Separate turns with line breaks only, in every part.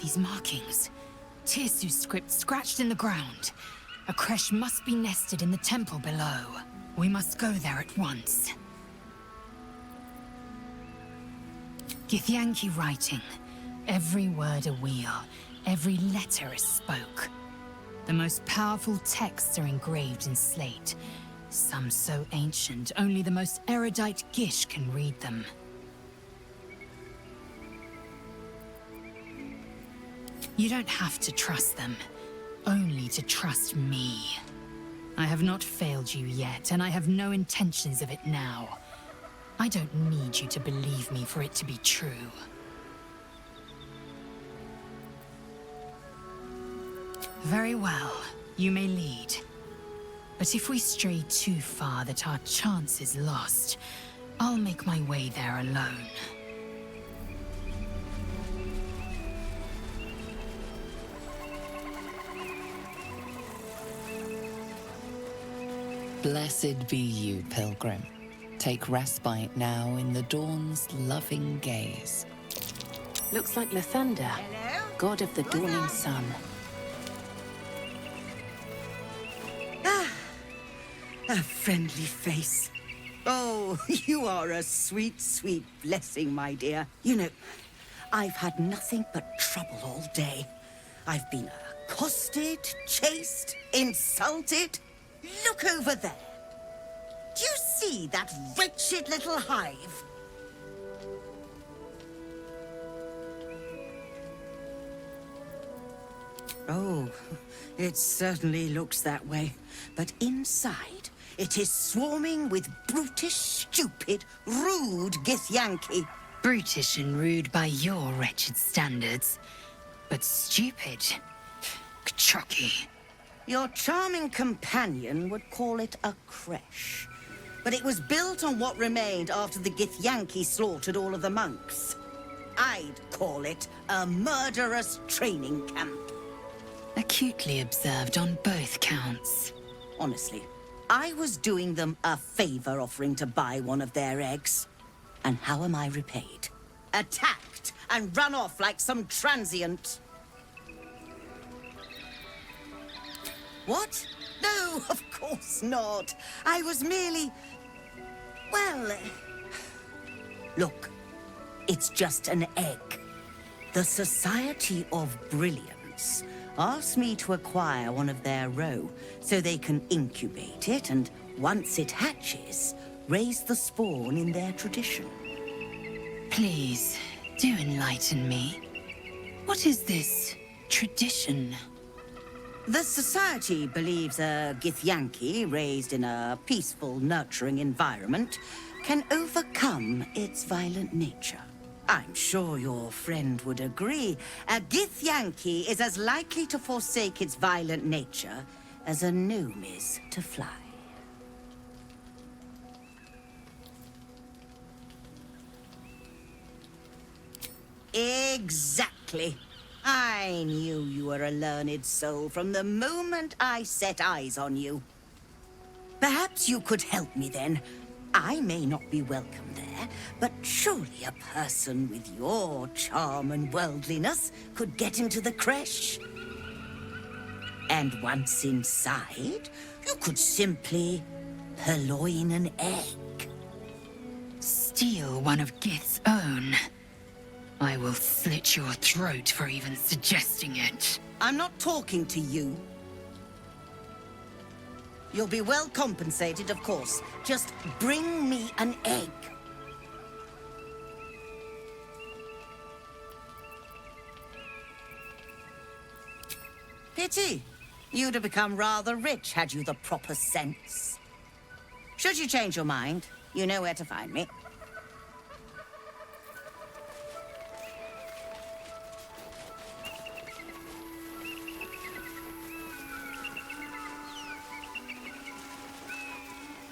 These markings. Tirsu's script scratched in the ground. A creche must be nested in the temple below. We must go there at once. Githyanki writing. Every word a wheel, every letter a spoke. The most powerful texts are engraved in slate. Some so ancient, only the most erudite Gish can read them. You don't have to trust them, only to trust me. I have not failed you yet, and I have no intentions of it now. I don't need you to believe me for it to be true. Very well, you may lead. But if we stray too far that our chance is lost, I'll make my way there alone.
Blessed be you, pilgrim. Take respite now in the dawn's loving gaze.
Looks like Lathander, god of the dawning sun.
A friendly face. Oh, you are a sweet, sweet blessing, my dear. You know, I've had nothing but trouble all day. I've been accosted, chased, insulted. Look over there. Do you see that wretched little hive? Oh, it certainly looks that way. But inside, it is swarming with brutish, stupid, rude Githyanki.
Brutish and rude by your wretched standards, but stupid. Kchoki.
Your charming companion would call it a creche. But it was built on what remained after the Githyanki slaughtered all of the monks. I'd call it a murderous training camp.
Acutely observed on both counts.
Honestly, I was doing them a favor offering to buy one of their eggs. And how am I repaid? Attacked and run off like some transient. What? No, of course not. I was merely... well... Look, it's just an egg. The Society of Brilliance asked me to acquire one of their roe so they can incubate it and, once it hatches, raise the spawn in their tradition.
Please, do enlighten me. What is this tradition?
The Society believes a Githyanki raised in a peaceful, nurturing environment can overcome its violent nature. I'm sure your friend would agree. A Githyanki is as likely to forsake its violent nature as a gnome is to fly. Exactly. I knew you were a learned soul from the moment I set eyes on you. Perhaps you could help me then. I may not be welcome there, but surely a person with your charm and worldliness could get into the creche. And once inside, you could simply purloin an egg.
Steal one of Gith's own. I will slit your throat for even suggesting it.
I'm not talking to you. You'll be well compensated, of course. Just bring me an egg. Pity. You'd have become rather rich had you the proper sense. Should you change your mind, you know where to find me.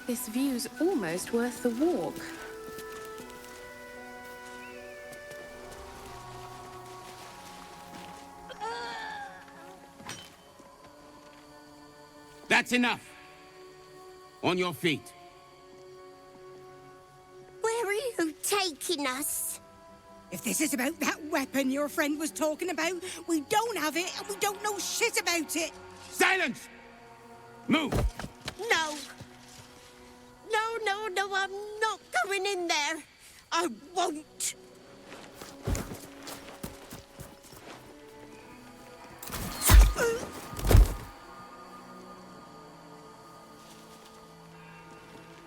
This view's almost worth the walk.
That's enough. On your feet.
Where are you taking us? If this is about that weapon your friend was talking about, we don't have it and we don't know shit about it.
Silence! Move!
No. No, I'm not going in there. I won't.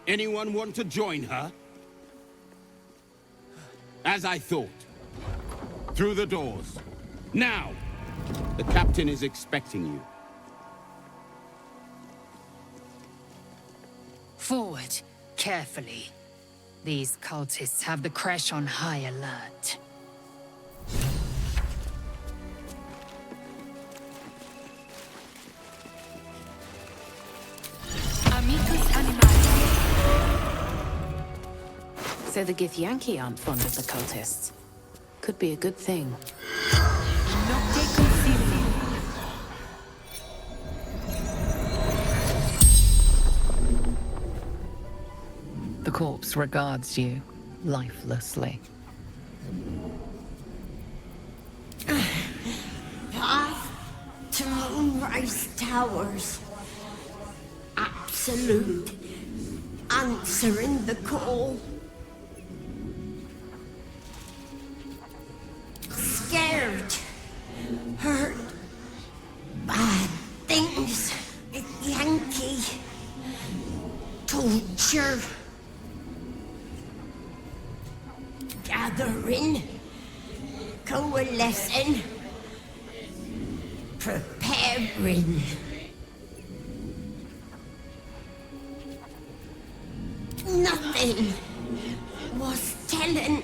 Anyone want to join her? As I thought. Through the doors. Now! The captain is expecting you.
Forward, carefully. These cultists have the crash on high alert.
Amicus animalis.
So the Githyanki aren't fond of the cultists. Could be a good thing.
Nocte concilium.
The corpse regards you lifelessly.
Path to Moonrise Towers. Absolute. Answering the call. Scared. Hurt. Bad things. Yankee. Torture. Gathering. Coalescing. Preparing. Nothing was telling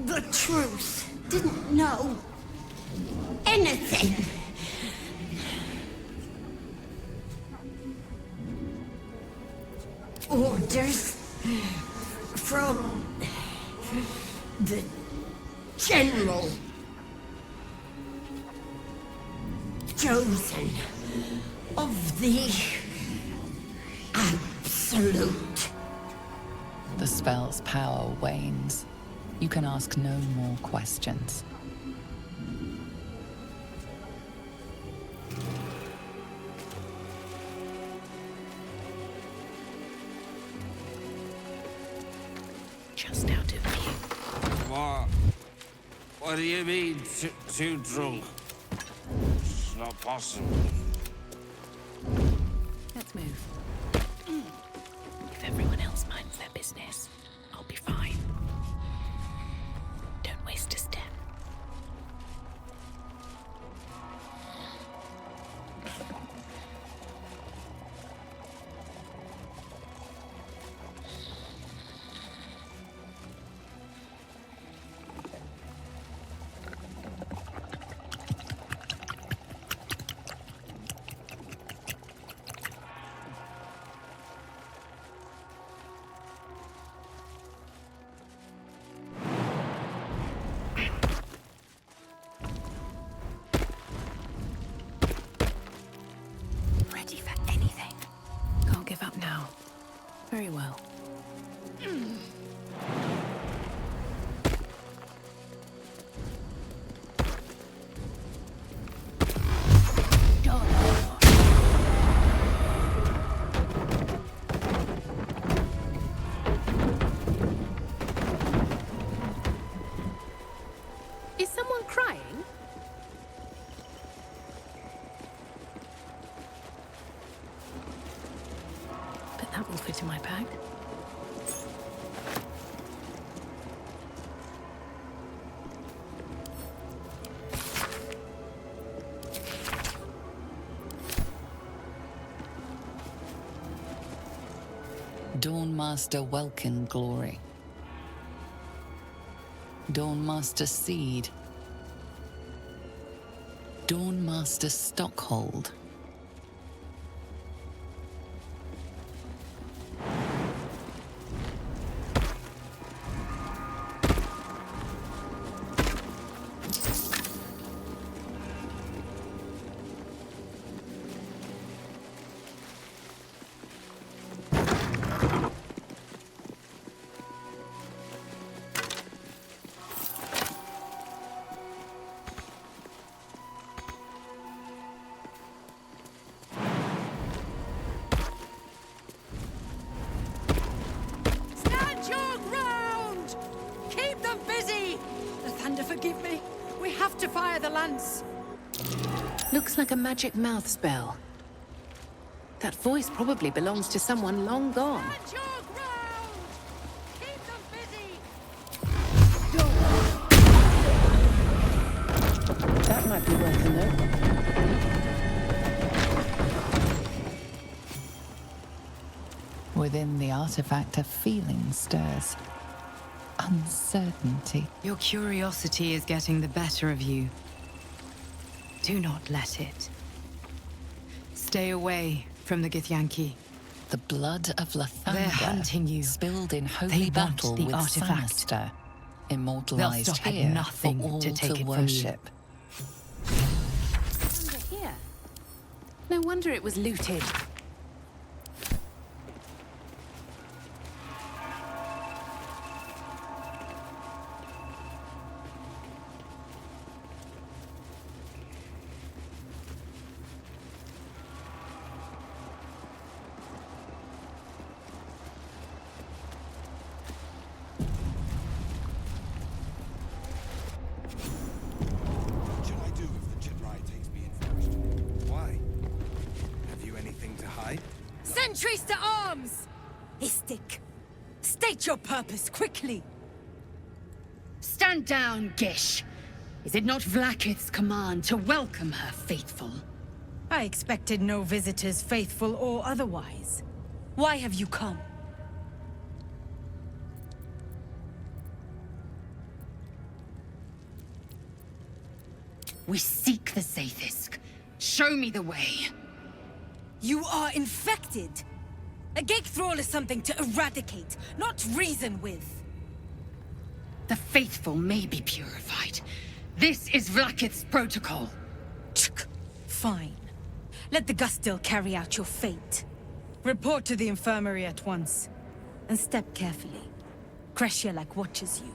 the truth. Didn't know anything. Orders from the general. Chosen of the absolute.
The spell's power wanes. You can ask no more questions.
Just out of view.
What do you mean, too drunk? It's not possible.
Let's move. If everyone else minds their business, I'll be fine. Don't waste a step. Ready for anything. Can't give up now. Very well.
Is someone crying?
But that will fit in my bag.
Dawnmaster Welkin Glory. Dawnmaster Seed. Dawnmaster Stockhold.
Master, forgive me. We have to fire the lance.
Looks like a magic mouth spell. That voice probably belongs to someone long gone.
At your ground! Keep them busy!
That might be worth a note.
Within the artifact, a feeling stirs. Uncertainty.
Your curiosity is getting the better of you. Do not let it. Stay away from the Githyanki.
The blood of Lathander,
They're hunting you.
spilled in
They
holy
want
battle
the
with
artifact.
Sinister, immortalized
They'll stop at
here
nothing
for all
to take it from you.
worship.
Under here. No wonder it was looted.
What should I do if the Jedi takes me in first? Why? Have you anything to hide?
Sentries to arms! Istik, state your purpose quickly.
Stand down, Gish. Is it not Vlaakith's command to welcome her faithful?
I expected no visitors, faithful or otherwise. Why have you come?
We seek the Zaithisk. Show me the way.
You are infected. A gate thrall is something to eradicate, not reason with.
The faithful may be purified. This is Vlaakith's protocol.
Fine. Let the Gustil carry out your fate. Report to the infirmary at once. And step carefully. Kreshia watches you.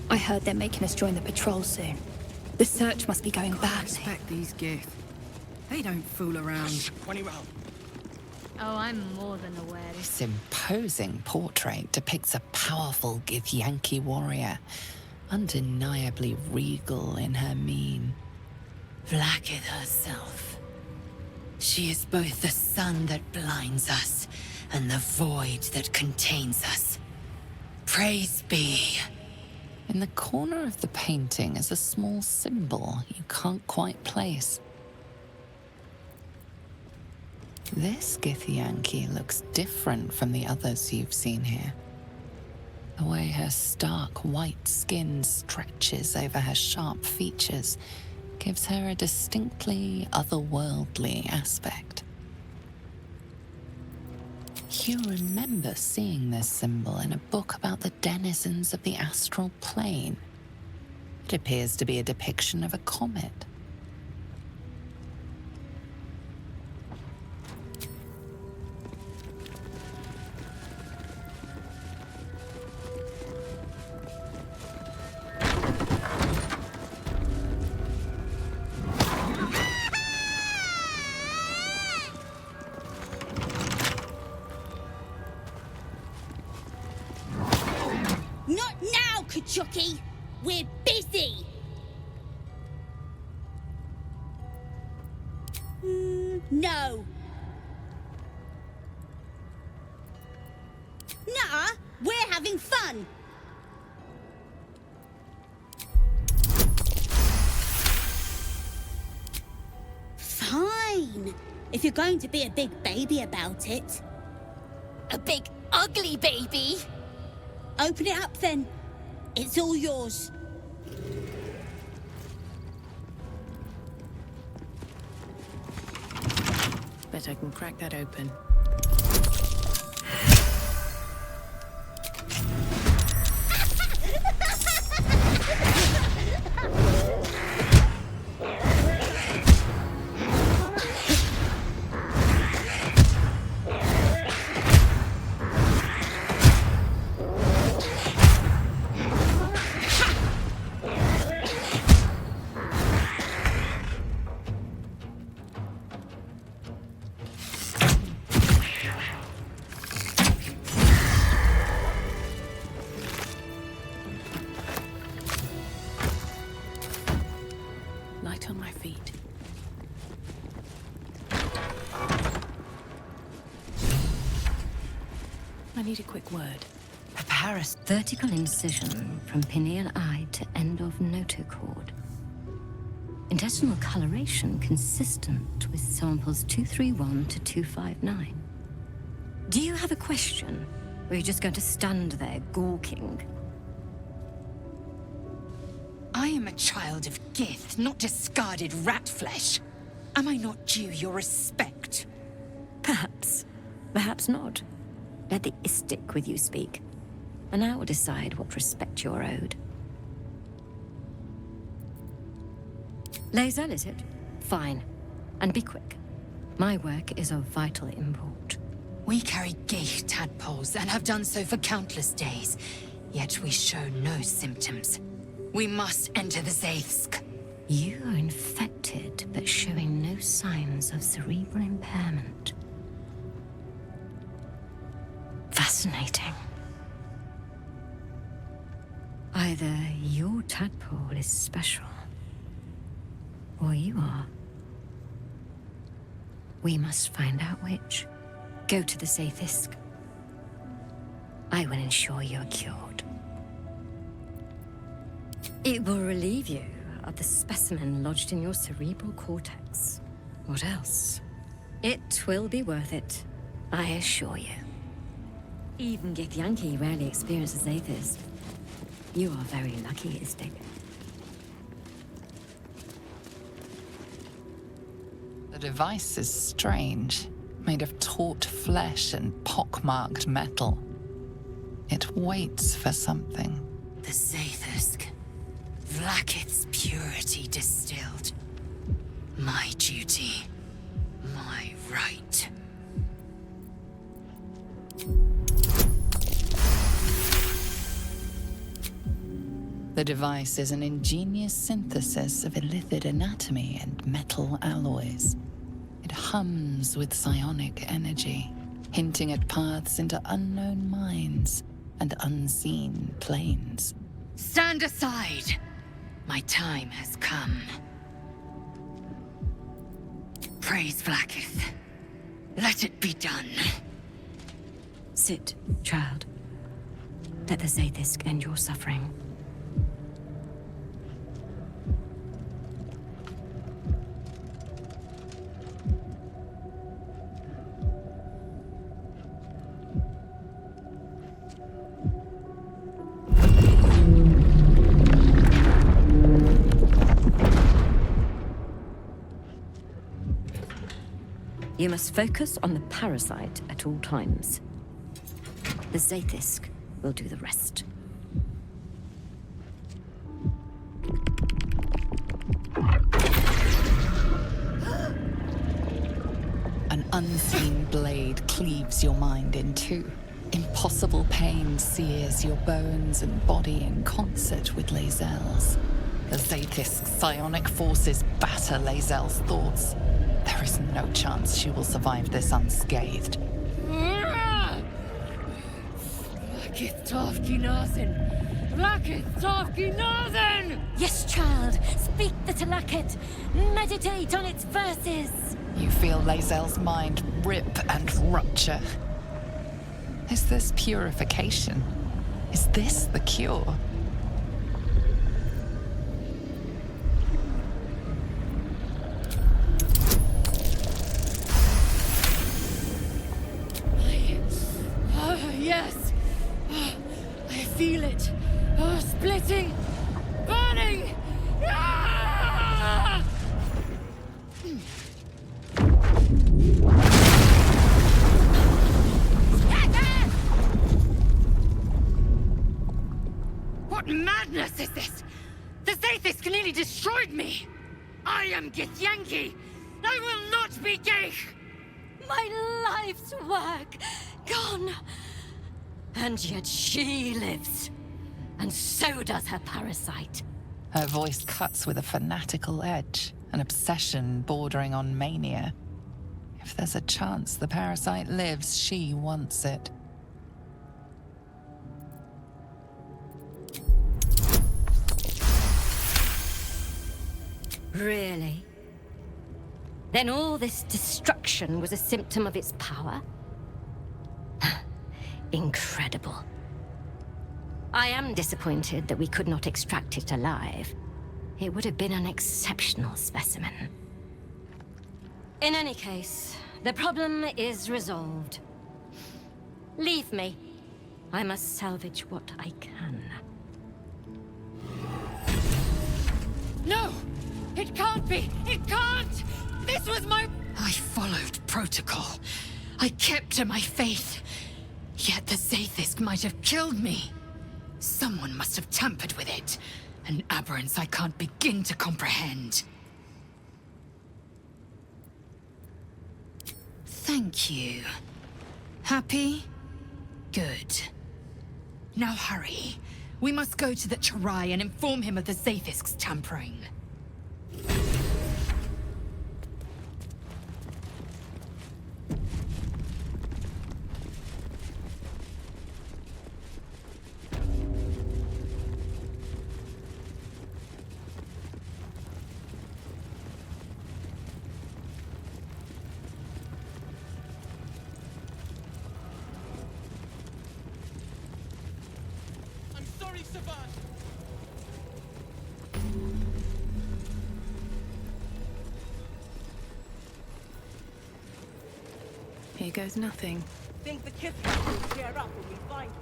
I heard they're making us join the patrol soon. The search must be going badly.
Respect these Gith. They don't fool around.
20 rounds.
Oh, I'm more than aware.
This imposing portrait depicts a powerful Githyanki warrior, undeniably regal in her mien.
Vlaakith herself. She is both the sun that blinds us and the void that contains us. Praise be.
In the corner of the painting is a small symbol you can't quite place. This Githyanki looks different from the others you've seen here. The way her stark white skin stretches over her sharp features gives her a distinctly otherworldly aspect. You remember seeing this symbol in a book about the denizens of the astral plane. It appears to be a depiction of a comet.
Not now, Kachuki! We're busy! No. Nah, we're having fun! Fine, if you're going to be a big baby about it. A big, ugly baby? Open it up then. It's all yours.
Bet I can crack that open. light on my feet. I need a quick word.
Papyrus. Vertical incision from pineal eye to end of notochord. Intestinal coloration consistent with samples 231 to 259. Do you have a question? Or are you just going to stand there gawking?
I am a child of Gith, not discarded rat flesh. Am I not due your respect?
Perhaps. Perhaps not. Let the istic with you speak, and I will decide what respect you're owed. Lae'zel, is it? Fine. And be quick. My work is of vital import.
We carry Gith tadpoles and have done so for countless days, yet we show no symptoms. We must enter the Zaithsk.
You are infected, but showing no signs of cerebral impairment. Fascinating. Either your tadpole is special, or you are. We must find out which. Go to the Zaithsk. I will ensure you're cured. It will relieve you of the specimen lodged in your cerebral cortex. What else? It will be worth it, I assure you. Even Githyanki rarely experiences Zaithis. You are very lucky, Istik.
The device is strange, made of taut flesh and pockmarked metal. It waits for something.
The Zaithsk. Vlaakith's purity distilled. My duty. My right.
The device is an ingenious synthesis of illithid anatomy and metal alloys. It hums with psionic energy, hinting at paths into unknown minds and unseen planes.
Stand aside! My time has come. Praise Vlaakith. Let it be done.
Sit, child. Let the Zaithis end your suffering. You must focus on the parasite at all times. The Zaithis will do the rest.
An unseen blade cleaves your mind in two. Impossible pain sears your bones and body in concert with Lae'zel's. The Zaithis psionic forces batter Lae'zel's thoughts. There is no chance she will survive this unscathed.
Yes, child. Speak the Talakit. Meditate on its verses.
You feel Lae'zel's mind rip and rupture. Is this purification? Is this the cure?
Yes! I feel it. Splitting! Burning! Ah! What madness is this? The Zaithis nearly destroyed me! I am Githyanki! I will not be Geich!
My life's work gone. And yet she lives. And so does her parasite.
Her voice cuts with a fanatical edge, an obsession bordering on mania. If there's a chance the parasite lives, she wants it.
Really? Then all this destruction was a symptom of its power? Incredible. I am disappointed that we could not extract it alive. It would have been an exceptional specimen. In any case, the problem is resolved. Leave me. I must salvage what I can.
No! It can't be! It can't! This was my... I followed protocol. I kept to my faith. Yet the Zaithisk might have killed me. Someone must have tampered with it. An aberrance I can't begin to comprehend. Thank you. Happy? Good. Now hurry. We must go to the Chirai and inform him of the Zaithisk's tampering.
Here goes nothing.
Think the kid will clear up when we find him.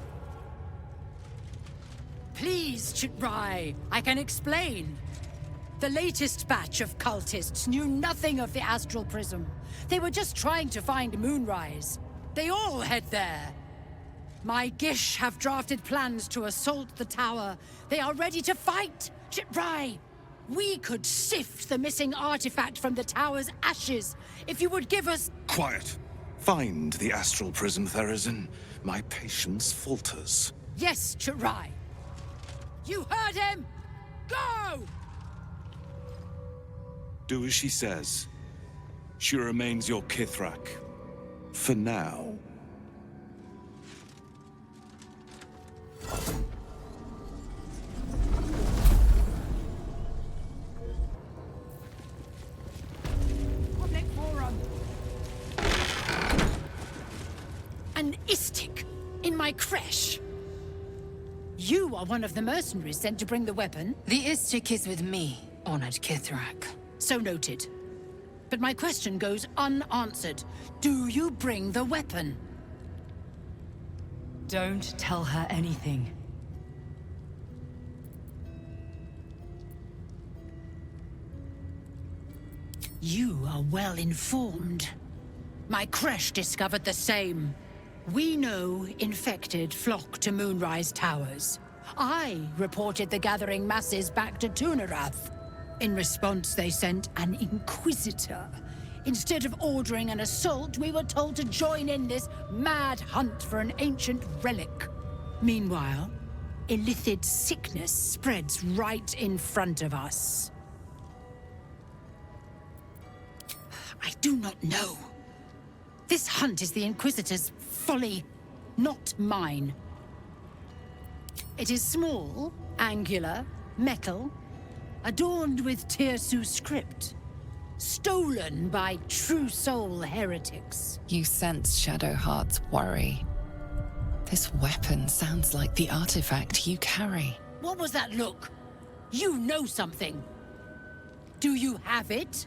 Please, Chitrai, I can explain. The latest batch of cultists knew nothing of the Astral Prism. They were just trying to find Moonrise. They all head there. My Gish have drafted plans to assault the tower. They are ready to fight, Chitrai. We could sift the missing artifact from the tower's ashes if you would give us...
Quiet. Find the Astral Prism, Therazin. My patience falters.
Yes, Chitrai. You heard him! Go!
Do as she says. She remains your Kithrak. For now.
Public forum. An Istik in my creche. You are one of the mercenaries sent to bring the weapon.
The Istik is with me, honored Kithrak.
So noted. But my question goes unanswered. Do you bring the weapon?
Don't tell her anything.
You are well informed. My creche discovered the same. We know infected flock to Moonrise Towers. I reported the gathering masses back to Tunarath. In response, they sent an Inquisitor. Instead of ordering an assault, we were told to join in this mad hunt for an ancient relic. Meanwhile, illithid sickness spreads right in front of us. I do not know. This hunt is the Inquisitor's folly, not mine. It is small, angular, metal, adorned with Tirsu script. Stolen by true soul heretics.
You sense Shadowheart's worry. This weapon sounds like the artifact you carry.
What was that look? You know something. Do you have it?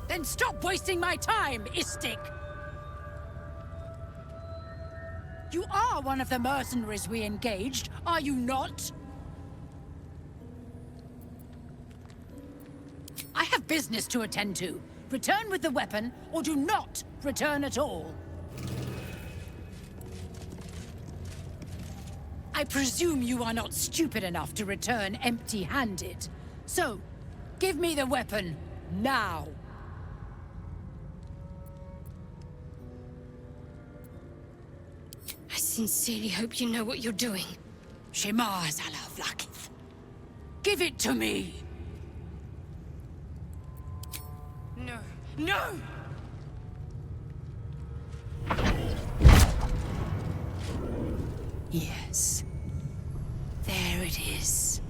Then stop wasting my time, Istik! You are one of the mercenaries we engaged, are you not? I have business to attend to. Return with the weapon, or do not return at all. I presume you are not stupid enough to return empty-handed. So, give me the weapon, now.
I sincerely hope you know what you're doing.
Shema Zala Vlakith. Give it to me!
No, no!
Yes. it is.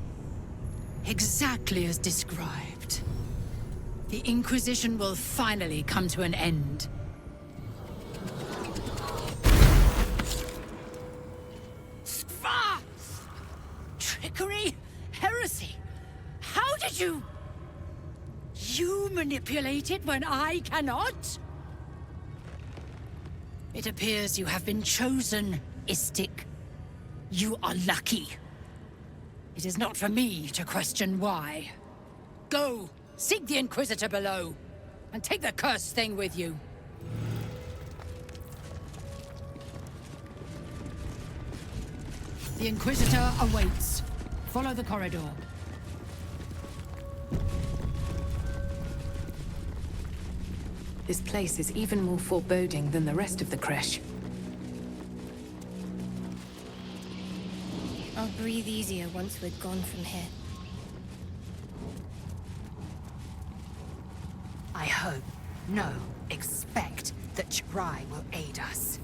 Exactly as described. The Inquisition will finally come to an end. Trickery? Heresy? How did you... You manipulate it when I cannot? It appears you have been chosen, Istik. You are lucky. It is not for me to question why. Go, seek the Inquisitor below, and take the cursed thing with you. The Inquisitor awaits. Follow the corridor.
This place is even more foreboding than the rest of the creche.
I'll breathe easier once we're gone from here.
I hope, no, expect that Ch'rai will aid us.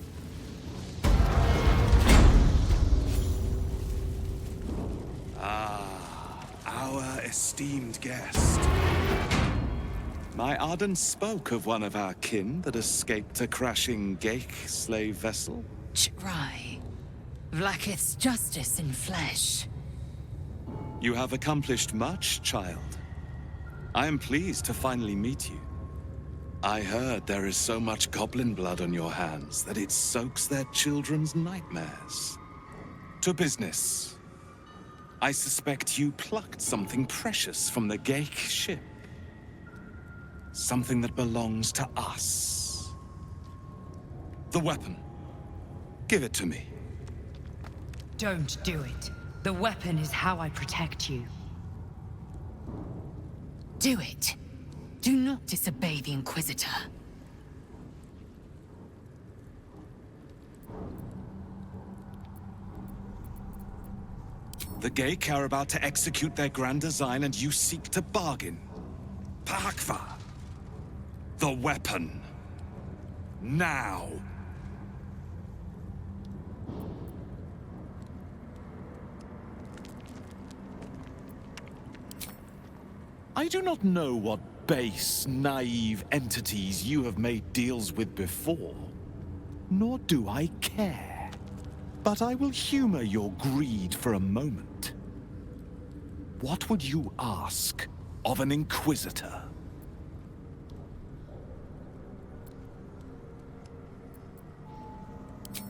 Ah, our esteemed guest.
My Arden spoke of one of our kin that escaped a crashing Geik slave vessel.
Ch'rai. Vlaakith's justice in flesh.
You have accomplished much, child. I am pleased to finally meet you. I heard there is so much goblin blood on your hands that it soaks their children's nightmares. To business. I suspect you plucked something precious from the Geik ship. Something that belongs to us. The weapon. Give it to me.
Don't do it. The weapon is how I protect you. Do it. Do not disobey the Inquisitor.
The Geik are about to execute their grand design and you seek to bargain. Pahakva. The weapon. Now. I do not know what base, naive entities you have made deals with before, nor do I care. But I will humor your greed for a moment. What would you ask of an Inquisitor?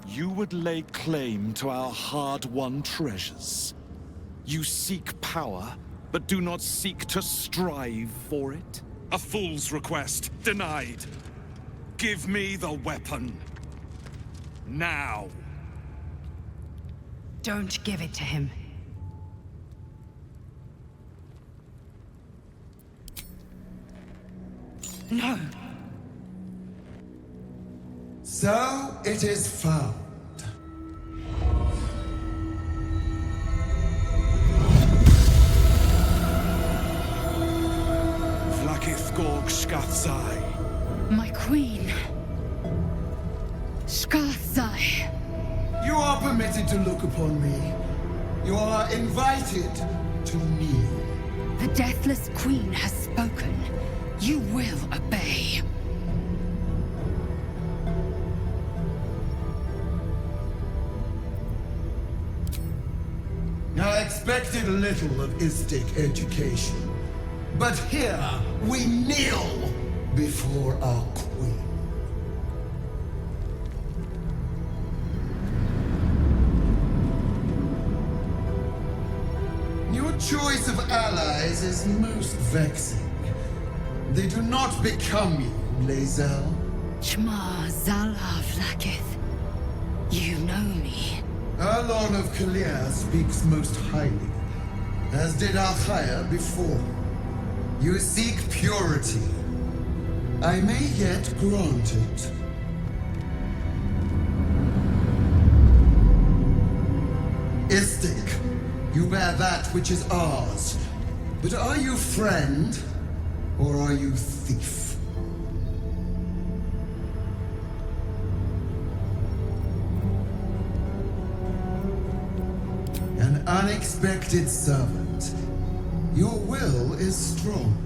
You would lay claim to our hard-won treasures. You seek power, but do not seek to strive for it. A fool's request, denied. Give me the weapon. Now.
Don't give it to him. No.
So it is found.
My queen. Shkathai.
You are permitted to look upon me. You are invited to kneel.
The deathless queen has spoken. You will obey.
I expected little of Istik education. But here, we kneel before our queen. Your choice of allies is most vexing. They do not become you, Lae'zel.
Chma Zala Vlaakith. You know me.
Arlon of Kalir speaks most highly, as did Alchaya before. You seek purity. I may yet grant it. Istik, you bear that which is ours. But are you friend, or are you thief? An unexpected servant. Your will is strong.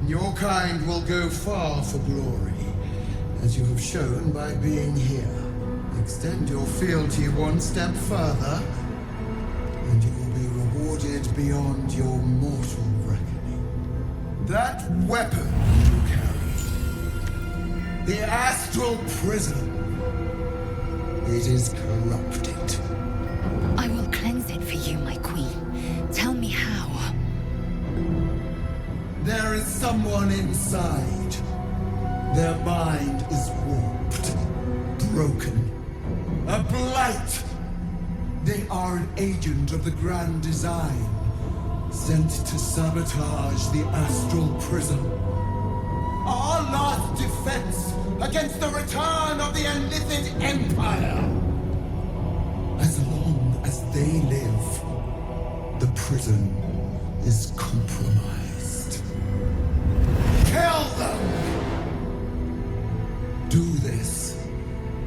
Your kind will go far for glory, as you have shown by being here. Extend your fealty one step further, and you will be rewarded beyond your mortal reckoning. That weapon you carry, the astral prism, it is corrupted.
I will cleanse it for you, my queen. Tell me how.
There is someone inside. Their mind is warped, broken, a blight. They are an agent of the grand design, sent to sabotage the astral prism. Our last defense against the return of the illicit empire. As long as they live, the prison is compromised. Kill them! Do this,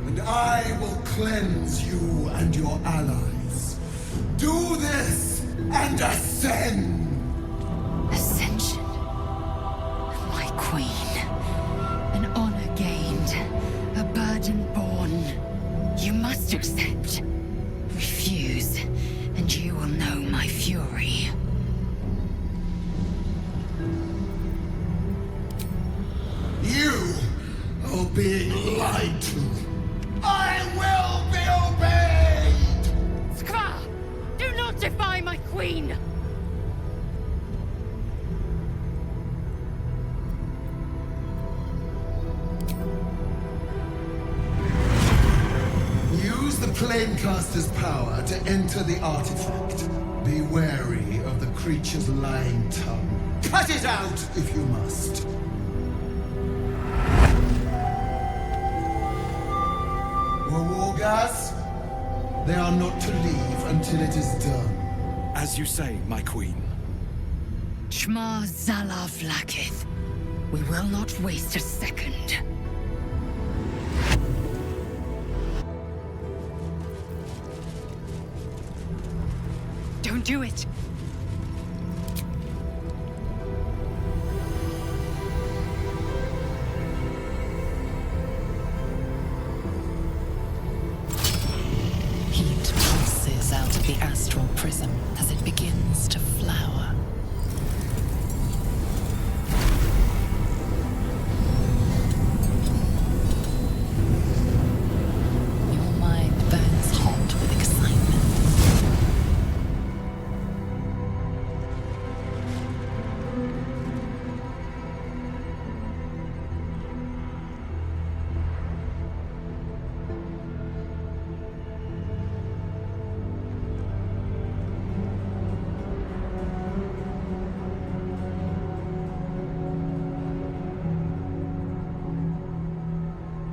and I will cleanse you and your allies. Do this, and ascend!
Ascension. My queen. An honor gained. A burden borne. You must accept. Refuse, and you will know my fury.
You are being lied to. I will be obeyed!
Skva! Do not defy my queen!
Use the Planecaster's power to enter the artifact. Be wary of the creature's lying tongue. Cut it out if you must. Wargas, they are not to leave until it is done.
As you say, my queen.
Shma Zalav Lakith. We will not waste a second. Don't do it!
Heat pulses out of the astral prism as it begins to flower. Your mind burns hot with excitement.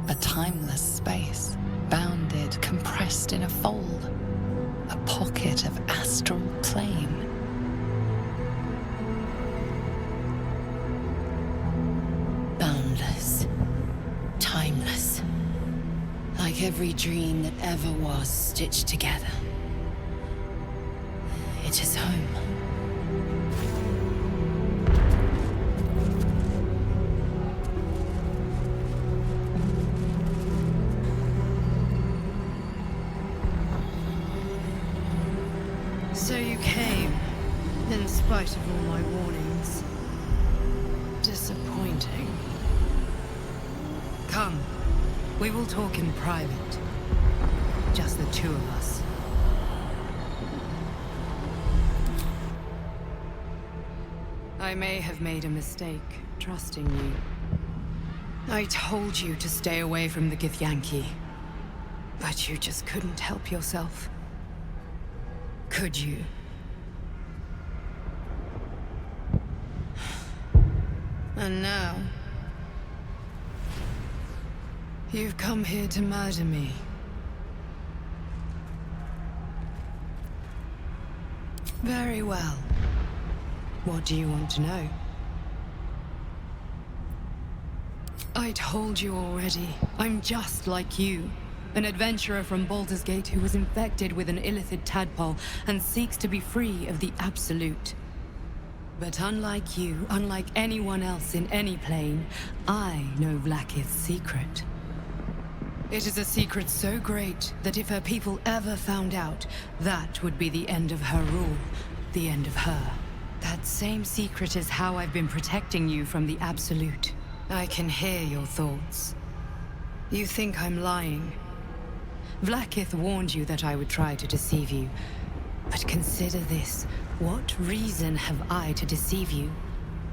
A timeless space, bounded, compressed in a fold. A pocket of astral plane.
Boundless. Timeless. Like every dream that ever was stitched together. It is home.
So you came, in spite of all my warnings. Disappointing. Come, we will talk in private. Just the two of us. I may have made a mistake, trusting you. I told you to stay away from the Githyanki. But you just couldn't help yourself. Could you? And now... you've come here to murder me. Very well. What do you want to know? I told you already. I'm just like you. An adventurer from Balldur's Gate who was infected with an illithid tadpole and seeks to be free of the Absolute. But unlike you, unlike anyone else in any plane, I know Vlaakith's secret. It is a secret so great that if her people ever found out, that would be the end of her rule, the end of her. That same secret is how I've been protecting you from the Absolute. I can hear your thoughts. You think I'm lying. Vlaakith warned you that I would try to deceive you. But consider this. What reason have I to deceive you?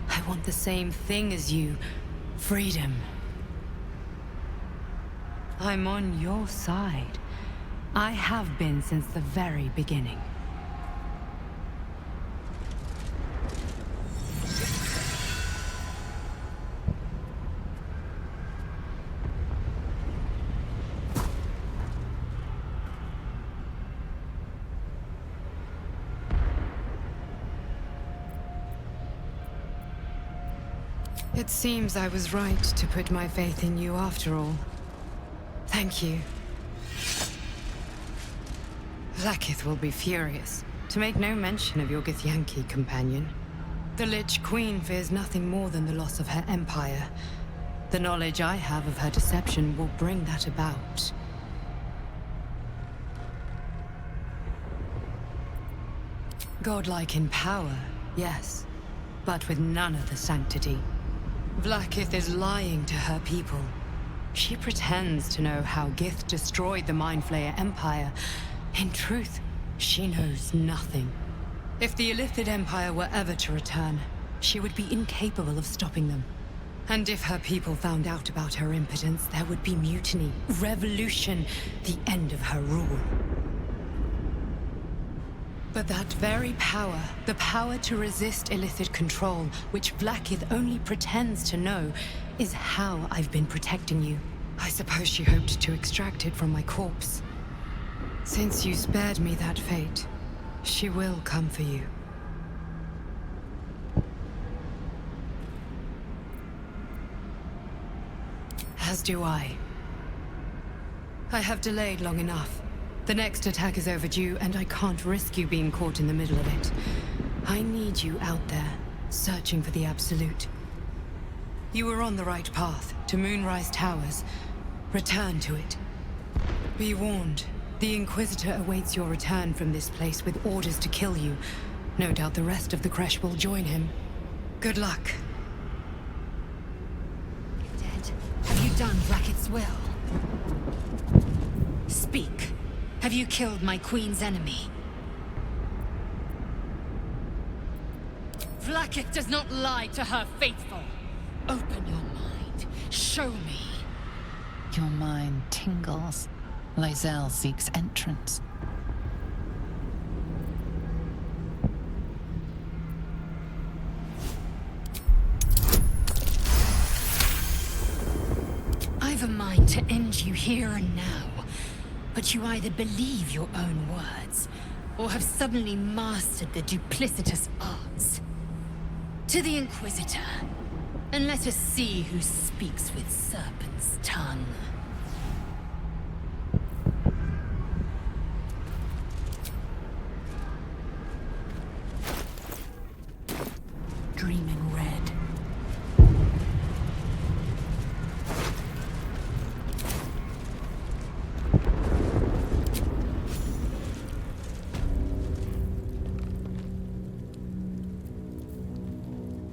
I want the same thing as you. Freedom. I'm on your side. I have been since the very beginning. It seems I was right to put my faith in you after all. Thank you. Vlaakith will be furious, to make no mention of your Githyanki companion. The Lich Queen fears nothing more than the loss of her empire. The knowledge I have of her deception will bring that about. Godlike in power, yes, but with none of the sanctity. Vlaakith is lying to her people. She pretends to know how Gith destroyed the Mindflayer Empire. In truth, she knows nothing. If the Illithid Empire were ever to return, she would be incapable of stopping them. And if her people found out about her impotence, there would be mutiny, revolution, the end of her rule. But that very power, the power to resist Illithid control, which Vlaakith only pretends to know, is how I've been protecting you. I suppose she hoped to extract it from my corpse. Since you spared me that fate, she will come for you. As do I. I have delayed long enough. The next attack is overdue, and I can't risk you being caught in the middle of it. I need you out there, searching for the Absolute. You were on the right path, to Moonrise Towers. Return to it. Be warned, the Inquisitor awaits your return from this place with orders to kill you. No doubt the rest of the Kresh will join him. Good luck.
Dead. Have you done Vlaakith's will? Speak. Have you killed my queen's enemy? Vlaakith does not lie to her faithful. Open your mind. Show me.
Your mind tingles. Lae'zel seeks entrance.
I've a mind to end you here and now. But you either believe your own words, or have suddenly mastered the duplicitous arts. To the Inquisitor, and let us see who speaks with serpent's tongue. Dreaming red.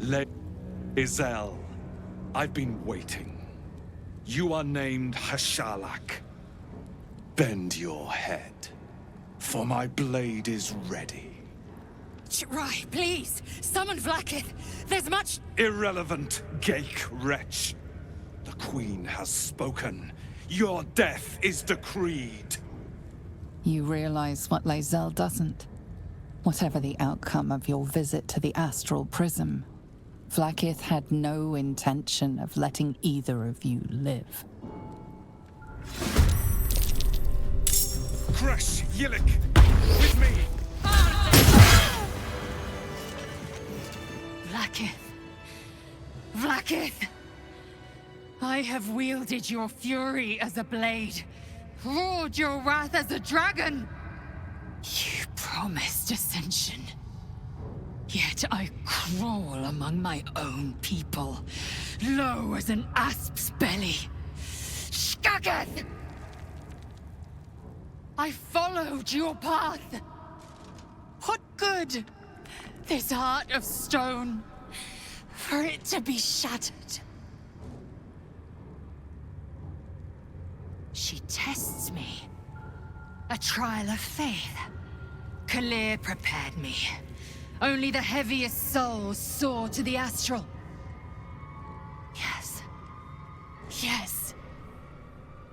Lae'zel, I've been waiting. You are named Hashalak. Bend your head, for my blade is ready.
Rai, please! Summon Vlaakith! There's much—
Irrelevant, Geik wretch. The Queen has spoken. Your death is decreed.
You realize what Lae'zel doesn't. Whatever the outcome of your visit to the Astral Prism, Vlaakith had no intention of letting either of you live.
Kresh, Yilik, with me!
Vlaakith. Vlaakith! I have wielded your fury as a blade, roared your wrath as a dragon. You promised ascension. Yet I crawl among my own people, low as an asp's belly. Shkaggeth! I followed your path. What good? This heart of stone, for it to be shattered. She tests me. A trial of faith. Kalir prepared me. Only the heaviest souls soar to the astral. Yes. Yes.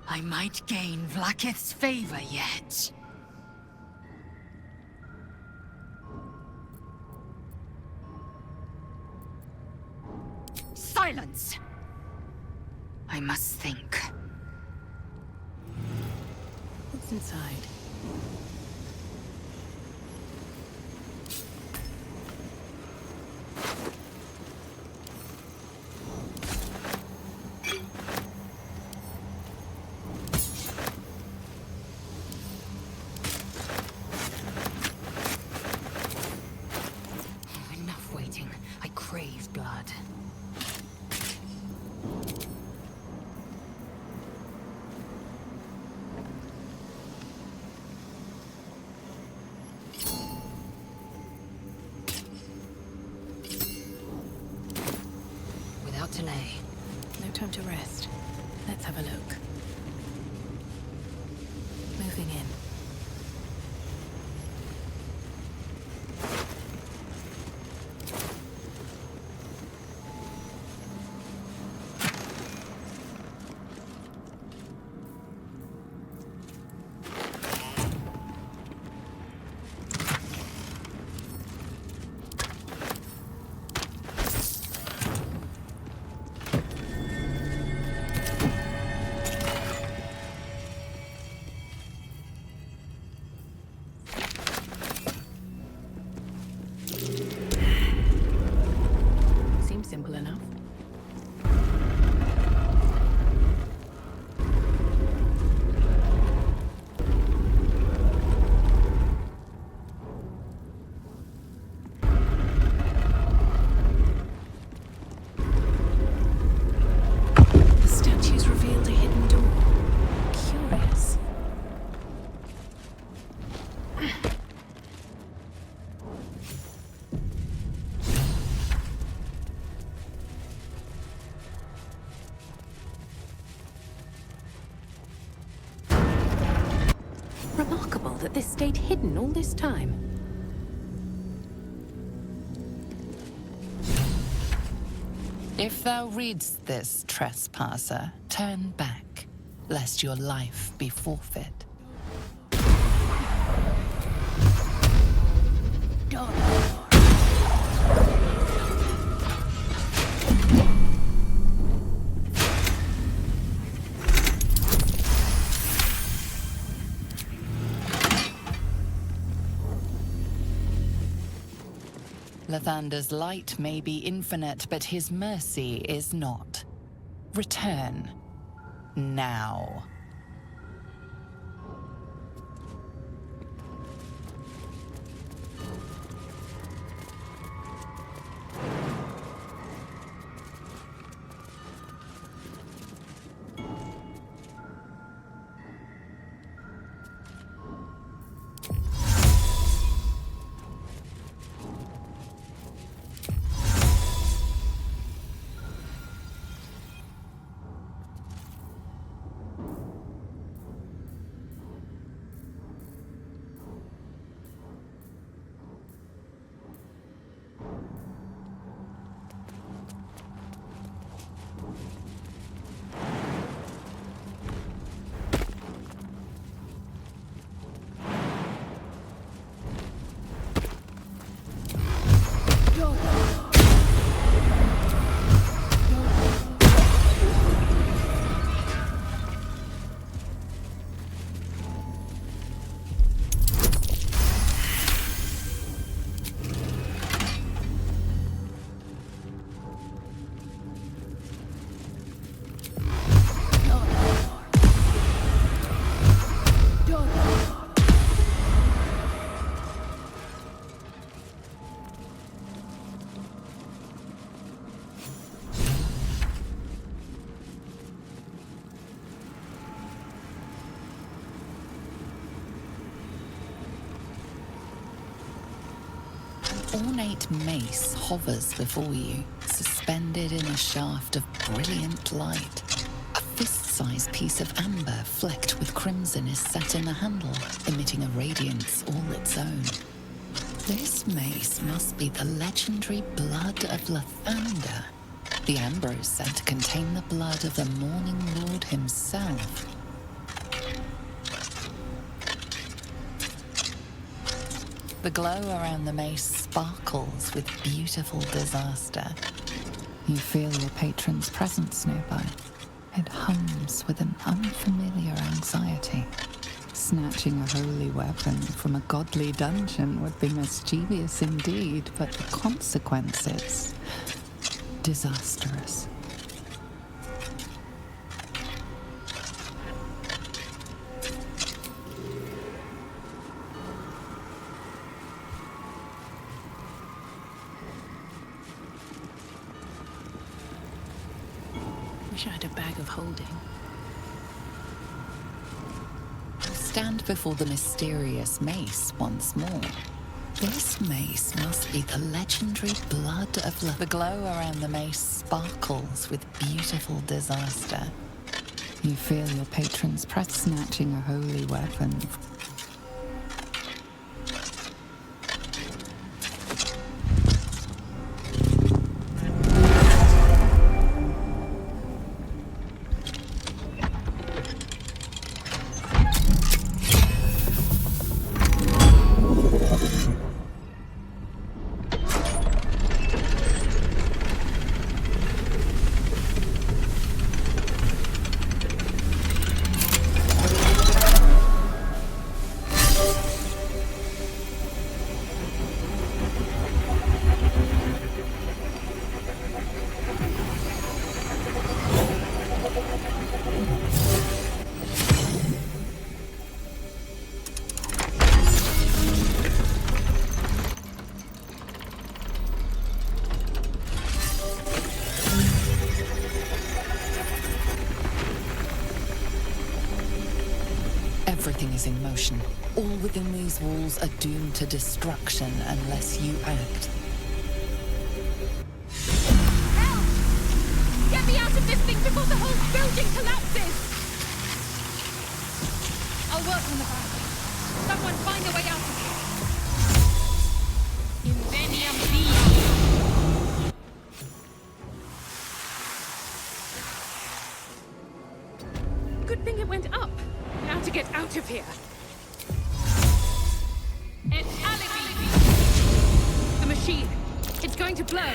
I might gain Vlaakith's favor yet. Silence! I must think.
What's inside?
Enough waiting. I crave blood. Without delay.
No time to rest. Let's have a look. Moving in. Simple enough. The statues revealed a hidden door. Curious. Remarkable that this stayed hidden all this time.
If thou readst this, trespasser, turn back, lest your life be forfeit. Lathander's light may be infinite, but his mercy is not. Return. Now. ornate mace hovers before you, suspended in a shaft of brilliant light. A fist-sized piece of amber flecked with crimson is set in the handle, emitting a radiance all its own. This mace must be the legendary blood of Lathander. The amber is said to contain the blood of the Morning Lord himself. The glow around the mace sparkles with beautiful disaster. You feel your patron's presence nearby. It hums with an unfamiliar anxiety. Snatching a holy weapon from a godly dungeon would be mischievous indeed, but the consequences, disastrous.
Wish I had a bag of holding.
Stand before the mysterious mace once more. This mace must be the legendary blood of the glow around the mace sparkles with beautiful disaster. You feel your patron's press snatching a holy weapon. Everything is in motion. All within these walls are doomed to destruction unless you act.
Help! Get me out of this thing before the whole building collapses! I'll work on the back. Someone find a way out of here. Inveniam via. Good thing it went up. Now to get out of here. It's alibi! The machine. It's going to blow.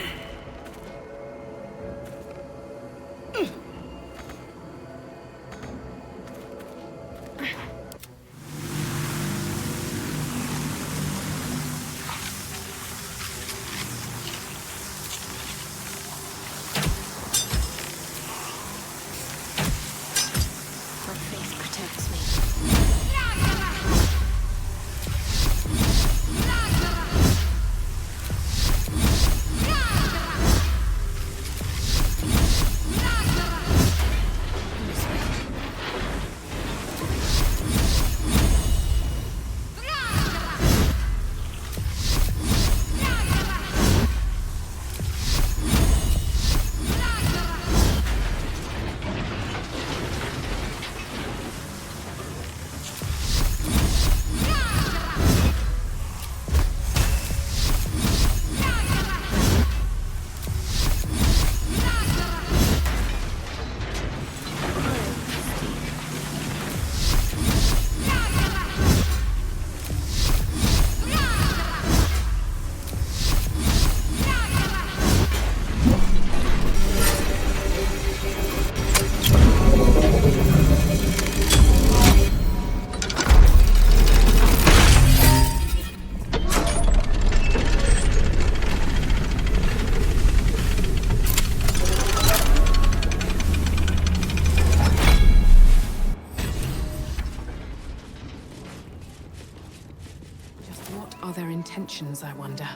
Intentions, I wonder.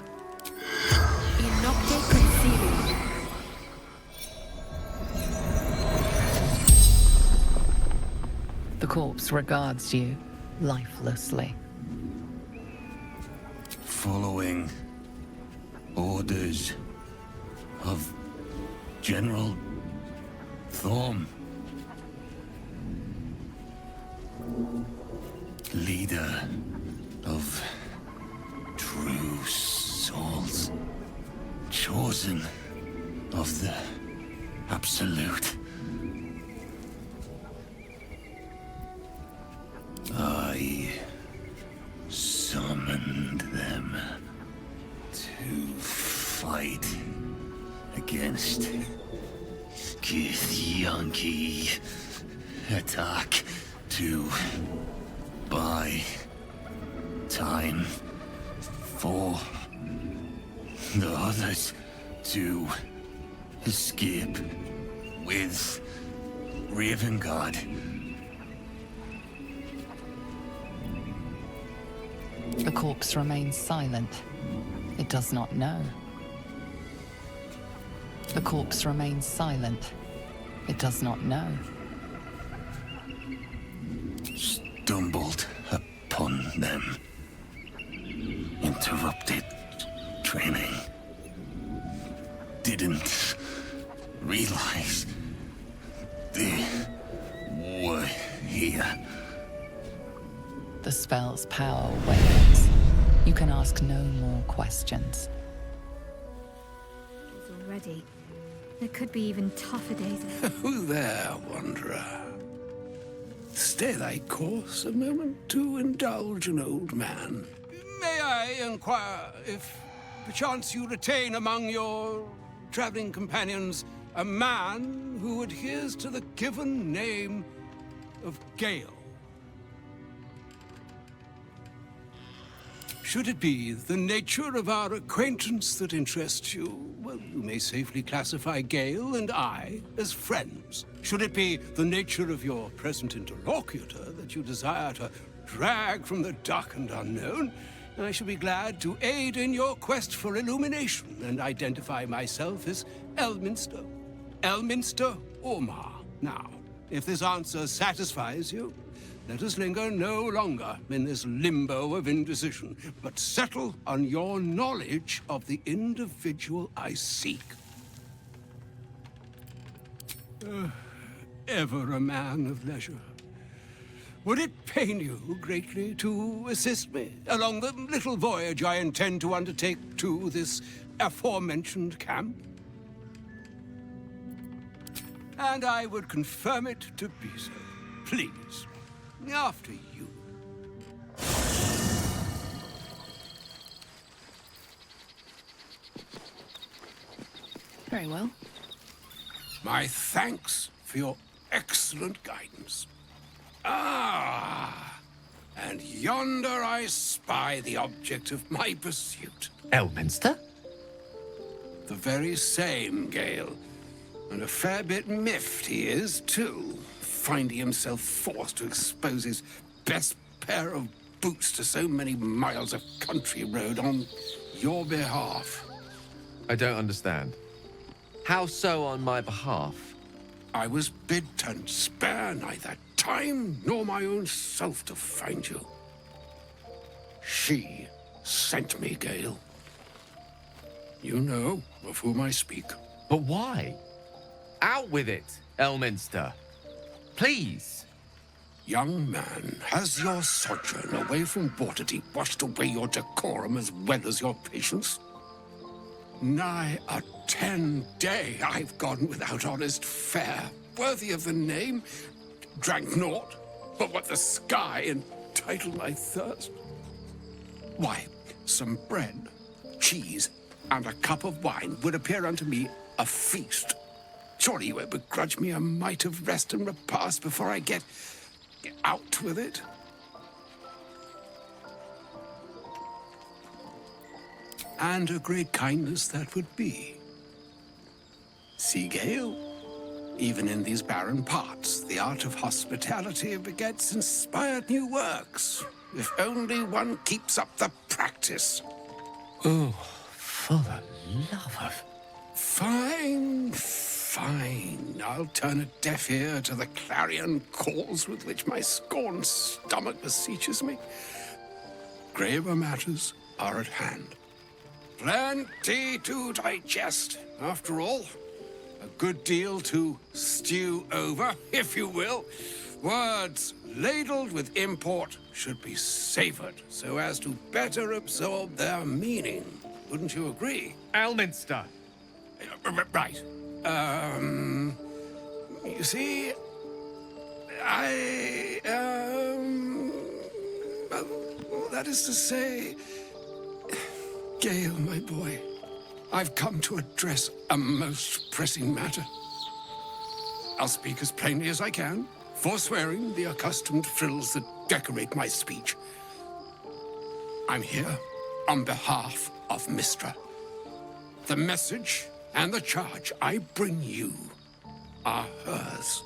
Inocte conceiving.
The corpse regards you lifelessly.
Following
orders of General Thorm, leader of true souls, chosen of the Absolute. I summoned them to fight against Githyanki, attack to buy time for the others to escape with Ravengard.
The corpse remains silent. It does not know. The corpse remains silent. It does not know.
Stumbled upon them. Interrupted training. Didn't realize they were here.
The spell's power wanes. You can ask no more questions.
Already. There could be even tougher days ahead.
Who there, wanderer? Stay thy course a moment to indulge an old man. May I inquire if perchance you retain among your traveling companions a man who adheres to the given name of Gale? Should it be the nature of our acquaintance that interests you, well, you may safely classify Gale and I as friends. Should it be the nature of your present interlocutor that you desire to drag from the dark and unknown, I shall be glad to aid in your quest for illumination and identify myself as Elminster. Elminster Ormar. Now, if this answer satisfies you, let us linger no longer in this limbo of indecision, but settle on your knowledge of the individual I seek. Ever a man of leisure. Would it pain you greatly to assist me along the little voyage I intend to undertake to this aforementioned camp? And I would confirm it to be so. Please. After you.
Very well.
My thanks for your excellent guidance. Ah, and yonder I spy the object of my pursuit.
Elminster?
The very same, Gale. And a fair bit miffed he is, too. Finding himself forced to expose his best pair of boots to so many miles of country road on your behalf.
I don't understand. How so on my behalf?
I was bid to spare neither time nor my own self to find you. She sent me, Gale. You know of whom I speak.
But why? Out with it, Elminster. Please.
Young man, has your sojourn away from Waterdeep washed away your decorum as well as your patience? Nigh a 10-day I've gone without honest fare, worthy of the name, drank naught but what the sky entitled my thirst. Why, some bread, cheese, and a cup of wine would appear unto me a feast. Surely you won't begrudge me a mite of rest and repast before I get out with it? And a great kindness that would be. See, Gale, even in these barren parts, the art of hospitality begets inspired new works, if only one keeps up the practice.
Oh, for the love of...
Fine. I'll turn a deaf ear to the clarion calls with which my scorned stomach beseeches me. Graver matters are at hand. Plenty to digest, after all. A good deal to stew over, if you will. Words ladled with import should be savored so as to better absorb their meaning. Wouldn't you agree?
Elminster.
Right. You see, well, that is to say, Gale, my boy, I've come to address a most pressing matter. I'll speak as plainly as I can, forswearing the accustomed frills that decorate my speech. I'm here on behalf of Mystra. The message and the charge I bring you are hers.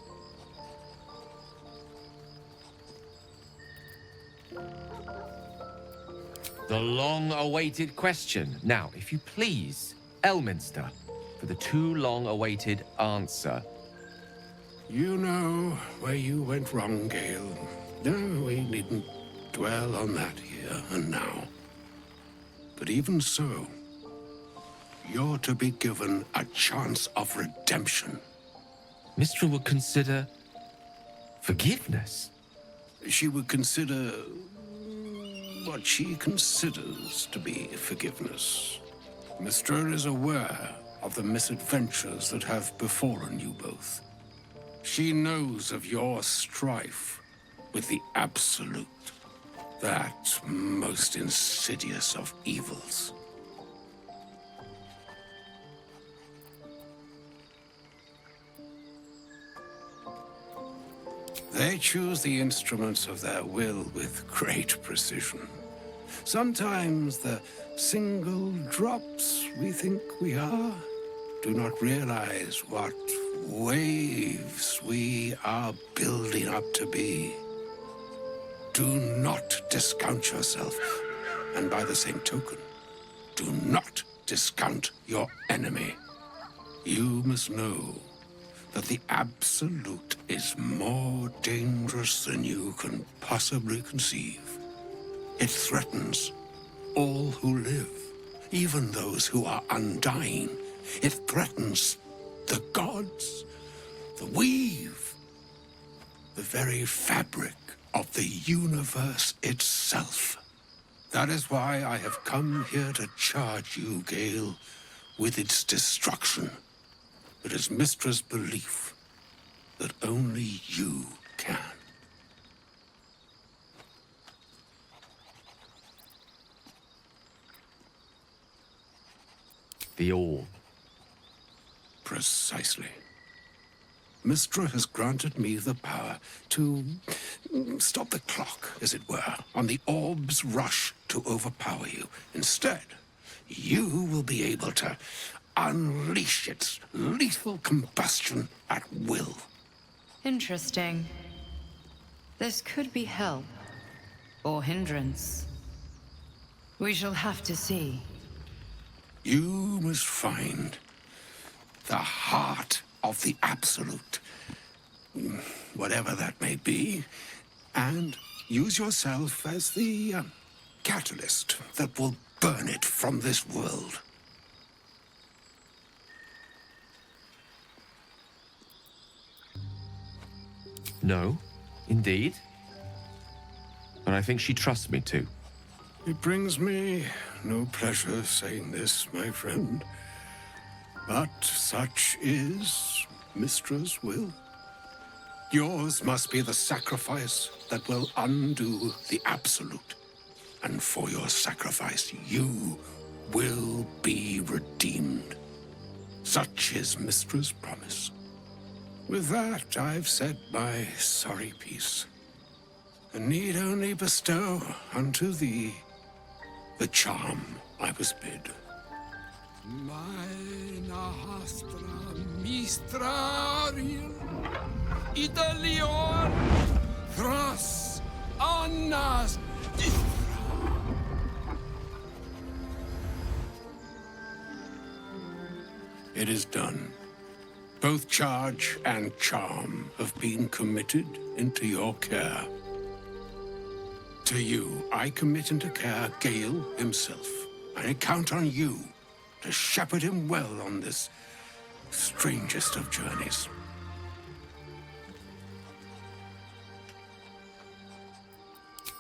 The long-awaited question. Now, if you please, Elminster, for the too long-awaited answer.
You know where you went wrong, Gale. No, we needn't dwell on that here and now. But even so, you're to be given a chance of redemption.
Mystra would consider forgiveness.
She would consider what she considers to be forgiveness. Mystra is aware of the misadventures that have befallen you both. She knows of your strife with the Absolute, that most insidious of evils. They choose the instruments of their will with great precision. Sometimes the single drops we think we are do not realize what waves we are building up to be. Do not discount yourself, and by the same token, do not discount your enemy. You must know that the Absolute is more dangerous than you can possibly conceive. It threatens all who live, even those who are undying. It threatens the gods, the weave, the very fabric of the universe itself. That is why I have come here to charge you, Gale, with its destruction. It is Mystra's belief that only you can.
The orb.
Precisely. Mystra has granted me the power to stop the clock, as it were, on the orb's rush to overpower you. Instead, you will be able to unleash its lethal combustion at will.
Interesting. This could be help or hindrance. We shall have to see.
You must find the heart of the Absolute, whatever that may be, and use yourself as the catalyst that will burn it from this world.
No, indeed. But I think she trusts me too.
It brings me no pleasure saying this, my friend. But such is Mystra's will. Yours must be the sacrifice that will undo the Absolute. And for your sacrifice, you will be redeemed. Such is Mystra's promise. With that, I've said my sorry piece, and need only bestow unto thee the charm I was bid. Meine Hastra Mistrariel Idalion Thras Annas It is done. Both charge and charm have been committed into your care. To you, I commit into care Gale himself, I count on you to shepherd him well on this strangest of journeys.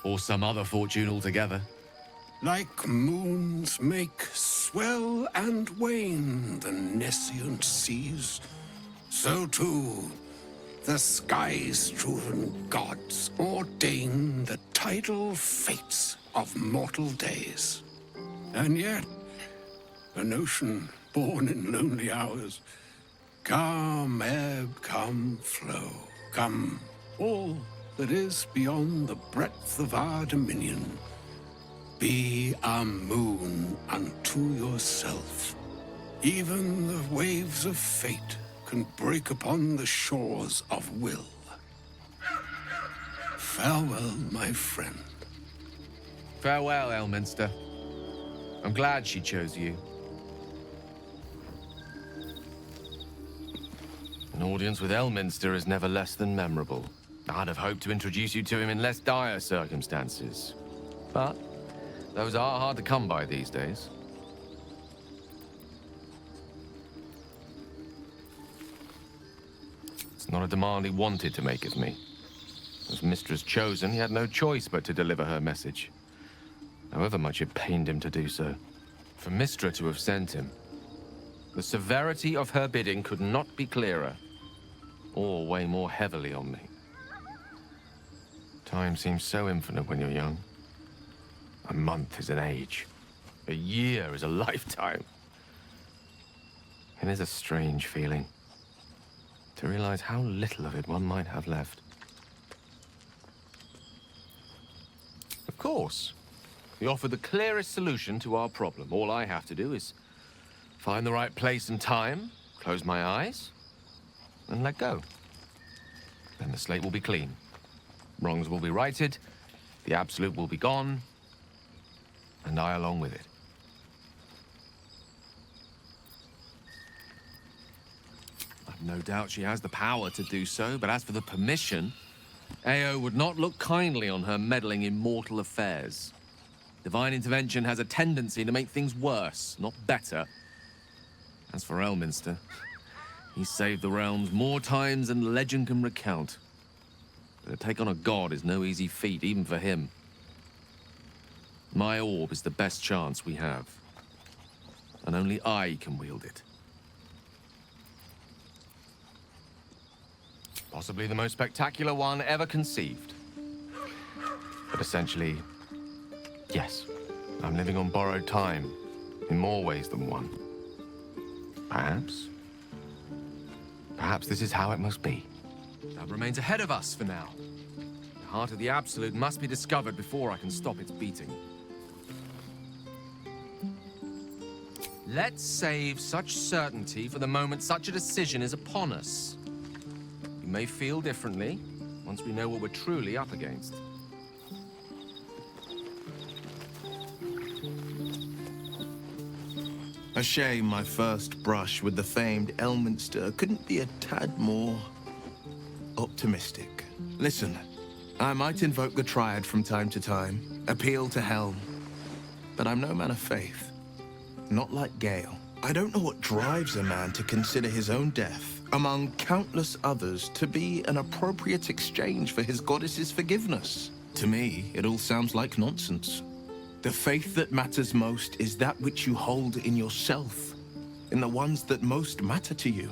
Or some other fortune altogether.
Like moons make swell and wane the nescient seas, so too the sky-strewn gods ordain the tidal fates of mortal days. And yet, an ocean born in lonely hours, come ebb, come flow, come all that is beyond the breadth of our dominion. Be a moon unto yourself. Even the waves of fate can break upon the shores of will. Farewell, my friend.
Farewell, Elminster. I'm glad she chose you. An audience with Elminster is never less than memorable. I'd have hoped to introduce you to him in less dire circumstances. But those are hard to come by these days. It's not a demand he wanted to make of me. As Mistress chosen, he had no choice but to deliver her message, however much it pained him to do so. For Mistra to have sent him, the severity of her bidding could not be clearer, or weigh more heavily on me. Time seems so infinite when you're young. A month is an age. A year is a lifetime. It is a strange feeling to realize how little of it one might have left. Of course, you offer the clearest solution to our problem. All I have to do is find the right place and time, close my eyes, and let go. Then the slate will be clean. Wrongs will be righted, the absolute will be gone, and I along with it. I've no doubt she has the power to do so, but as for the permission, Ao would not look kindly on her meddling in mortal affairs. Divine intervention has a tendency to make things worse, not better. As for Elminster, he saved the realms more times than legend can recount. But to take on a god is no easy feat, even for him. My orb is the best chance we have, and only I can wield it. Possibly the most spectacular one ever conceived. But essentially, yes, I'm living on borrowed time, in more ways than one. Perhaps this is how it must be. That remains ahead of us for now. The heart of the Absolute must be discovered before I can stop its beating. Let's save such certainty for the moment such a decision is upon us. We may feel differently once we know what we're truly up against.
A shame my first brush with the famed Elminster couldn't be a tad more optimistic. Listen, I might invoke the Triad from time to time, appeal to Helm, but I'm no man of faith. Not like Gale. I don't know what drives a man to consider his own death, among countless others, to be an appropriate exchange for his goddess's forgiveness. To me, it all sounds like nonsense. The faith that matters most is that which you hold in yourself, in the ones that most matter to you.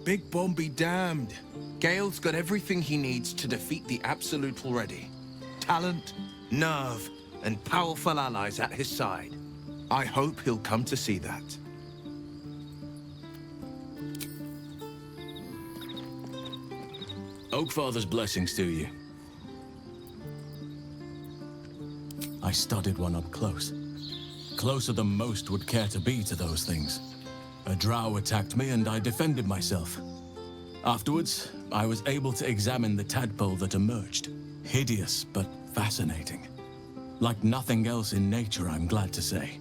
Big Bomb be damned. Gale's got everything he needs to defeat the Absolute already. Talent, nerve, and powerful allies at his side. I hope he'll come to see that.
Oakfather's blessings to you. I studied one up close. Closer than most would care to be to those things. A drow attacked me and I defended myself. Afterwards, I was able to examine the tadpole that emerged. Hideous, but fascinating. Like nothing else in nature, I'm glad to say.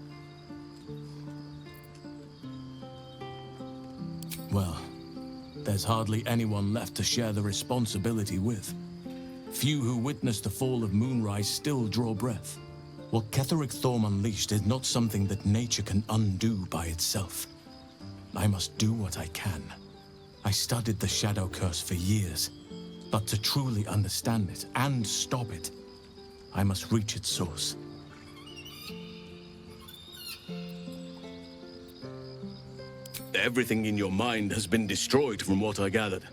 Well, there's hardly anyone left to share the responsibility with. Few who witnessed the fall of Moonrise still draw breath. What Ketheric Thorm unleashed is not something that nature can undo by itself. I must do what I can. I studied the Shadow Curse for years, but to truly understand it and stop it, I must reach its source.
Everything in your mind has been destroyed from what I gathered.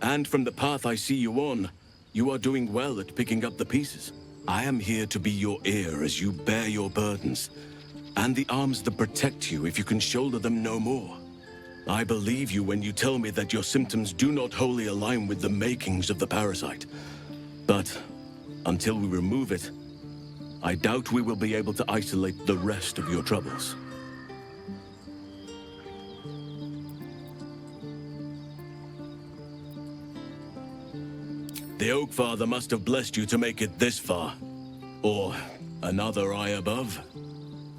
And from the path I see you on, you are doing well at picking up the pieces. I am here to be your ear as you bear your burdens, and the arms that protect you if you can shoulder them no more. I believe you when you tell me that your symptoms do not wholly align with the makings of the parasite. But until we remove it, I doubt we will be able to isolate the rest of your troubles. The Oak Father must have blessed you to make it this far. Or another eye above.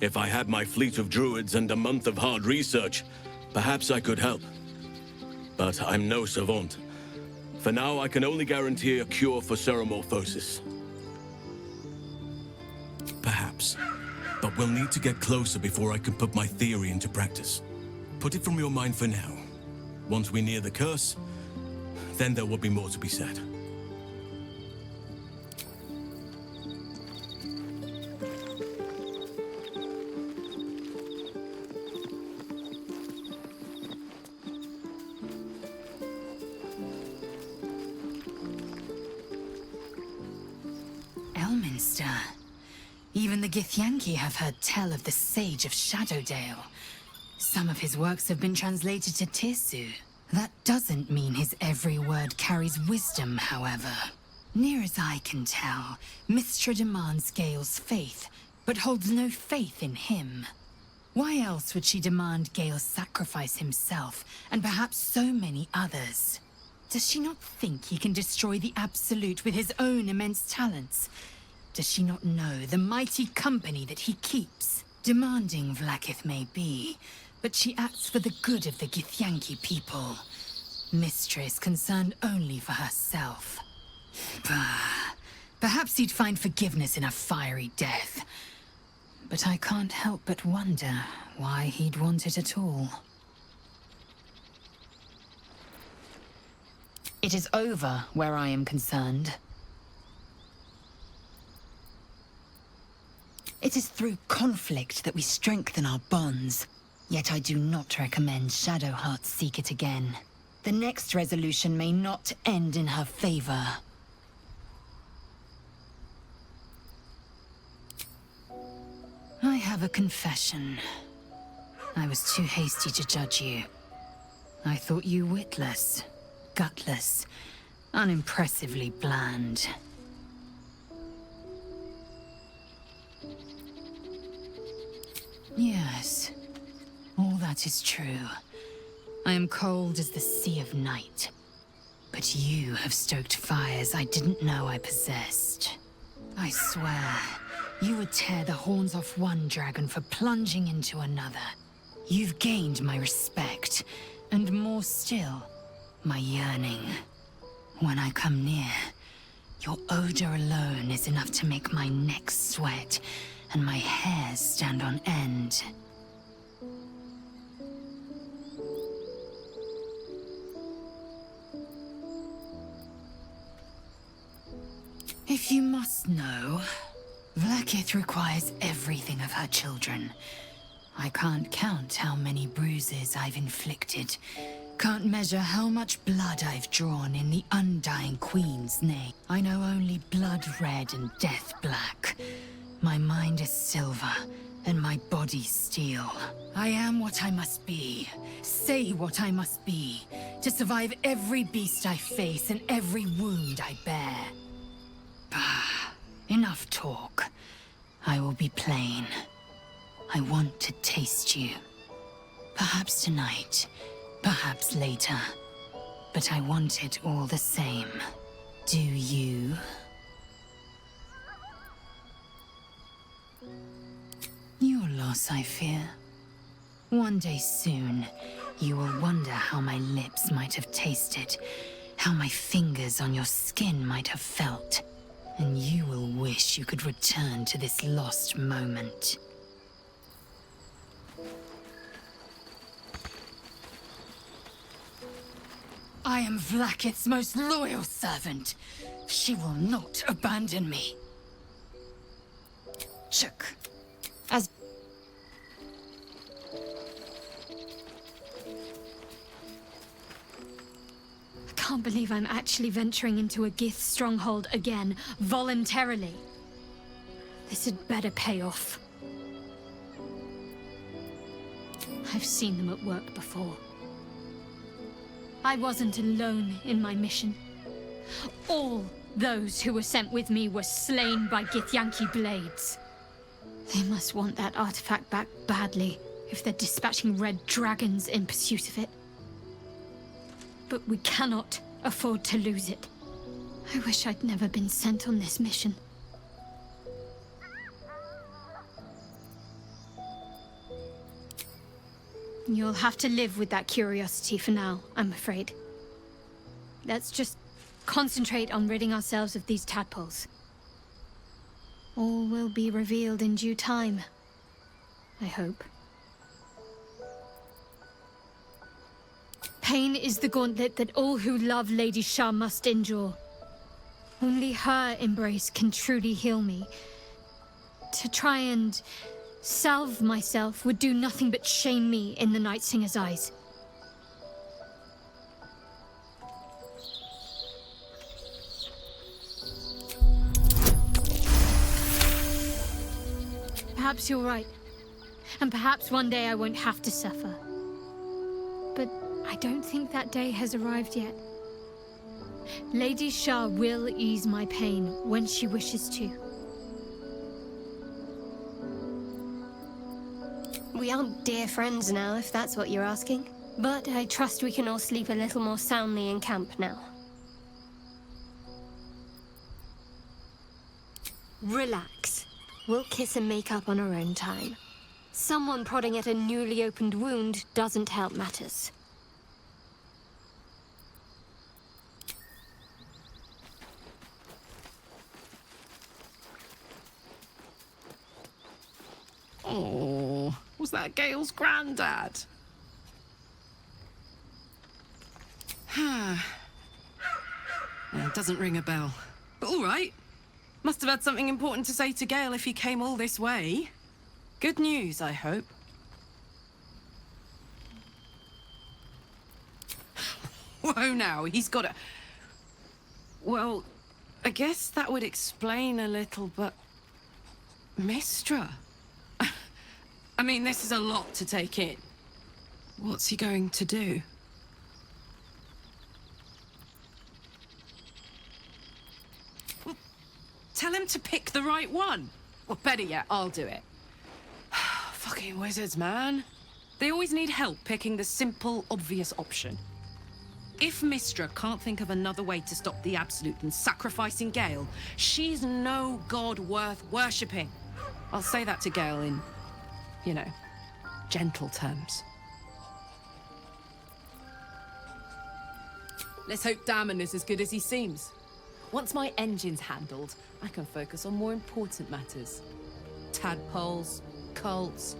If I had my fleet of druids and a month of hard research, perhaps I could help. But I'm no savant. For now, I can only guarantee a cure for ceremorphosis. Perhaps. But we'll need to get closer before I can put my theory into practice. Put it from your mind for now. Once we near the curse, then there will be more to be said.
Even the Githyanki have heard tell of the Sage of Shadowdale. Some of his works have been translated to Tirsu. That doesn't mean his every word carries wisdom, however. Near as I can tell, Mystra demands Gale's faith, but holds no faith in him. Why else would she demand Gale sacrifice himself, and perhaps so many others? Does she not think he can destroy the Absolute with his own immense talents? Does she not know the mighty company that he keeps? Demanding Vlaakith may be, but she acts for the good of the Githyanki people. Mystra is concerned only for herself. Bah. Perhaps he'd find forgiveness in a fiery death. But I can't help but wonder why he'd want it at all. It is over where I am concerned. It is through conflict that we strengthen our bonds. Yet I do not recommend Shadowheart seek it again. The next resolution may not end in her favor. I have a confession. I was too hasty to judge you. I thought you witless, gutless, unimpressively bland. Yes, all that is true. I am cold as the sea of night. But you have stoked fires I didn't know I possessed. I swear, you would tear the horns off one dragon for plunging into another. You've gained my respect, and more still, my yearning. When I come near, your odor alone is enough to make my neck sweat and my hair stand on end. If you must know, Vlaakith requires everything of her children. I can't count how many bruises I've inflicted. Can't measure how much blood I've drawn in the Undying Queen's name. I know only blood red and death black. My mind is silver, and my body steel. I am what I must be, say what I must be, to survive every beast I face and every wound I bear. Bah, enough talk. I will be plain. I want to taste you. Perhaps tonight, perhaps later. But I want it all the same. Do you? Your loss, I fear. One day soon, you will wonder how my lips might have tasted, how my fingers on your skin might have felt. And you will wish you could return to this lost moment. I am Vlaakith's most loyal servant. She will not abandon me. Chuk. As...
I can't believe I'm actually venturing into a Gith stronghold again, voluntarily. This had better pay off. I've seen them at work before. I wasn't alone in my mission. All those who were sent with me were slain by Githyanki blades. They must want that artifact back badly if they're dispatching red dragons in pursuit of it. But we cannot afford to lose it. I wish I'd never been sent on this mission. You'll have to live with that curiosity for now, I'm afraid. Let's just concentrate on ridding ourselves of these tadpoles. All will be revealed in due time, I hope. Pain is the gauntlet that all who love Lady Shah must endure. Only her embrace can truly heal me. To try and salve myself would do nothing but shame me in the Night Singer's eyes. Perhaps you're right. And perhaps one day I won't have to suffer. But I don't think that day has arrived yet. Lady Shah will ease my pain when she wishes to.
We aren't dear friends now, if that's what you're asking.
But I trust we can all sleep a little more soundly in camp now.
Relax. We'll kiss and make up on our own time. Someone prodding at a newly opened wound doesn't help matters.
Oh, was that Gale's granddad? It doesn't ring a bell. But all right. Must have had something important to say to Gale if he came all this way. Good news, I hope. Whoa now, he's got a... Well, I guess that would explain a little, but... Mistra? I mean, this is a lot to take in. What's he going to do? Well, tell him to pick the right one. Or better yet, I'll do it. Fucking wizards, man. They always need help picking the simple, obvious option. If Mistra can't think of another way to stop the Absolute than sacrificing Gale, she's no god worth worshipping. I'll say that to Gale in, you know, gentle terms. Let's hope Damon is as good as he seems. Once my engine's handled, I can focus on more important matters. Tadpoles, cults,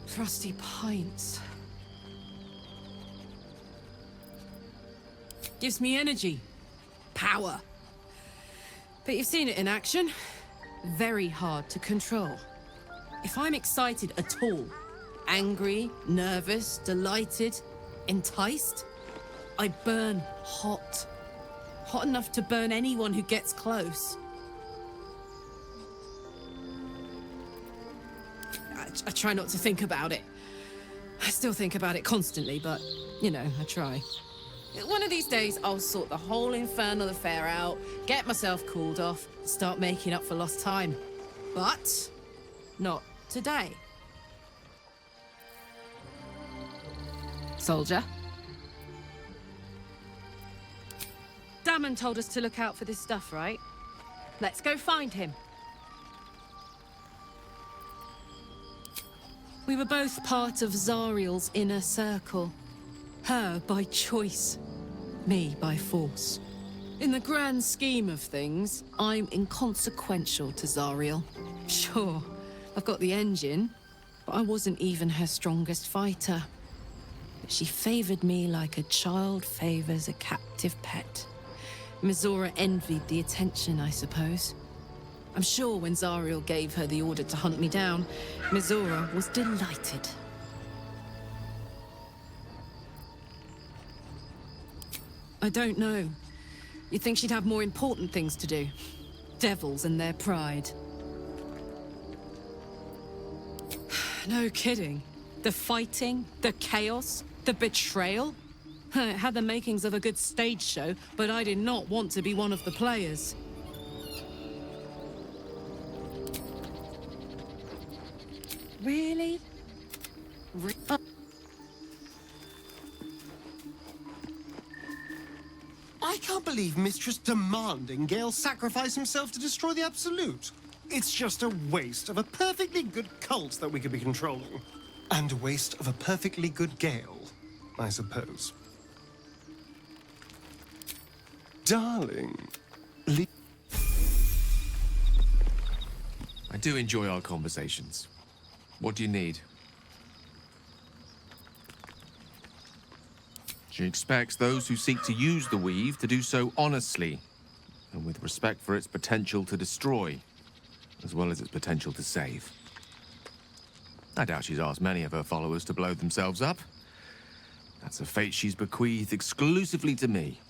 frosty pints. Gives me energy, power. But you've seen it in action. Very hard to control. If I'm excited at all, angry, nervous, delighted, enticed, I burn hot. Hot enough to burn anyone who gets close. I try not to think about it. I still think about it constantly, but, you know, I try. One of these days, I'll sort the whole infernal affair out, get myself cooled off, and start making up for lost time. But not today. Soldier? Damon told us to look out for this stuff, right? Let's go find him. We were both part of Zariel's inner circle. Her by choice, me by force.
In the grand scheme of things, I'm inconsequential to Zariel. Sure, I've got the engine, but I wasn't even her strongest fighter. But she favored me like a child favors a captive pet. Mizora envied the attention, I suppose. I'm sure when Zariel gave her the order to hunt me down, Mizora was delighted. I don't know. You'd think she'd have more important things to do. Devils and their pride. No kidding. The fighting, the chaos, the betrayal. It had the makings of a good stage show, but I did not want to be one of the players. Really?
I can't believe Mistress demanding Gale sacrifice himself to destroy the Absolute. It's just a waste of a perfectly good cult that we could be controlling. And a waste of a perfectly good Gale, I suppose. Darling,
I do enjoy our conversations. What do you need? She expects those who seek to use the weave to do so honestly and with respect for its potential to destroy, as well as its potential to save. I doubt she's asked many of her followers to blow themselves up. That's a fate she's bequeathed exclusively to me.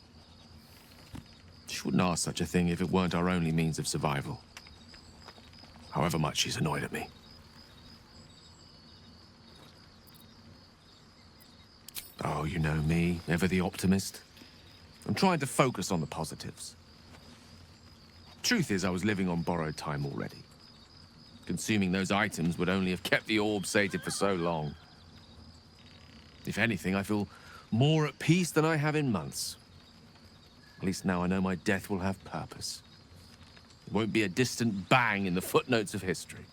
She wouldn't ask such a thing if it weren't our only means of survival. However much she's annoyed at me. Oh, you know me, ever the optimist. I'm trying to focus on the positives. Truth is, I was living on borrowed time already. Consuming those items would only have kept the orb sated for so long. If anything, I feel more at peace than I have in months. At least now I know my death will have purpose. It won't be a distant bang in the footnotes of history.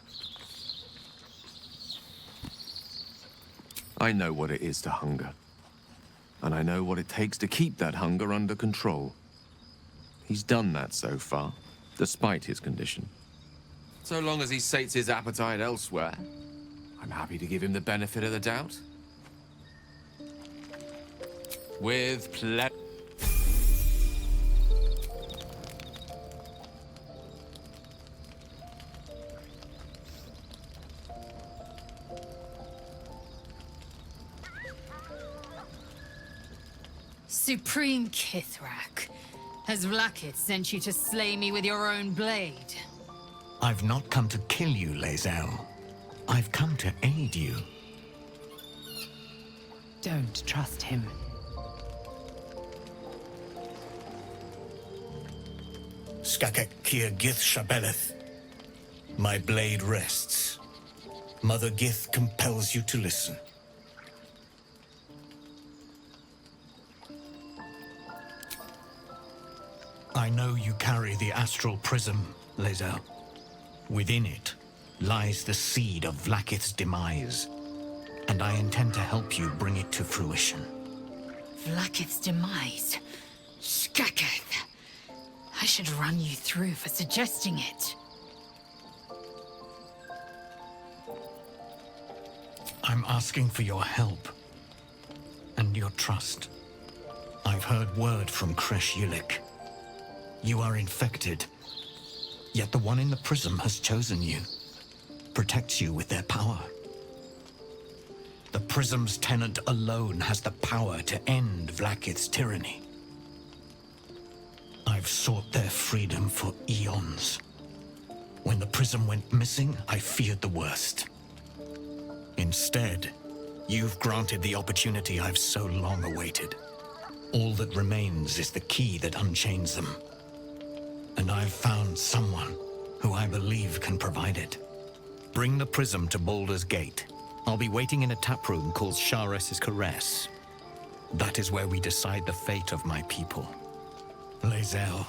I know what it is to hunger. And I know what it takes to keep that hunger under control. He's done that so far, despite his condition. So long as he sates his appetite elsewhere, I'm happy to give him the benefit of the doubt. With pleasure.
Supreme Kithrak, has Vlakith sent you to slay me with your own blade?
I've not come to kill you, Lae'zel. I've come to aid you.
Don't trust him.
Skakek Kia Gith Shabeleth. My blade rests. Mother Gith compels you to listen. I know you carry the astral prism, Lae'zel. Within it lies the seed of Vlakith's demise, and I intend to help you bring it to fruition.
Vlakith's demise? Skaketh! I should run you through for suggesting it.
I'm asking for your help and your trust. I've heard word from Kresh Yulik. You are infected, yet the one in the prism has chosen you, protects you with their power. The prism's tenant alone has the power to end Vlakith's tyranny. I've sought their freedom for eons. When the prism went missing, I feared the worst. Instead, you've granted the opportunity I've so long awaited. All that remains is the key that unchains them. And I've found someone who I believe can provide it. Bring the prism to Balldur's Gate. I'll be waiting in a taproom called Shares's Caress. That is where we decide the fate of my people. Lae'zel,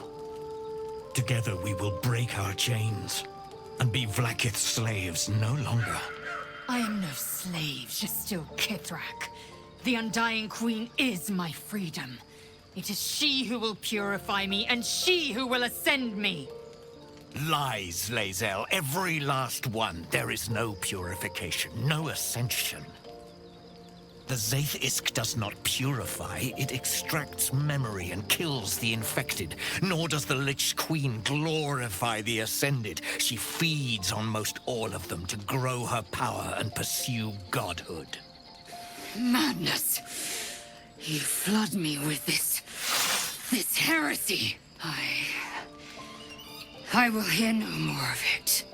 together we will break our chains and be Vlakith's slaves no longer.
I am no slave, just still Kithrak. The Undying Queen is my freedom. It is she who will purify me, and she who will ascend me.
Lies, Lae'zel. Every last one. There is no purification, no ascension. The Zaith Isk does not purify, it extracts memory and kills the infected. Nor does the Lich Queen glorify the ascended. She feeds on most all of them to grow her power and pursue godhood.
Madness! You flood me with this heresy. I will hear no more of it.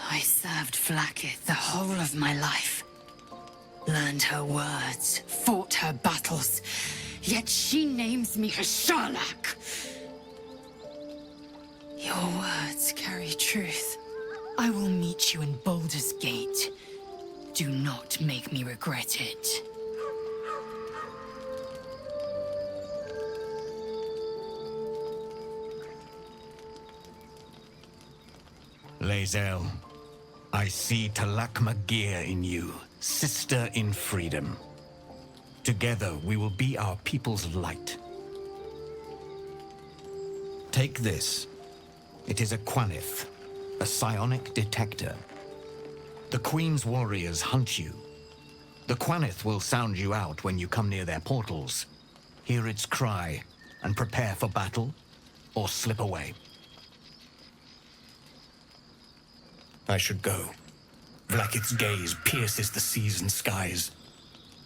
I served Vlaakith the whole of my life. Learned her words, fought her battles, yet she names me a Sharlak. Your words carry truth. I will meet you in Balldur's Gate. Do not make me regret it.
Lae'zel, I see Talak Magir in you, sister in freedom. Together we will be our people's light. Take this. It is a Quanith, a psionic detector. The Queen's warriors hunt you. The Quanith will sound you out when you come near their portals. Hear its cry and prepare for battle, or slip away. I should go. Vlaakith's gaze pierces the seas and skies.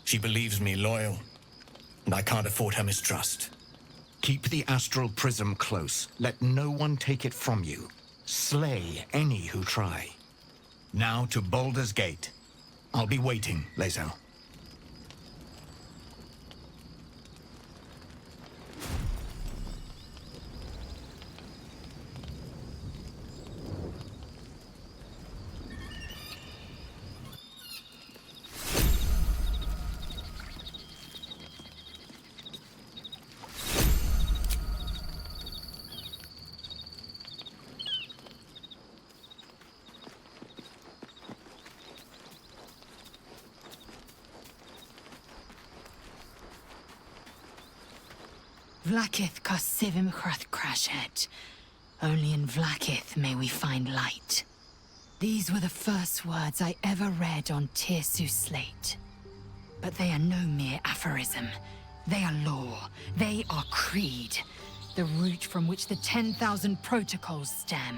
She believes me loyal, and I can't afford her mistrust. Keep the astral prism close. Let no one take it from you. Slay any who try. Now to Balldur's Gate. I'll be waiting, Lae'zel.
Vlaakith Kosivim Chrath Crashet. Only in Vlaakith may we find light. These were the first words I ever read on Tirsu's slate. But they are no mere aphorism. They are law. They are creed. The root from which the 10,000 protocols stem.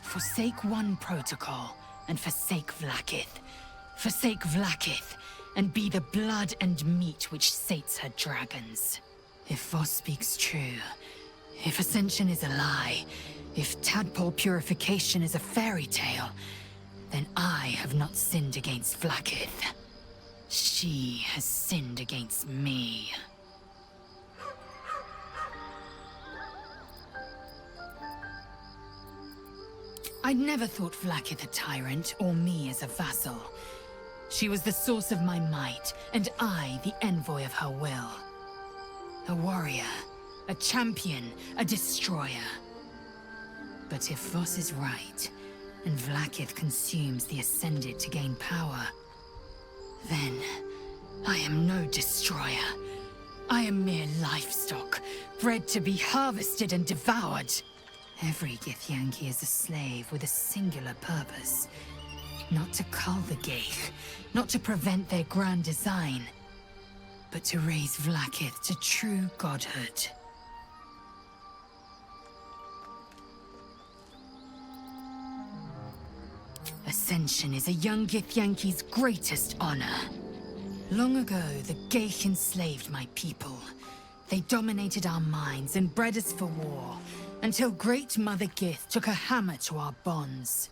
Forsake one protocol, and forsake Vlaakith. Forsake Vlaakith, and be the blood and meat which sates her dragons. If Voss speaks true, if Ascension is a lie, if tadpole purification is a fairy tale, then I have not sinned against Vlaakith. She has sinned against me. I'd never thought Vlaakith a tyrant, or me as a vassal. She was the source of my might, and I the envoy of her will. A warrior, a champion, a destroyer. But if Voss is right, and Vlaakith consumes the Ascended to gain power, then I am no destroyer. I am mere livestock, bred to be harvested and devoured. Every Githyanki is a slave with a singular purpose. Not to cull the Geich, not to prevent their grand design, but to raise Vlaakith to true godhood. Ascension is a young Githyanki's greatest honor. Long ago, the Geich enslaved my people. They dominated our minds and bred us for war, until Great Mother Gith took a hammer to our bonds.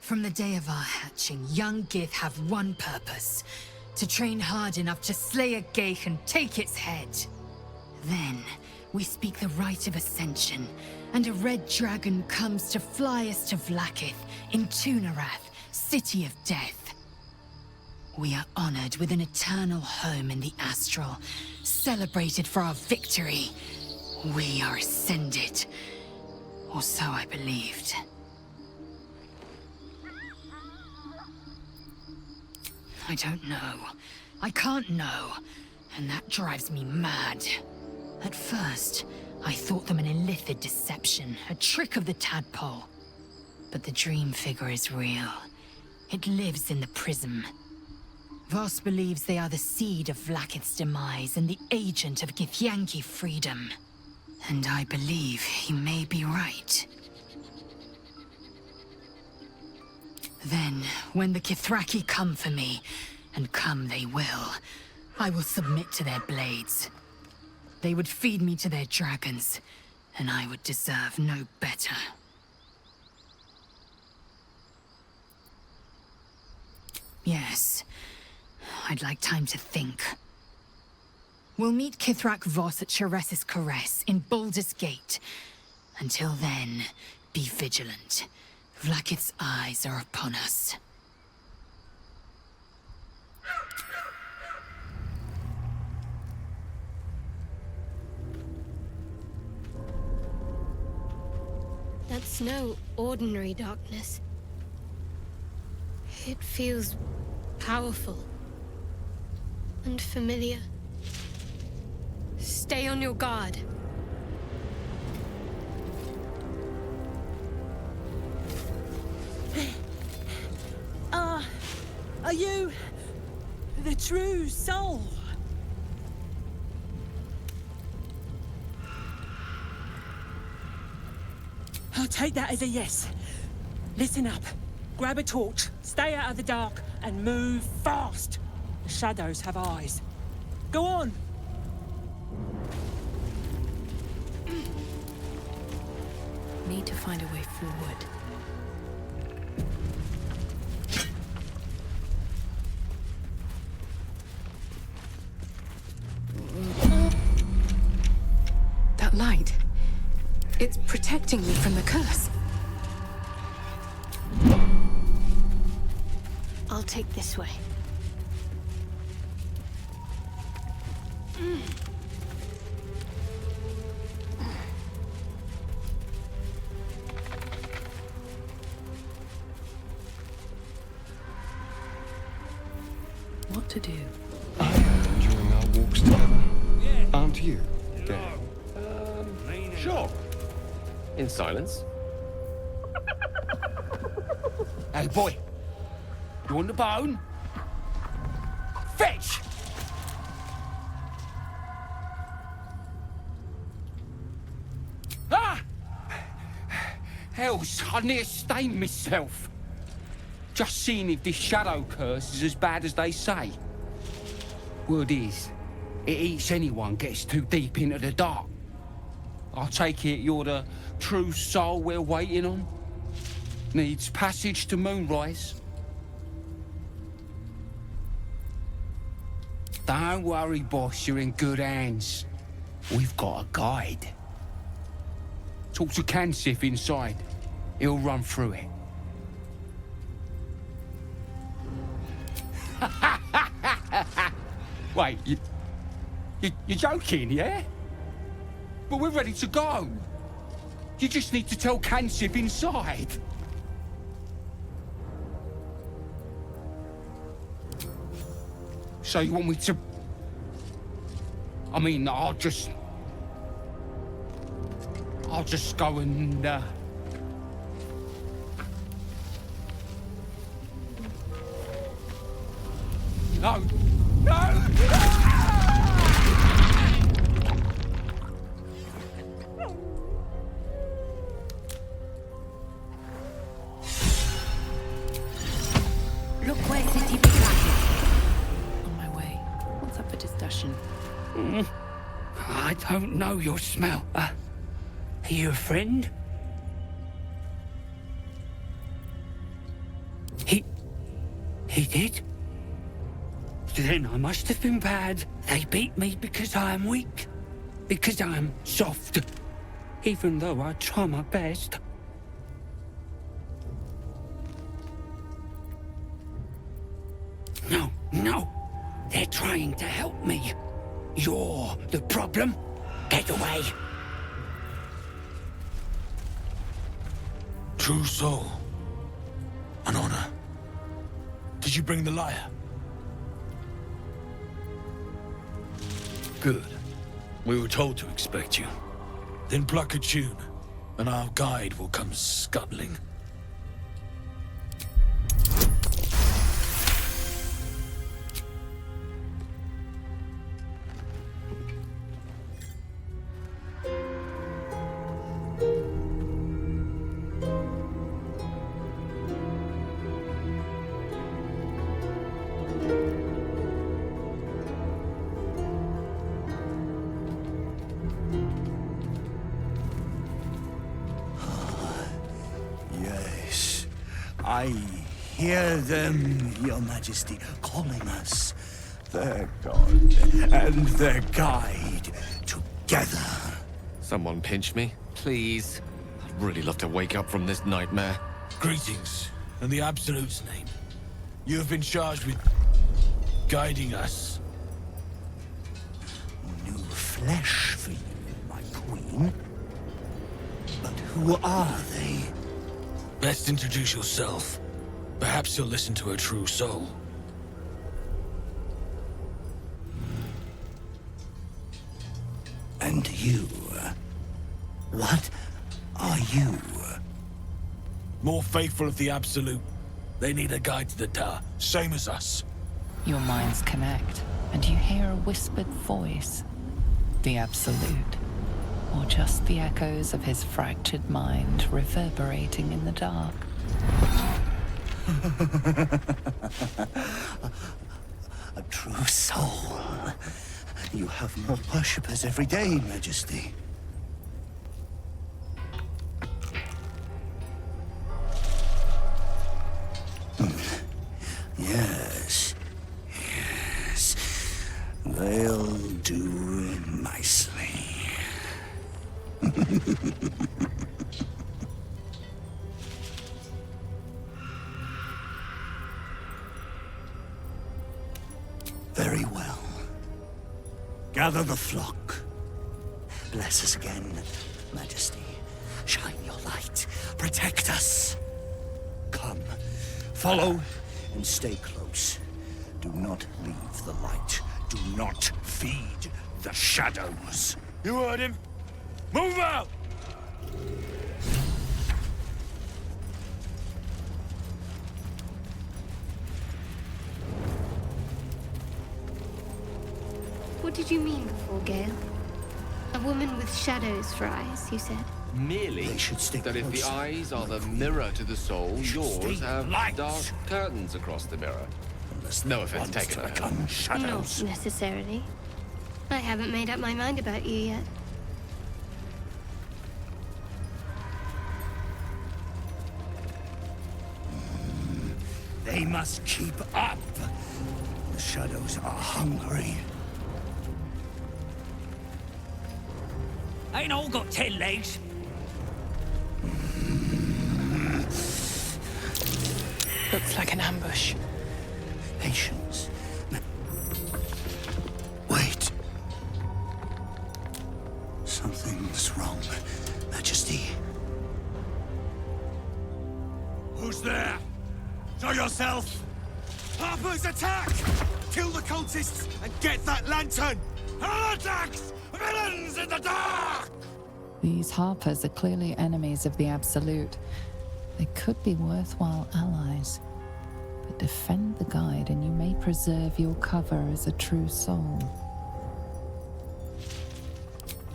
From the day of our hatching, young Gith have one purpose: to train hard enough to slay a Geich and take its head. Then, we speak the rite of Ascension, and a red dragon comes to fly us to Vlaakith in Tunarath, City of Death. We are honored with an eternal home in the astral, celebrated for our victory. We are ascended. Or so I believed. I don't know. I can't know. And that drives me mad. At first, I thought them an illithid deception, a trick of the tadpole. But the dream figure is real. It lives in the prism. Voss believes they are the seed of Vlaakith's demise and the agent of Githyanki freedom. And I believe he may be right. Then, when the Kithraki come for me, and come they will, I will submit to their blades. They would feed me to their dragons, and I would deserve no better. Yes, I'd like time to think. We'll meet Kithrak Voss at Cheres's Caress in Balldur's Gate. Until then, be vigilant. Vlaakith's eyes are upon us.
That's no ordinary darkness. It feels powerful and familiar. Stay on your guard.
Are you the true soul? I'll take that as a yes. Listen up. Grab a torch, stay out of the dark, and move fast. The shadows have eyes. Go on!
Need to find a way forward. That light. It's protecting me from the curse.
I'll take this way.
What to do?
I am enjoying our walks together. Aren't you, Dale?
Sure. In silence.
Hey, boy. You want the bone? Fetch! Ah! Hells, I near stained myself. Just seeing if this shadow curse is as bad as they say. Word is, it eats anyone gets too deep into the dark. I take it you're the true soul we're waiting on? Needs passage to Moonrise? Don't worry, boss, you're in good hands. We've got a guide. Talk to Kansif inside. He'll run through it. Wait, you're joking, yeah? But we're ready to go. You just need to tell Kansif inside. So you want me to... I mean, I'll just go and, No! No!
Look where city began. On my way. What's up for discussion?
I don't know your smell. Are you a friend? He did? Then I must have been bad. They beat me because I am weak. Because I am soft. Even though I try my best. No, no. They're trying to help me. You're the problem. Get away.
True soul. An honor. Did you bring the lyre? Good. We were told to expect you. Then pluck a tune, and our guide will come scuttling.
Yes, I hear them, Your Majesty, calling us their god and their guide together.
Someone pinch me, please. I'd really love to wake up from this nightmare.
Greetings, in the Absolute's name. You have been charged with guiding us.
New flesh for you, my queen. But who are they?
Best introduce yourself. Perhaps you'll listen to a true soul.
And you? What are you?
More faithful of the Absolute. They need a guide to the Tower, same as us.
Your minds connect, and you hear a whispered voice. The Absolute. Or just the echoes of his fractured mind reverberating in the dark.
A true soul. You have more worshippers every day, Majesty. Yes. Yes. They'll do nicely. Very well. Gather the flock. Bless us again, Majesty. Shine your light. Protect us. Come. Follow and stay close. Do not leave the light. Do not feed the shadows.
You heard him. Move out!
What did you mean before, Gale? A woman with shadows for eyes, you said?
Merely that if the eyes are the mirror to the soul, yours have dark curtains across the mirror. No offense taken.
Not necessarily. I haven't made up my mind about you yet.
They must keep up. The shadows are hungry.
Ain't all got 10 legs.
Looks like an ambush.
Patience. Wait. Something's wrong, Majesty.
Who's there? Show yourself!
Harper's attack! Kill the cultists and get that lantern!
Heretics! Villains in the dark!
These Harpers are clearly enemies of the Absolute. They could be worthwhile allies. But defend the guide and you may preserve your cover as a true soul.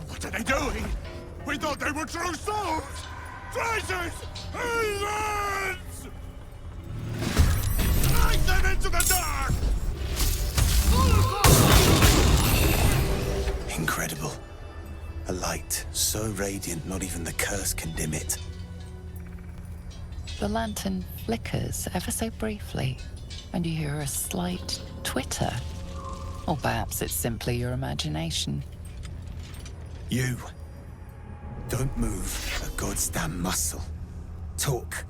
What are they doing? We thought they were true souls! Traitors! Heathens! Drag them into the dark!
Incredible. A light so radiant not even the curse can dim it.
The lantern flickers ever so briefly, and you hear a slight twitter. Or perhaps it's simply your imagination.
You. Don't move a god's damn muscle. Talk.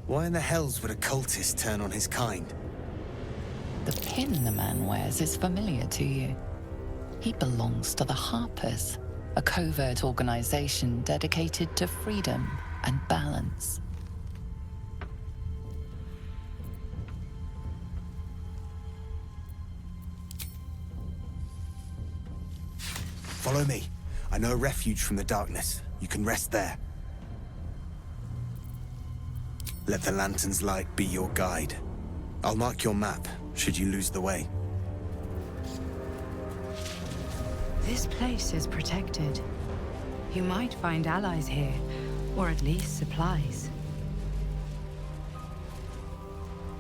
Why in the hells would a cultist turn on his kind?
pin the man wears is familiar to you. He belongs to the Harpers, a covert organization dedicated to freedom and balance.
Follow me. I know a refuge from the darkness. You can rest there. Let the lantern's light be your guide. I'll mark your map, should you lose the way.
This place is protected. You might find allies here, or at least supplies.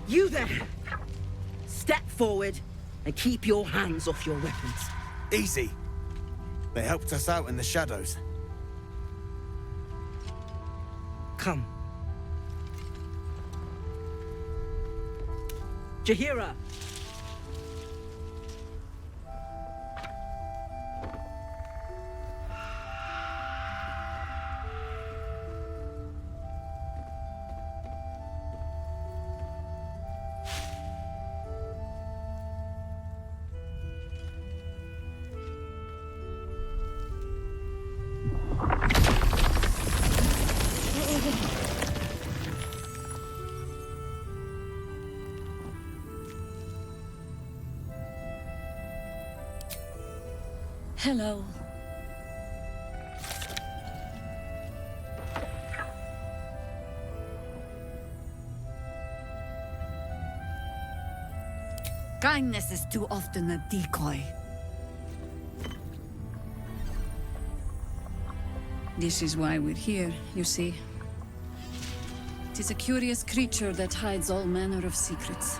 You there! Step forward and keep your hands off your weapons.
Easy. They helped us out in the shadows.
Come. Jahira!
Hello.
Kindness is too often a decoy. This is why we're here, you see. It is a curious creature that hides all manner of secrets.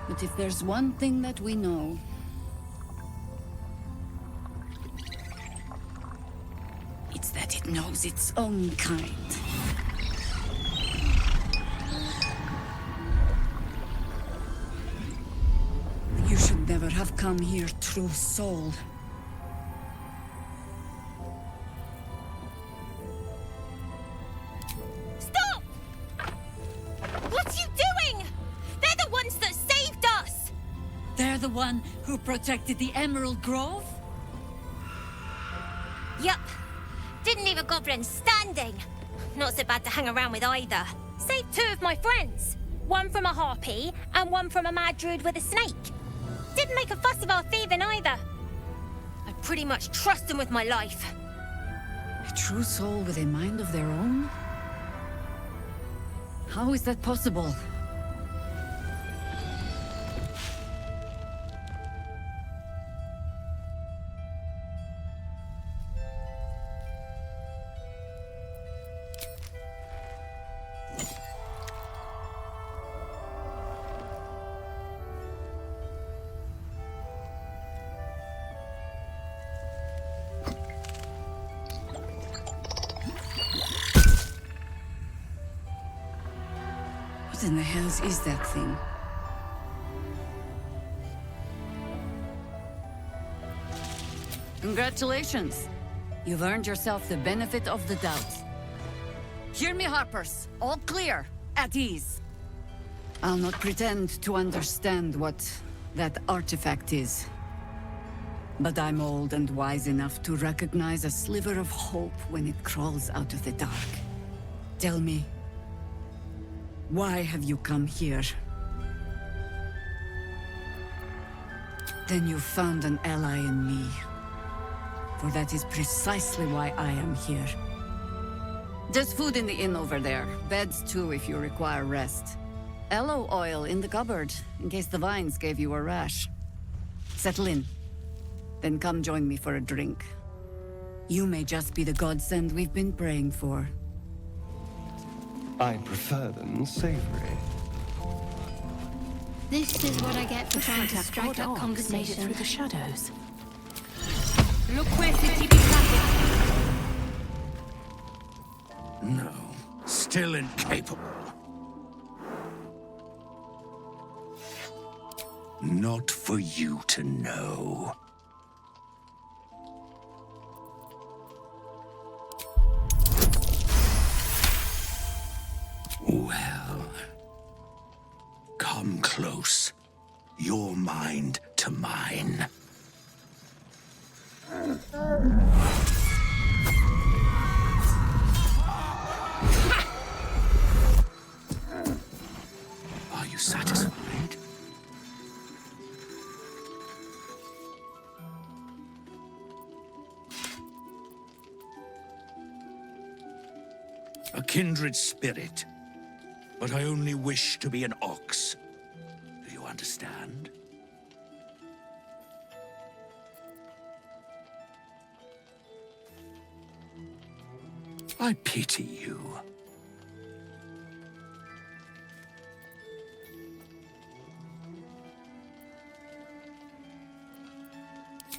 But if there's one thing that we know, it's that it knows its own kind. You should never have come here, true soul.
Stop! What are you doing? They're the ones that saved us!
They're the one who protected the Emerald Grove?
Yup. Didn't leave a goblin standing. Not so bad to hang around with either. Saved two of my friends. One from a harpy, and one from a mad druid with a snake. Didn't make a fuss of our thieving either. I pretty much trust them with my life.
A true soul with a mind of their own? How is that possible? What in the hells is that thing? Congratulations. You've earned yourself the benefit of the doubt. Hear me, Harpers. All clear. At ease. I'll not pretend to understand what that artifact is. But I'm old and wise enough to recognize a sliver of hope when it crawls out of the dark. Tell me, why have you come here? Then you found an ally in me. For that is precisely why I am here. There's food in the inn over there. Beds too if you require rest. Aloe oil in the cupboard, in case the vines gave you a rash. Settle in. Then come join me for a drink. You may just be the godsend we've been praying for.
I prefer them savory.
This is what I get for trying to strike up conversation
through the shadows.
Look where city be traffic.
No, still incapable.
Not for you to know. Well, come close. your mind to mine. Are you satisfied? A kindred spirit, but I only wish to be an ox. Do you understand? I pity you.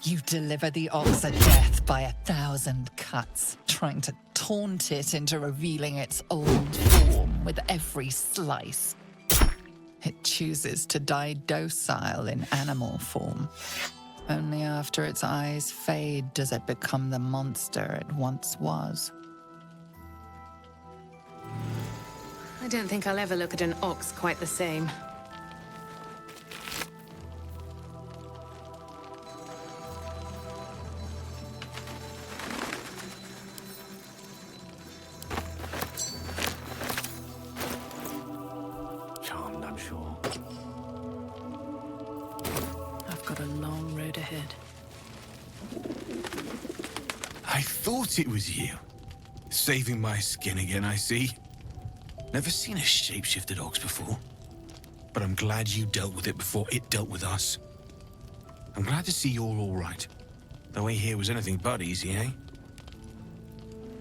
You deliver the ox a death by 1,000 cuts, trying to taunt it into revealing its old form with every slice. It chooses to die docile in animal form. Only after its eyes fade does it become the monster it once was.
I don't think I'll ever look at an ox quite the same.
Charmed, I'm sure.
I've got a long road ahead.
I thought it was you. Saving my skin again, I see. Never seen a shape-shifted ox before. But I'm glad you dealt with it before it dealt with us. I'm glad to see you're all right. The way here was anything but easy, eh?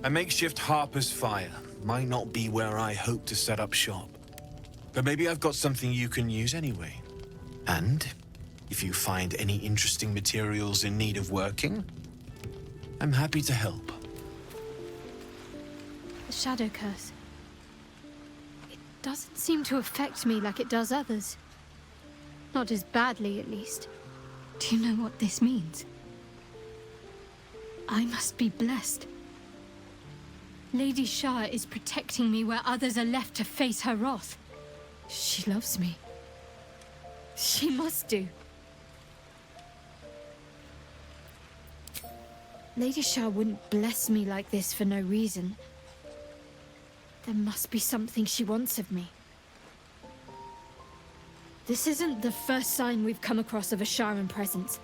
A makeshift Harper's Fire might not be where I hope to set up shop. But maybe I've got something you can use anyway. And if you find any interesting materials in need of working, I'm happy to help.
The shadow curse. It doesn't seem to affect me like it does others. Not as badly, at least. Do you know what this means? I must be blessed. Lady Shah is protecting me where others are left to face her wrath. She loves me. She must do. Lady Shah wouldn't bless me like this for no reason. There must be something she wants of me. This isn't the first sign we've come across of a Sharan presence.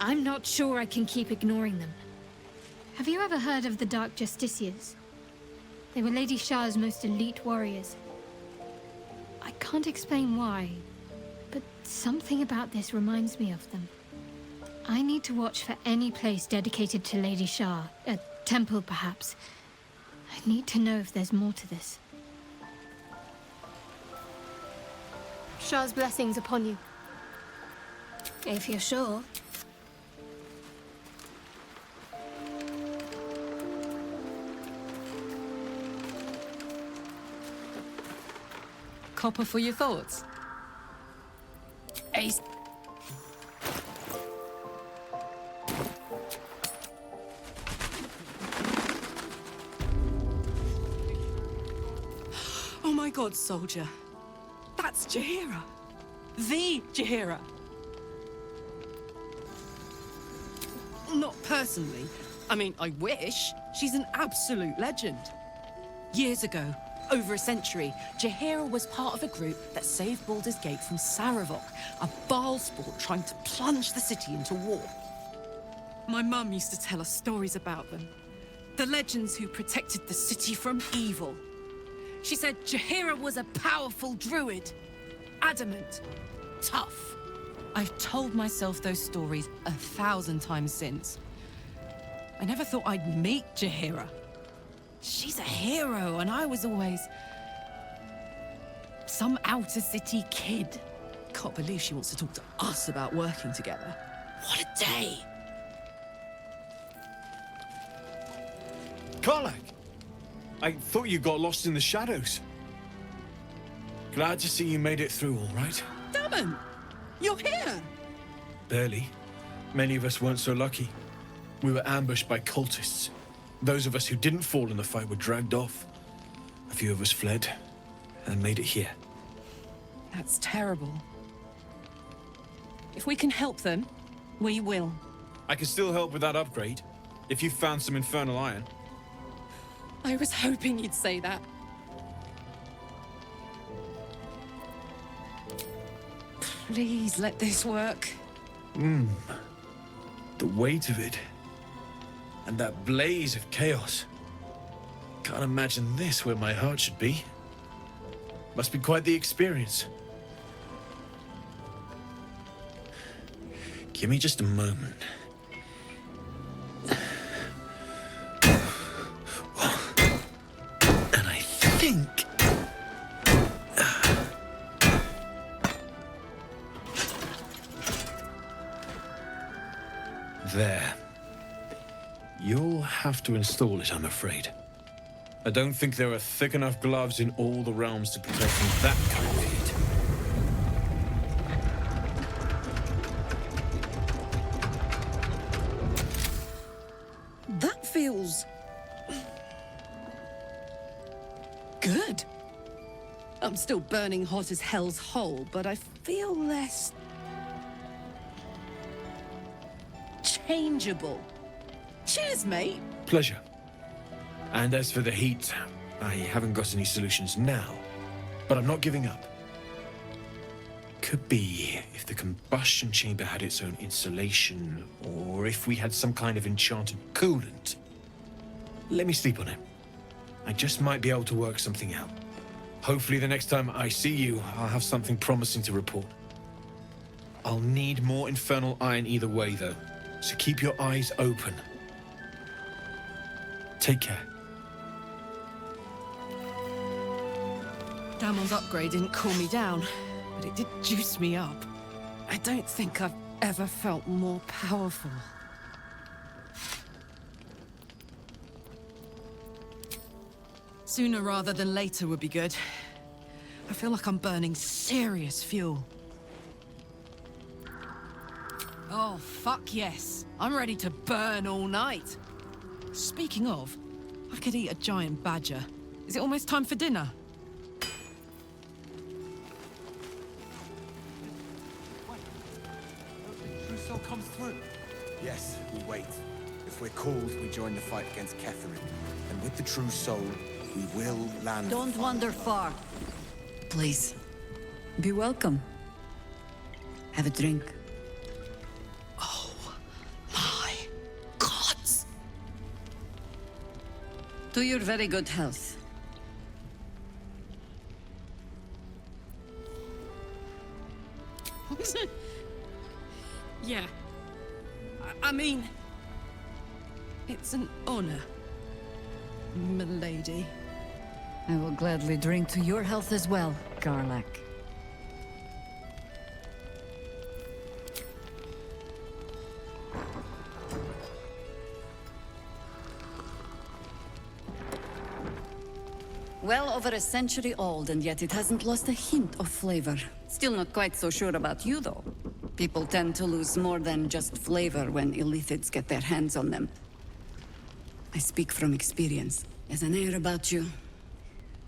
I'm not sure I can keep ignoring them. Have you ever heard of the Dark Justiciars? They were Lady Shah's most elite warriors. I can't explain why, but something about this reminds me of them. I need to watch for any place dedicated to Lady Shah, a temple perhaps. I need to know if there's more to this.
Shah's blessings upon you.
If you're sure.
Copper for your thoughts.
Ace.
Oh my god, soldier. That's Jaheira. The Jaheira. Not personally. I mean, I wish. She's an absolute legend. Years ago, over a century, Jaheira was part of a group that saved Balldur's Gate from Saravok, a Baal sport trying to plunge the city into war. My mum used to tell us stories about them. The legends who protected the city from evil. She said Jaheira was a powerful druid. Adamant. Tough. I've told myself those stories 1,000 times since. I never thought I'd meet Jaheira. She's a hero, and I was always some outer city kid. Can't believe she wants to talk to us about working together. What a day!
Karlach! I thought you got lost in the shadows. Glad to see you made it through all right.
Damon! You're here!
Barely. Many of us weren't so lucky. We were ambushed by cultists. Those of us who didn't fall in the fight were dragged off. A few of us fled and made it here.
That's terrible. If we can help them, we will.
I can still help with that upgrade, if you found some infernal iron.
I was hoping you'd say that. Please let this work.
The weight of it. And that blaze of chaos. Can't imagine this where my heart should be. Must be quite the experience. Give me just a moment. And I think... There. You'll have to install it, I'm afraid. I don't think there are thick enough gloves in all the realms to protect from that kind of heat.
That feels... good. I'm still burning hot as hell's hole, but I feel less... changeable. Cheers, mate.
Pleasure. And as for the heat, I haven't got any solutions now, but I'm not giving up. Could be if the combustion chamber had its own insulation, or if we had some kind of enchanted coolant. Let me sleep on it. I just might be able to work something out. Hopefully the next time I see you, I'll have something promising to report. I'll need more infernal iron either way, though, so keep your eyes open. Take care.
Damon's upgrade didn't cool me down, but it did juice me up. I don't think I've ever felt more powerful. Sooner rather than later would be good. I feel like I'm burning serious fuel. Oh, fuck yes. I'm ready to burn all night. Speaking of, I could eat a giant badger. Is it almost time for dinner?
True comes through. Yes, we wait. If we're called, we join the fight against Catherine. And with the true soul, we will land...
Don't wander far. Please, be welcome. Have a drink.
Oh, my gods!
To your very good health.
Yeah. I mean... it's an honor, milady.
I will gladly drink to your health as well, Garlac. Well over a century old, and yet it hasn't lost a hint of flavor. Still not quite so sure about you, though. People tend to lose more than just flavor when illithids get their hands on them. I speak from experience. There's an air about you.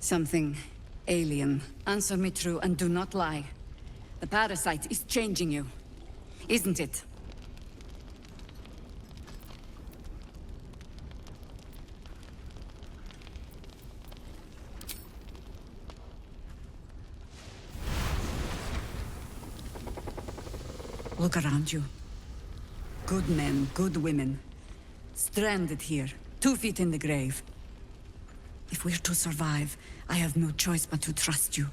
Something alien. Answer me true and do not lie. The parasite is changing you, isn't it? Look around you. Good men, good women. Stranded here, 2 feet in the grave. If we're to survive, I have no choice but to trust you.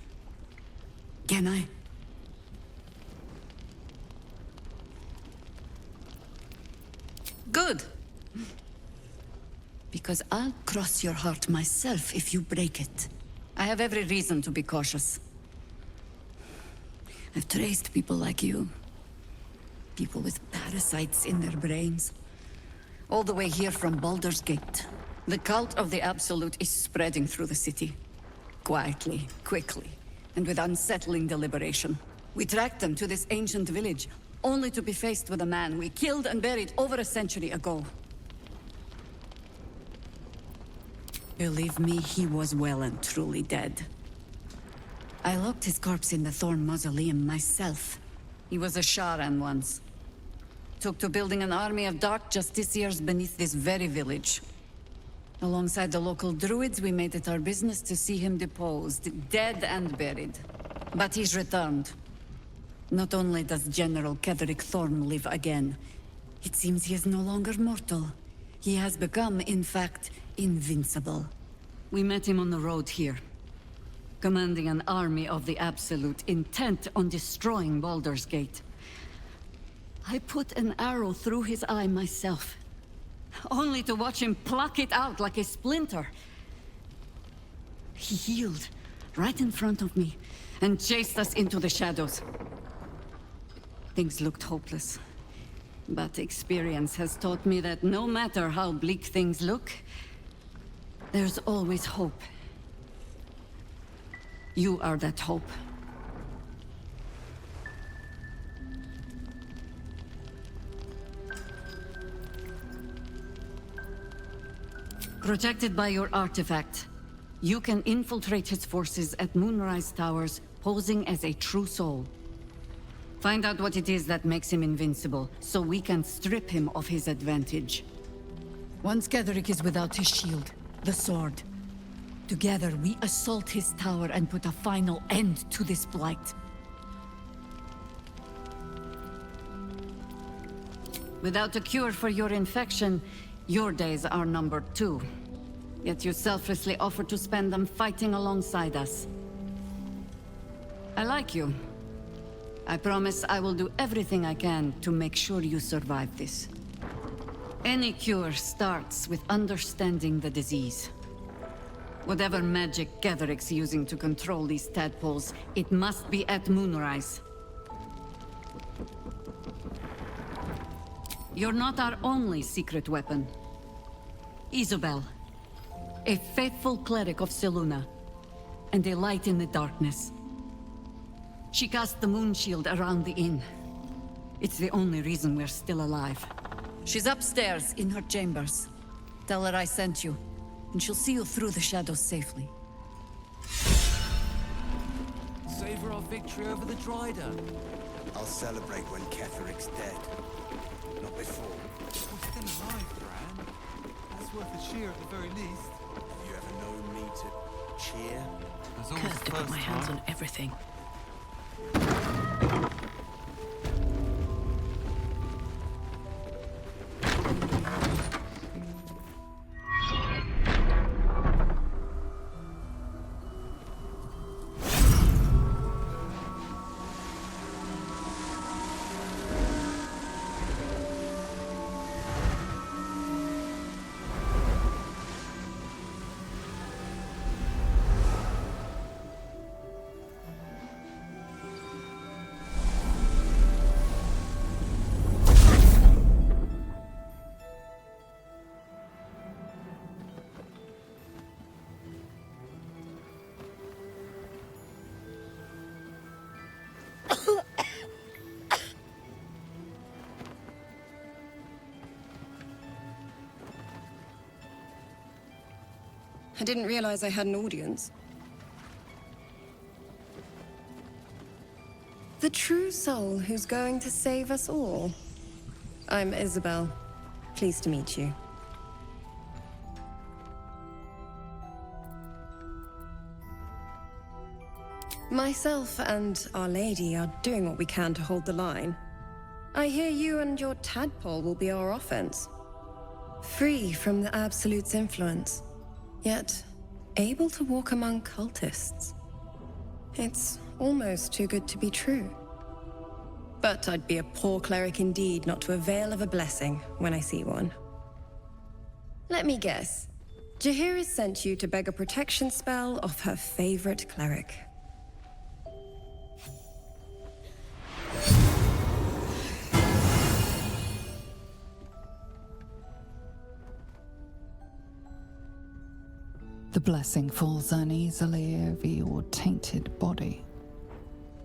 Can I? Good. Because I'll cross your heart myself if you break it. I have every reason to be cautious. I've traced people like you. People with parasites in their brains. All the way here from Baldur's Gate. The cult of the Absolute is spreading through the city. Quietly, quickly, and with unsettling deliberation. We tracked them to this ancient village, only to be faced with a man we killed and buried over a century ago. Believe me, he was well and truly dead. I locked his corpse in the Thorn Mausoleum myself. He was a Sharan once. Took to building an army of dark justiciars beneath this very village. Alongside the local druids, we made it our business to see him deposed, dead and buried. But he's returned. Not only does General Ketheric Thorn live again, it seems he is no longer mortal. He has become, in fact, invincible. We met him on the road here, commanding an army of the Absolute, intent on destroying Baldur's Gate. I put an arrow through his eye myself, only to watch him pluck it out like a splinter. He healed right in front of me and chased us into the shadows. Things looked hopeless, but experience has taught me that no matter how bleak things look, there's always hope. You are that hope. Protected by your artifact, you can infiltrate his forces at Moonrise Towers, posing as a true soul. Find out what it is that makes him invincible, so we can strip him of his advantage. Once Ketheric is without his shield, the sword, together we assault his tower and put a final end to this blight. Without a cure for your infection, your days are numbered too. Yet you selflessly offer to spend them fighting alongside us. I like you. I promise I will do everything I can to make sure you survive this. Any cure starts with understanding the disease. Whatever magic Ketheric's using to control these tadpoles, it must be at Moonrise. You're not our only secret weapon. Isabel, a faithful cleric of Selûne, and a light in the darkness. She cast the moon shield around the inn. It's the only reason we're still alive. She's upstairs in her chambers. Tell her I sent you, and she'll see you through the shadows safely.
Savor our victory over the Dryder.
I'll celebrate when Ketheric's dead. Not before.
We're still alive, Bran. That's worth a cheer at the very least.
Have you ever known me to cheer?
There's always
Cursed
the
to put
first
my hands
time.
on everything.
I didn't realize I had an audience. The true soul who's going to save us all. I'm Isabel. Pleased to meet you. Myself and Our Lady are doing what we can to hold the line. I hear you and your tadpole will be our offense. Free from the Absolute's influence, yet able to walk among cultists. It's almost too good to be true. But I'd be a poor cleric indeed not to avail of a blessing when I see one. Let me guess. Jaheira sent you to beg a protection spell off her favorite cleric.
The blessing falls uneasily over your tainted body.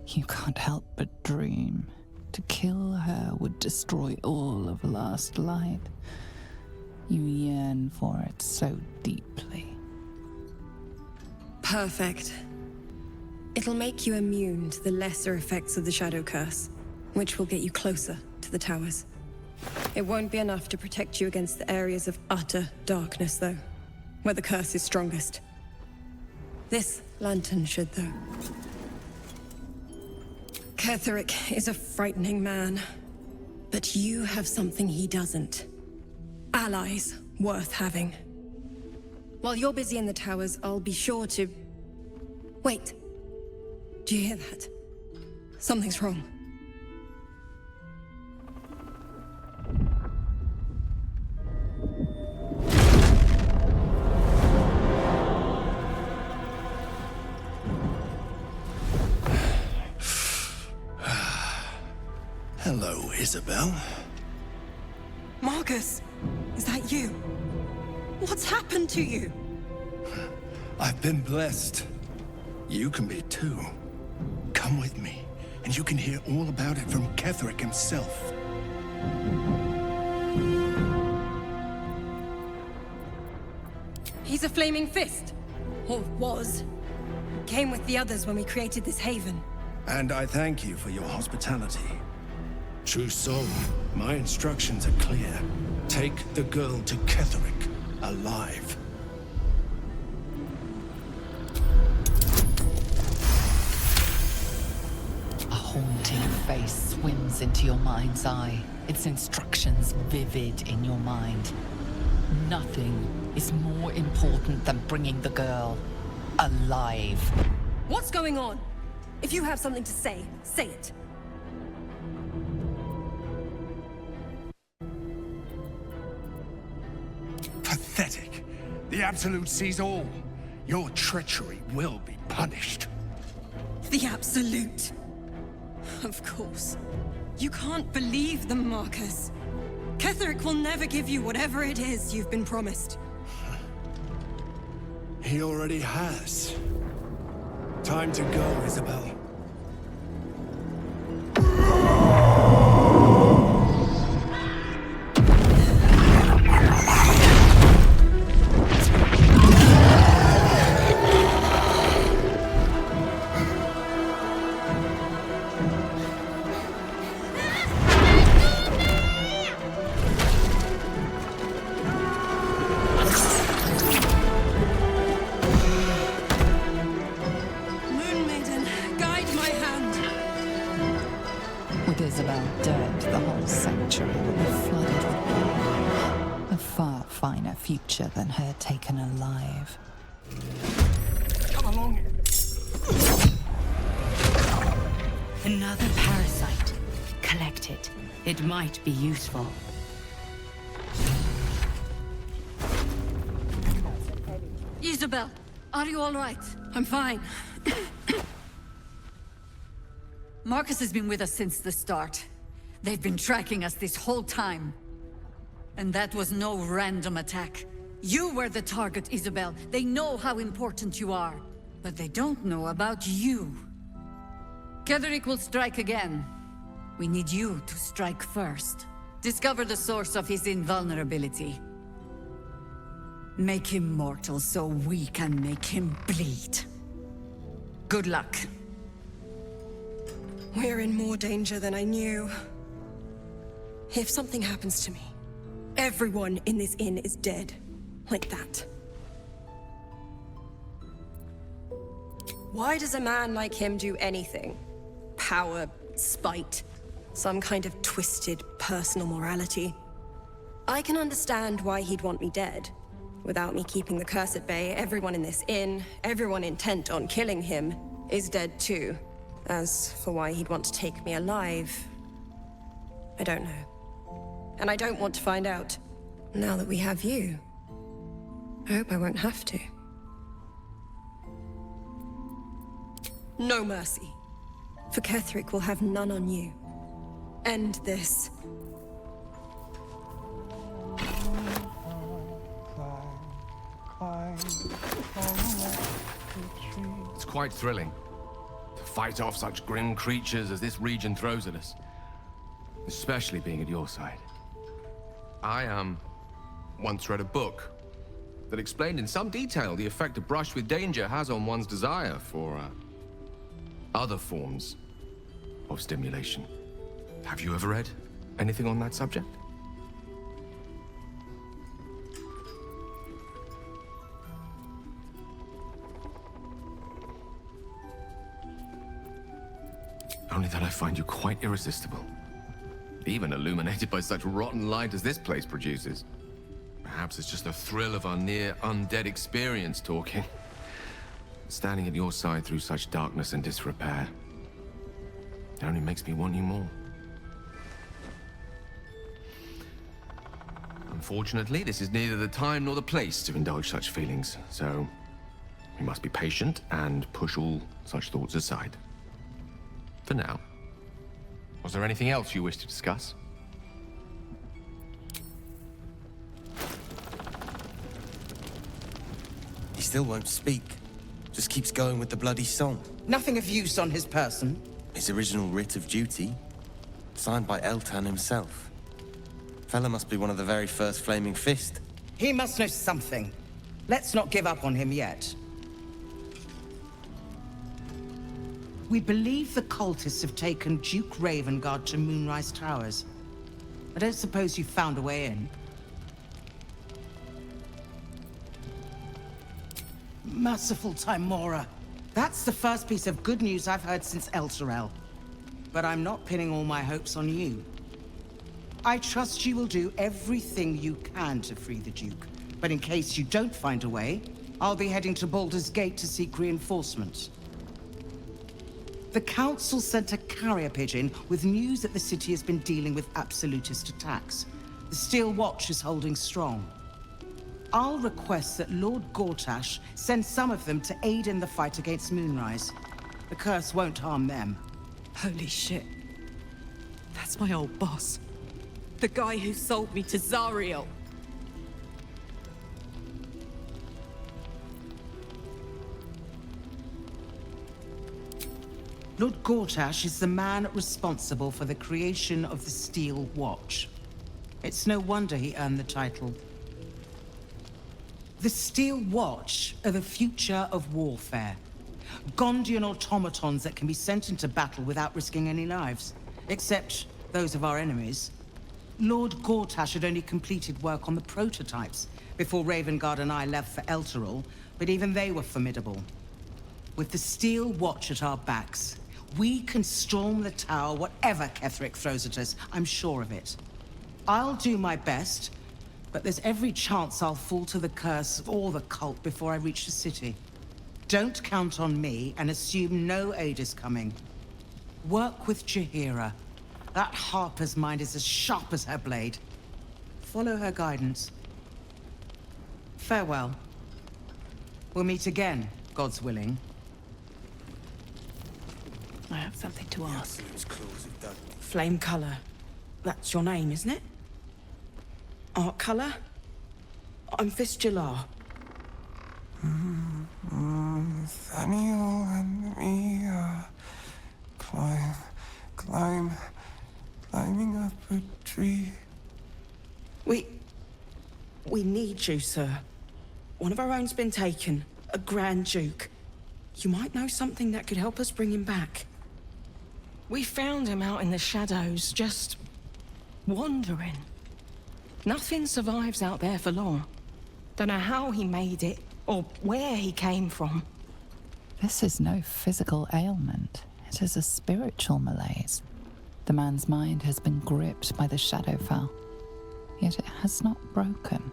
You can't help but dream. To kill her would destroy all of Last Light. You yearn for it so deeply.
Perfect. It'll make you immune to the lesser effects of the Shadow Curse. which will get you closer to the towers. It won't be enough to protect you against the areas of utter darkness, though, where the curse is strongest. This lantern should, though. Ketheric is a frightening man, but you have something he doesn't. Allies worth having. While you're busy in the towers, I'll be sure to... Wait. Do you hear that? Something's wrong.
Hello, Isabel.
Marcus, is that you? What's happened to you?
I've been blessed. You can be too. Come with me, and you can hear all about it from Ketheric himself.
He's a flaming fist. Or was. Came with the others when we created this haven.
And I thank you for your hospitality. True soul, my instructions are clear. Take the girl to Ketheric, alive.
A haunting face swims into your mind's eye, its instructions vivid in your mind. Nothing is more important than bringing the girl alive.
What's going on? If you have something to say, say it.
Pathetic. The Absolute sees all. Your treachery will be punished.
The Absolute. Of course. You can't believe them, Marcus. Ketheric will never give you whatever it is you've been promised.
He already has. Time to go, Isabel.
Future than her taken alive.
Come along.
Another parasite. Collect it. It might be useful.
Isabel, are you all right?
I'm fine.
Marcus has been with us since the start. They've been tracking us this whole time. And that was no random attack. You were the target, Isabel. They know how important you are. But they don't know about you. Ketheric will strike again. We need you to strike first. Discover the source of his invulnerability. Make him mortal so we can make him bleed. Good luck.
We're in more danger than I knew. If something happens to me, everyone in this inn is dead. Like that. Why does a man like him do anything? Power, spite, some kind of twisted personal morality. I can understand why he'd want me dead. Without me keeping the curse at bay, everyone in this inn, everyone intent on killing him, is dead too. As for why he'd want to take me alive, I don't know. And I don't want to find out. Now that we have you, I hope I won't have to. No mercy. For Ketheric will have none on you. End this.
It's quite thrilling to fight off such grim creatures as this region throws at us. Especially being at your side. I, once read a book that explained in some detail the effect a brush with danger has on one's desire for, other forms of stimulation.
Have you ever read anything on that subject? Only that I find you quite irresistible. Even illuminated by such rotten light as this place produces. Perhaps it's just the thrill of our near undead experience talking. Standing at your side through such darkness and disrepair. It only makes me want you more. Unfortunately, this is neither the time nor the place to indulge such feelings, so we must be patient and push all such thoughts aside. For now. Was there anything else you wish to discuss?
He still won't speak. Just keeps going with the bloody song.
Nothing of use on his person.
His original writ of duty, signed by Eltan himself. Fella must be one of the very first Flaming Fist.
He must know something. Let's not give up on him yet. We believe the cultists have taken Duke Ravengard to Moonrise Towers. I don't suppose you found a way in. Merciful Timora. That's the first piece of good news I've heard since Elturel. But I'm not pinning all my hopes on you. I trust you will do everything you can to free the Duke. But in case you don't find a way, I'll be heading to Balldur's Gate to seek reinforcements. The Council sent a carrier pigeon with news that the city has been dealing with absolutist attacks. The Steel Watch is holding strong. I'll request that Lord Gortash send some of them to aid in the fight against Moonrise. The curse won't harm them.
Holy shit. That's my old boss. The guy who sold me to Zariel.
Lord Gortash is the man responsible for the creation of the Steel Watch. It's no wonder he earned the title. The Steel Watch are the future of warfare. Gondian automatons that can be sent into battle without risking any lives. Except those of our enemies. Lord Gortash had only completed work on the prototypes before Ravengard and I left for Elturel, but even they were formidable. With the Steel Watch at our backs, we can storm the tower whatever Ketheric throws at us, I'm sure of it. I'll do my best, but there's every chance I'll fall to the curse or the cult before I reach the city. Don't count on me and assume no aid is coming. Work with Jaheira. That Harper's mind is as sharp as her blade. Follow her guidance. Farewell. We'll meet again, God's willing.
I have something to ask. Flame color. That's your name, isn't it? Art color? I'm Fistula.
Nathaniel and me climbing up a tree.
We need you, sir. One of our own's been taken, a Grand Duke. You might know something that could help us bring him back. We found him out in the shadows, just wandering. Nothing survives out there for long. Don't know how he made it, or where he came from.
This is no physical ailment. It is a spiritual malaise. The man's mind has been gripped by the Shadowfell, yet it has not broken.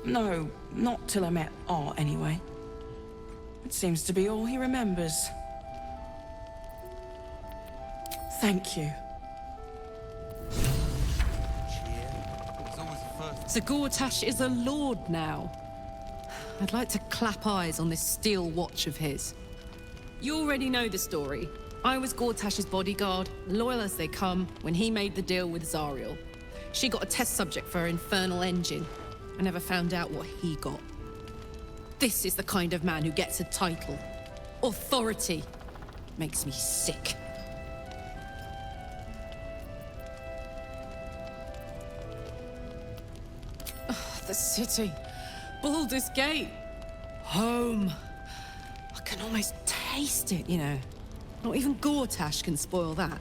No, not till I met Art, anyway. It seems to be all he remembers. Thank you.
So Gortash is a lord now. I'd like to clap eyes on this Steel Watch of his. You already know the story. I was Gortash's bodyguard, loyal as they come, when he made the deal with Zariel. She got a test subject for her infernal engine. I never found out what he got. This is the kind of man who gets a title. Authority. Makes me sick. The city. Balldur's Gate. Home. I can almost taste it, you know. Not even Gortash can spoil that.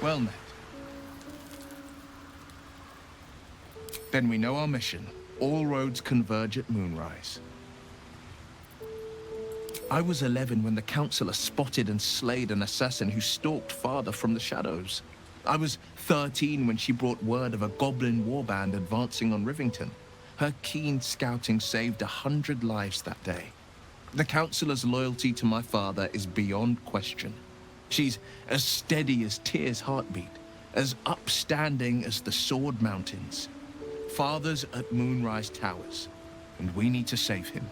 Well met. Then we know our mission. All roads converge at moonrise. I was 11 when the Councillor spotted and slayed an assassin who stalked father from the shadows. I was 13 when she brought word of a goblin warband advancing on Rivington. Her keen scouting saved 100 lives that day. The Councillor's loyalty to my father is beyond question. She's as steady as Tyr's heartbeat, as upstanding as the Sword Mountains. Father's at Moonrise Towers, and we need to save him.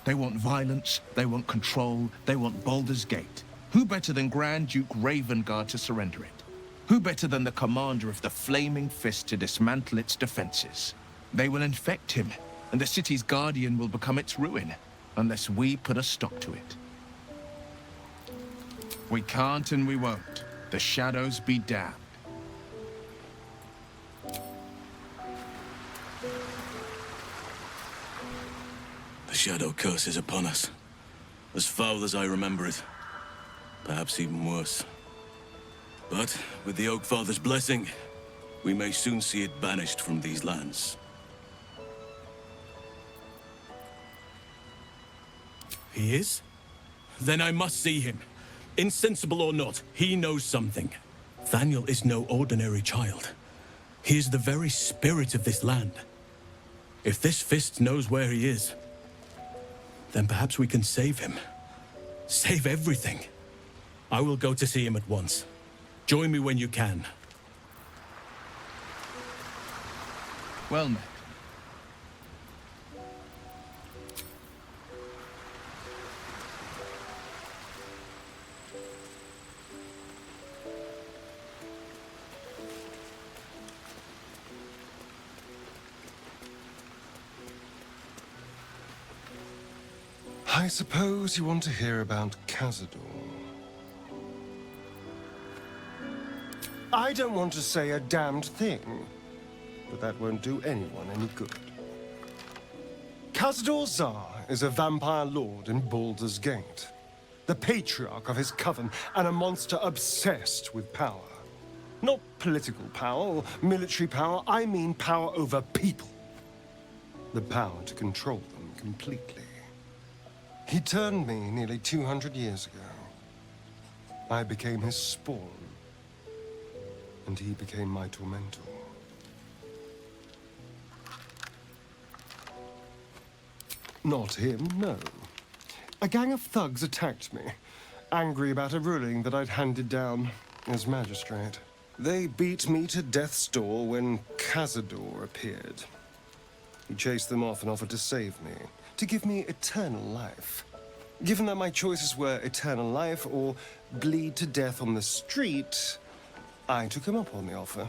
They want violence, they want control, they want Balldur's Gate. Who better than Grand Duke Ravengard to surrender it? Who better than the commander of the Flaming Fist to dismantle its defenses? They will infect him, and the city's guardian will become its ruin, unless we put a stop to it. We can't and we won't. The shadows be damned.
The shadow curse is upon us. As foul as I remember it. Perhaps even worse. But with the Oak Father's blessing, we may soon see it banished from these lands. He is? Then I must see him. Insensible or not, he knows something. Thaniel is no ordinary child. He is the very spirit of this land. If this fist knows where he is, then perhaps we can save him. Save everything. I will go to see him at once. Join me when you can.
Well met.
I suppose you want to hear about Cazador. I don't want to say a damned thing, but that won't do anyone any good. Cazador Zar is a vampire lord in Balldur's Gate, the patriarch of his coven, and a monster obsessed with power. Not political power or military power, I mean power over people. The power to control them completely. He turned me nearly 200 years ago. I became his spawn, and he became my tormentor. Not him, no. A gang of thugs attacked me, angry about a ruling that I'd handed down as magistrate. They beat me to death's door when Cazador appeared. He chased them off and offered to save me, to give me eternal life. Given that my choices were eternal life or bleed to death on the street, I took him up on the offer.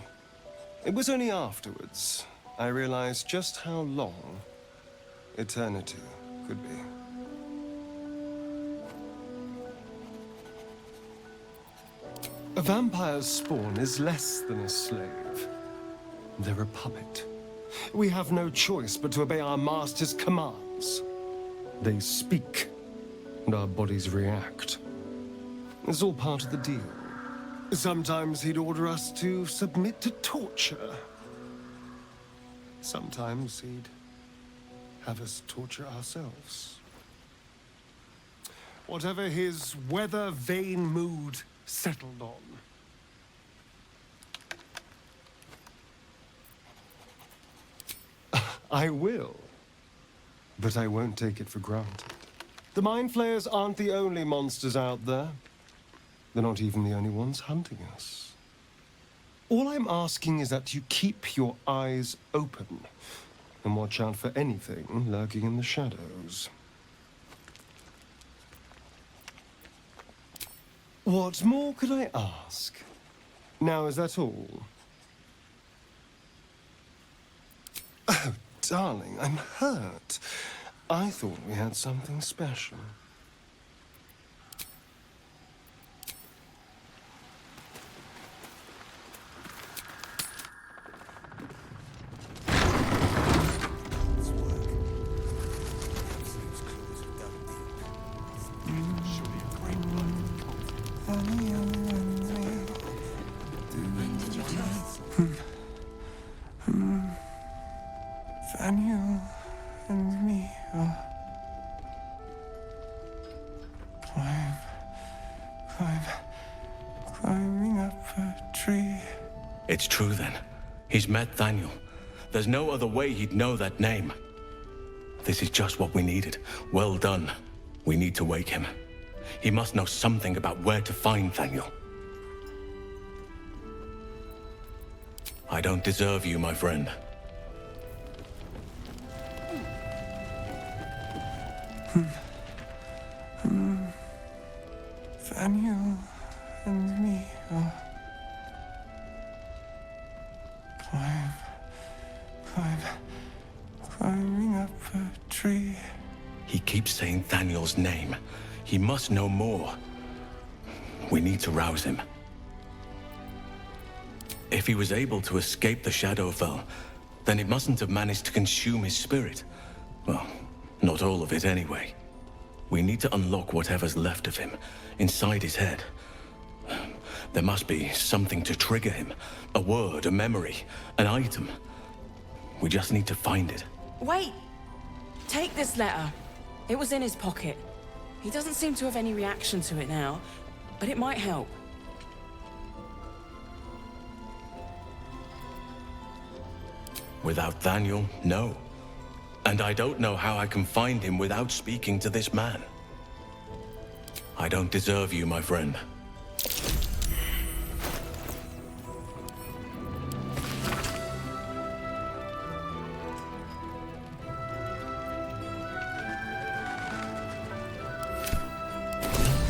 It was only afterwards I realized just how long eternity could be. A vampire's spawn is less than a slave. They're a puppet. We have no choice but to obey our master's commands. They speak, and our bodies react. It's all part of the deal. Sometimes he'd order us to submit to torture. Sometimes he'd have us torture ourselves. Whatever his weather-vane mood settled on. I will, but I won't take it for granted. The Mind Flayers aren't the only monsters out there. They're not even the only ones hunting us. All I'm asking is that you keep your eyes open and watch out for anything lurking in the shadows. What more could I ask? Now, is that all? Oh, darling, I'm hurt. I thought we had something special.
Daniel and me are climbing up a tree.
It's true then. He's met Daniel. There's no other way he'd know that name. This is just what we needed. Well done. We need to wake him. He must know something about where to find Daniel. I don't deserve you, my friend.
Daniel and me are climbing up a tree.
He keeps saying Daniel's name. He must know more. We need to rouse him. If he was able to escape the Shadowfell, then it mustn't have managed to consume his spirit. Well, not all of it anyway. We need to unlock whatever's left of him, inside his head. There must be something to trigger him. A word, a memory, an item. We just need to find it.
Wait! Take this letter. It was in his pocket. He doesn't seem to have any reaction to it now, but it might help.
Without Daniel, no. And I don't know how I can find him without speaking to this man. I don't deserve you, my friend.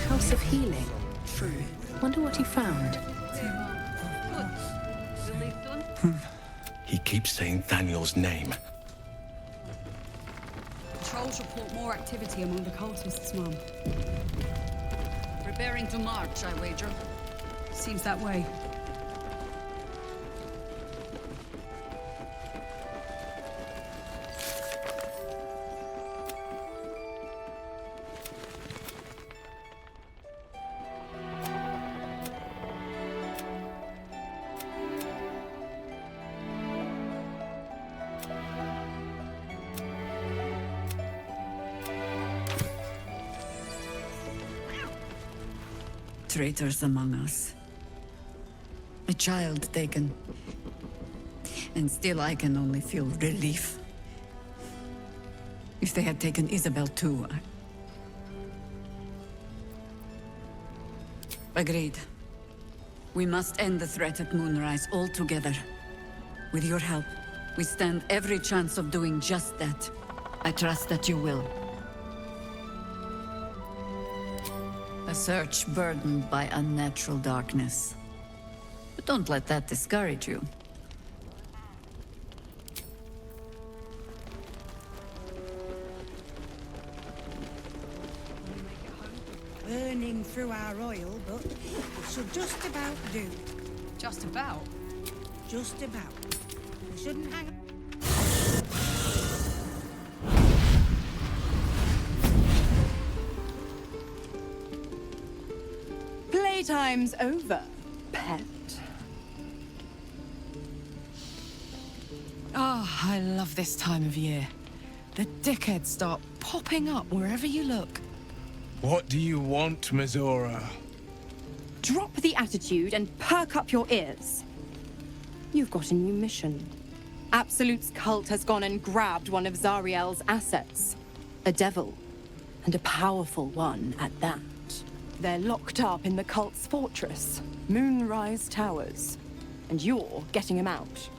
House of Healing. Wonder what he found.
He keeps saying Daniel's name.
Patrols report more activity among the cultists, Mum. Preparing to march, I wager. Seems that way.
Traitors among us. A child taken. And still I can only feel relief. If they had taken Isabel too, Agreed. We must end the threat at Moonrise altogether. With your help, we stand every chance of doing just that. I trust that you will. A search burdened by unnatural darkness. But don't let that discourage you.
Burning through our oil, but it should just about do.
Just about?
Just about. We shouldn't hang...
Playtime's over, pet.
Ah, I love this time of year. The dickheads start popping up wherever you look.
What do you want, Mizora?
Drop the attitude and perk up your ears. You've got a new mission. Absolute's cult has gone and grabbed one of Zariel's assets. A devil. And a powerful one at that. They're locked up in the cult's fortress, Moonrise Towers. And you're getting him out.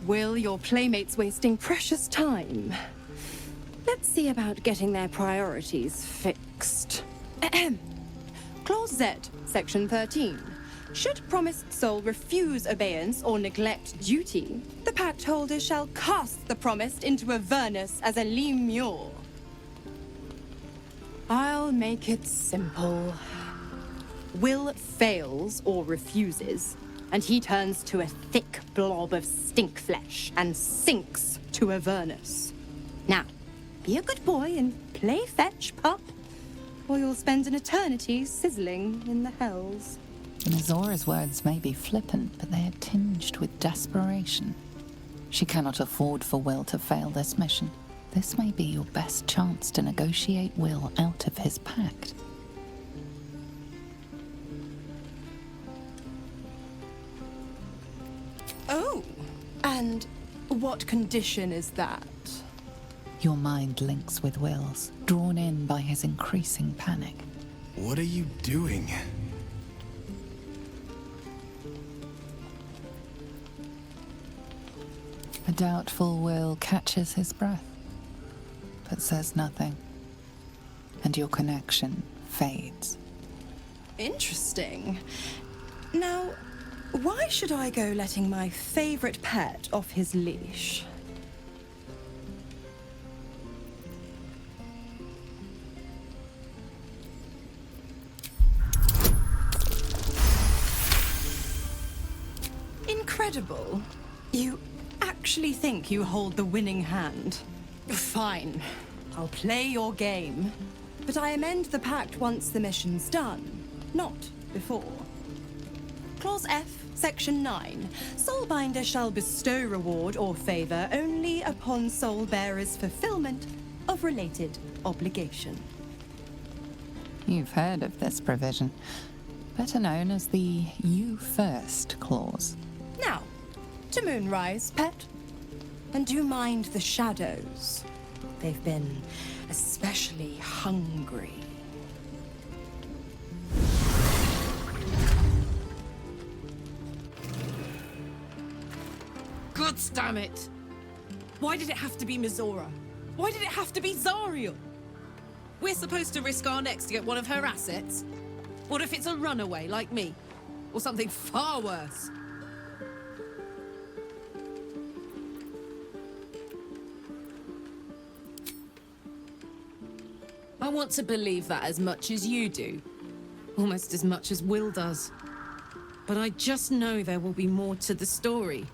Will, your playmate's wasting precious time. Let's see about getting their priorities fixed. Ahem. Clause Z, Section 13. Should promised soul refuse obeyance or neglect duty, the pact holder shall cast the promised into Avernus as a lemure. I'll make it simple. Will fails or refuses, and he turns to a thick blob of stink flesh and sinks to Avernus. Now, be a good boy and play fetch, pup, or you'll spend an eternity sizzling in the hells.
Mizora's words may be flippant, but they are tinged with desperation. She cannot afford for Will to fail this mission. This may be your best chance to negotiate Will out of his pact.
Oh, and what condition is that?
Your mind links with Will's, drawn in by his increasing panic.
What are you doing?
A doubtful Will catches his breath, but says nothing, and your connection fades.
Interesting. Now, why should I go letting my favorite pet off his leash? Incredible. You actually think you hold the winning hand? Fine. I'll play your game. But I amend the pact once the mission's done, not before. Clause F, Section 9. Soulbinder shall bestow reward or favor only upon soul bearer's fulfillment of related obligation.
You've heard of this provision, better known as the You First clause.
Now, to Moonrise, pet. And do mind the shadows. They've been especially hungry.
God damn it! Why did it have to be Mizora? Why did it have to be Zariel? We're supposed to risk our necks to get one of her assets? What if it's a runaway like me? Or something far worse? I want to believe that as much as you do. Almost as much as Will does. But I just know there will be more to the story.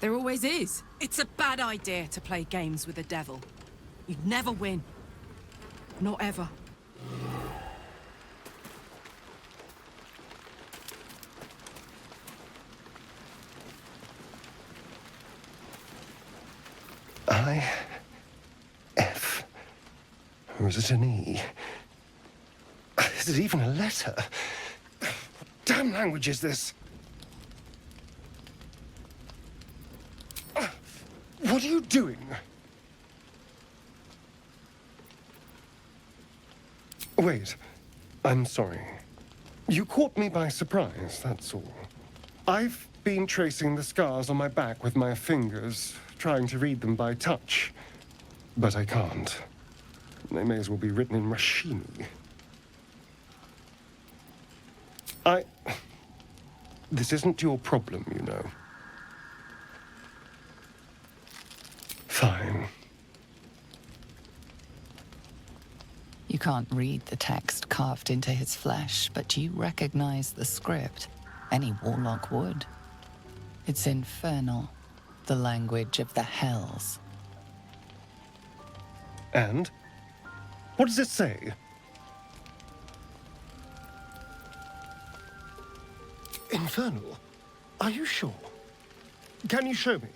There always is.
It's a bad idea to play games with the devil. You'd never win. Not ever.
I-F. Or is it an E? Is it even a letter? What damn language is this? What are you doing? Wait, I'm sorry. You caught me by surprise, that's all. I've been tracing the scars on my back with my fingers, trying to read them by touch. But I can't. They may as well be written in Rashini. This isn't your problem, you know. Fine.
You can't read the text carved into his flesh, but you recognize the script. Any warlock would. It's infernal, the language of the hells.
And? What does it say? Infernal? Are you sure? Can you show me?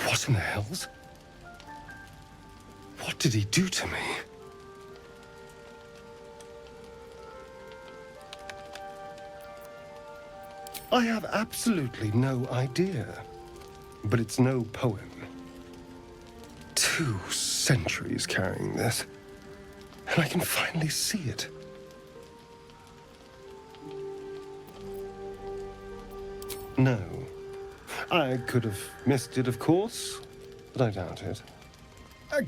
What in the hells? What did he do to me? I have absolutely no idea. but it's no poem. 2 centuries carrying this, and I can finally see it. No. I could have missed it, of course, but I doubt it.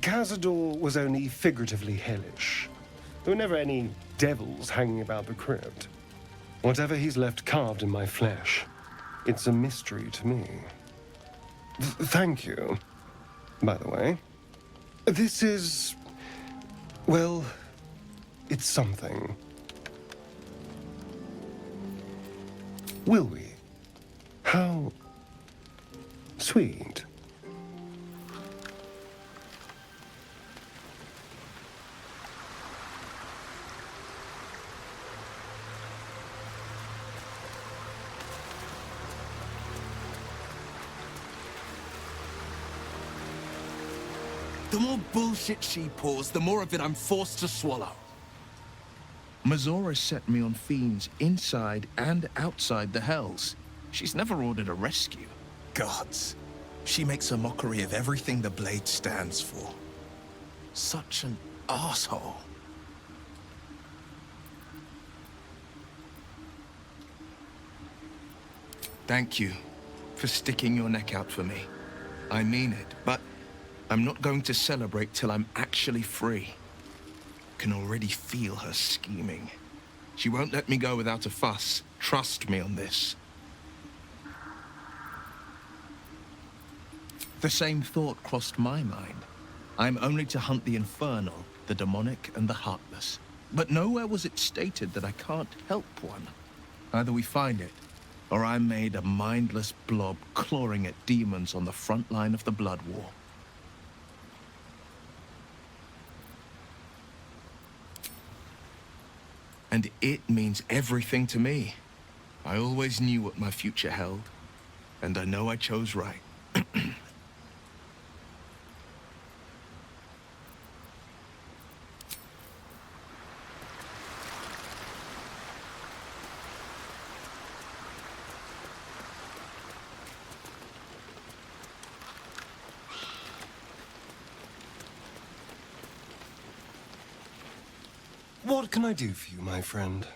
Cazador was only figuratively hellish. There were never any devils hanging about the crypt. Whatever he's left carved in my flesh, it's a mystery to me. Thank you, by the way. This is... well, it's something. Will we? How sweet.
The more bullshit she pours, the more of it I'm forced to swallow.
Mazora set me on fiends inside and outside the Hells. She's never ordered a rescue.
Gods. She makes a mockery of everything the Blade stands for. Such an asshole.
Thank you for sticking your neck out for me. I mean it, but I'm not going to celebrate till I'm actually free. Can already feel her scheming. She won't let me go without a fuss. Trust me on this. The same thought crossed my mind. I'm only to hunt the infernal, the demonic, and the heartless. But nowhere was it stated that I can't help one. Either we find it, or I'm made a mindless blob clawing at demons on the front line of the blood war. And it means everything to me. I always knew what my future held, and I know I chose right.
What can I do for you, my friend?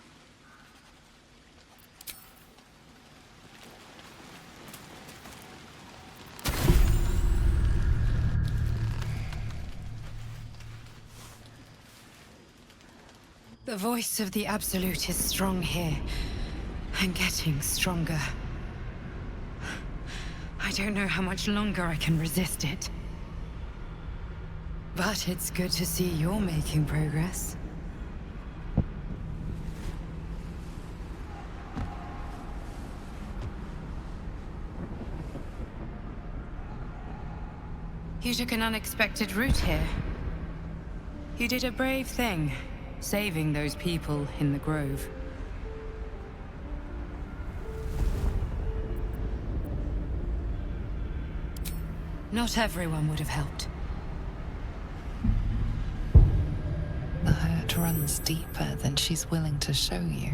The voice of the Absolute is strong here, and getting stronger. I don't know how much longer I can resist it. But it's good to see you're making progress. You took an unexpected route here. You did a brave thing, saving those people in the grove. Not everyone would have helped.
The hurt runs deeper than she's willing to show you.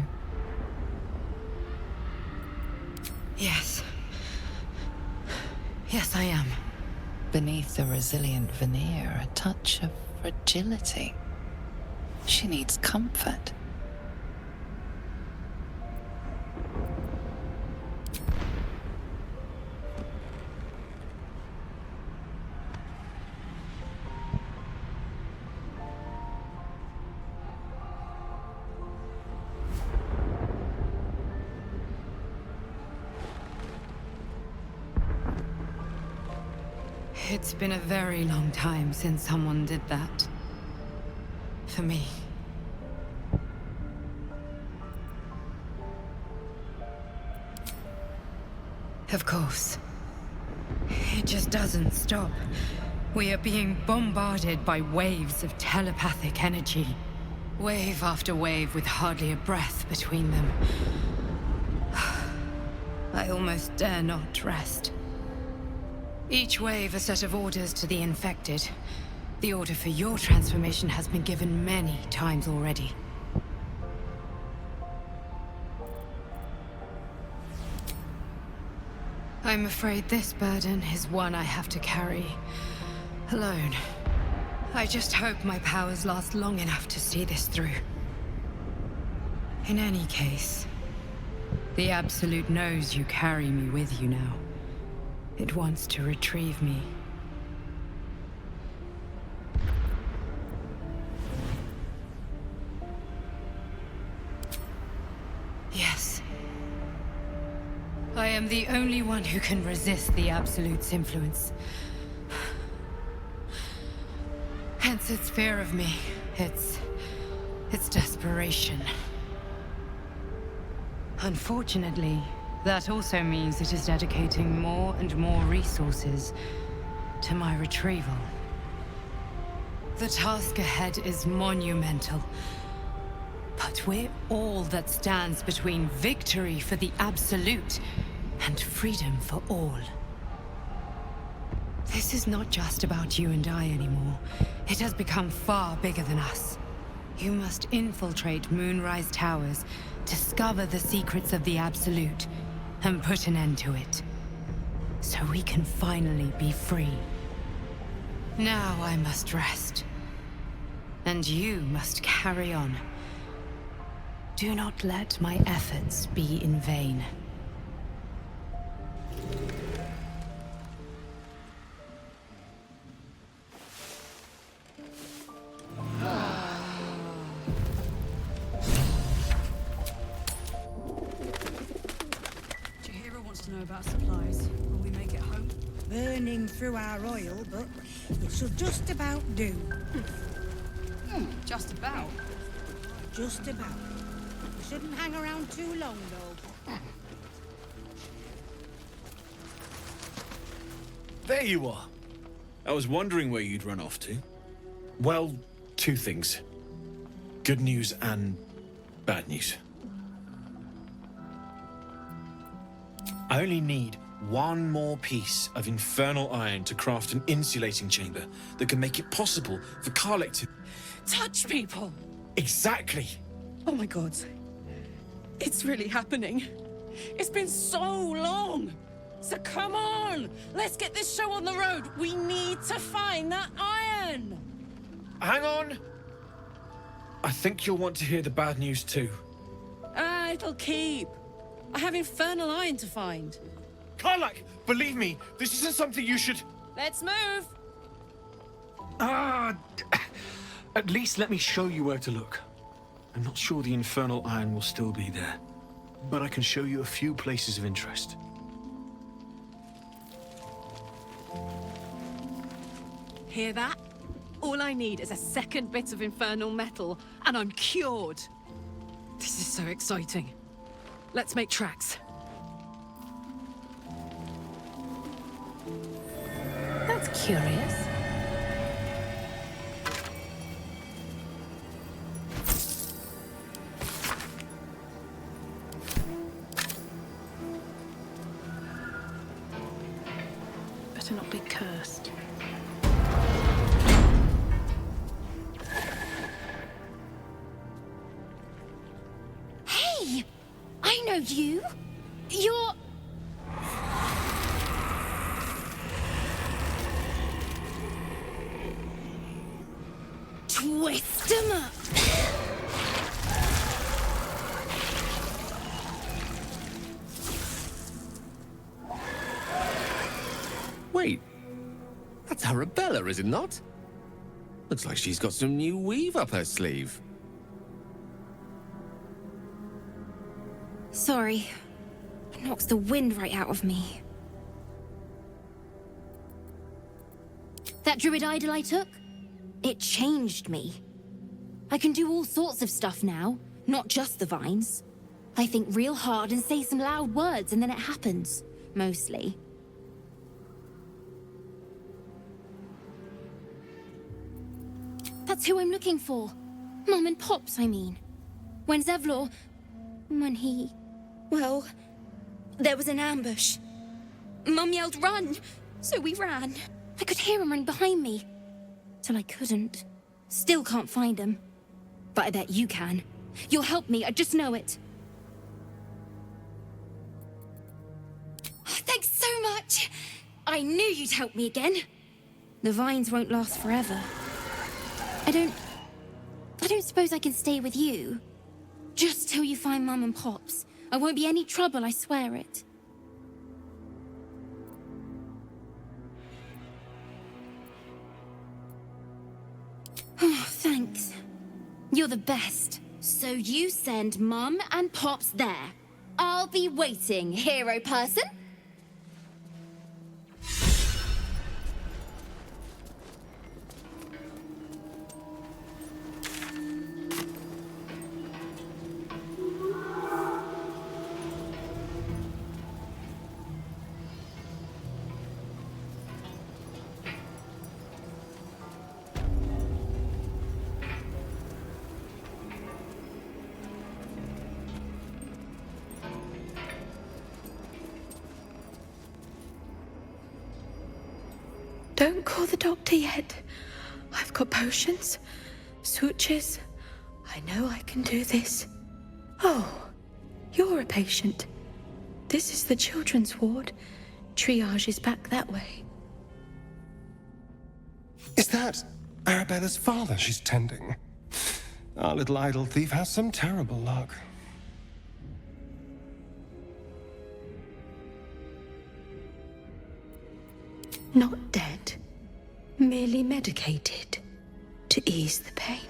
Yes. Yes, I am.
Beneath the resilient veneer, a touch of fragility. She needs comfort.
It's been a very long time since someone did that. For me. Of course. It just doesn't stop. We are being bombarded by waves of telepathic energy. Wave after wave with hardly a breath between them. I almost dare not rest. Each wave a set of orders to the infected. The order for your transformation has been given many times already. I'm afraid this burden is one I have to carry alone. I just hope my powers last long enough to see this through. In any case, the Absolute knows you carry me with you now. It wants to retrieve me. Yes. I am the only one who can resist the Absolute's influence. Hence its fear of me, its desperation. Unfortunately, that also means it is dedicating more and more resources to my retrieval. The task ahead is monumental, but we're all that stands between victory for the Absolute and freedom for all. This is not just about you and I anymore. It has become far bigger than us. You must infiltrate Moonrise Towers, discover the secrets of the Absolute, and put an end to it. So we can finally be free. Now I must rest. And you must carry on. Do not let my efforts be in vain.
About supplies. Will we make it home? Burning through our oil, but it should just about do.
Just about.
Just about. We shouldn't hang around too long, though.
There you are. I was wondering where you'd run off to. Well, two things. Good news and bad news. I only need one more piece of infernal iron to craft an insulating chamber that can make it possible for Karlek to
touch people.
Exactly.
Oh my god. It's really happening. It's been so long. So come on, let's get this show on the road. We need to find that iron.
Hang on. I think you'll want to hear the bad news too.
It'll keep. I have infernal iron to find.
Karlek, believe me, this isn't something you should...
Let's move.
At least let me show you where to look. I'm not sure the infernal iron will still be there, but I can show you a few places of interest.
Hear that? All I need is a second bit of infernal metal, and I'm cured. This is so exciting. Let's make tracks.
That's curious.
Better not be cursed.
Hey! I know you. You're... Twist 'em up.
Wait, that's Arabella, is it not? Looks like she's got some new weave up her sleeve.
Sorry. It knocks the wind right out of me. That druid idol I took? It changed me. I can do all sorts of stuff now, not just the vines. I think real hard and say some loud words and then it happens. Mostly. That's who I'm looking for. Mum and Pops, I mean. When Zevlor... When he... Well, there was an ambush. Mum yelled, "Run!" So we ran. I could hear him running behind me. Till I couldn't. Still can't find him. But I bet you can. You'll help me, I just know it. Thanks so I knew you'd help me again. The vines won't last forever. I don't suppose I can stay with you. Just till you find Mum and Pops. I won't be any trouble, I swear it. Oh, thanks. You're the best. So you send Mum and Pops there. I'll be waiting, hero person.
Don't call the doctor yet. I've got potions, sutures. I know I can do this. Oh, you're a patient. This is the children's ward. Triage is back that way.
Is that Arabella's father she's tending? Our little idol thief has some terrible luck.
Not dead, merely medicated to ease the pain.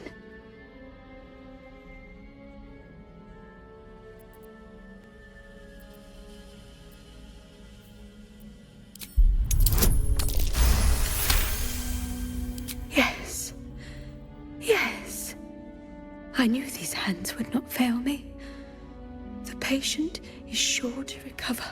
Yes, yes. I knew these hands would not fail me. The patient is sure to recover.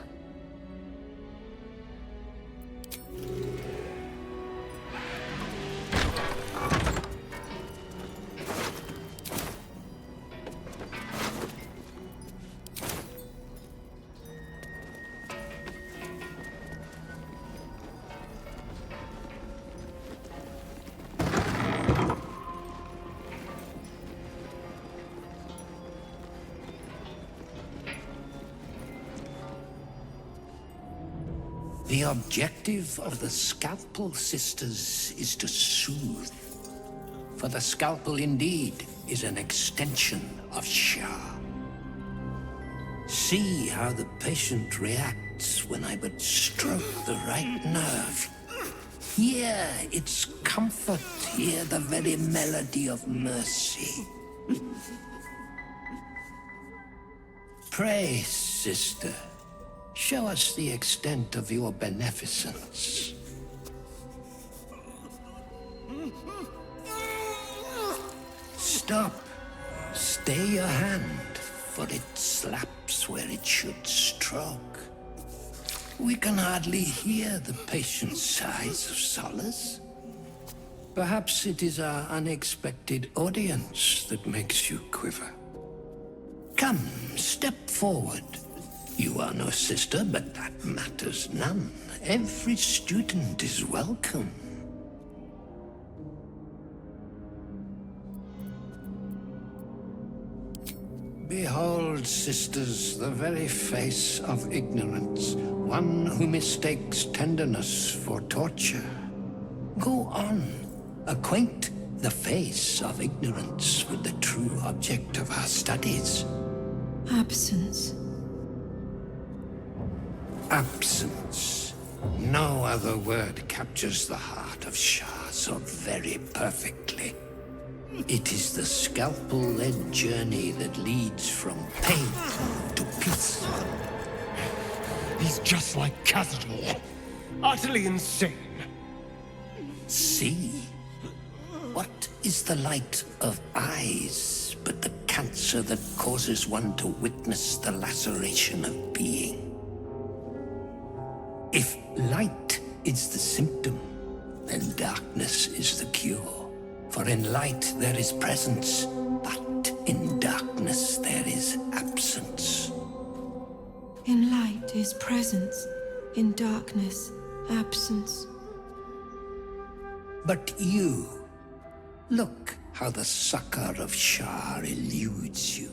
The objective of the Scalpel Sisters is to soothe. For the scalpel indeed is an extension of Shah. See how the patient reacts when I but stroke the right nerve. Hear its comfort, hear the very melody of mercy. Pray, sister. Show us the extent of your beneficence. Stop. Stay your hand, for it slaps where it should stroke. We can hardly hear the patient's sighs of solace. Perhaps it is our unexpected audience that makes you quiver. Come, step forward. You are no sister, but that matters none. Every student is welcome. Behold, sisters, the very face of ignorance, one who mistakes tenderness for torture. Go on, acquaint the face of ignorance with the true object of our studies.
Absence.
Absence. No other word captures the heart of Shah so very perfectly. It is the scalpel-led journey that leads from pain to peace.
He's just like Cazador. Utterly insane.
See? What is the light of eyes but the cancer that causes one to witness the laceration of being? If light is the symptom, then darkness is the cure. For in light there is presence, but in darkness there is absence.
In light is presence, in darkness, absence.
But you, look how the succor of Shah eludes you.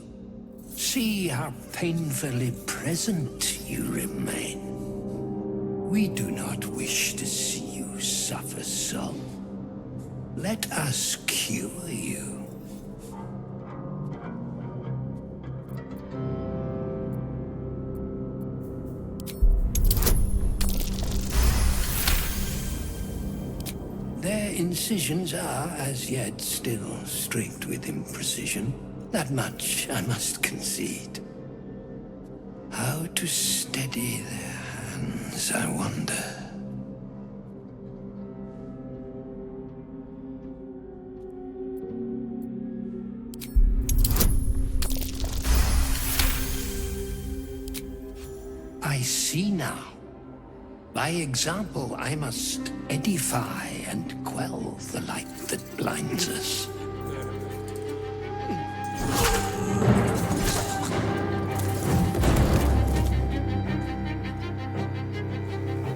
See how painfully present you remain. We do not wish to see you suffer so. Let us cure you. Their incisions are, as yet, still streaked with imprecision. That much I must concede. How to steady their hands, I wonder. I see now. By example, I must edify and quell the light that blinds us.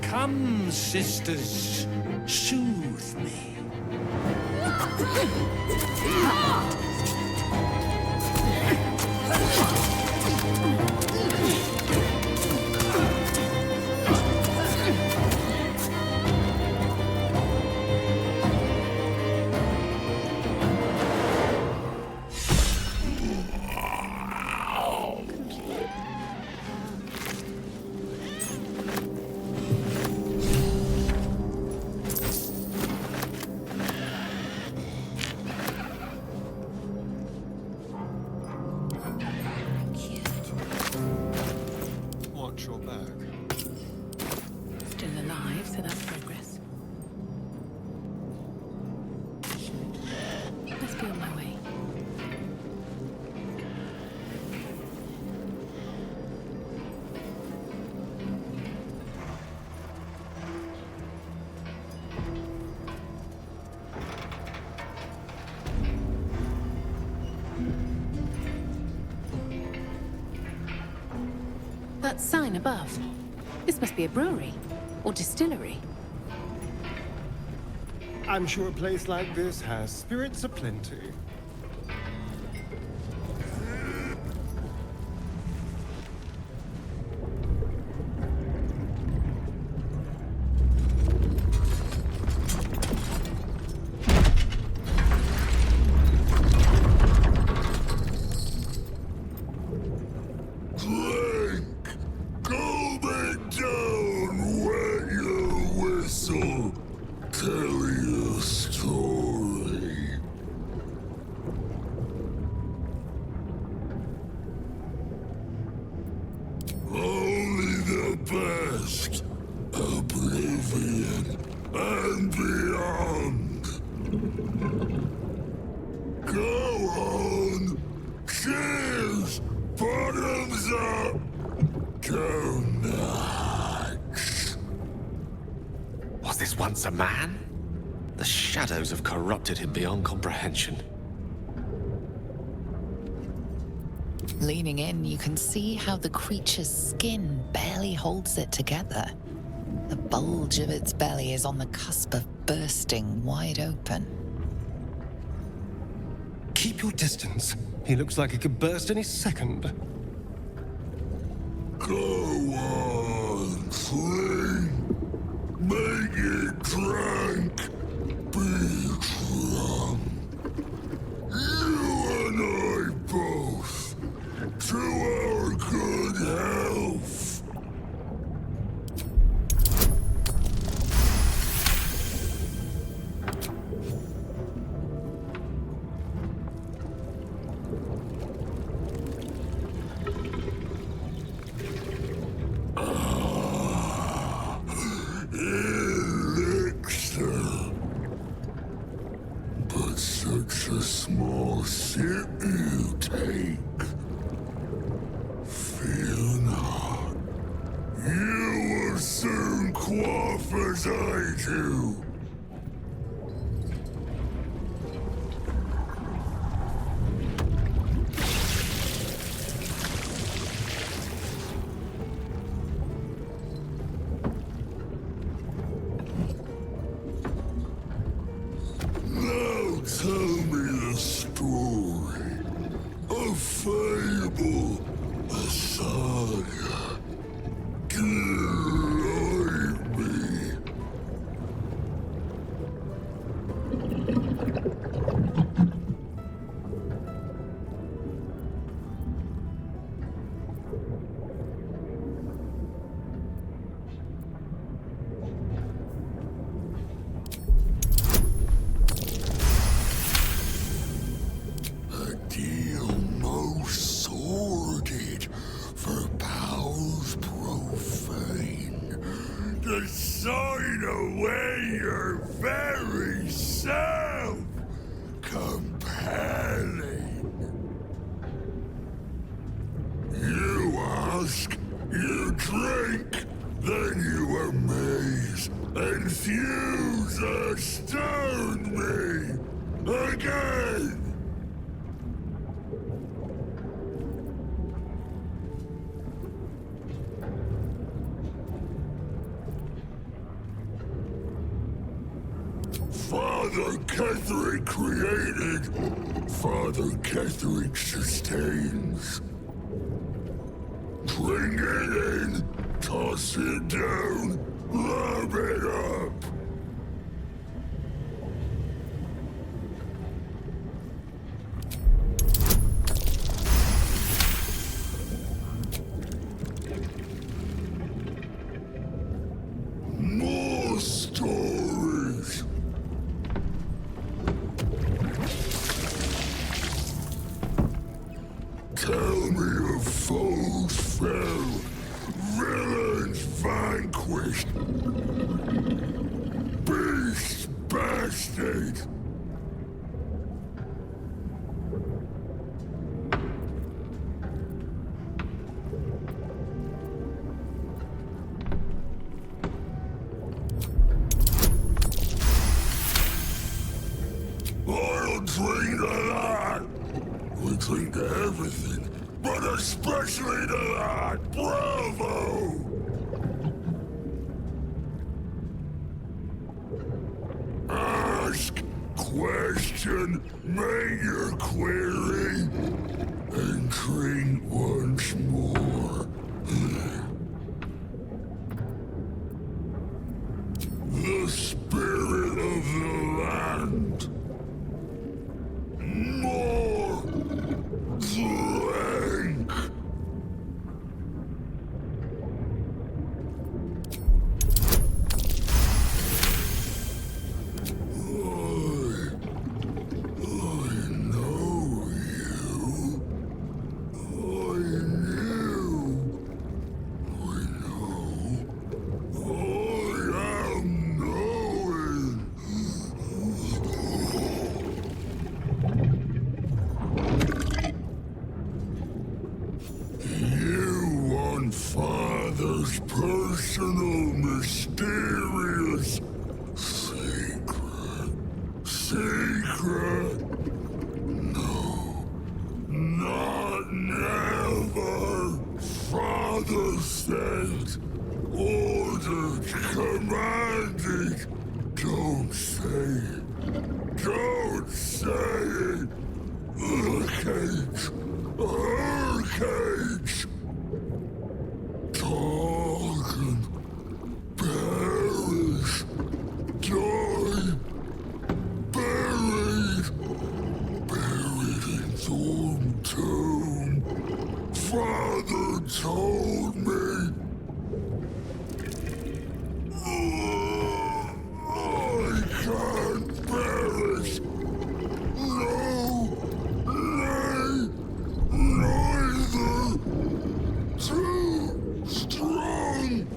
Come, sisters, soothe me.
That sign above. This must be a brewery or distillery.
I'm sure a place like this has spirits aplenty.
Was this once a man? The shadows have corrupted him beyond comprehension.
Leaning in, you can see how the creature's skin barely holds it together. The bulge of its belly is on the cusp of bursting wide open.
Keep your distance. He looks like he could burst any second.
Go on, clean. Make it drunk. Be drunk. You and I both. To our good health. compelling. You ask, you drink, then you amaze, enthuse, astound me again. Father Ketherick created, Father Ketherick sustains. Bring it in, toss it down, lap it up. More stories. Tell me of foes fell, villains vanquished, beasts bastard. I'll drink to that. We drink to everything, but especially to that. Bravo! Ask, question, make your query, and drink once more. The spirit of the land. More drink. Father's personal, mysterious secret. Secret? No. Not never. Father said, ordered, commanded. Don't say it. Don't say it. The cage. Her cage. Talking, perish, die, buried, buried in Thorn Tomb. Father told me. I can't perish. No, nay, neither. Too strong.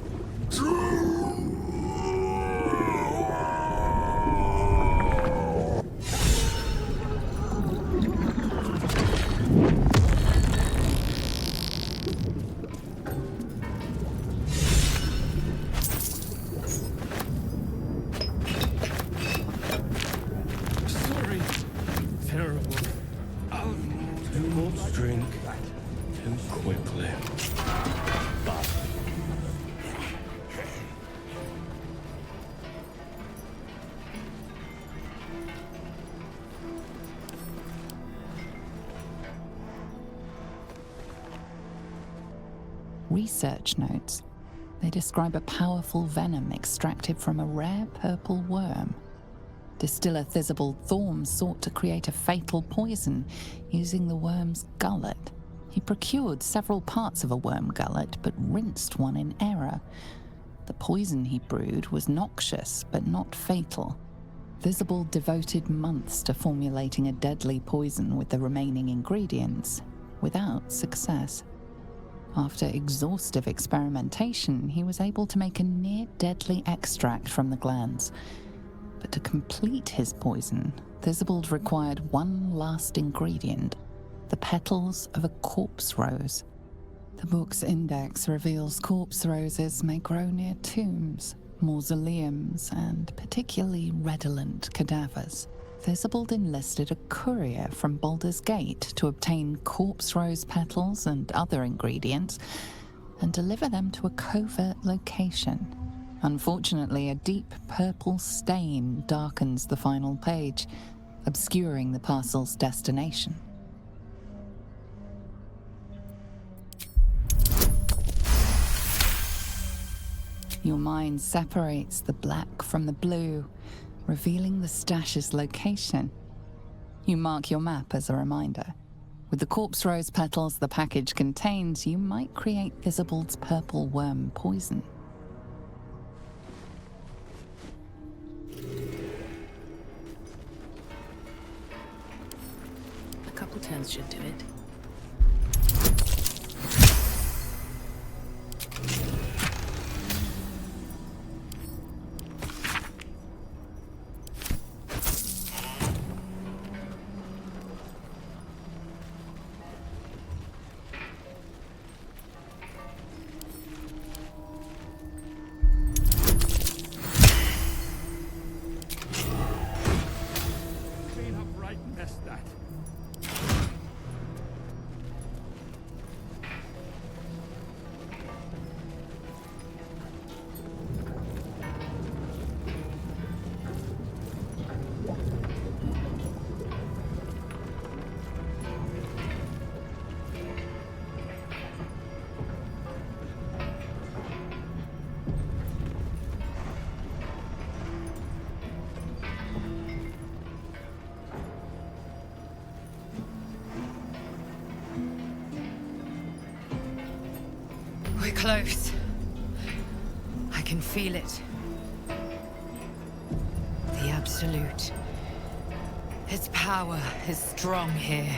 Sorry. Terrible. Too much drink. Too quickly.
Research notes. They describe a powerful venom extracted from a rare purple worm. Distiller Thizabald Thorm sought to create a fatal poison using the worm's gullet. He procured several parts of a worm gullet, but rinsed one in error. The poison he brewed was noxious, but not fatal. Thizabald devoted months to formulating a deadly poison with the remaining ingredients, without success. After exhaustive experimentation, he was able to make a near-deadly extract from the glands. But to complete his poison, Theobald required one last ingredient, the petals of a corpse rose. The book's index reveals corpse roses may grow near tombs, mausoleums, and particularly redolent cadavers. Theobald enlisted a courier from Baldur's Gate to obtain corpse rose petals and other ingredients and deliver them to a covert location. Unfortunately, a deep purple stain darkens the final page, obscuring the parcel's destination. Your mind separates the black from the blue, revealing the stash's location. You mark your map as a reminder. With the corpse rose petals the package contains, you might create Theobald's purple worm poison.
A couple turns should do it.
We're close. I can feel it. The Absolute. Its power is strong here.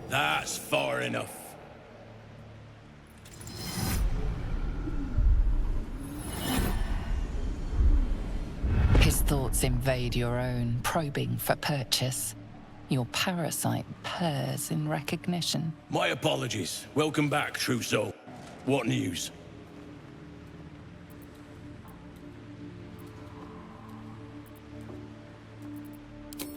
That's far enough.
His thoughts invade your own, probing for purchase. Your parasite purrs in recognition.
My apologies. Welcome back, true soul. What news?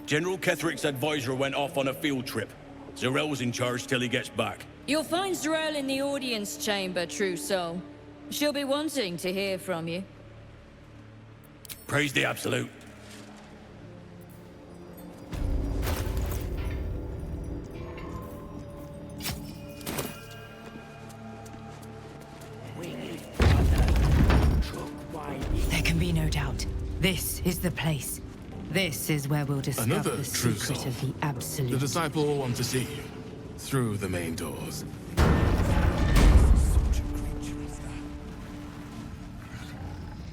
General Ketherick's advisor went off on a field trip. Zarel's in charge till he gets back.
You'll find Zarel in the audience chamber, true soul. She'll be wanting to hear from you.
Praise the Absolute.
There can be no doubt. This is the place. This is where we'll discover
Another
the
true
secret
soul.
of the Absolute.
The disciple will want to see you through the main doors.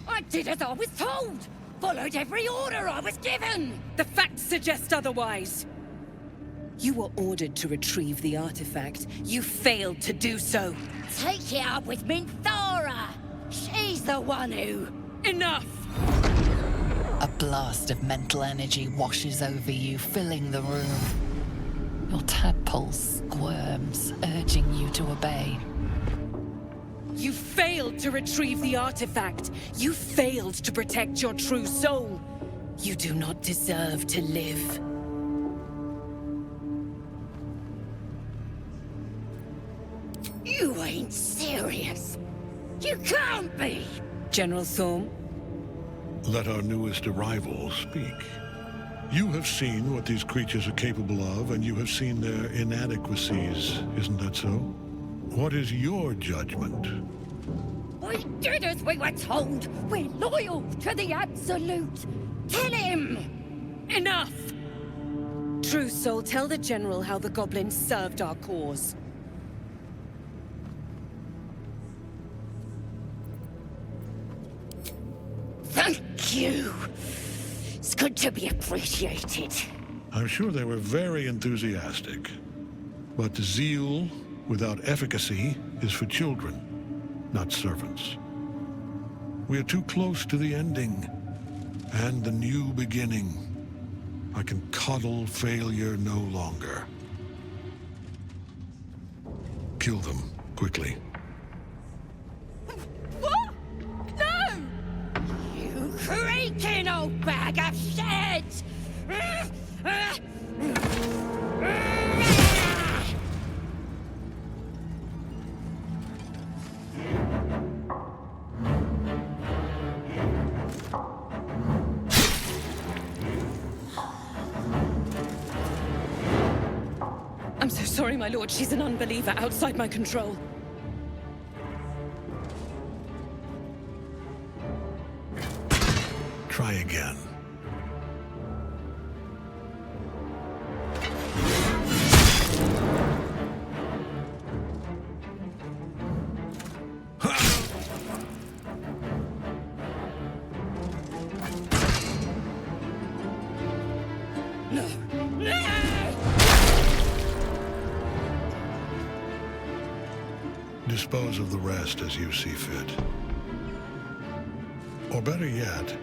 I did as I was told! Followed every order I was given!
The facts suggest otherwise. You were ordered to retrieve the artifact. You failed to do so.
Take it up with Minthara! She's the one who...
Enough!
A blast of mental energy washes over you, filling the room. Your tadpole squirms, urging you to obey.
You failed to retrieve the artifact. You failed to protect your true soul. You do not deserve to live.
You ain't serious! You can't be!
General Thorm?
Let our newest arrival speak. You have seen what these creatures are capable of, and you have seen their inadequacies, isn't that so? What is your judgment?
We did as we were told! We're loyal to the Absolute! Tell him!
Enough! True soul, tell the General how the goblins served our cause.
Thank you! It's good to be appreciated.
I'm sure they were very enthusiastic. But zeal without efficacy is for children, not servants. We are too close to the ending and the new beginning. I can coddle failure no longer. Kill them, quickly.
What? No! You creaking old bag of shit!
I'm so sorry, my lord. She's an unbeliever outside my control.
Try again. Dispose of the rest as you see fit. Or better yet,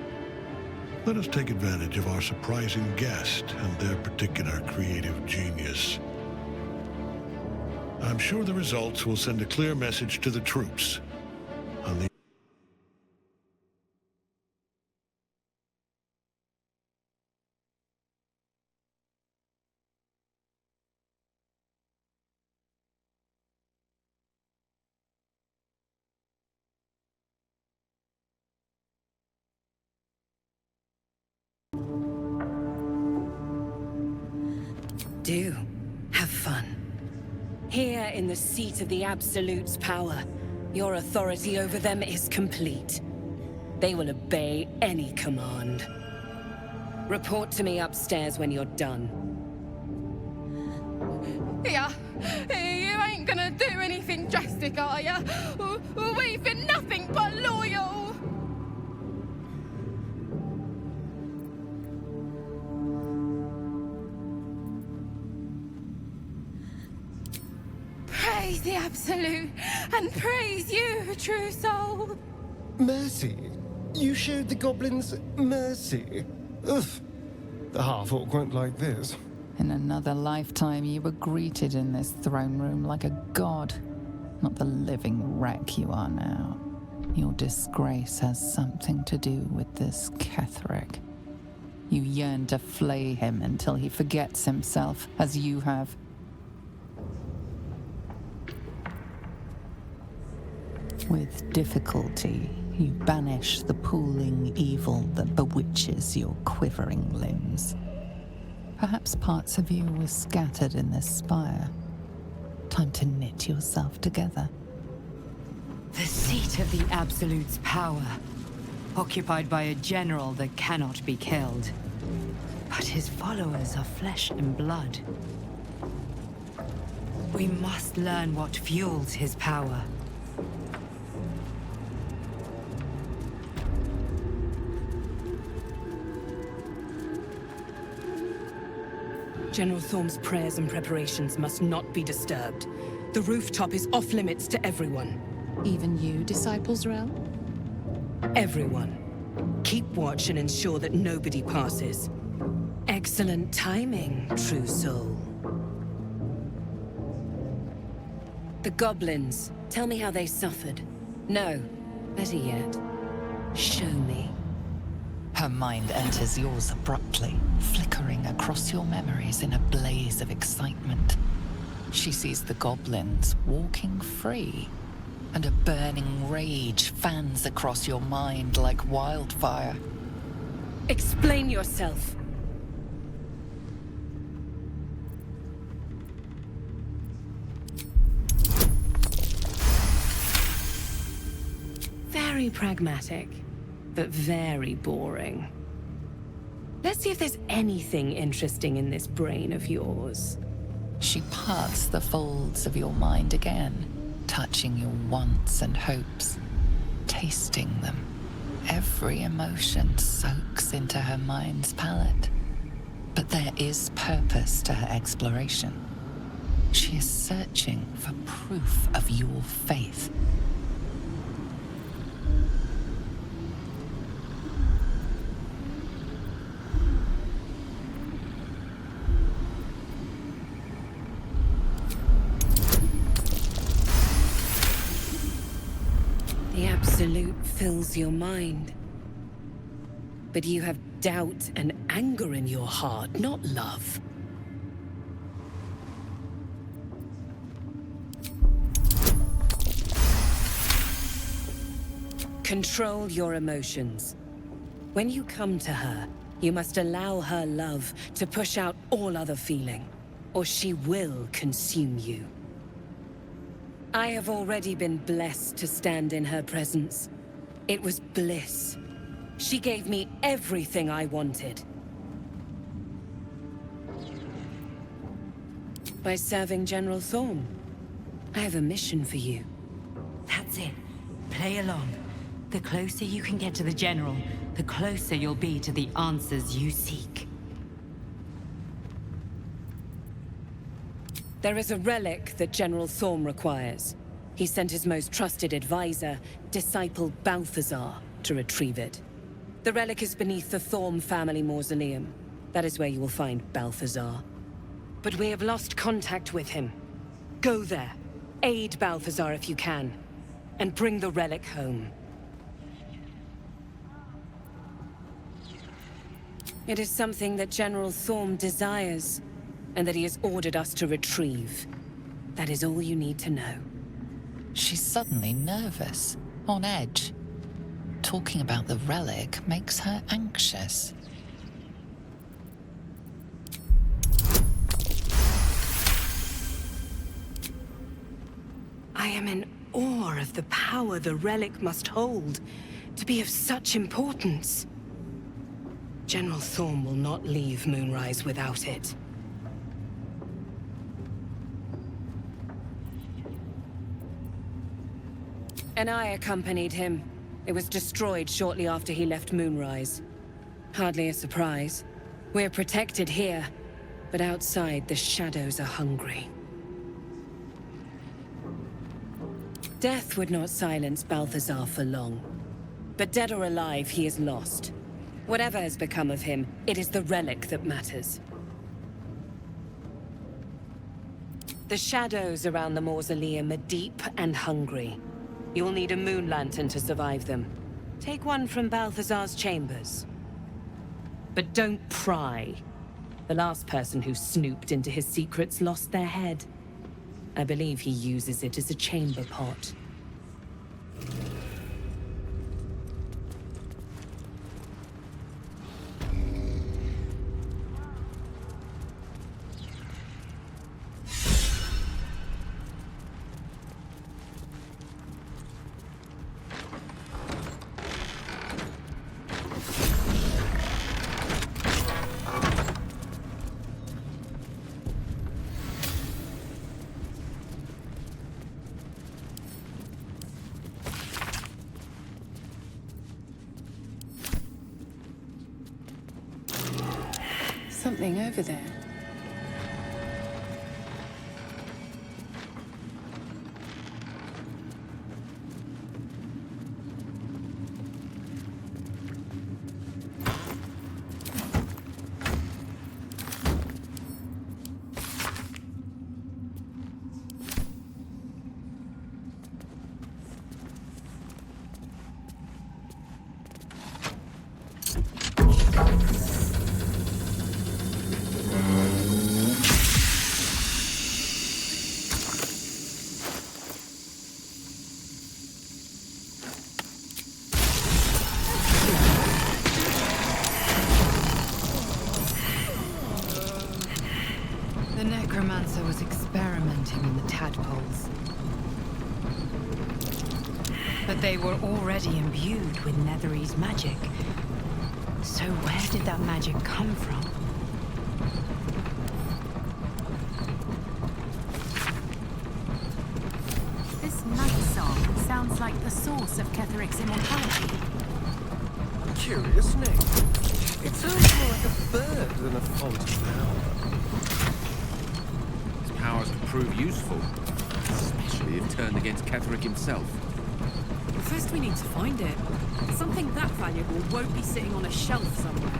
let us take advantage of our surprising guest and their particular creative genius. I'm sure the results will send a clear message to the troops on the
Do have fun. Here in the seat of the Absolute's power, your authority over them is complete. They will obey any command. Report to me upstairs when you're done.
Yeah, you ain't gonna do anything drastic, are ya? We've been nothing but loyal! Praise the Absolute, and praise you, true soul!
Mercy? You showed the goblins mercy? Ugh. The half-orc won't like this.
In another lifetime, you were greeted in this throne room like a god, not the living wreck you are now. Your disgrace has something to do with this Ketheric. You yearn to flay him until he forgets himself, as you have. With difficulty, you banish the pooling evil that bewitches your quivering limbs. Perhaps parts of you were scattered in this spire. Time to knit yourself together.
The seat of the Absolute's power, occupied by a general that cannot be killed. But his followers are flesh and blood. We must learn what fuels his power.
General Thorm's prayers and preparations must not be disturbed. The rooftop is off limits to everyone.
Even you, Disciples Realm?
Everyone. Keep watch and ensure that nobody passes. Excellent timing, true soul. The goblins. Tell me how they suffered. No, better yet, show me.
Her mind enters yours abruptly, flickering across your memories in a blaze of excitement. She sees the goblins walking free, and a burning rage fans across your mind like wildfire.
Explain yourself. Very pragmatic, but very boring. Let's see if there's anything interesting in this brain of yours.
She parts the folds of your mind again, touching your wants and hopes, tasting them. Every emotion soaks into her mind's palette. But there is purpose to her exploration. She is searching for proof of your faith.
fills your mind. But you have doubt and anger in your heart, not love. Control your emotions. When you come to her, you must allow her love to push out all other feeling, or she will consume you. I have already been blessed to stand in her presence. It was bliss. She gave me everything I wanted. By serving General Thorm, I have a mission for you.
That's it. Play along. The closer you can get to the General, the closer you'll be to the answers you seek.
There is a relic that General Thorm requires. He sent his most trusted advisor, disciple Balthazar, to retrieve it. The relic is beneath the Thorm family mausoleum. That is where you will find Balthazar. But we have lost contact with him. Go there, aid Balthazar if you can, and bring the relic home. It is something that General Thorm desires, and that he has ordered us to retrieve. That is all you need to know.
She's suddenly nervous, on edge. Talking about the relic makes her anxious.
I am in awe of the power the relic must hold to be of such importance. General Thorm will not leave Moonrise without it. And I accompanied him. It was destroyed shortly after he left Moonrise. Hardly a surprise. We're protected here, but outside the shadows are hungry. Death would not silence Balthazar for long. But dead or alive, he is lost. Whatever has become of him, it is the relic that matters. The shadows around the mausoleum are deep and hungry. You'll need a moon lantern to survive them. Take one from Balthazar's chambers. But don't pry. The last person who snooped into his secrets lost their head. I believe he uses it as a chamber pot.
Something over there.
The necromancer was experimenting on the tadpoles. But they were already imbued with Netherese magic. So where did that magic come from?
This night song sounds like the source of Ketheric's immortality.
Curious name. It sounds more like a bird than a font of power.
His powers could prove useful, especially if turned against Ketheric himself.
First we need to find it. Something that valuable won't be sitting on a shelf somewhere.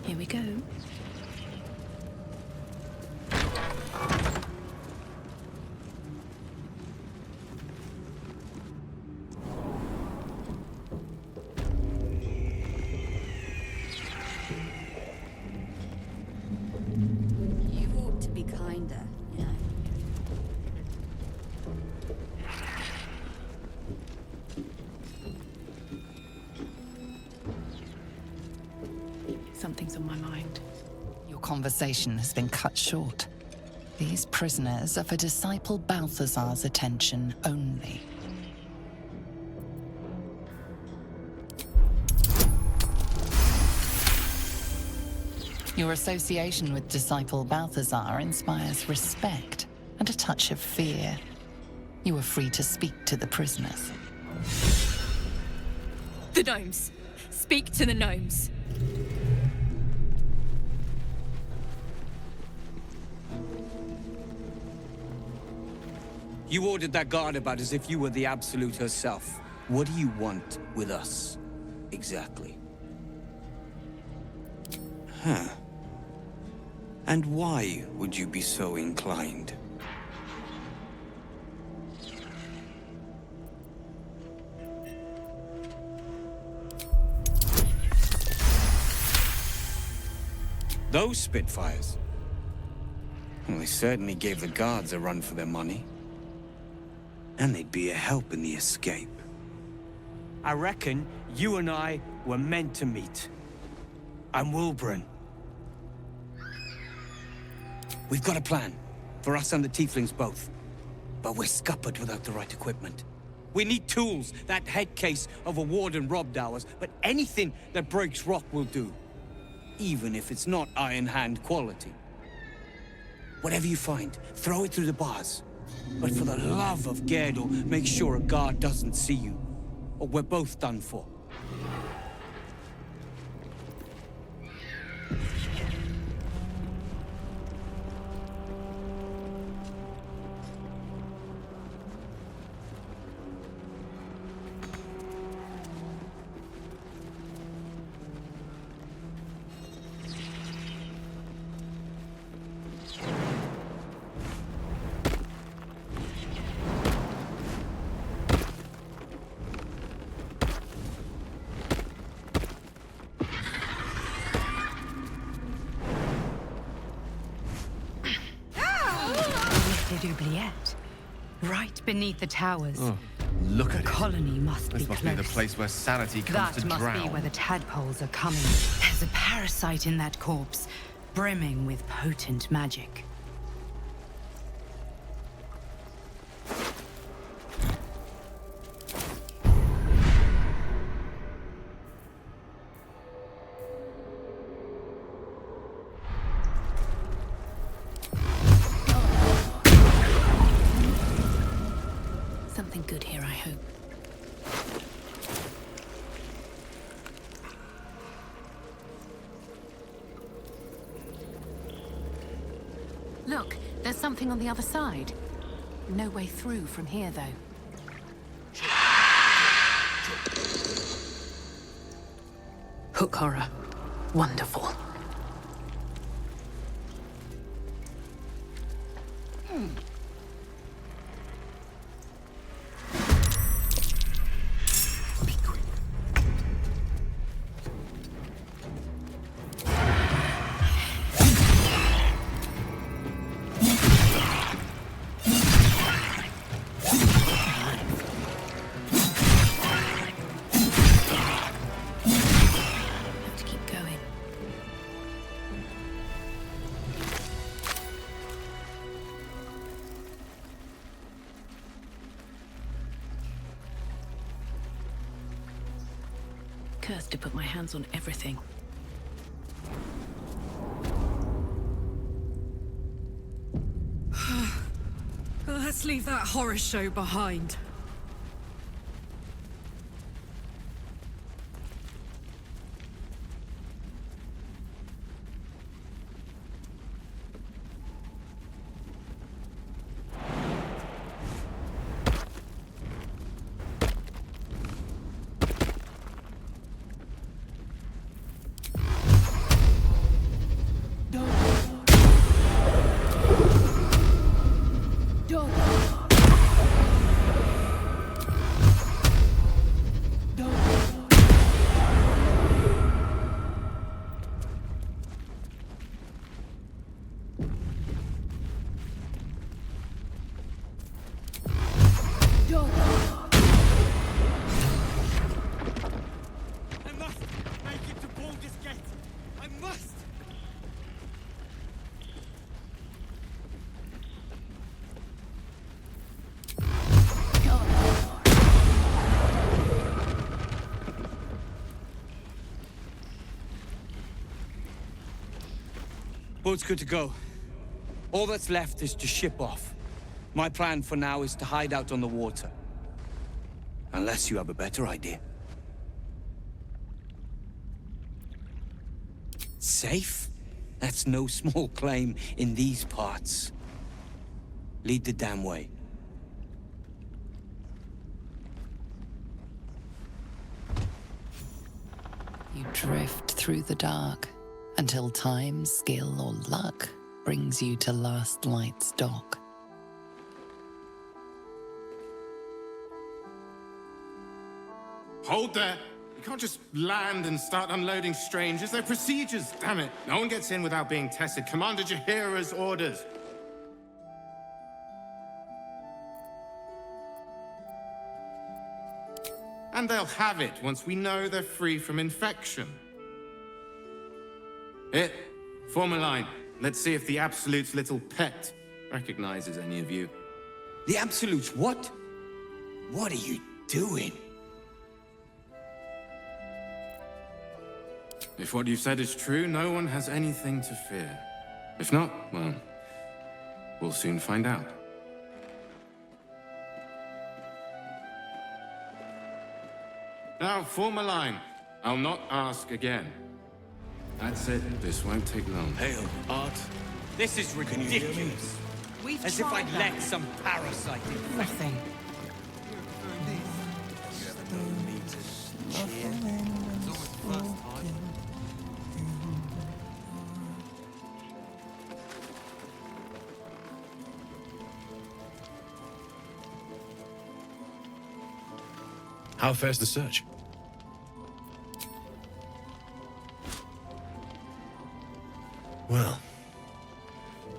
Here we go.
You ought to be kinder, you know.
Something's on my mind.
Your conversation has been cut short. These prisoners are for disciple Balthazar's attention only. Your association with disciple Balthazar inspires respect and a touch of fear. You are free to speak to the prisoners.
The gnomes. Speak to the gnomes.
You ordered that guard about as if you were the Absolute herself. What do you want with us, exactly? Huh. And why would you be so inclined? Those Spitfires? Well, they certainly gave the guards a run for their money. And they'd be a help in the escape. I reckon you and I were meant to meet. I'm Wilburn. We've got a plan, for us and the tieflings both. But we're scuppered without the right equipment. We need tools, that head case of a warden robbed ours, but anything that breaks rock will do. Even if it's not Iron Hand quality. Whatever you find, throw it through the bars. But for the love of Gerdel, make sure a guard doesn't see you, or we're both done for.
Oubliette. Right beneath the towers.
Oh, look at it.
The colony must be
This must
close.
be the place where sanity comes
That
to
must
drown.
be where the tadpoles are coming. There's a parasite in that corpse, brimming with potent magic.
Something good here, I hope. Look, there's something on the other side. No way through from here, though. Hook horror. Wonderful. Cursed to put my hands on everything.
Let's leave that horror show behind.
Boat's good to go. All that's left is to ship off. My plan for now is to hide out on the water. Unless you have a better idea. Safe? That's no small claim in these parts. Lead the damn way.
You drift through the dark until time, skill, or luck brings you to Last Light's dock.
Hold there! You can't just land and start unloading strangers. They're procedures, damn it. No one gets in without being tested. Commander Jahira's orders. And they'll have it once we know they're free from infection. Here, form a line. Let's see if the Absolute's little pet recognizes any of you.
The Absolute's what? What are you doing?
If what you've said is true, no one has anything to fear. If not, well, we'll soon find out. Now, form a line. I'll not ask again. That's it. This won't take long.
Hail, Art. This is ridiculous.
We've
As if
tried
I'd
that.
let some parasite in.
Nothing.
How fares the search? Well,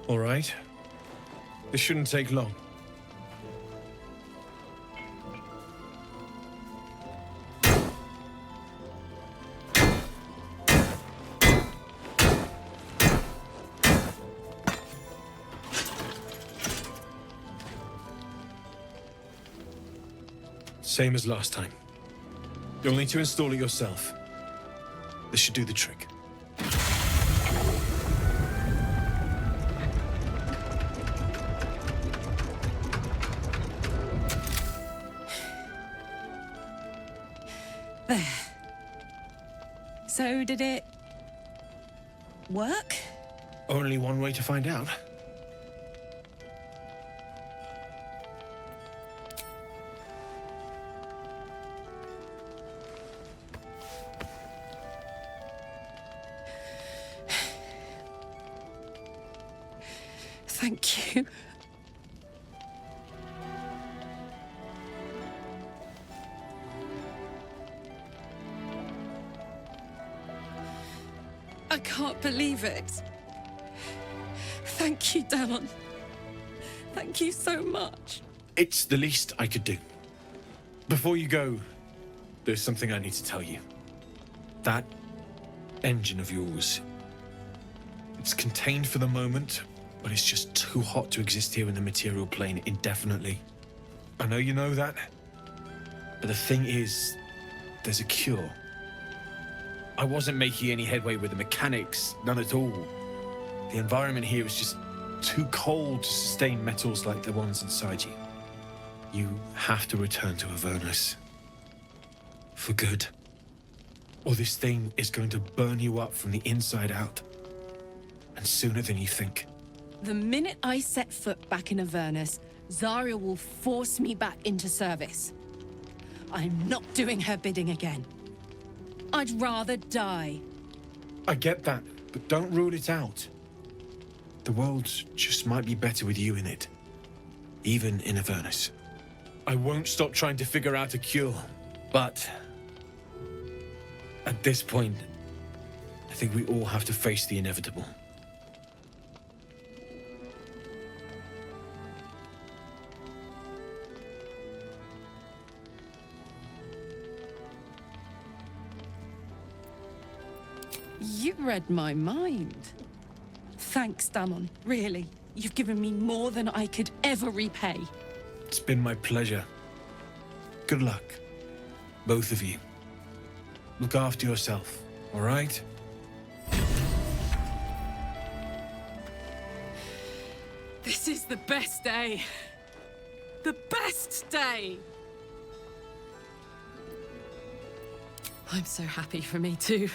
all right. This shouldn't take long. Same as last time. You'll need to install it yourself. This should do the trick.
There. So did it work?
Only one way to find out.
Thank you. I can't believe it. Thank you, Damon. Thank you so much.
It's the least I could do. Before you go, there's something I need to tell you. That engine of yours, it's contained for the moment, but it's just too hot to exist here in the material plane indefinitely. I know you know that, but the thing is, there's a cure. I wasn't making any headway with the mechanics, none at all. The environment here is just too cold to sustain metals like the ones inside you. You have to return to Avernus. For good. Or this thing is going to burn you up from the inside out. And sooner than you think.
The minute I set foot back in Avernus, Zarya will force me back into service. I'm not doing her bidding again. I'd rather die.
I get that, but don't rule it out. The world just might be better with you in it. Even in Avernus. I won't stop trying to figure out a cure, but at this point, I think we all have to face the inevitable.
You read my mind. Thanks, Damon. Really. You've given me more than I could ever repay.
It's been my pleasure. Good luck, both of you. Look after yourself, all right?
This is the best day. The best day! I'm so happy for me too.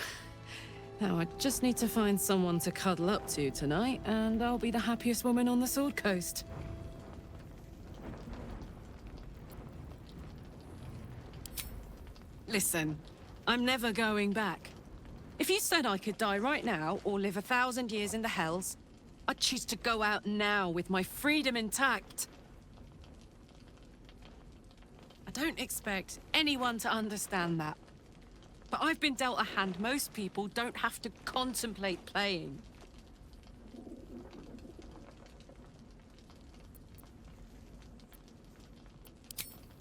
Now I just need to find someone to cuddle up to tonight, and I'll be the happiest woman on the Sword Coast. Listen, I'm never going back. If you said I could die right now, or live 1,000 years in the Hells, I'd choose to go out now with my freedom intact. I don't expect anyone to understand that. But I've been dealt a hand most people don't have to contemplate playing.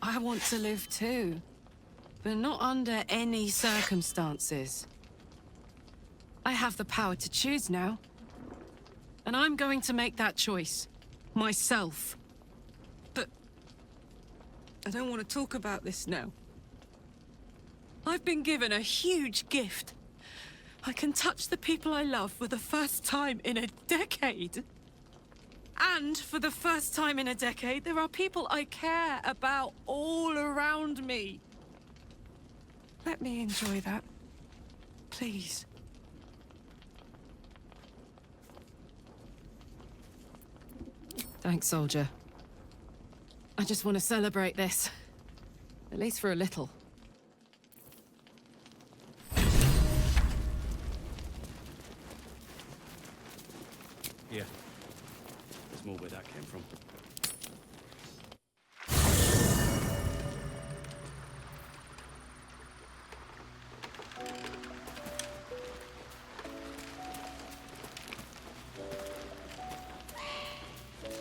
I want to live too, but not under any circumstances. I have the power to choose now. And I'm going to make that choice. Myself. But I don't want to talk about this now. I've been given a huge gift. I can touch the people I love for the first time in a decade. And for the first time in a decade, there are people I care about all around me. Let me enjoy that. Please. Thanks, soldier. I just want to celebrate this. At least for a little.
Yeah. There's more where that came from.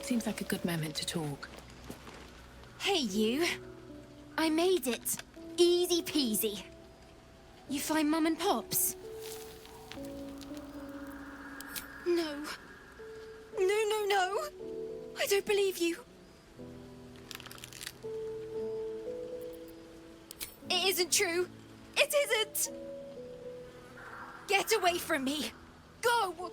Seems like a good moment to talk.
Hey, you. I made it. Easy peasy. You find Mum and Pops? No. No. I don't believe you. It isn't true. It isn't. Get away from me. Go!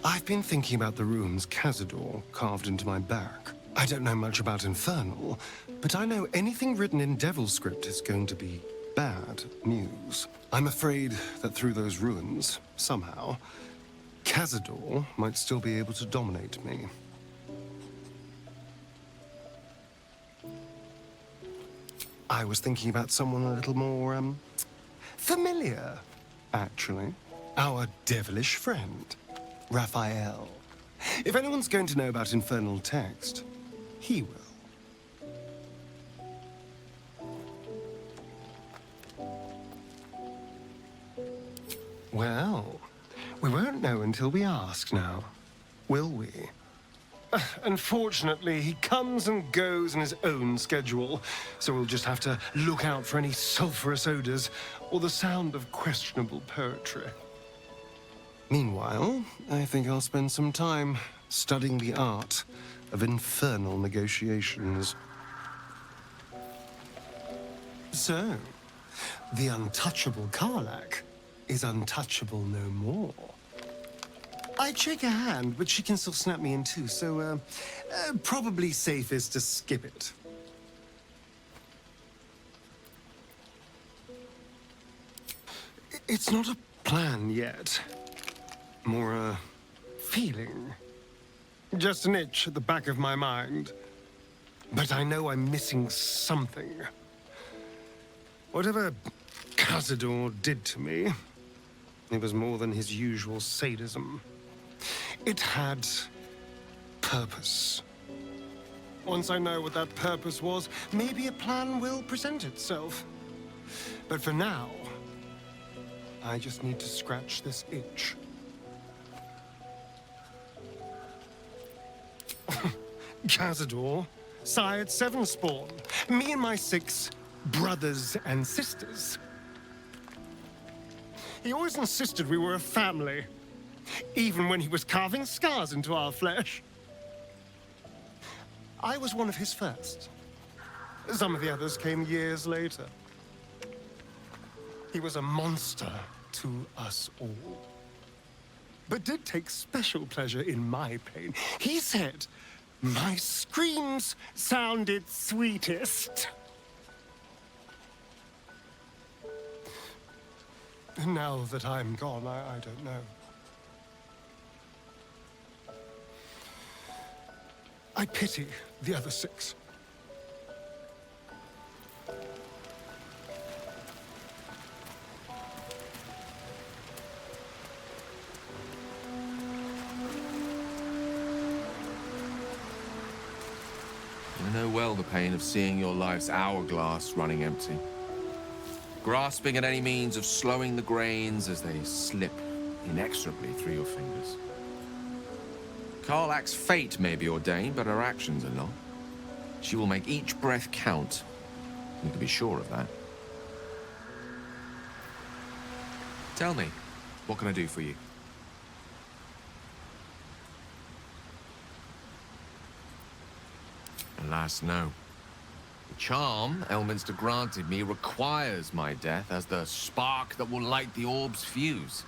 I've been thinking about the runes Cazador carved into my back. I don't know much about Infernal, but I know anything written in Devil script is going to be bad news. I'm afraid that through those ruins, somehow, Cazador might still be able to dominate me. I was thinking about someone a little more, familiar, actually. Our devilish friend, Raphael. If anyone's going to know about Infernal text, he will. Well, we won't know until we ask now, will we? Unfortunately, he comes and goes in his own schedule, so we'll just have to look out for any sulphurous odors or the sound of questionable poetry. Meanwhile, I think I'll spend some time studying the art of infernal negotiations. So, the untouchable Karlach is untouchable no more. I'd shake her hand, but she can still snap me in two, so, probably safest to skip it. It's not a plan yet. More a feeling. Just an itch at the back of my mind. But I know I'm missing something. Whatever Cazador did to me, it was more than his usual sadism. It had purpose. Once I know what that purpose was, maybe a plan will present itself. But for now, I just need to scratch this itch. Cazador sired 7 spawn. Me and my 6 brothers and sisters. He always insisted we were a family, even when he was carving scars into our flesh. I was one of his first. Some of the others came years later. He was a monster to us all, but did take special pleasure in my pain. He said my screams sounded sweetest. And now that I'm gone, I don't know. I pity the other 6.
I know well the pain of seeing your life's hourglass running empty. Grasping at any means of slowing the grains as they slip inexorably through your fingers. Karlach's fate may be ordained, but her actions are not. She will make each breath count. You can be sure of that. Tell me, what can I do for you? Alas, no. The charm Elminster granted me requires my death as the spark that will light the orb's fuse.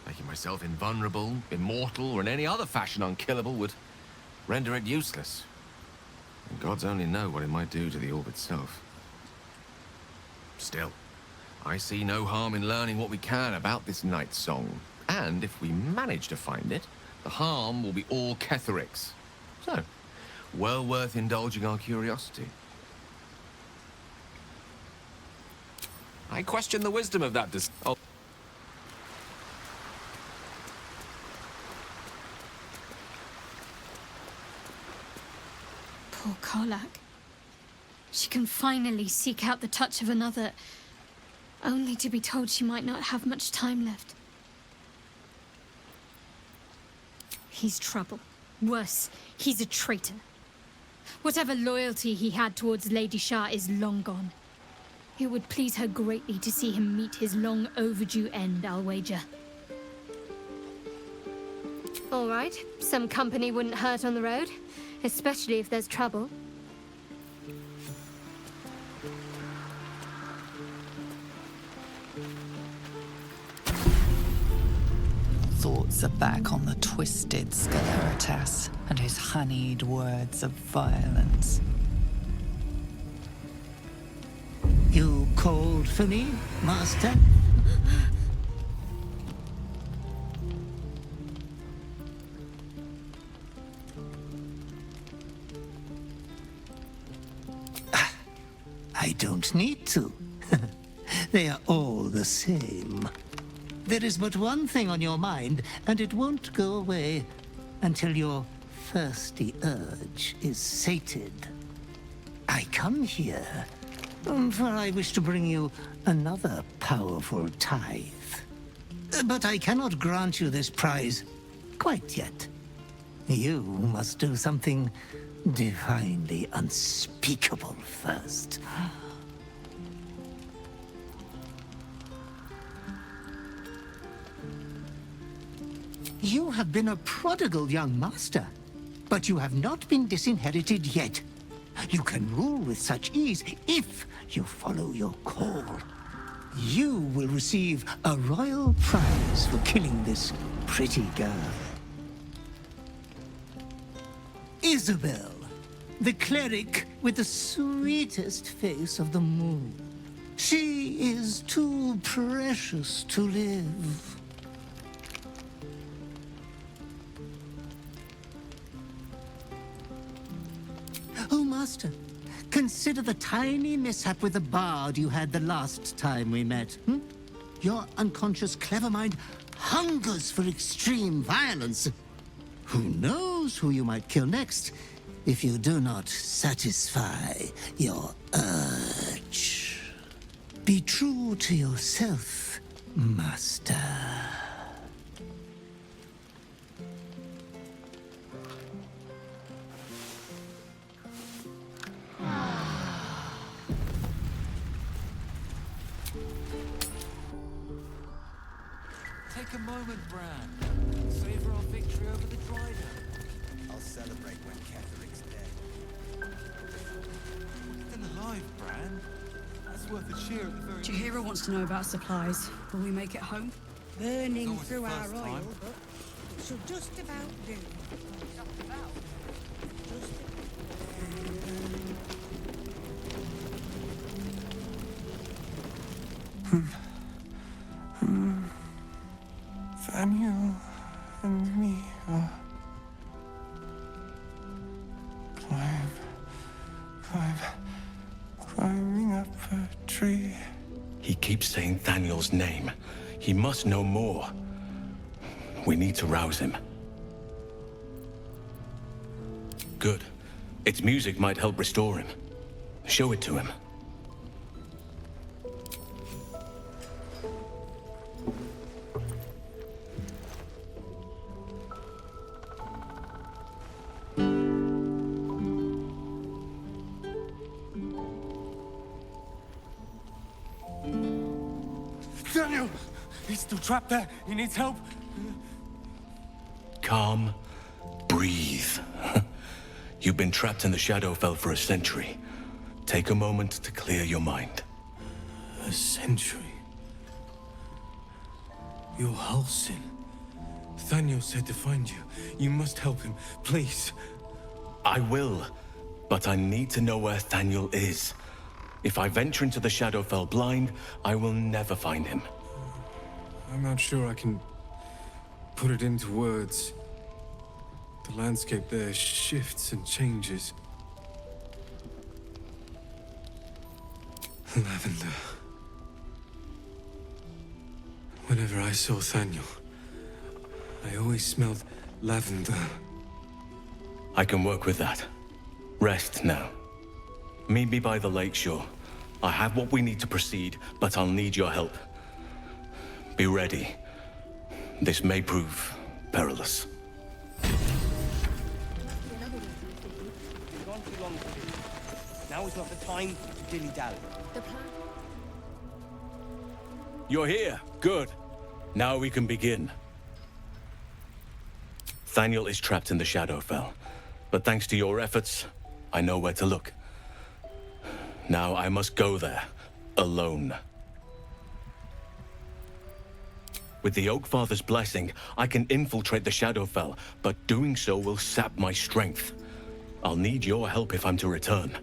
Making myself invulnerable, immortal, or in any other fashion unkillable would render it useless. And gods only know what it might do to the orb itself. Still, I see no harm in learning what we can about this night song. And if we manage to find it, the harm will be all Ketheric's. So, well worth indulging our curiosity. I question the wisdom of that oh.
Poor Karlach. She can finally seek out the touch of another, only to be told she might not have much time left. He's trouble. Worse, he's a traitor. Whatever loyalty he had towards Lady Shah is long gone. It would please her greatly to see him meet his long overdue end, I'll wager. All right, some company wouldn't hurt on the road, especially if there's trouble.
Thoughts are back on the twisted Sceleritas and his honeyed words of violence.
You called for me, Master? I don't need to. They are all the same. There is but one thing on your mind, and it won't go away until your thirsty urge is sated. I come here, for I wish to bring you another powerful tithe. But I cannot grant you this prize quite yet. You must do something divinely unspeakable first. You have been a prodigal young master, but you have not been disinherited yet. You can rule with such ease if you follow your call. You will receive a royal prize for killing this pretty girl. Isabel, the cleric with the sweetest face of the moon. She is too precious to live. Oh, Master, consider the tiny mishap with the bard you had the last time we met. Your unconscious clever mind hungers for extreme violence. Who knows who you might kill next if you do not satisfy your urge. Be true to yourself, Master.
Take a moment, Bran. Savor our victory over the Dryder.
I'll celebrate when Ketheric's dead.
Look at the hive, Bran. That's worth a cheer at the very
Chihiro wants to know about supplies. Will we make it home? Burning through our oil, but it should just about do.
Daniel and me are climbing up a tree.
He keeps saying Thaniel's name. He must know more. We need to rouse him. Good. Its music might help restore him. Show it to him.
Daniel! He's still trapped there. He needs help.
Calm. Breathe. You've been trapped in the Shadowfell for a century. Take a moment to clear your mind.
A century? You're Halsin. Thaniel said to find you. You must help him, please.
I will, but I need to know where Thaniel is. If I venture into the Shadowfell blind, I will never find him.
I'm not sure I can put it into words. The landscape there shifts and changes. Lavender. Whenever I saw Thaniel, I always smelled lavender.
I can work with that. Rest now. Meet me by the lakeshore. I have what we need to proceed, but I'll need your help. Be ready. This may prove perilous.
Now is not the time to dilly-dally.
You're here. Good. Now we can begin. Thaniel is trapped in the Shadowfell, but thanks to your efforts, I know where to look. Now I must go there, alone. With the Oakfather's blessing, I can infiltrate the Shadowfell, but doing so will sap my strength. I'll need your help if I'm to return.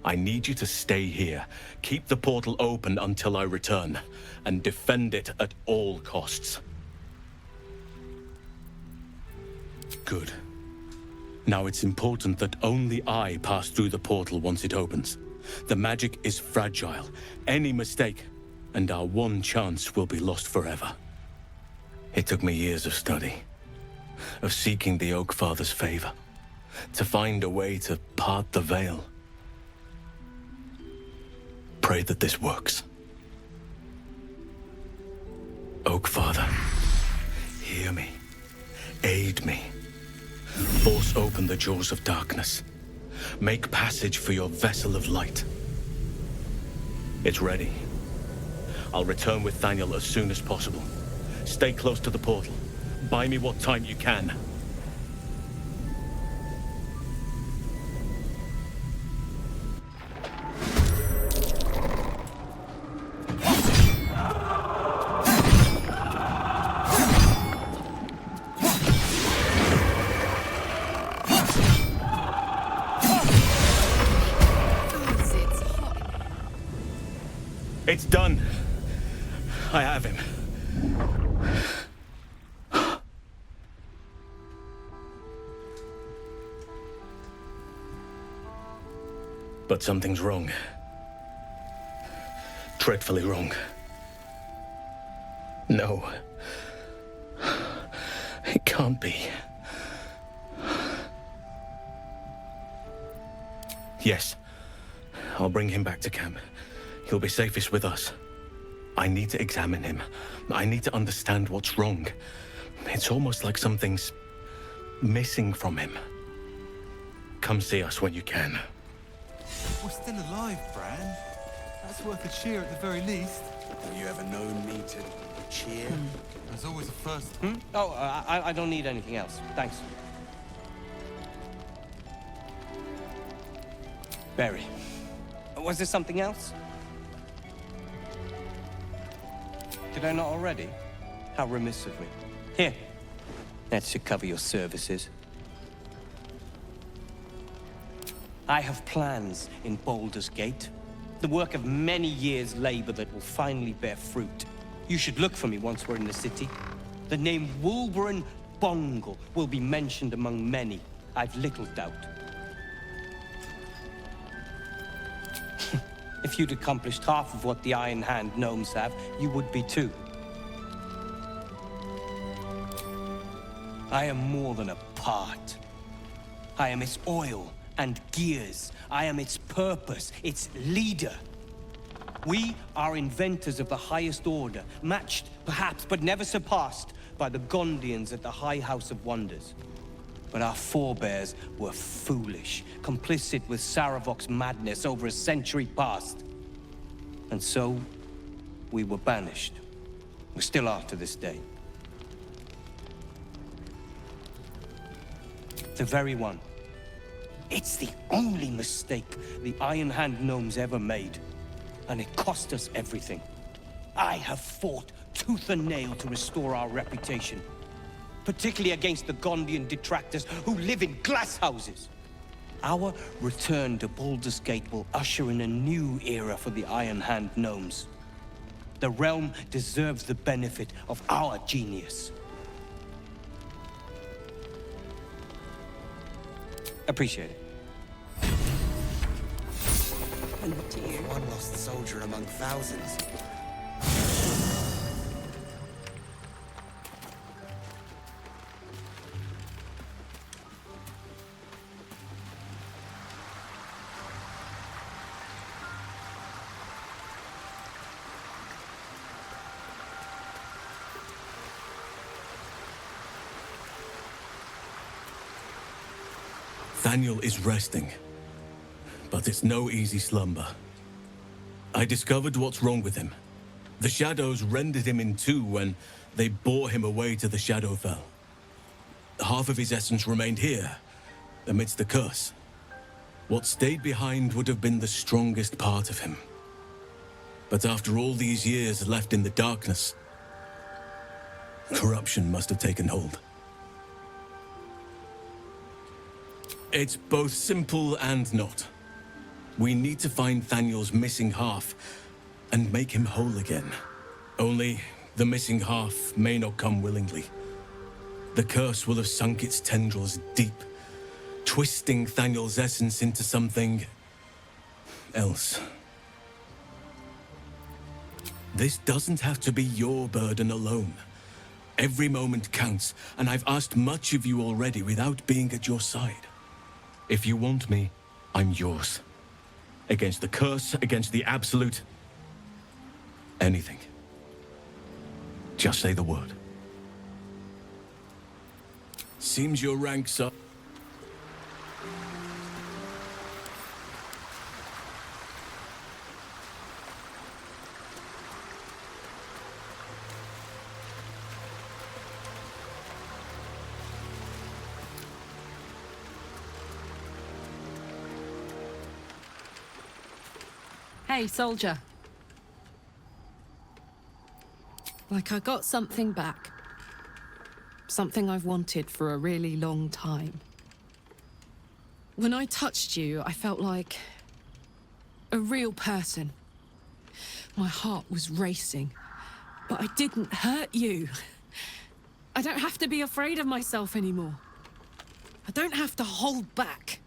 I need you to stay here, keep the portal open until I return, and defend it at all costs. Good. Now it's important that only I pass through the portal once it opens. The magic is fragile. Any mistake, and our one chance will be lost forever. It took me years of study, of seeking the Oakfather's favor, to find a way to part the veil. Pray that this works. Oakfather, hear me. Aid me. Force open the jaws of darkness. Make passage for your vessel of light. It's ready. I'll return with Thaniel as soon as possible. Stay close to the portal. Buy me what time you can. It's done. I have him. But something's wrong. Dreadfully wrong. No. It can't be. Yes. I'll bring him back to camp. He'll be safest with us. I need to examine him. I need to understand what's wrong. It's almost like something's missing from him. Come see us when you can.
We're still alive, Bran. That's worth a cheer at the very least.
Have you ever known me to cheer?
There's always a first.
Oh, I don't need anything else. Thanks. Barry, was there something else? Did I not already? How remiss of me. Here. That should cover your services. I have plans in Balldur's Gate. The work of many years' labor that will finally bear fruit. You should look for me once we're in the city. The name Wolverine Bongle will be mentioned among many. I've little doubt. If you'd accomplished half of what the Iron Hand gnomes have, you would be too. I am more than a part. I am its oil and gears. I am its purpose, its leader. We are inventors of the highest order, matched, perhaps, but never surpassed by the Gondians at the High House of Wonders. But our forebears were foolish, complicit with Saravok's madness over a century past. And so, we were banished. We still are to this day. The very one. It's the only mistake the Iron Hand gnomes ever made. And it cost us everything. I have fought tooth and nail to restore our reputation. Particularly against the Gondian detractors who live in glass houses. Our return to Balldur's Gate will usher in a new era for the Iron Hand gnomes. The realm deserves the benefit of our genius. Appreciate it.
And to you. One lost soldier among thousands.
Thaniel is resting, but it's no easy slumber. I discovered what's wrong with him. The shadows rendered him in two when they bore him away to the Shadowfell. Half of his essence remained here, amidst the curse. What stayed behind would have been the strongest part of him. But after all these years left in the darkness, corruption must have taken hold. It's both simple and not. We need to find Thaniel's missing half and make him whole again. Only the missing half may not come willingly. The curse will have sunk its tendrils deep, twisting Thaniel's essence into something else. This doesn't have to be your burden alone. Every moment counts, and I've asked much of you already without being at your side. If you want me, I'm yours. Against the curse, against the absolute. Anything. Just say the word. Seems your ranks up.
Hey, soldier. Like I got something back. Something I've wanted for a really long time. When I touched you, I felt like a real person. My heart was racing, but I didn't hurt you. I don't have to be afraid of myself anymore. I don't have to hold back.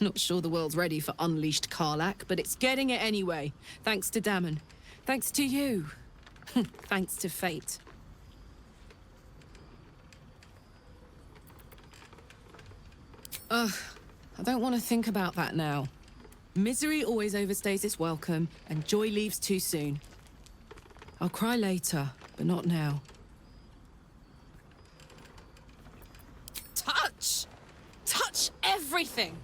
Not sure the world's ready for unleashed Karlach, but it's getting it anyway. Thanks to Damon. Thanks to you. Thanks to fate. Ugh, I don't want to think about that now. Misery always overstays its welcome, and joy leaves too soon. I'll cry later, but not now. Touch! Touch everything!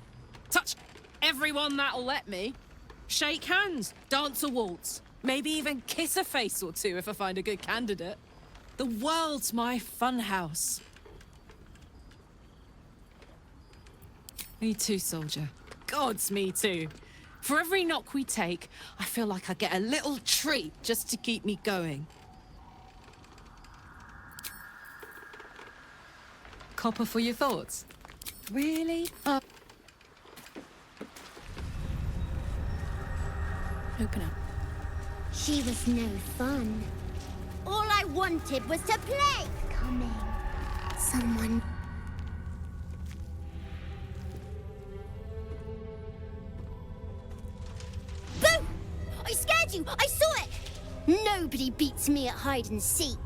Touch everyone that'll let me. Shake hands, dance a waltz, maybe even kiss a face or two if I find a good candidate. The world's my funhouse. Me too, soldier. Gods, me too. For every knock we take, I feel like I get a little treat just to keep me going. Copper for your thoughts? Really? Open up.
She was no fun. All I wanted was to play. Coming. Someone. Boo! I scared you! I saw it! Nobody beats me at hide and seek.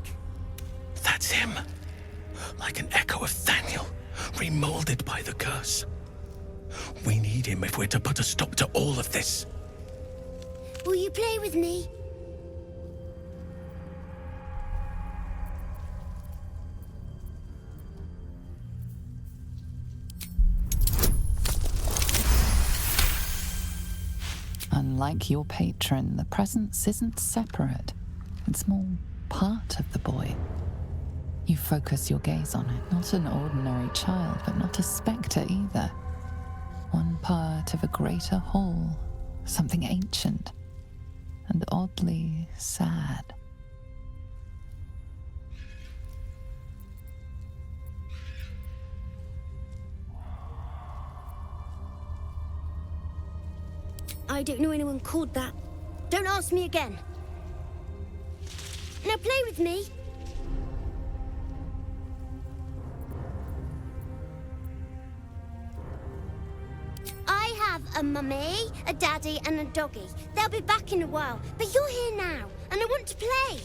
That's him. Like an echo of Thaniel, remolded by the curse. We need him if we're to put a stop to all of this.
Will you play with me?
Unlike your patron, the presence isn't separate. It's more part of the boy. You focus your gaze on it, not an ordinary child, but not a spectre either. One part of a greater whole, something ancient and oddly sad.
I don't know anyone called that. Don't ask me again. Now play with me. I have a mummy, a daddy, and a doggy. They'll be back in a while, but you're here now, and I want to play.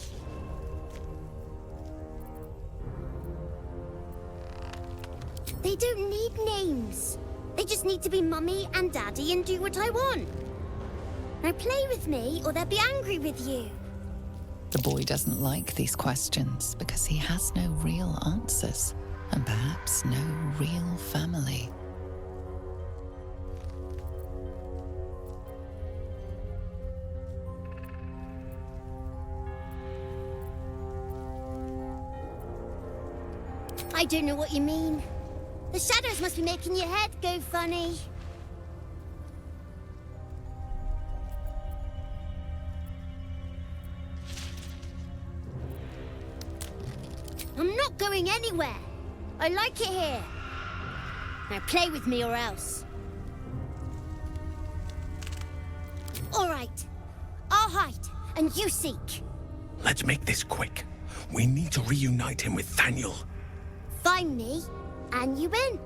They don't need names. They just need to be mummy and daddy and do what I want. Now play with me, or they'll be angry with you.
The boy doesn't like these questions because he has no real answers, and perhaps no real family.
I don't know what you mean. The shadows must be making your head go funny. I'm not going anywhere. I like it here. Now play with me or else. All right. I'll hide, and you seek.
Let's make this quick. We need to reunite him with Thaniel.
Find me, and you win.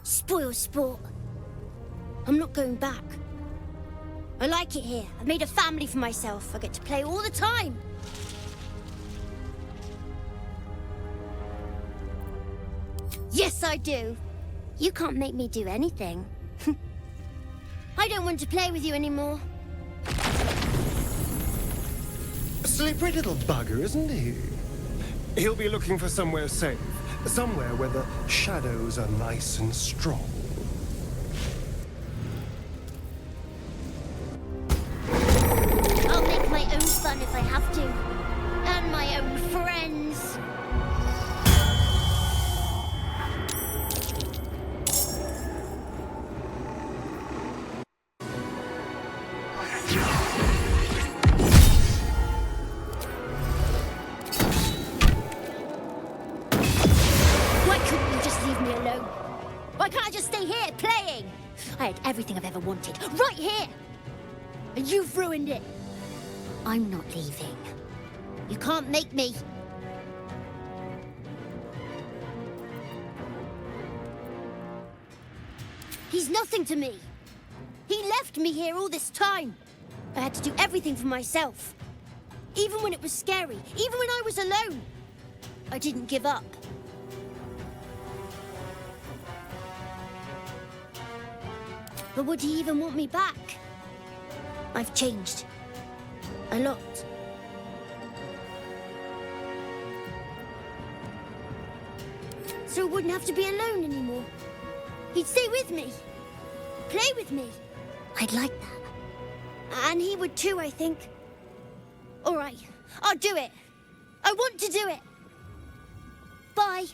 Spoil sport. I'm not going back. I like it here. I've made a family for myself. I get to play all the time. Yes, I do. You can't make me do anything. I don't want to play with you anymore.
Slippery little bugger, isn't he? He'll be looking for somewhere safe. Somewhere where the shadows are nice and strong.
I'll make my own fun if I have to. And my own friends. Why couldn't you just leave me alone? Why can't I just stay here playing? I had everything I've ever wanted, right here! And you've ruined it. I'm not leaving. You can't make me. He's nothing to me. He left me here all this time. I had to do everything for myself. Even when it was scary, even when I was alone. I didn't give up. But would he even want me back? I've changed. A lot. So I wouldn't have to be alone anymore. He'd stay with me. Play with me. I'd like that. And he would too, I think. All right, I'll do it. I want to do it. Bye.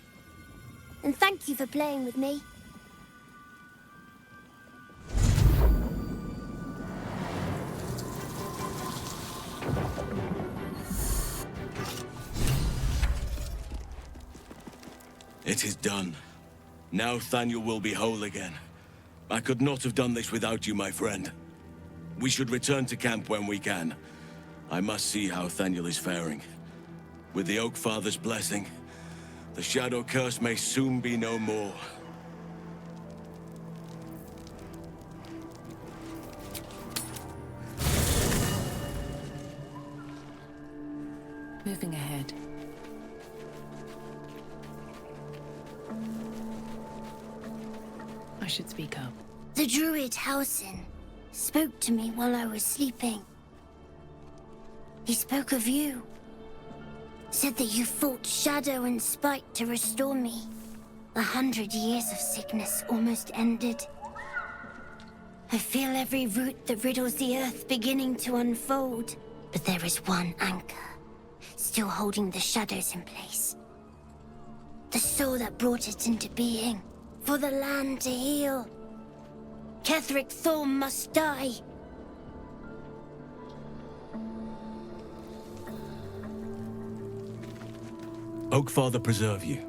And thank you for playing with me.
It is done. Now Thaniel will be whole again. I could not have done this without you, my friend. We should return to camp when we can. I must see how Thaniel is faring. With the Oak Father's blessing, the Shadow Curse may soon be no more.
Moving ahead. I should speak up.
The druid Halsin spoke to me while I was sleeping. He spoke of you. Said that you fought shadow and spite to restore me. 100 years of sickness almost ended. I feel every root that riddles the earth beginning to unfold. But there is one anchor, still holding the shadows in place. The soul that brought it into being, for the land to heal. Ketheric Thorm must die.
Oakfather preserve you.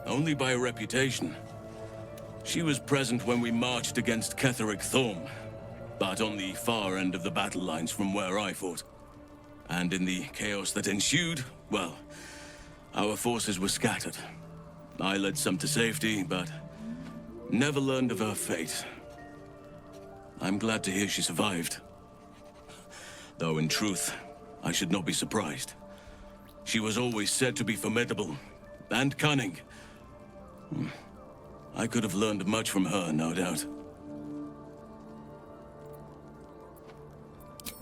Only by reputation. She was present when we marched against Ketheric Thorm, but on the far end of the battle lines from where I fought. And in the chaos that ensued, well, our forces were scattered. I led some to safety, but never learned of her fate. I'm glad to hear she survived. Though in truth, I should not be surprised. She was always said to be formidable and cunning. I could have learned much from her, no doubt.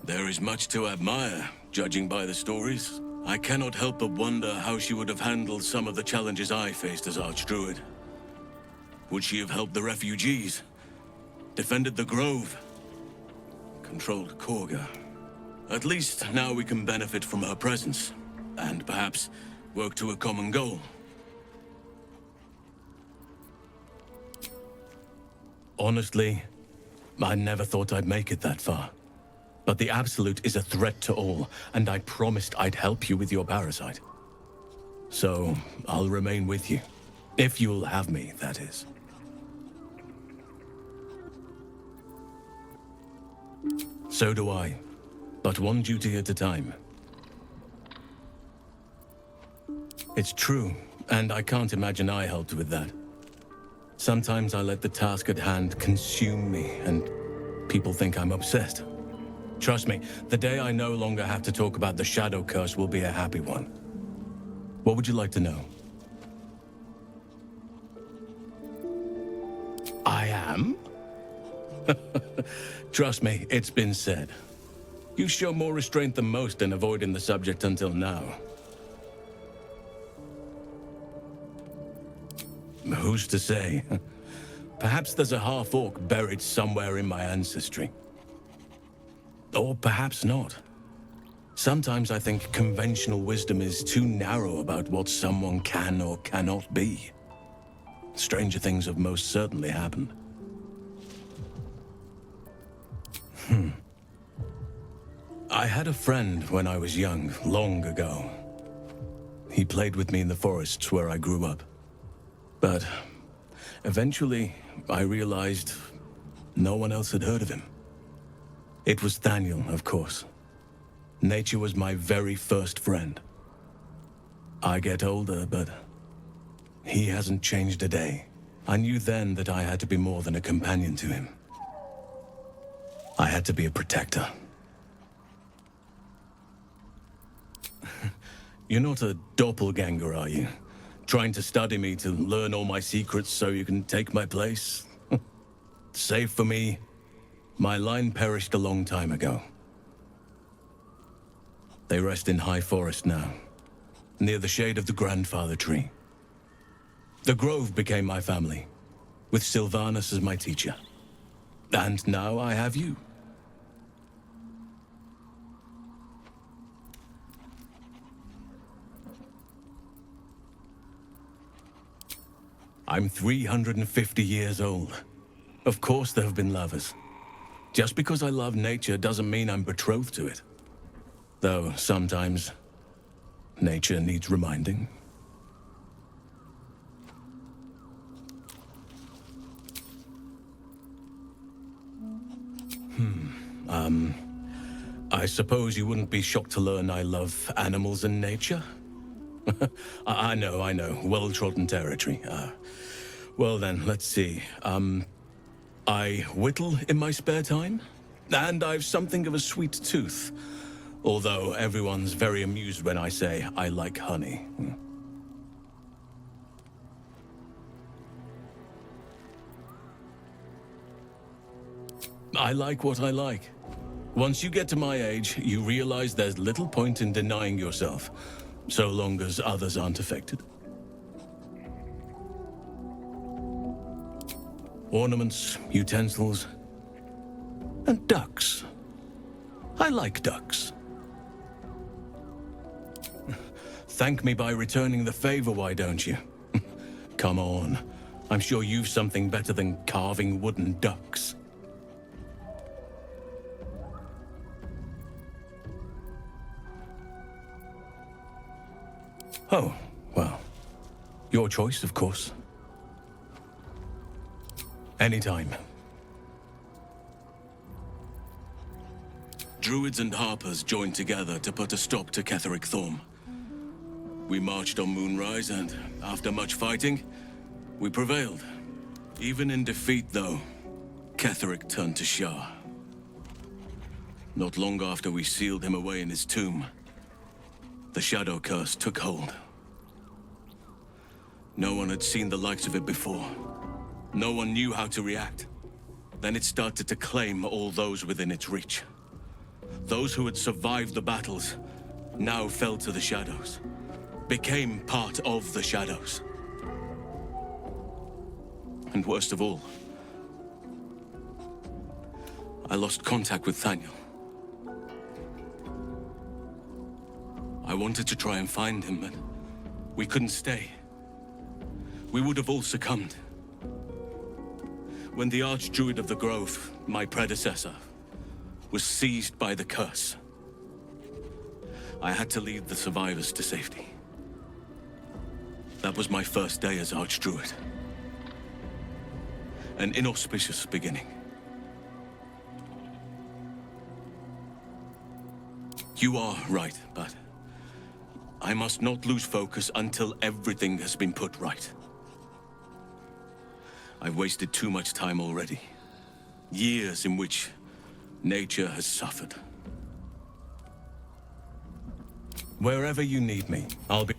There is much to admire, judging by the stories. I cannot help but wonder how she would have handled some of the challenges I faced as Archdruid. Would she have helped the refugees? Defended the Grove? Controlled Korga? At least now we can benefit from her presence, and perhaps work to a common goal. Honestly, I never thought I'd make it that far. But the Absolute is a threat to all, and I promised I'd help you with your parasite. So, I'll remain with you. If you'll have me, that is. So do I. But one duty at a time. It's true, and I can't imagine I helped with that. Sometimes I let the task at hand consume me, and people think I'm obsessed. Trust me, the day I no longer have to talk about the Shadow Curse will be a happy one. What would you like to know? I am? Trust me, it's been said. You show more restraint than most in avoiding the subject until now. Who's to say? Perhaps there's a half-orc buried somewhere in my ancestry. Or perhaps not. Sometimes I think conventional wisdom is too narrow about what someone can or cannot be. Stranger things have most certainly happened. I had a friend when I was young, long ago. He played with me in the forests where I grew up. But eventually, I realized no one else had heard of him. It was Thaniel, of course. Nature was my very first friend. I get older, but he hasn't changed a day. I knew then that I had to be more than a companion to him. I had to be a protector. You're not a doppelganger, are you? Trying to study me to learn all my secrets so you can take my place? Save for me, my line perished a long time ago. They rest in High Forest now, near the shade of the grandfather tree. The Grove became my family, with Sylvanas as my teacher. And now I have you. I'm 350 years old. Of course there have been lovers. Just because I love nature doesn't mean I'm betrothed to it. Though sometimes nature needs reminding. I suppose you wouldn't be shocked to learn I love animals and nature? I know. Well-trodden territory. Well then, let's see. I whittle in my spare time, and I've something of a sweet tooth. Although everyone's very amused when I say I like honey. I like what I like. Once you get to my age, you realize there's little point in denying yourself, so long as others aren't affected. Ornaments, utensils, and ducks. I like ducks. Thank me by returning the favor, why don't you? Come on. I'm sure you've something better than carving wooden ducks. Oh, well, your choice, of course. Anytime. Druids and Harpers joined together to put a stop to Ketheric Thorm. We marched on Moonrise, and after much fighting, we prevailed. Even in defeat, though, Ketheric turned to Shah. Not long after we sealed him away in his tomb, the Shadow Curse took hold. No one had seen the likes of it before. No one knew how to react. Then it started to claim all those within its reach. Those who had survived the battles now fell to the shadows, became part of the shadows. And worst of all, I lost contact with Thaniel. I wanted to try and find him, but we couldn't stay. We would have all succumbed. When the Archdruid of the Grove, my predecessor, was seized by the curse, I had to lead the survivors to safety. That was my first day as Archdruid. An inauspicious beginning. You are right, but I must not lose focus until everything has been put right. I've wasted too much time already. Years in which nature has suffered. Wherever you need me, I'll be...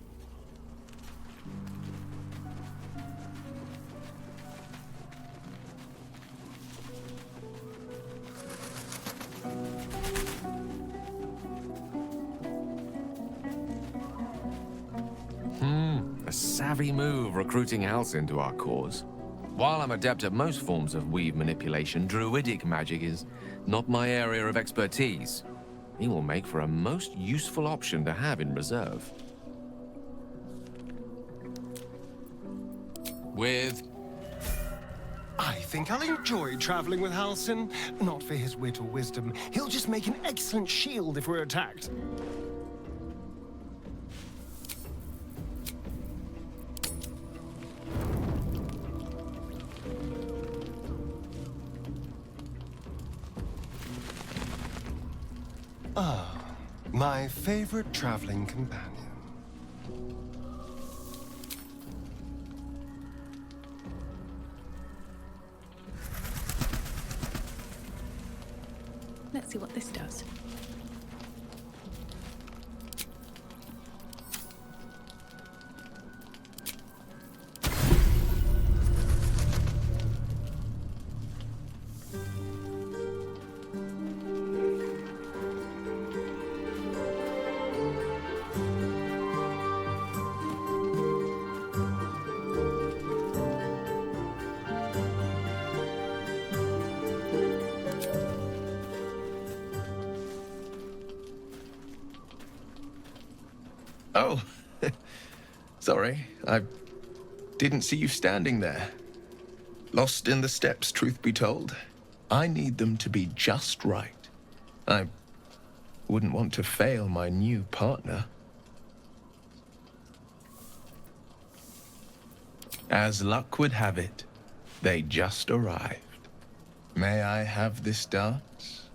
A savvy move recruiting Halsin to our cause. While I'm adept at most forms of weave manipulation, druidic magic is not my area of expertise. He will make for a most useful option to have in reserve.
I think I'll enjoy traveling with Halsin. Not for his wit or wisdom. He'll just make an excellent shield if we're attacked. Ah, my favorite traveling companion.
Let's see what this does.
Oh, sorry. I
Didn't see you standing there. Lost in the steps, truth be told. I need them to be just right. I wouldn't want to fail my new partner. As luck would have it, they just arrived. May I have this dance?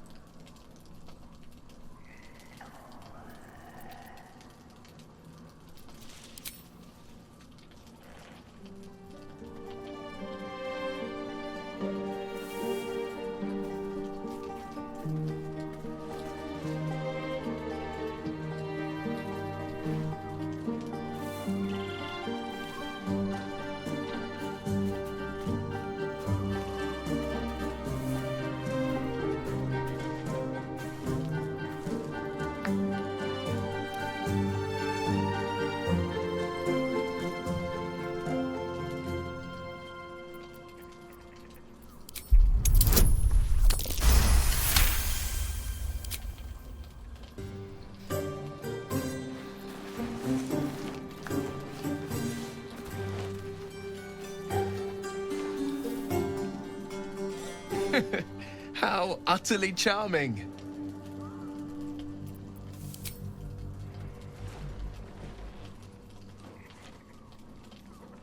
How utterly charming.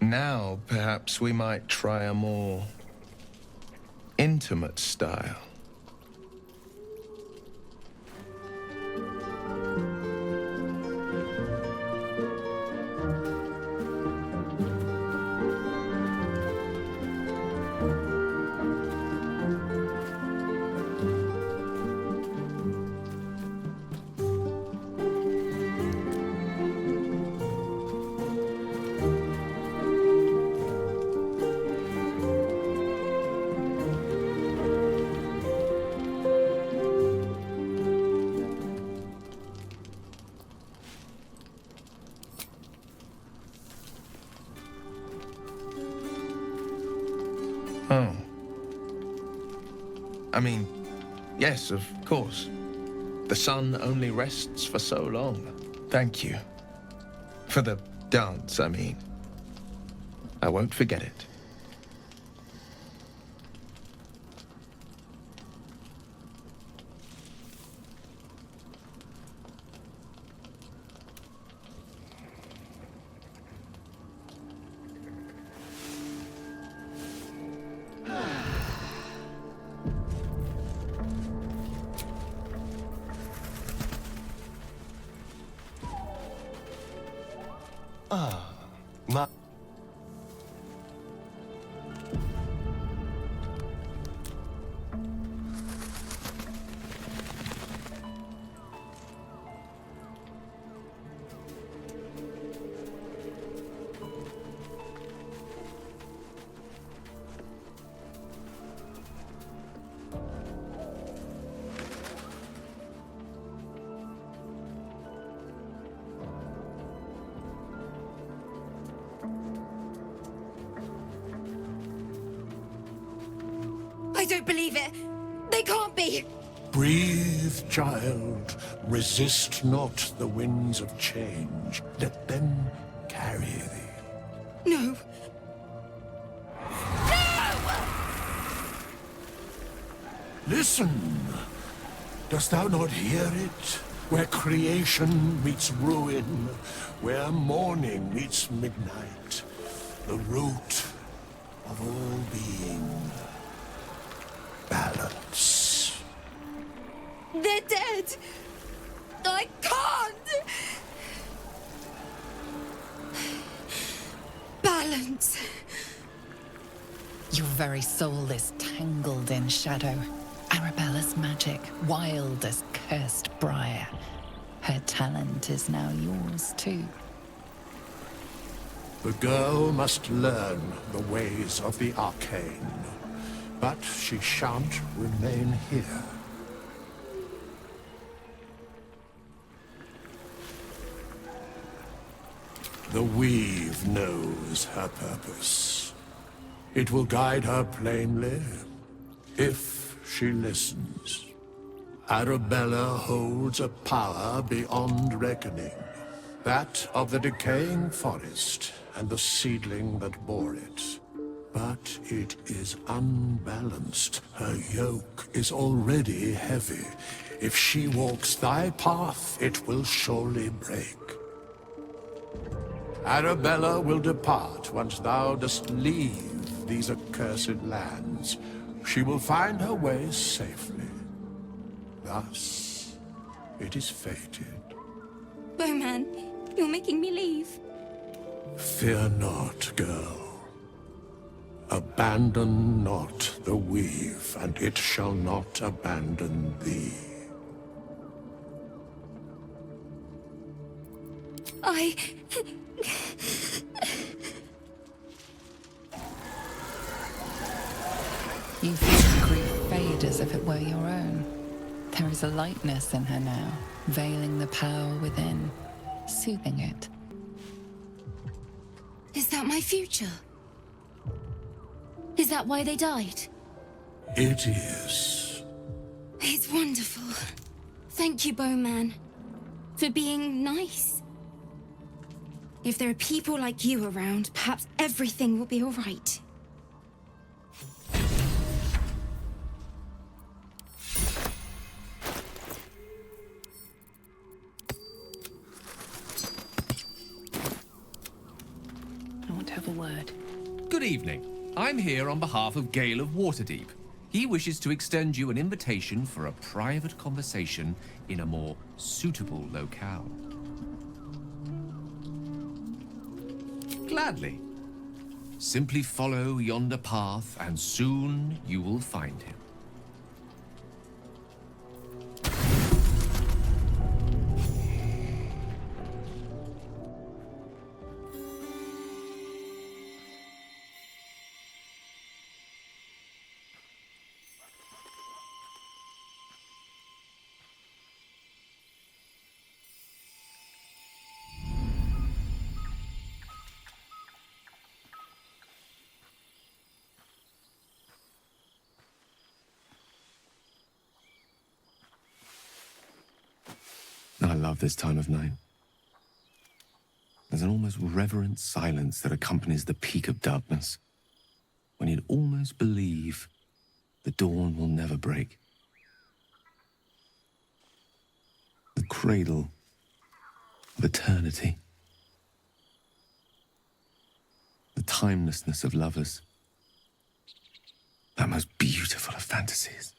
Now, perhaps we might try a more intimate style. Oh. I mean, yes, of course. The sun only rests for so long. Thank you. For the dance, I mean. I won't forget it.
I don't believe it. They can't be.
Breathe, child. Resist not the winds of change. Let them carry thee.
No.
Listen. Dost thou not hear it? Where creation meets ruin, where morning meets midnight, the root of all being. Balance.
They're dead. I can't. Balance.
Your very soul is tangled in shadow. Arabella's magic, wild as cursed briar. Her talent is now yours too.
The girl must learn the ways of the arcane. But she shan't remain here. The weave knows her purpose. It will guide her plainly, if she listens. Arabella holds a power beyond reckoning. that of the decaying forest and the seedling that bore it. But it is unbalanced. Her yoke is already heavy. If she walks thy path, it will surely break. Arabella will depart once thou dost leave these accursed lands. She will find her way safely. Thus, it is fated.
Bowman, you're making me leave.
Fear not, girl. Abandon not the weave, and it shall not abandon thee.
You feel grief fade as if it were your own. There is a lightness in her now, veiling the power within, soothing it.
Is that my future? Is that why they died?
It is.
It's wonderful. Thank you, Bowman, for being nice. If there are people like you around, perhaps everything will be all right.
I want to have a word.
Good evening. I'm here on behalf of Gale of Waterdeep. He wishes to extend you an invitation for a private conversation in a more suitable locale. Gladly. Simply follow yonder path, and soon you will find him. I love this time of night. There's an almost reverent silence that accompanies the peak of darkness, when you'd almost believe the dawn will never break. The cradle of eternity. The timelessness of lovers. That most beautiful of fantasies.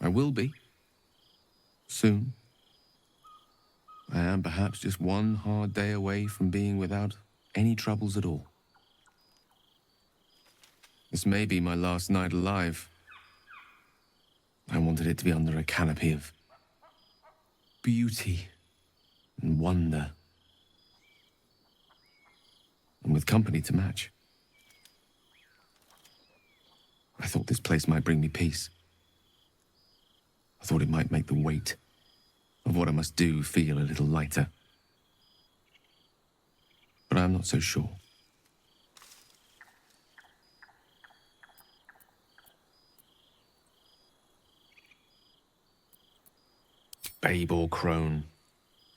I will be. Soon. I am perhaps just one hard day away from being without any troubles at all. This may be my last night alive. I wanted it to be under a canopy of beauty and wonder, and with company to match. I thought this place might bring me peace. I thought it might make the weight of what I must do feel a little lighter. But I'm not so sure. Babe or crone,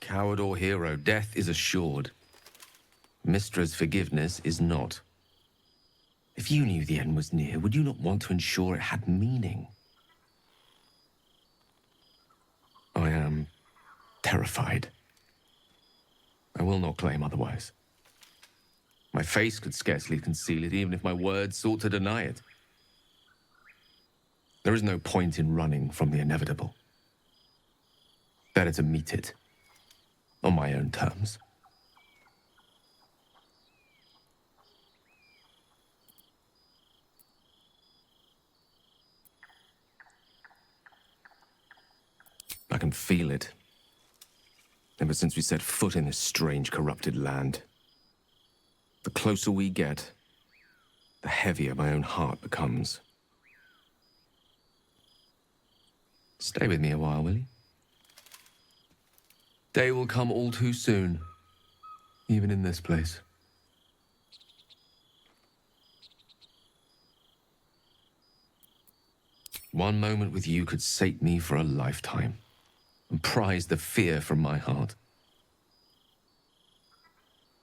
coward or hero, death is assured. Mistra's forgiveness is not. If you knew the end was near, would you not want to ensure it had meaning? I am terrified. I will not claim otherwise. My face could scarcely conceal it, even if my words sought to deny it. There is no point in running from the inevitable. Better to meet it on my own terms. I can feel it. Ever since we set foot in this strange, corrupted land. The closer we get, the heavier my own heart becomes. Stay with me a while, will you? Day will come all too soon, even in this place. One moment with you could sate me for a lifetime and prize the fear from my heart.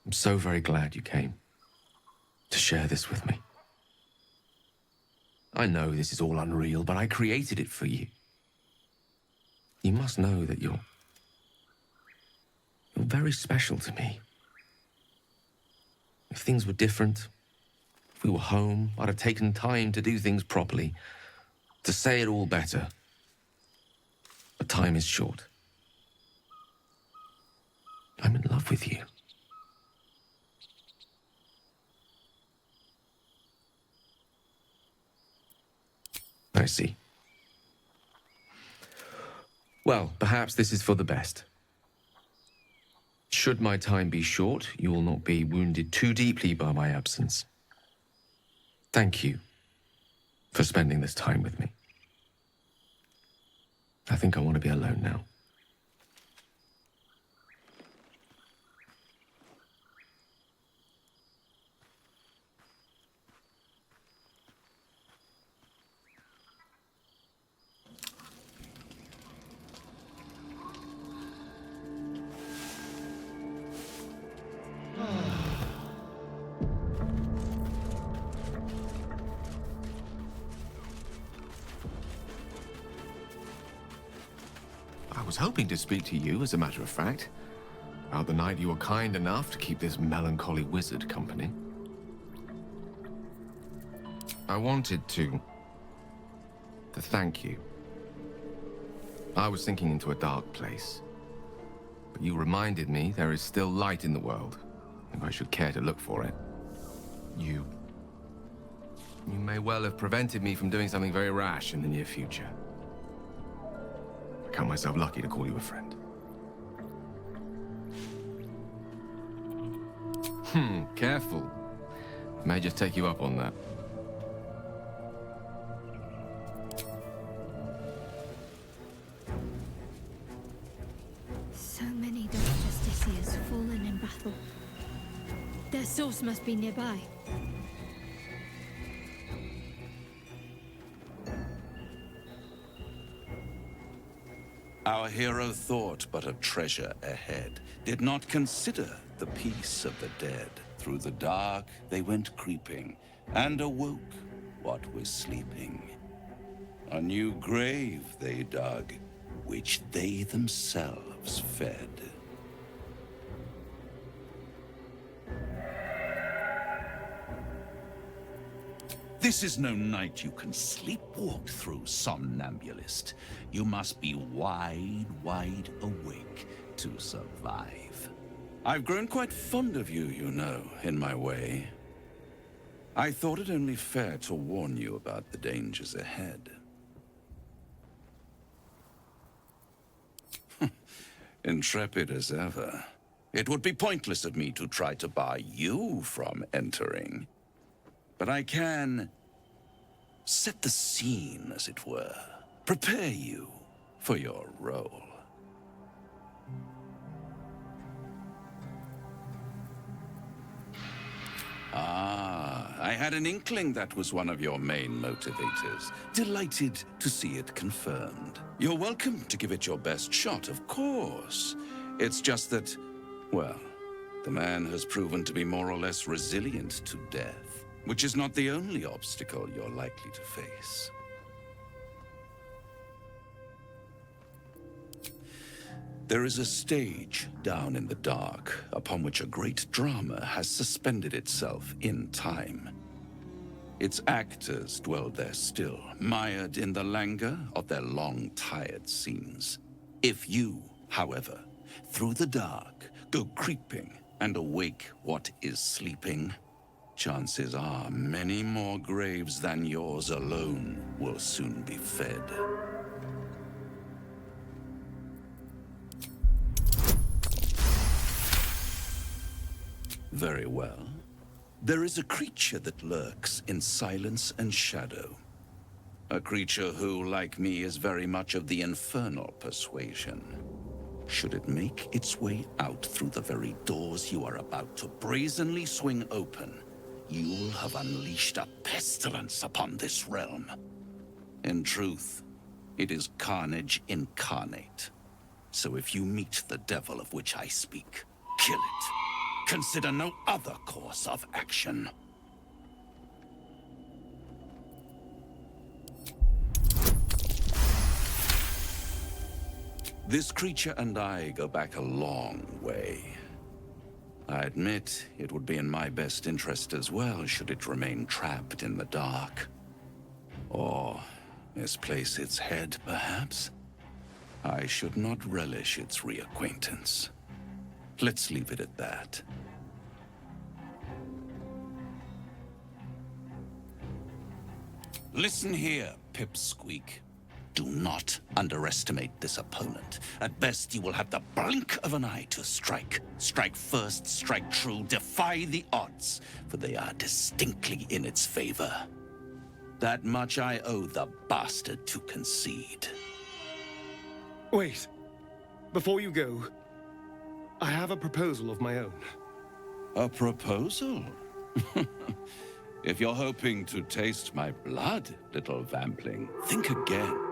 I'm so very glad you came to share this with me. I know this is all unreal, but I created it for you. You must know that you're very special to me. If things were different, if we were home, I'd have taken time to do things properly, to say it all better. But time is short. I'm in love with you. I see. Well, perhaps this is for the best. Should my time be short, you will not be wounded too deeply by my absence. Thank you for spending this time with me. I think I want to be alone now.
I was hoping to speak to you, as a matter of fact, about the night you were kind enough to keep this melancholy wizard company. I wanted to thank you. I was sinking into a dark place, but you reminded me there is still light in the world, if I should care to look for it. You may well have prevented me from doing something very rash in the near future. I count myself lucky to call you a friend. Careful. I may just take you up on that.
So many Dark Justiciars fallen in battle. Their source must be nearby.
Our hero thought but of treasure ahead, did not consider the peace of the dead. Through the dark they went creeping, and awoke what was sleeping. A new grave they dug, which they themselves fed. This is no night you can sleepwalk through, somnambulist. You must be wide, wide awake to survive. I've grown quite fond of you, you know, in my way. I thought it only fair to warn you about the dangers ahead. Intrepid as ever. It would be pointless of me to try to bar you from entering. But I can set the scene, as it were. Prepare you for your role. Ah, I had an inkling that was one of your main motivators. Delighted to see it confirmed. You're welcome to give it your best shot, of course. It's just that, well, the man has proven to be more or less resilient to death, which is not the only obstacle you're likely to face. There is a stage down in the dark upon which a great drama has suspended itself in time. Its actors dwell there still, mired in the languor of their long, tired scenes. If you, however, through the dark, go creeping and awake what is sleeping, chances are many more graves than yours alone will soon be fed. Very well. There is a creature that lurks in silence and shadow. A creature who, like me, is very much of the infernal persuasion. Should it make its way out through the very doors you are about to brazenly swing open, you'll have unleashed a pestilence upon this realm. In truth, it is carnage incarnate. So if you meet the devil of which I speak, kill it. Consider no other course of action. This creature and I go back a long way. I admit it would be in my best interest as well should it remain trapped in the dark. Or misplace its head, perhaps? I should not relish its reacquaintance. Let's leave it at that. Listen here, Pipsqueak. Do not underestimate this opponent. At best, you will have the blink of an eye to strike. Strike first, strike true, defy the odds, for they are distinctly in its favor. That much I owe the bastard to concede.
Wait. Before you go, I have a proposal of my own.
A proposal? If you're hoping to taste my blood, little vampling, think again.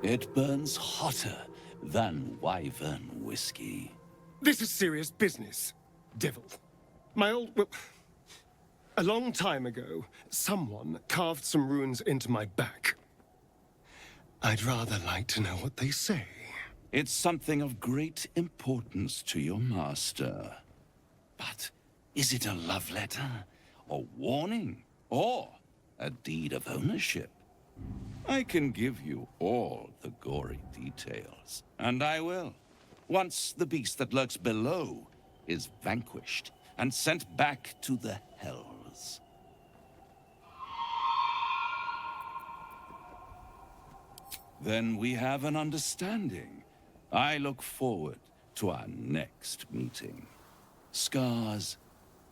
It burns hotter than wyvern whiskey.
This is serious business, devil. Well, a long time ago, someone carved some runes into my back. I'd rather like to know what they say.
It's something of great importance to your master. But is it a love letter, a warning, or a deed of ownership? I can give you all the gory details, and I will, once the beast that lurks below is vanquished and sent back to the hells. Then we have an understanding. I look forward to our next meeting. Scars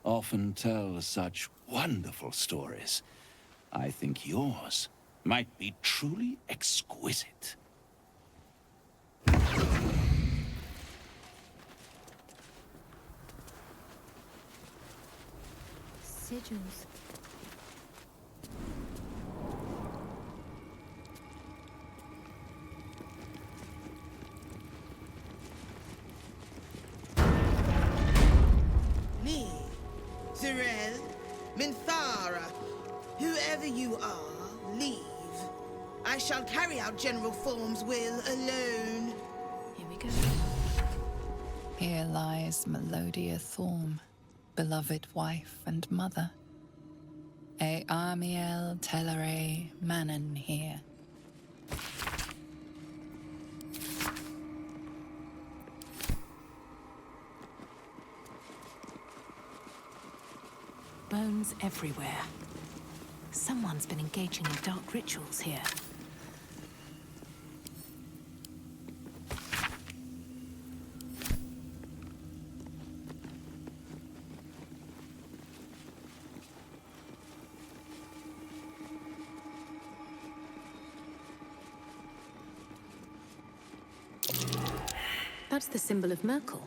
often tell such wonderful stories. I think yours might be truly exquisite.
Sigils.
Me, Zirel, Minthara, whoever you are, leave. I shall carry out General Form's will alone.
Here we go.
Here lies Melodia Thorm, beloved wife and mother. E Amiel Telere Manon here.
Bones everywhere. Someone's been engaging in dark rituals here. That's the symbol of Merkel.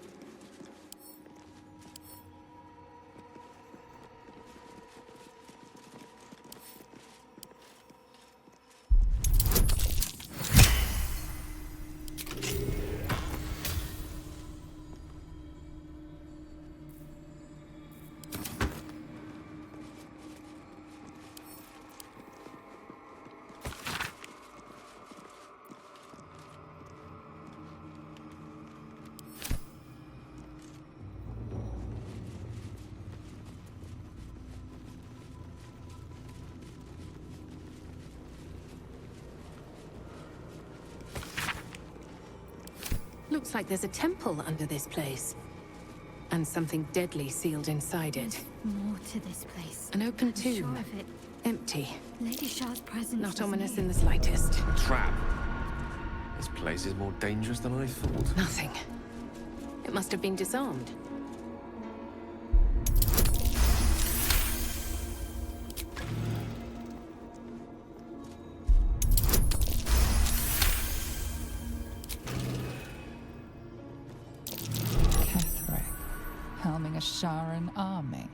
Looks like there's a temple under this place. And something deadly sealed inside it.
More to this place.
An open
I'm
tomb.
sure of it.
Empty.
Lady Shah's presence.
Not
was
ominous
near.
in the slightest.
A trap. This place is more dangerous than I thought.
Nothing. It must have been disarmed.
Helming a Sharan army.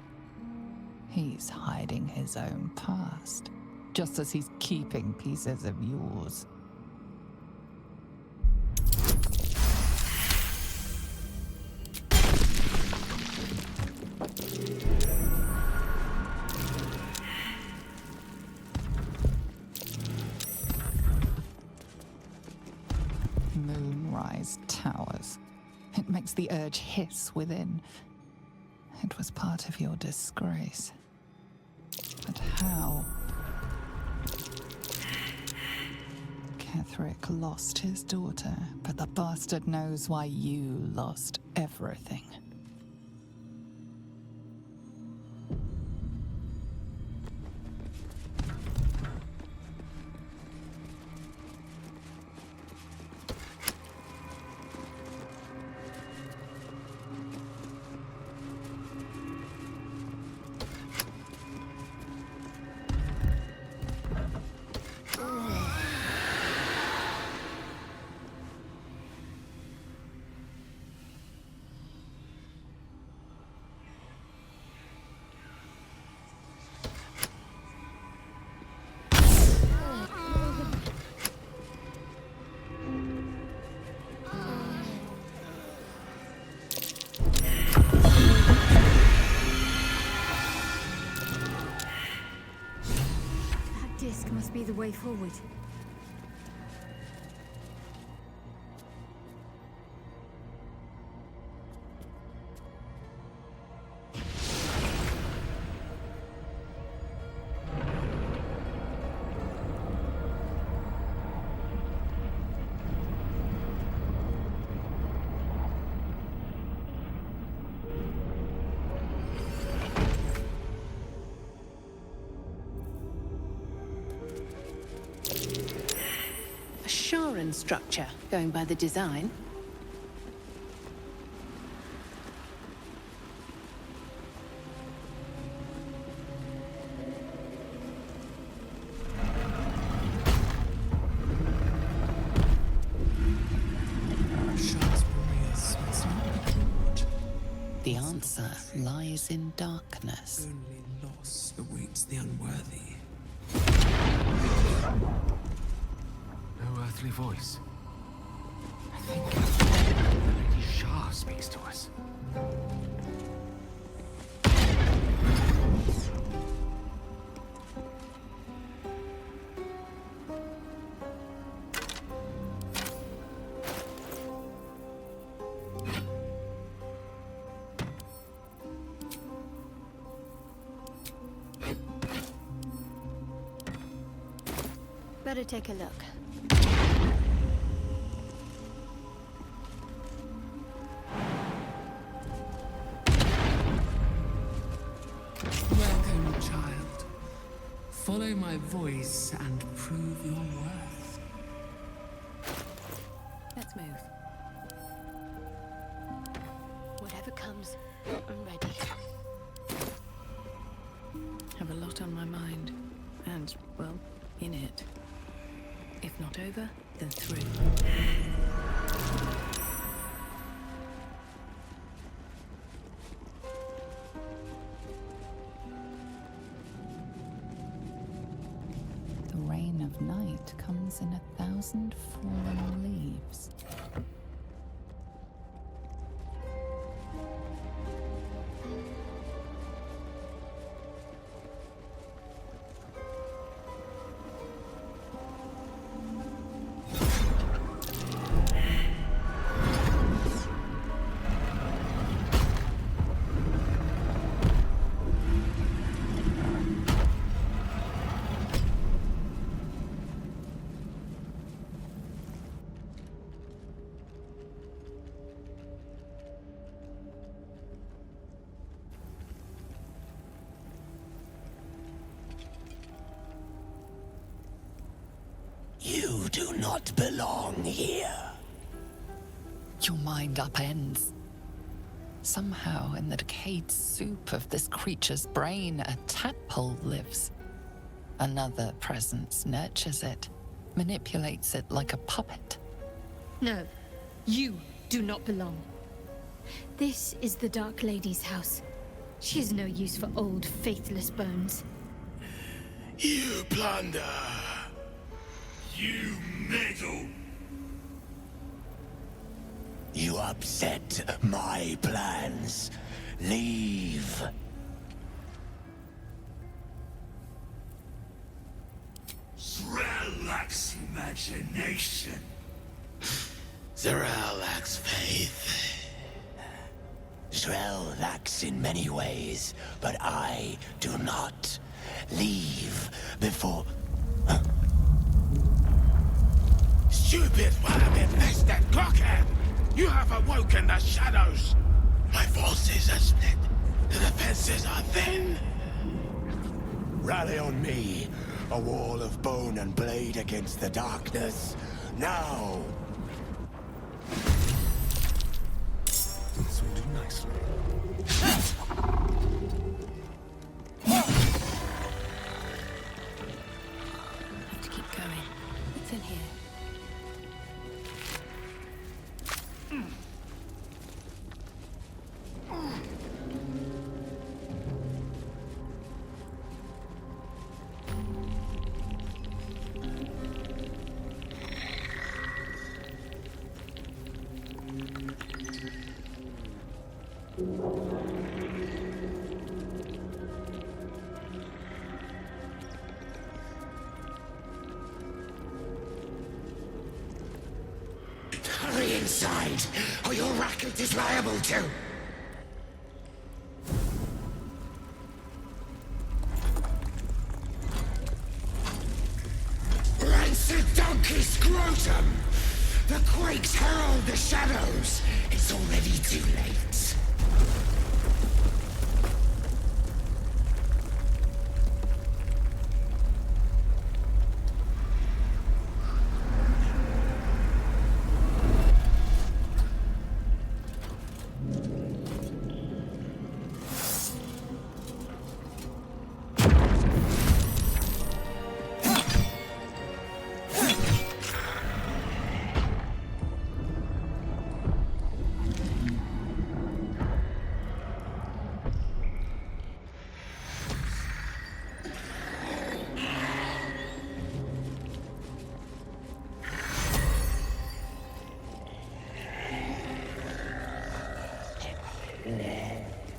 He's hiding his own past. just as he's keeping pieces of yours. Moonrise Towers. It makes the urge hiss within. It was part of your disgrace. But how? Ketherick lost his daughter, but the bastard knows why you lost everything.
Disc must be the way forward.
Sharon structure, going by the design.
The answer lies in darkness.
Only loss awaits the unworthy.
No earthly voice. I think Lady Shah speaks to us.
Better take a look.
Welcome, child. Follow my voice and prove your worth.
Let's move.
Whatever comes, I'm ready.
Have a lot on my mind. And, well, in it. If not over, then through.
The rain of night comes in 1,000 fallen leaves.
You do not belong here.
Your mind upends. Somehow, in the decayed soup of this creature's brain, a tadpole lives. Another presence nurtures it, manipulates it like a puppet.
No, you do not belong. This is the Dark Lady's house. She is no use for old, faithless bones.
You plunder. You meddle.
You upset my plans. Leave.
Z'rell lacks imagination. Z'rell lacks faith.
Z'rell lacks in many ways, but I do not. Leave before...
Stupid worm-infested blockhead! You have awoken the shadows! My forces are split. The defenses are thin.
Rally on me. A wall of bone and blade against the darkness. Now!
This will do nicely.
Have to keep going. What's in here?
Hurry inside, or your racket is liable to. Rancid donkey scrotum! The quakes herald the shadows. It's already too late.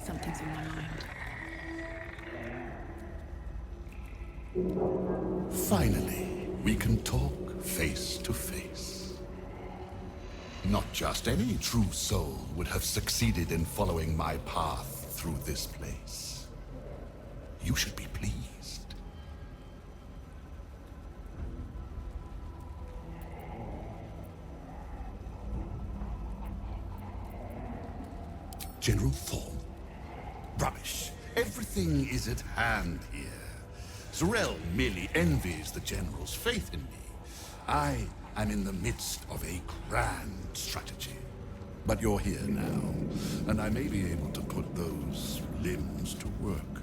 Something's on my mind.
Finally, we can talk face to face. Not just any true soul would have succeeded in following my path through this place. You should be pleased. General Thorn? Rubbish. Everything is at hand here. Z'rell merely envies the General's faith in me. I am in the midst of a grand strategy. But you're here now, and I may be able to put those limbs to work.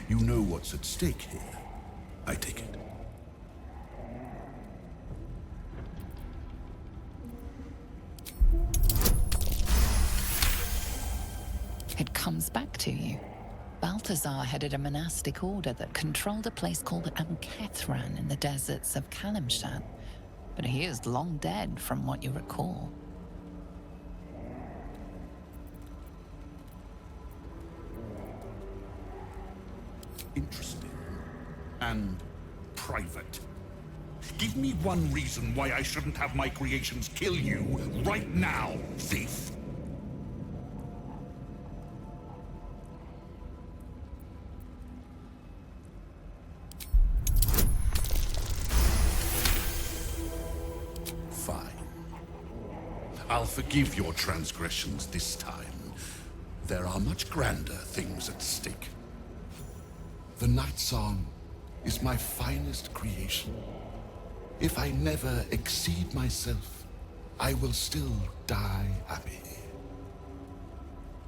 You know what's at stake here, I take it.
It comes back to you. Balthazar headed a monastic order that controlled a place called Ankethran in the deserts of Kalimshan, but he is long dead from what you recall.
Interesting. And private. Give me one reason why I shouldn't have my creations kill you right now, thief. Fine. I'll forgive your transgressions this time. There are much grander things at stake. The Night Song is my finest creation. If I never exceed myself, I will still die happy.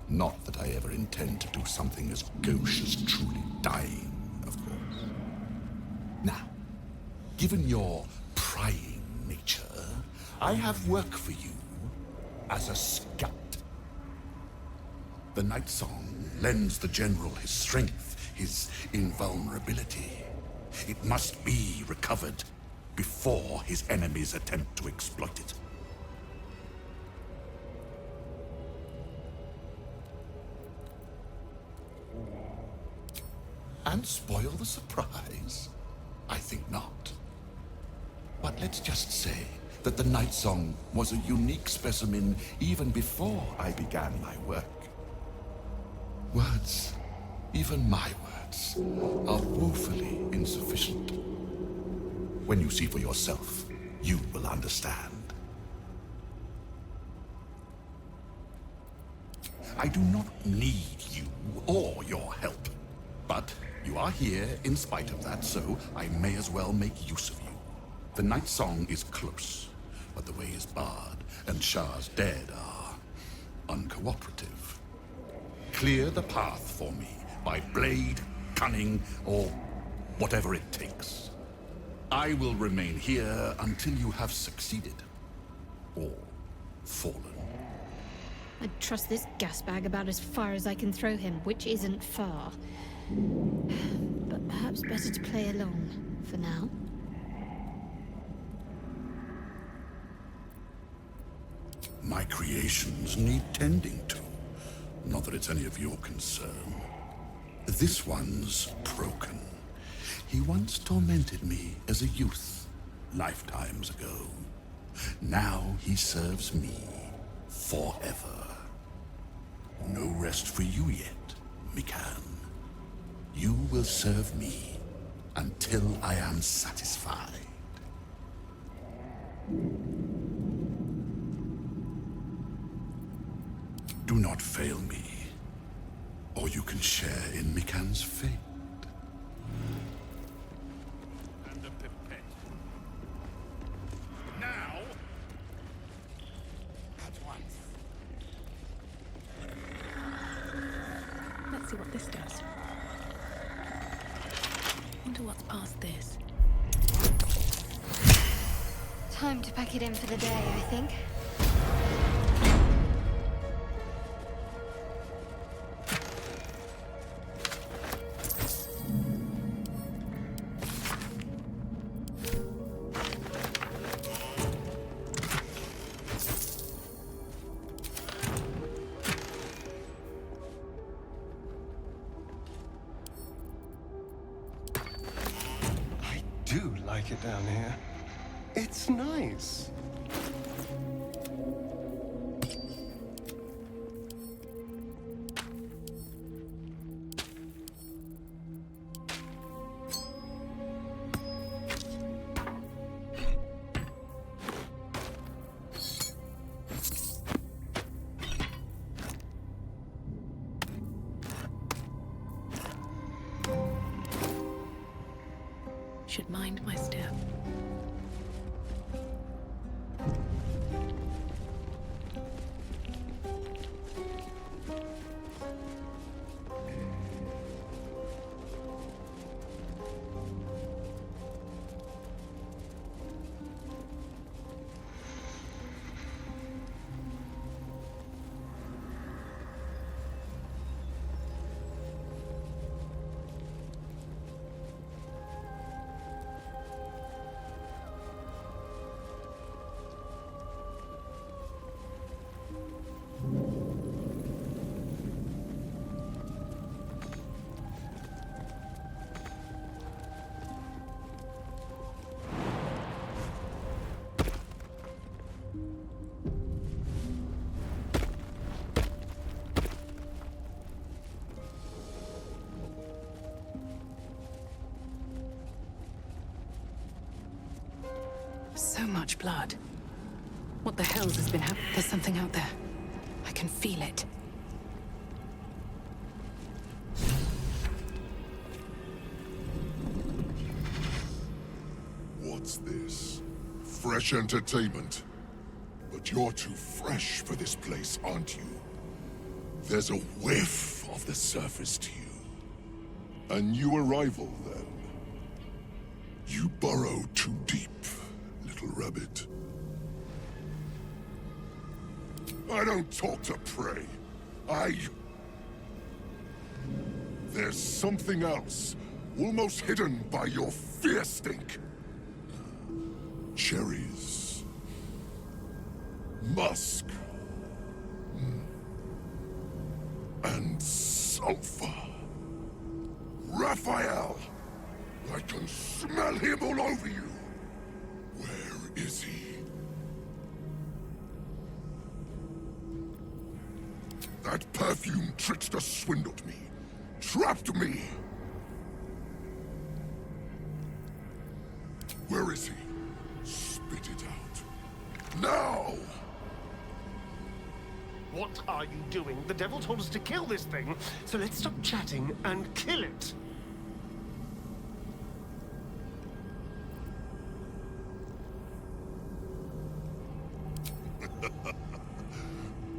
Not that I ever intend to do something as gauche as truly dying, of course. Now, given your prying nature, I have work for you as a scout. The Night Song lends the General his strength, his invulnerability. It must be recovered before his enemies attempt to exploit it. And spoil the surprise? I think not. But let's just say that the Night Song was a unique specimen even before I began my work. Words, even my words, are woefully insufficient. When you see for yourself, you will understand. I do not need you or your help, but you are here in spite of that, so I may as well make use of you. The Night Song is close, but the way is barred, and Shah's dead are uncooperative. Clear the path for me by blade, cunning, or whatever it takes. I will remain here until you have succeeded, or fallen.
I'd trust this gas bag about as far as I can throw him, which isn't far. But perhaps better to play along for now.
My creations need tending to. Not that it's any of your concern. This one's broken. He once tormented me as a youth, lifetimes ago. Now he serves me forever. No rest for you yet, Mikan. You will serve me until I am satisfied. Do not fail me, or you can share in Mikan's fate. And the pipette. Now! At once.
Let's see what this does. Wonder what's past this.
Time to pack it in for the day, I think.
It down here. It's nice.
Should mind my step. So much blood. What the hells has been happening? There's something out there. I can feel it.
What's this? Fresh entertainment? But you're too fresh for this place, aren't you? There's a whiff of the surface to you. A new arrival, then. You burrow too deep, little rabbit. I don't talk to prey. There's something else almost hidden by your fear stink. Cherries. Musk. And sulfur. Raphael! I can smell him all over you. Where is he? That perfume trickster swindled me. Trapped me. Where is he? Spit it out. Now!
What are you doing? The devil told us to kill this thing, so let's stop chatting and kill it.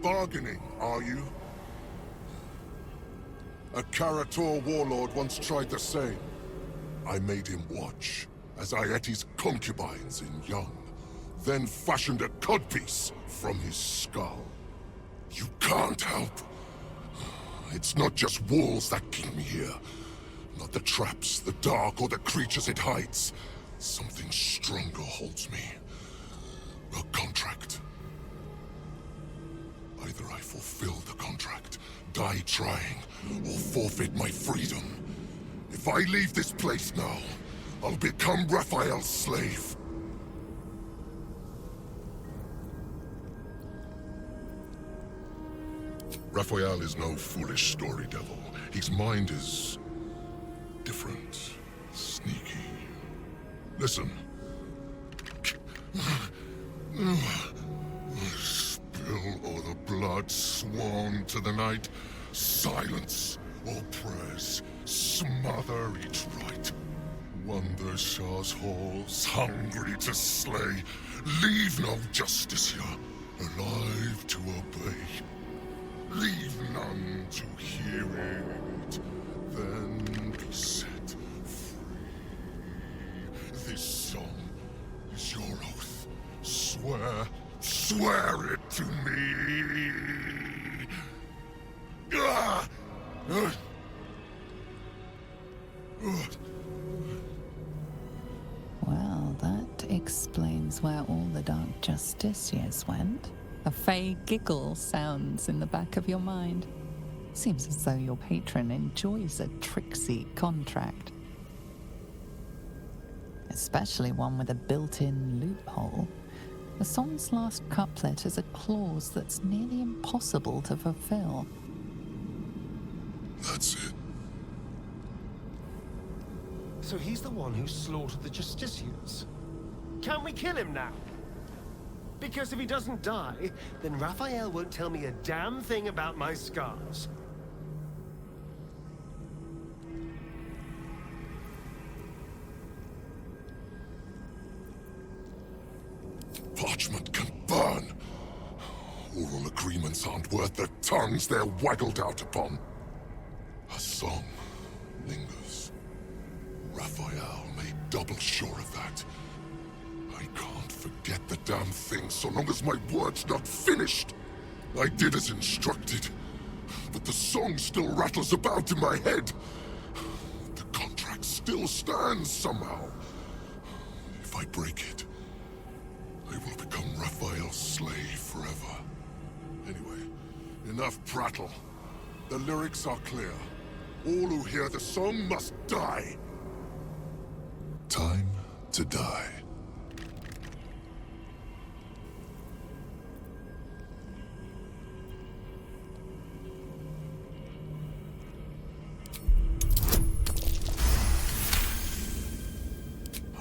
Bargaining, are you? A Karator warlord once tried the same. I made him watch as I ate his concubines in young, then fashioned a codpiece from his skull. You can't help. It's not just walls that keep me here. Not the traps, the dark, or the creatures it hides. Something stronger holds me. A contract. Either I fulfill the contract, die trying, or forfeit my freedom. If I leave this place now, I'll become Raphael's slave. Raphael is no foolish story devil. His mind is different, sneaky. Listen. Spill all the blood sworn to the night. Silence all prayers. Smother each rite. Wander Shah's halls, hungry to slay. Leave no justice here, alive to obey. Leave none to hear it, then be set free. This song is your oath. Swear it to me. Ah!
Well, that explains where all the Dark Justiciars went. A fey giggle sounds in the back of your mind. Seems as though your patron enjoys a tricksy contract. Especially one with a built-in loophole. The song's last couplet has a clause that's nearly impossible to fulfill.
That's it.
So he's the one who slaughtered the Justiciars. Can we kill him now? Because if he doesn't die, then Raphael won't tell me a damn thing about my scars.
Parchment can burn. Oral agreements aren't worth the tongues they're waggled out upon. A song lingers. Raphael made double sure of that. I can't forget the damn thing so long as my word's not finished. I did as instructed, but the song still rattles about in my head. The contract still stands somehow. If I break it, I will become Raphael's slave forever. Anyway, enough prattle. The lyrics are clear. All who hear the song must die. Time to die.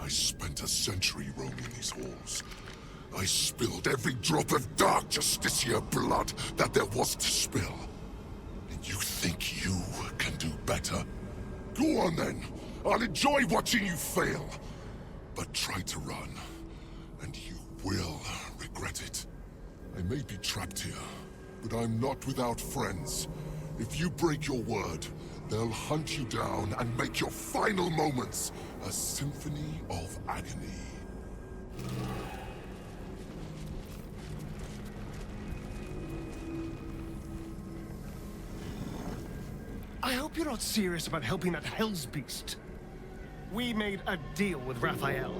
I spent a century roaming these halls. I spilled every drop of Dark Justiciar blood that there was to spill. And you think you can do better? Go on then. I'll enjoy watching you fail. But try to run, and you will regret it. I may be trapped here, but I'm not without friends. If you break your word, they'll hunt you down and make your final moments a symphony of agony.
I hope you're not serious about helping that Hell's Beast. We made a deal with Raphael.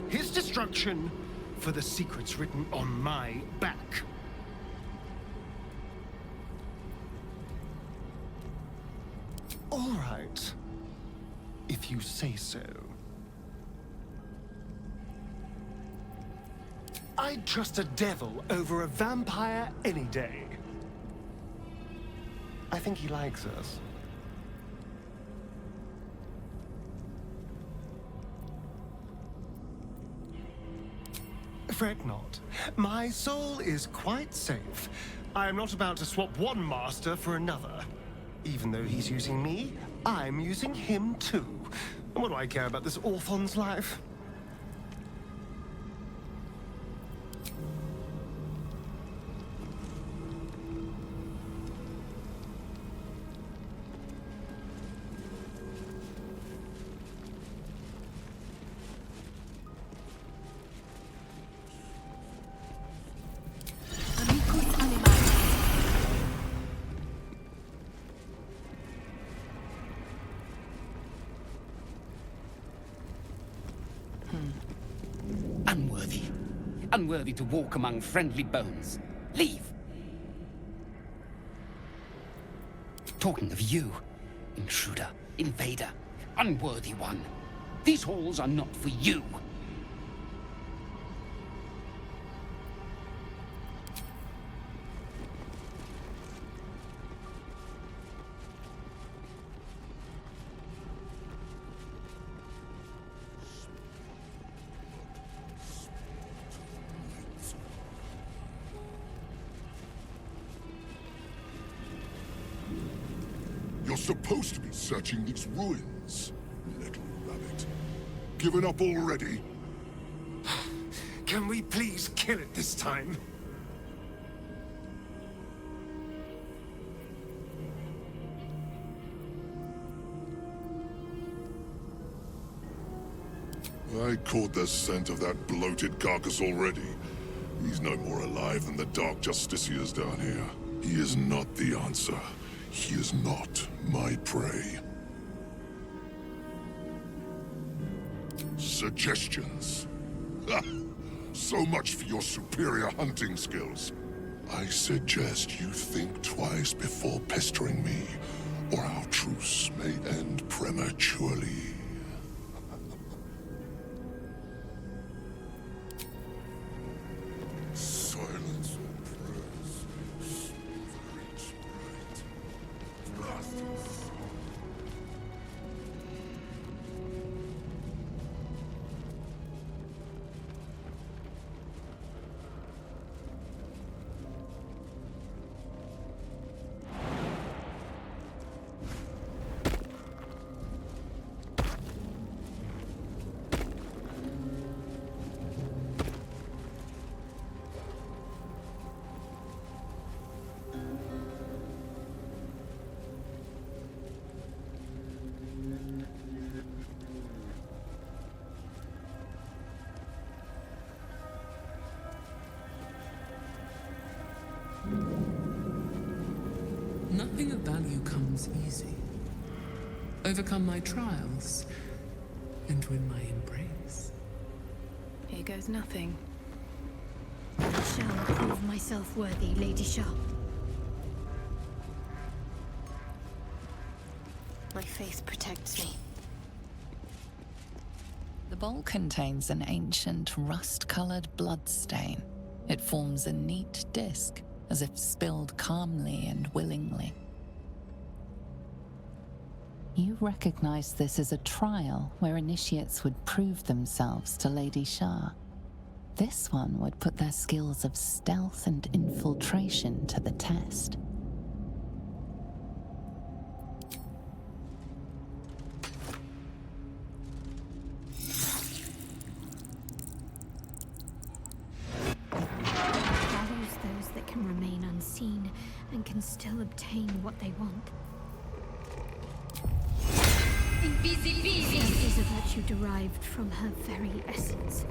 His destruction for the secrets written on my back. All right. If you say so. I'd trust a devil over a vampire any day. I think he likes us. Fret not. My soul is quite safe. I am not about to swap one master for another. Even though he's using me, I'm using him too. And what do I care about this orphan's life?
Unworthy. Unworthy to walk among friendly bones. Leave! Talking of you, intruder, invader, unworthy one. These halls are not for you.
You're supposed to be searching these ruins, little rabbit. Given up already?
Can we please kill it this time?
I caught the scent of that bloated carcass already. He's no more alive than the Dark Justiciars down here. He is not the answer. He is not my prey. Suggestions? Ha! So much for your superior hunting skills. I suggest you think twice before pestering me, or our truce may end prematurely. Silence or prayers. Reach right. Blasters.
Nothing of value comes easy. Overcome my trials and win my embrace.
Here goes nothing. I shall prove myself worthy, Lady Shah. My faith protects me.
The bowl contains an ancient rust-colored bloodstain. It forms a neat disc, as if spilled calmly and willingly. You recognize this as a trial where initiates would prove themselves to Lady Shah. This one would put their skills of stealth and infiltration to the test.
And can still obtain what they want.
Invisibility
is a virtue derived from her very essence.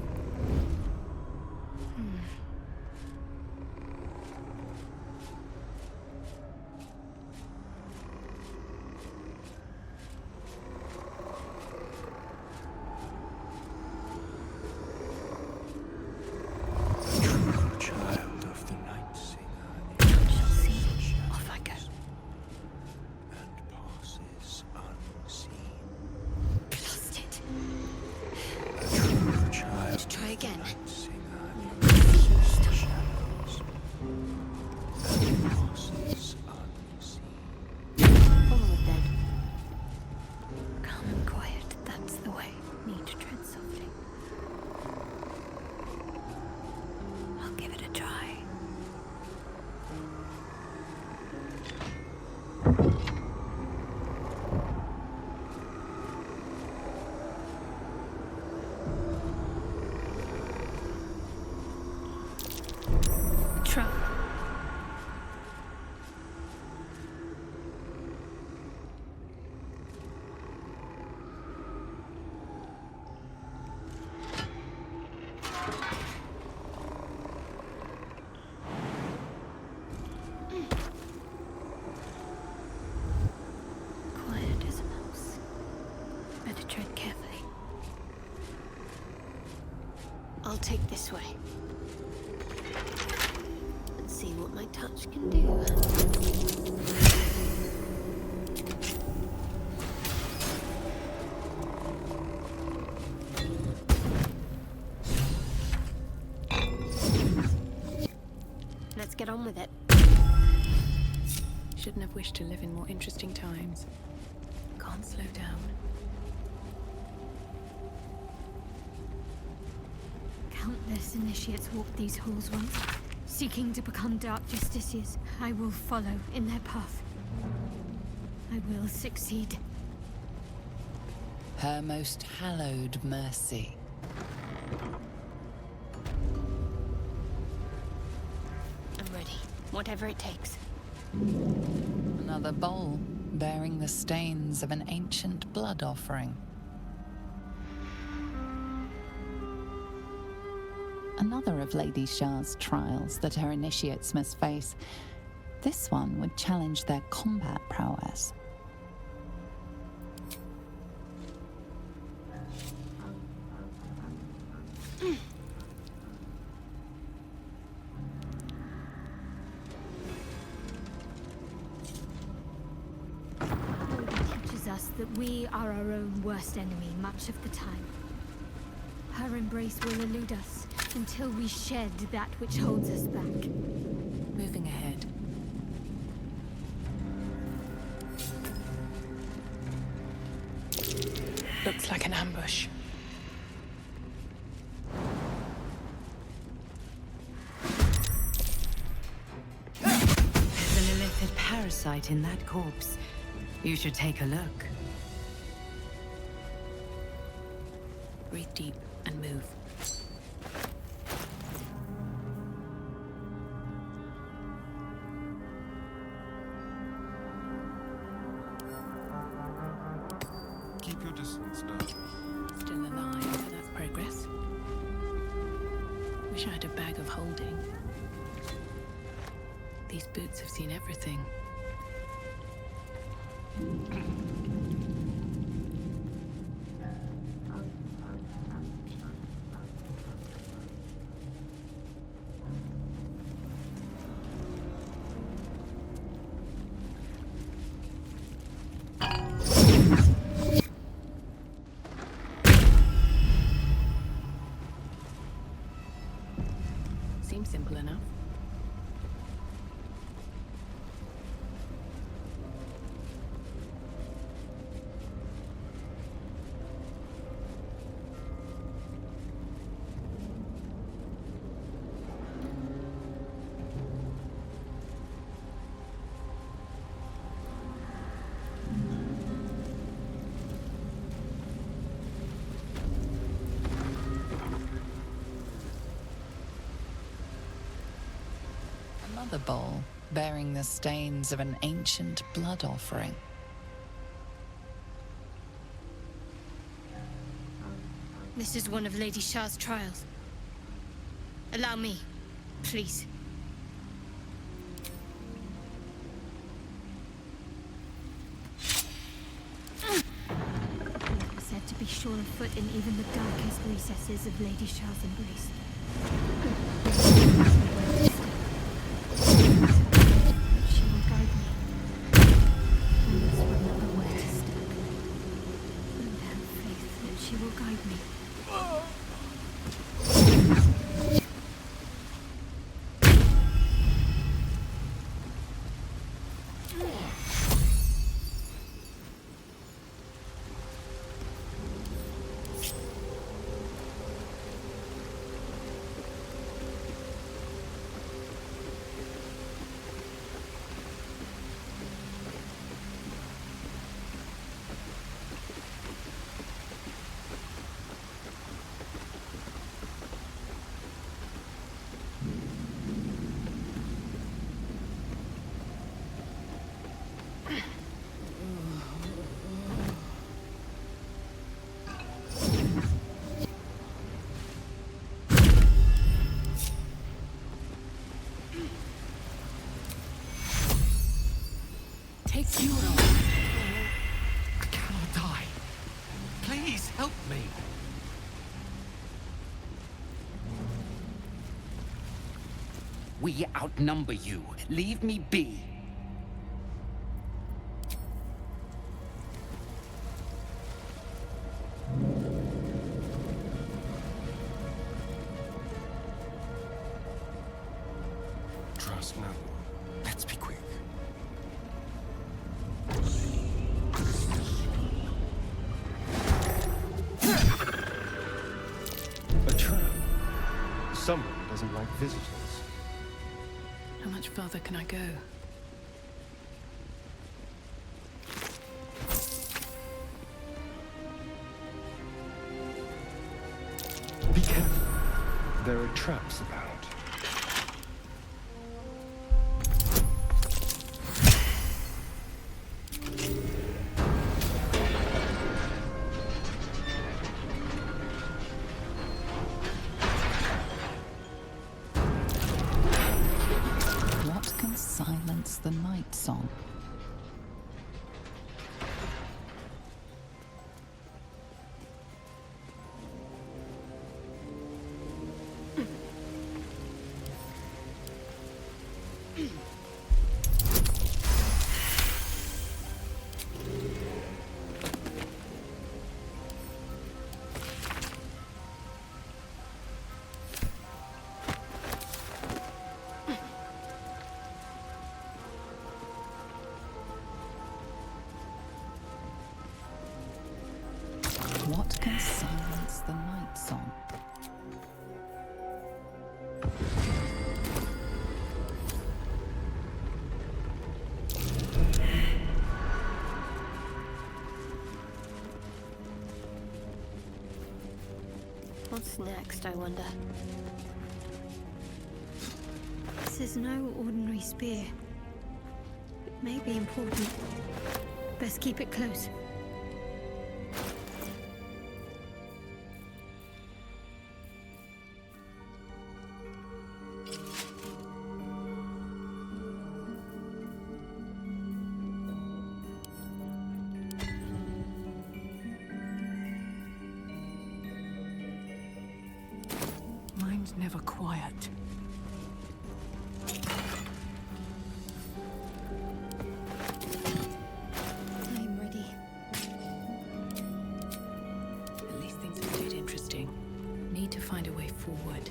tread carefully. I'll take this way. And see what my touch can do. Let's get on with it.
Shouldn't have wished to live in more interesting times. Can't slow down.
Countless initiates walked these halls once, seeking to become dark justiciars. I will follow in their path. I will succeed.
Her most hallowed mercy.
I'm ready, whatever it takes.
Another bowl bearing the stains of an ancient blood offering. Another of Lady Shah's trials that her initiates must face. This one would challenge their combat prowess.
That we are our own worst enemy much of the time. Her embrace will elude us until we shed that which holds us back.
Moving ahead. Looks like an ambush.
There's an illicit parasite in that corpse. You should take a look.
Breathe deep and move.
Keep your distance now.
Still alive, so that's progress. Wish I had a bag of holding. These boots have seen everything. Seems simple enough.
Another bowl bearing the stains of an ancient blood offering.
This is one of Lady Shah's trials. Allow me, please. Never said to be sure of foot in even the darkest recesses of Lady Shah's embrace. She will guide me. I must remember where to step. And have faith that she will guide me.
Take you. I cannot die. Please.
Help me. We outnumber you. Leave me be.
Trust no one. Let's be quick. A trap. Someone doesn't like visitors.
How much further can I go?
Be careful. There are traps about.
What can silence the night song? What can silence the night song?
What's next, I wonder? This is no ordinary spear. It may be important. Best keep it close.
Mine's never quiet.
I'm ready.
At least things have stayed interesting. Need to find a way forward.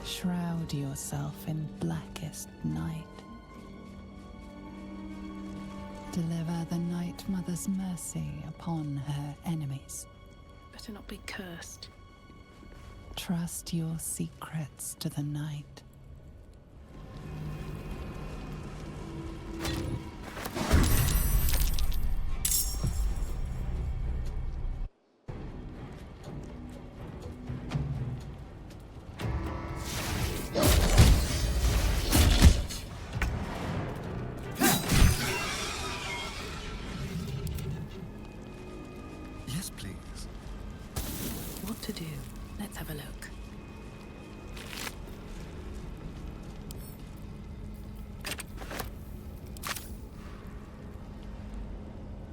Shroud yourself in blackest night. Deliver the Night Mother's mercy upon her enemies.
Better not be cursed.
Trust your secrets to the night.
Yes, please.
What to do? Let's have a look.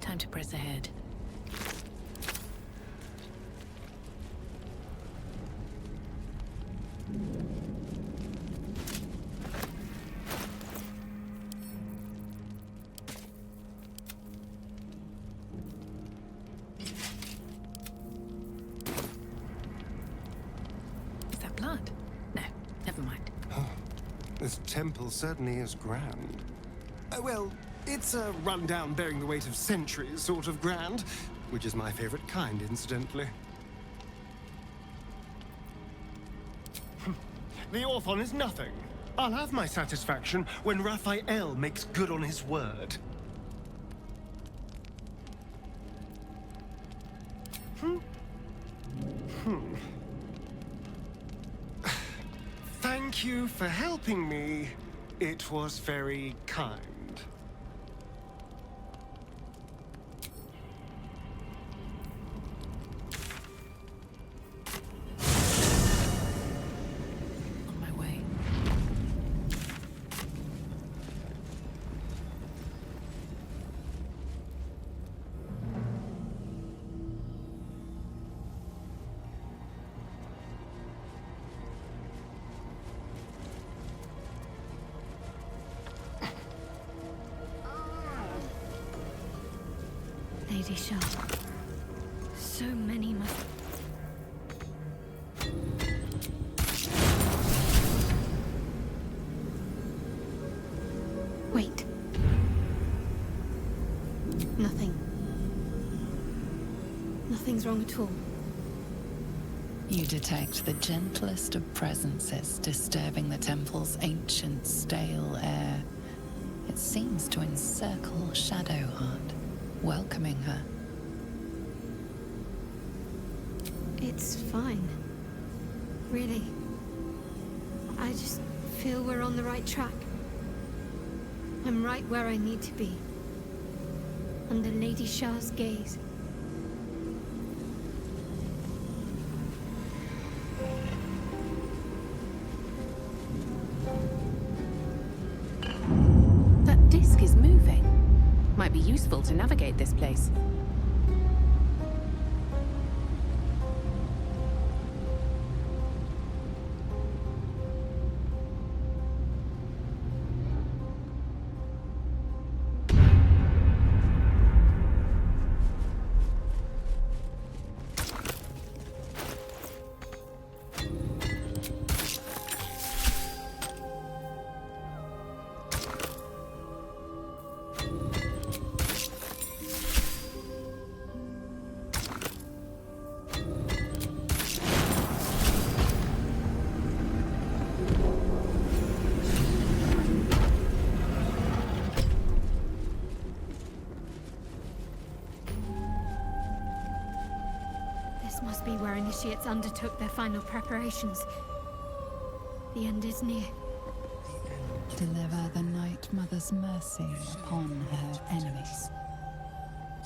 Time to press ahead. Is that blood? No, never mind.
This temple certainly is grand. Well, it's a rundown bearing the weight of centuries sort of grand, which is my favorite kind, incidentally. The Orthon is nothing. I'll have my satisfaction when Raphael makes good on his word. Thank you for helping me. It was very kind.
On my way.
Lady Shah. So many must... Wait. Nothing. Nothing's wrong at all.
You detect the gentlest of presences disturbing the temple's ancient, stale air. It seems to encircle Shadowheart, welcoming her.
It's fine. Really. I just feel we're on the right track. I'm right where I need to be. Under Lady Shah's gaze.
That disc is moving. Might be useful to navigate this place.
This must be where initiates undertook their final preparations. The end is near.
Deliver the Night Mother's mercy upon her enemies.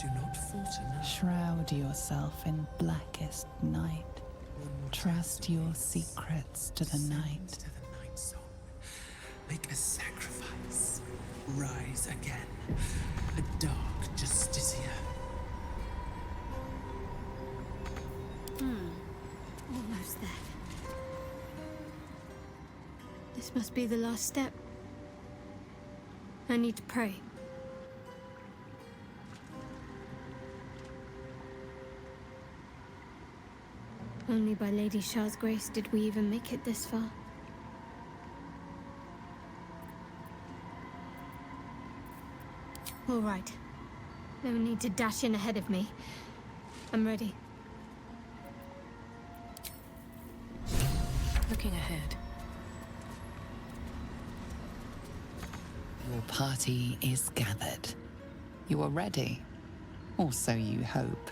Do not falter now.
Shroud yourself in blackest night. Trust your secrets to the night.
To the night song. Make a sacrifice. Rise again. A dark justiciar.
Almost there. This must be the last step. I need to pray. Only by Lady Shah's grace did we even make it this far. All right. No need to dash in ahead of me. I'm ready.
Looking ahead.
Your party is gathered. You are ready. Or so you hope.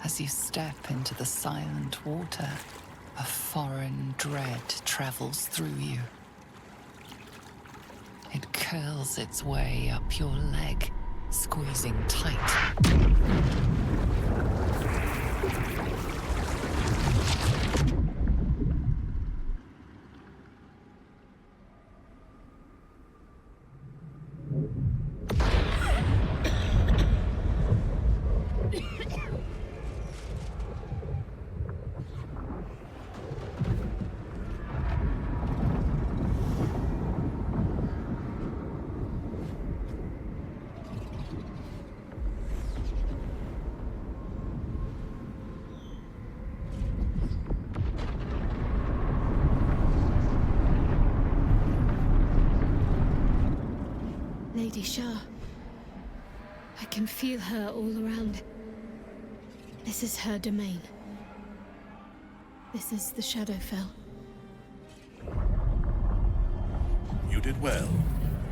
As you step into the silent water, a foreign dread travels through you. It curls its way up your leg, squeezing tight.
Lady Shah. I can feel her all around. This is her domain. This is the Shadowfell.
You did well.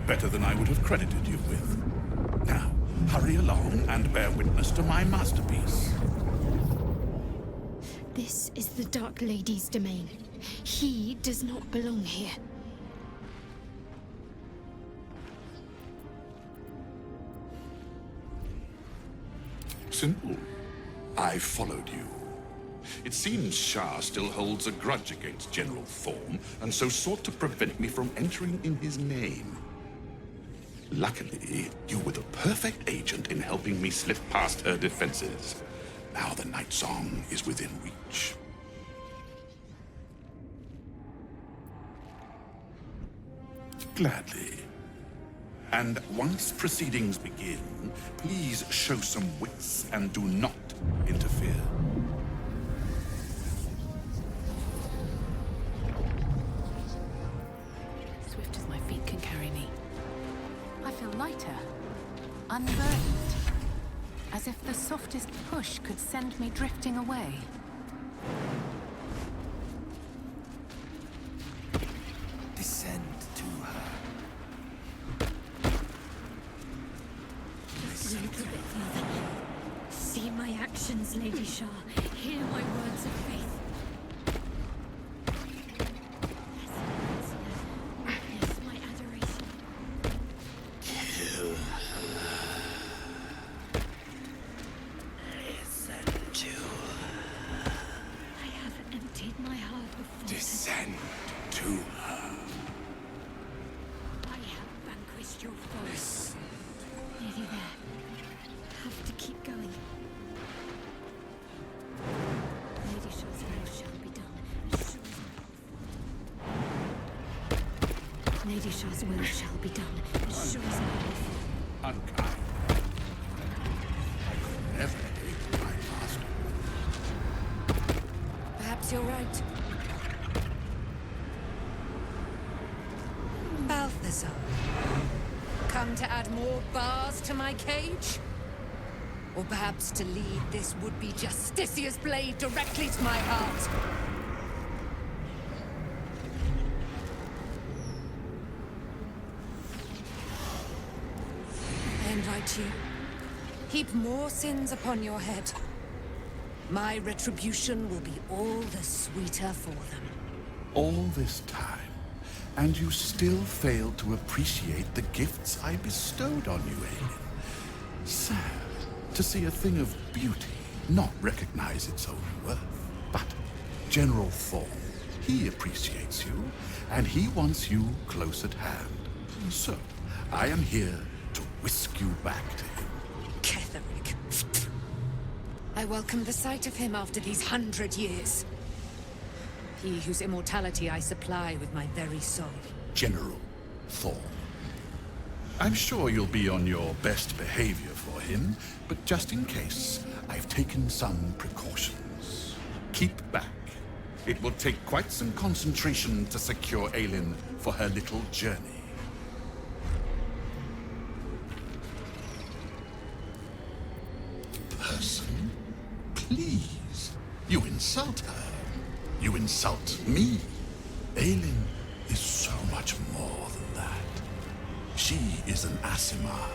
Better than I would have credited you with. Now, hurry along and bear witness to my masterpiece.
This is the Dark Lady's domain. He does not belong here.
Simple. I followed you. It seems Shah still holds a grudge against General Thorm, and so sought to prevent me from entering in his name. Luckily, you were the perfect agent in helping me slip past her defenses. Now the Night Song is within reach. Gladly. And once proceedings begin, please show some wits and do not interfere.
Swift as my feet can carry me. I feel lighter, unburdened, as if the softest push could send me drifting away.
Descend to her.
Just a little bit further. See my actions, Lady Shah. Hear my words of faith. Yes, my adoration.
Kill her. Listen to her.
I have emptied my heart before.
Descend to her.
I have vanquished your foes. Nearly there. Have to keep going. Lady Shah's will shall be done. As sure as Lady Shah's will shall be done. As sure as
Unkind. I could never hate my master.
Perhaps you're right. Balthazar, come to add more bars to my cage? Or perhaps to lead this would-be Justicia's blade directly to my heart? I invite you. Heap more sins upon your head. My retribution will be all the sweeter for them.
All this time, and you still fail to appreciate the gifts I bestowed on you, Aelin. Sad to see a thing of beauty not recognize its own worth. But General Thorn, he appreciates you, and he wants you close at hand. So, I am here to whisk you back to him.
Ketherick. I welcome the sight of him after these 100 years. He whose immortality I supply with my very soul.
General Thorn. I'm sure you'll be on your best behavior for him, but just in case, I've taken some precautions. Keep back. It will take quite some concentration to secure Aelin for her little journey. Person? Please. You insult her. You insult me. Aelin is so much more than that. She is an Asimar,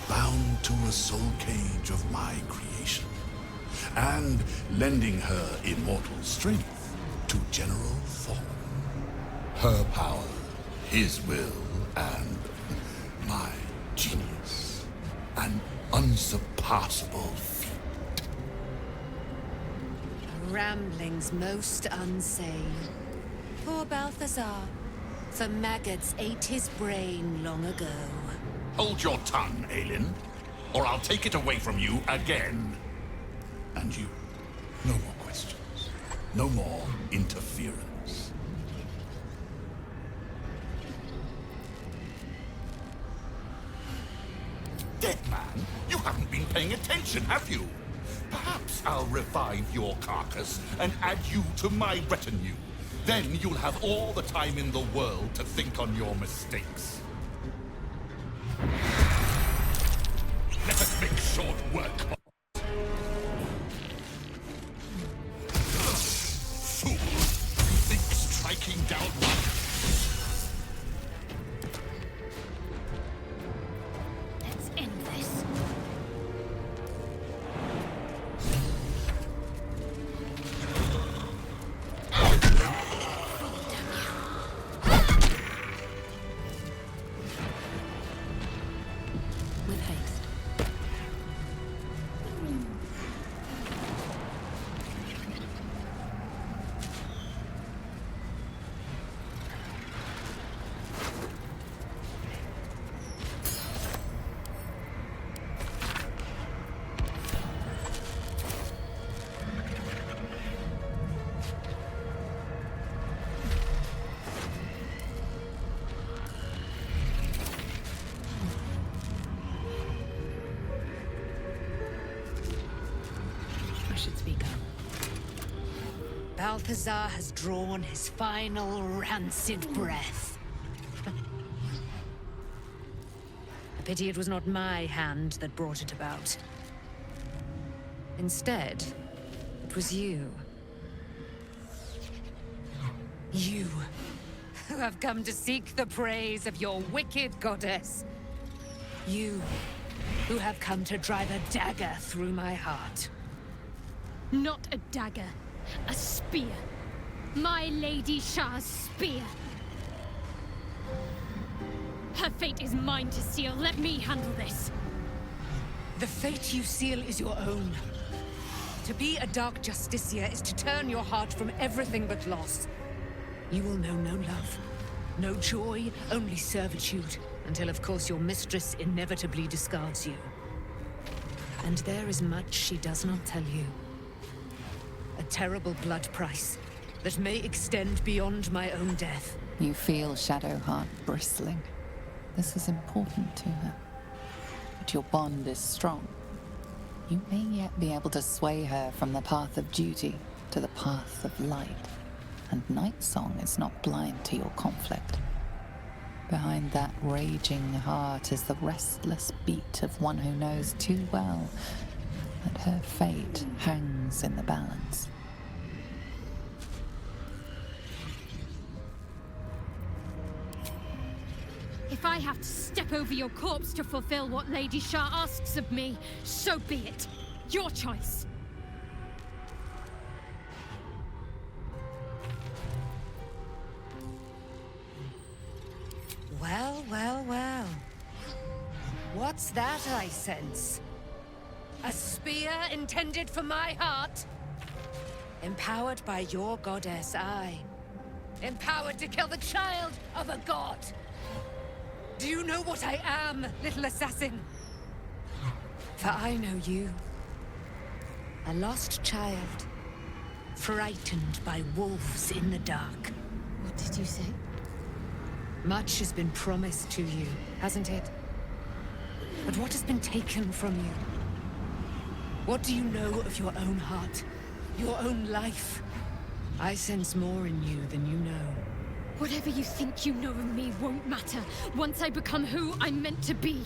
bound to a soul cage of my creation, and lending her immortal strength to General Thorn. Her power, his will, and my genius. An unsurpassable feat.
Ramblings most unsane. Poor Balthazar, for maggots ate his brain long ago.
Hold your tongue, Aelin, or I'll take it away from you again. And you, no more questions. No more interference. Dead man, you haven't been paying attention, have you? Perhaps I'll revive your carcass and add you to my retinue. Then you'll have all the time in the world to think on your mistakes. Let us make short work of it. Fool! You think striking down one...
Let's end this.
Balthazar has drawn his final rancid breath. A pity it was not my hand that brought it about. Instead, it was you. You, who have come to seek the praise of your wicked goddess. You, who have come to drive a dagger through my heart.
Not a dagger, a spear. My Lady Shah's spear. Her fate is mine to seal. Let me handle this.
The fate you seal is your own. To be a Dark Justicia is to turn your heart from everything but loss. You will know no love, no joy, only servitude, until of course your mistress inevitably discards you. And there is much she does not tell you. A terrible blood price that may extend beyond my own death.
You feel Shadowheart bristling. This is important to her. But your bond is strong. You may yet be able to sway her from the path of duty to the path of light. And Nightsong is not blind to your conflict. Behind that raging heart is the restless beat of one who knows too well that her fate hangs in the balance.
If I have to step over your corpse to fulfill what Lady Shah asks of me, so be it. Your choice.
Well, well, well. What's that I sense? A spear intended for my heart? Empowered by your goddess, I. Empowered to kill the child of a god. Do you know what I am, little assassin? For I know you. A lost child. Frightened by wolves in the dark.
What did you say?
Much has been promised to you, hasn't it? But what has been taken from you? What do you know of your own heart? Your own life? I sense more in you than you know.
Whatever you think you know of me won't matter once I become who I'm meant to be.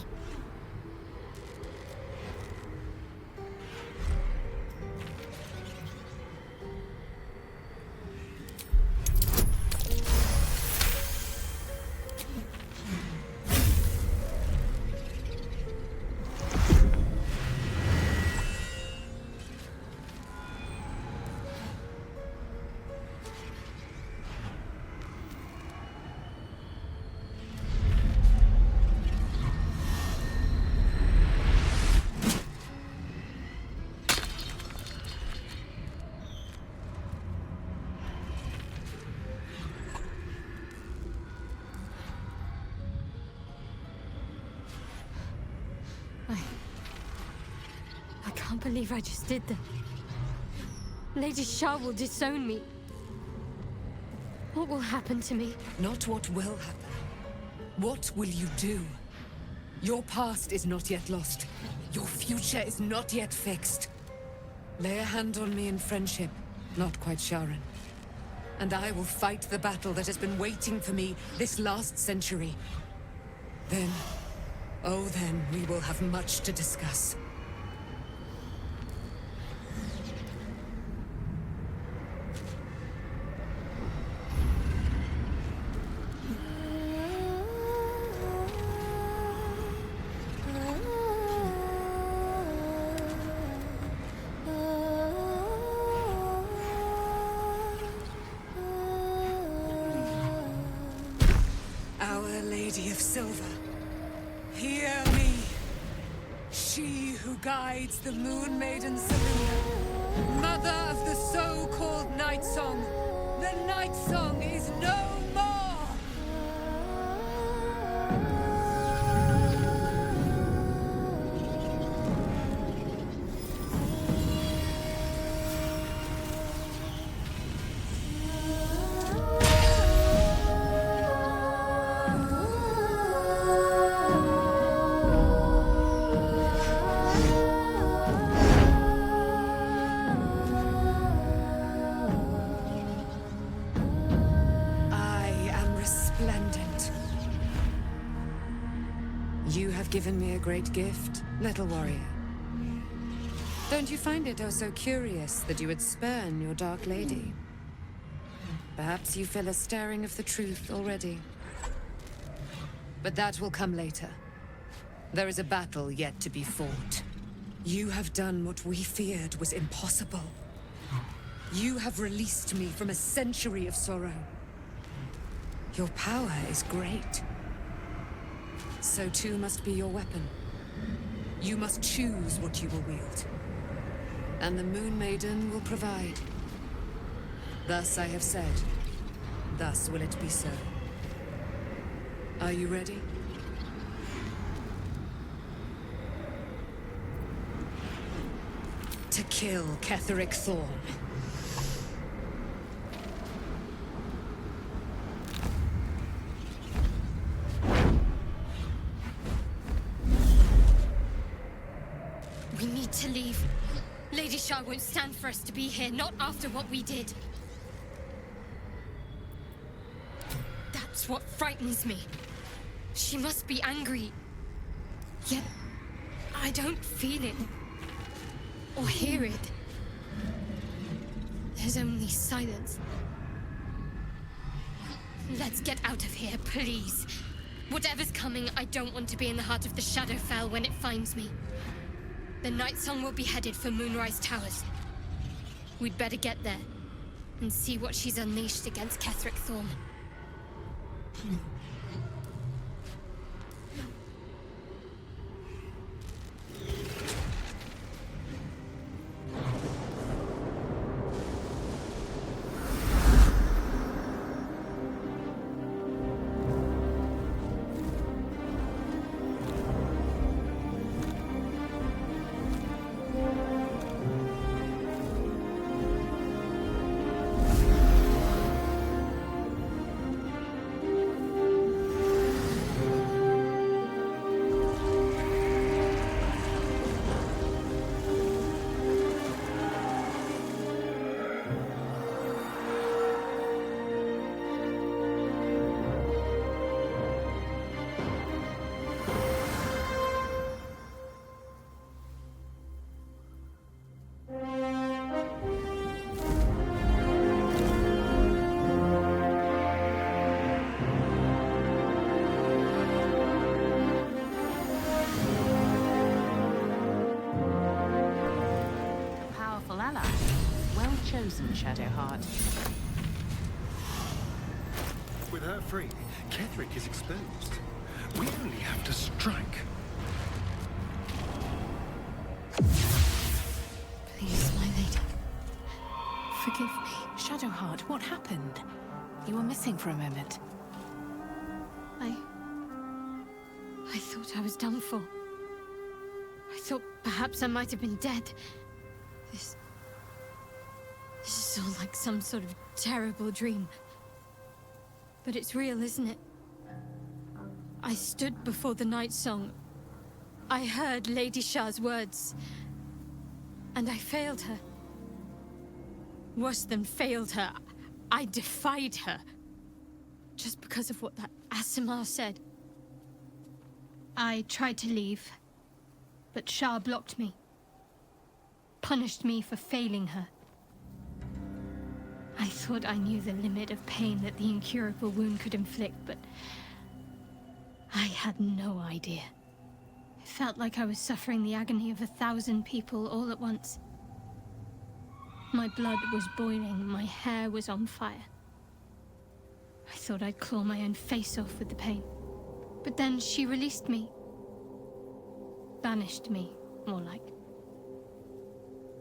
I can't believe I just did that. Lady Shah will disown me. What will happen to me?
Not what will happen. What will you do? Your past is not yet lost. Your future is not yet fixed. Lay a hand on me in friendship, not quite Sharon. And I will fight the battle that has been waiting for me this last century. Then, oh then, we will have much to discuss. Guides the Moon Maiden Serena, mother of the so-called Night Song. The Night Song is no more! Resplendent. You have given me a great gift, little warrior. Don't you find it oh so curious that you would spurn your dark lady? Perhaps you feel a stirring of the truth already. But that will come later. There is a battle yet to be fought. You have done what we feared was impossible. You have released me from a century of sorrow. Your power is great. So too must be your weapon. You must choose what you will wield. And the Moon Maiden will provide. Thus I have said. Thus will it be so. Are you ready? To kill Ketheric Thorn.
We need to leave. Lady Shah won't stand for us to be here, not after what we did. That's what frightens me. She must be angry. Yet, I don't feel it. Or hear it. There's only silence. Let's get out of here, please. Whatever's coming, I don't want to be in the heart of the Shadowfell when it finds me. The Night Song will be headed for Moonrise Towers. We'd better get there and see what she's unleashed against Ketheric Thorn.
Shadowheart.
With her free, Ketheric is exposed. We only have to strike.
Please, my lady. Forgive me. Shadowheart, what happened? You were missing for a moment.
I thought I was done for. I thought perhaps I might have been dead. This is all like some sort of terrible dream. But it's real, isn't it? I stood before the Night Song. I heard Lady Shah's words. And I failed her. Worse than failed her, I defied her. Just because of what that Asimar said. I tried to leave, but Shah blocked me. Punished me for failing her. I thought I knew the limit of pain that the incurable wound could inflict, but I had no idea. It felt like I was suffering the agony of 1,000 people all at once. My blood was boiling, my hair was on fire. I thought I'd claw my own face off with the pain. But then she released me. Banished me, more like.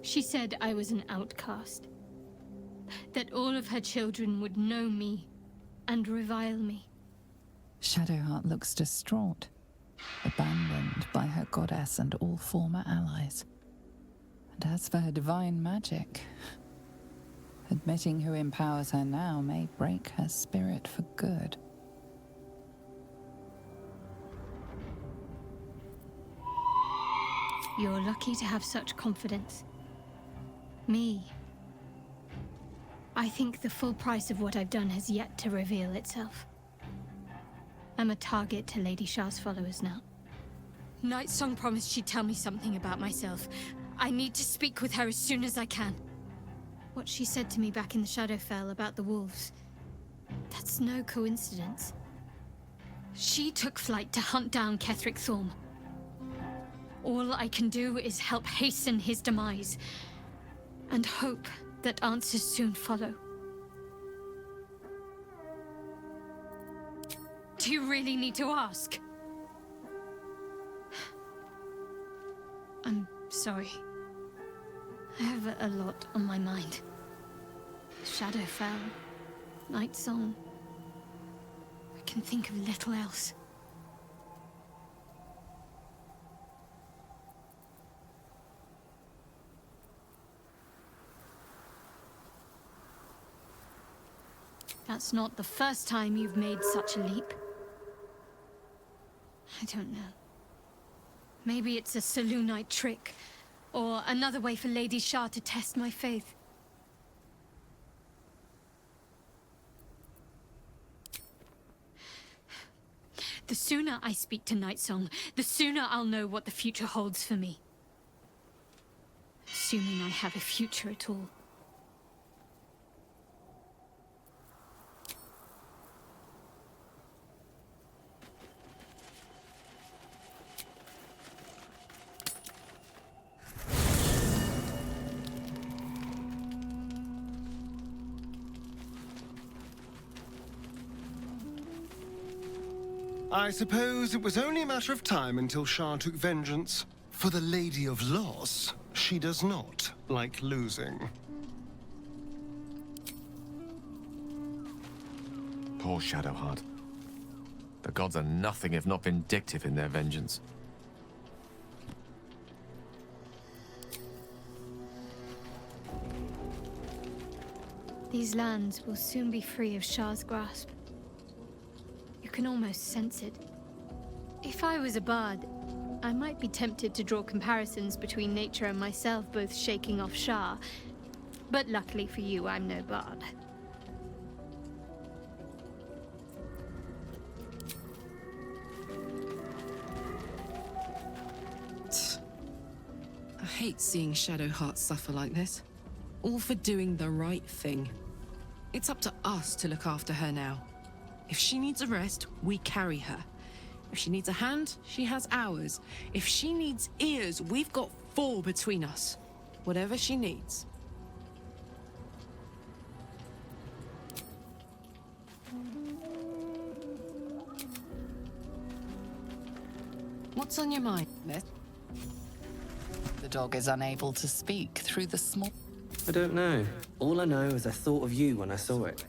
She said I was an outcast. That all of her children would know me and revile me.
Shadowheart looks distraught, abandoned by her goddess and all former allies. And as for her divine magic, admitting who empowers her now may break her spirit for good.
You're lucky to have such confidence. Me. I think the full price of what I've done has yet to reveal itself. I'm a target to Lady Shah's followers now. Night Song promised she'd tell me something about myself. I need to speak with her as soon as I can. What she said to me back in the Shadowfell about the wolves, that's no coincidence. She took flight to hunt down Ketheric Thorm. All I can do is help hasten his demise, and hope that answers soon follow. Do you really need to ask? I'm sorry. I have a lot on my mind. Shadowfell, Night Song. I can think of little else. That's not the first time you've made such a leap. I don't know. Maybe it's a Selûnite trick, or another way for Lady Shah to test my faith. The sooner I speak to Night Song, the sooner I'll know what the future holds for me. Assuming I have a future at all.
I suppose it was only a matter of time until Shah took vengeance. For the Lady of Loss, she does not like losing.
Poor Shadowheart. The gods are nothing if not vindictive in their vengeance.
These lands will soon be free of Shah's grasp. You can almost sense it. If I was a bard, I might be tempted to draw comparisons between nature and myself both shaking off Shah. But luckily for you, I'm no bard.
I hate seeing Shadowheart suffer like this. All for doing the right thing. It's up to us to look after her now. If she needs a rest, we carry her. If she needs a hand, she has ours. If she needs ears, we've got 4 between us. Whatever she needs. What's on your mind, Miss?
The dog is unable to speak through the small...
I don't know. All I know is I thought of you when I saw it.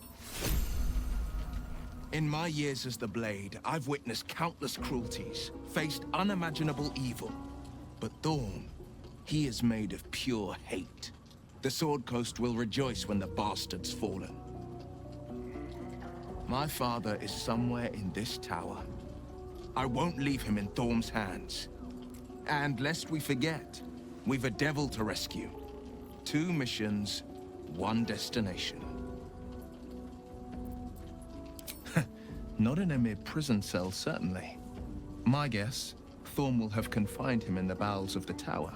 In my years as the Blade, I've witnessed countless cruelties, faced unimaginable evil. But Thorn, he is made of pure hate. The Sword Coast will rejoice when the bastard's fallen. My father is somewhere in this tower. I won't leave him in Thorm's hands. And lest we forget, we've a devil to rescue. 2 missions, 1 destination. Not in a mere prison cell, certainly. My guess, Thorm will have confined him in the bowels of the tower.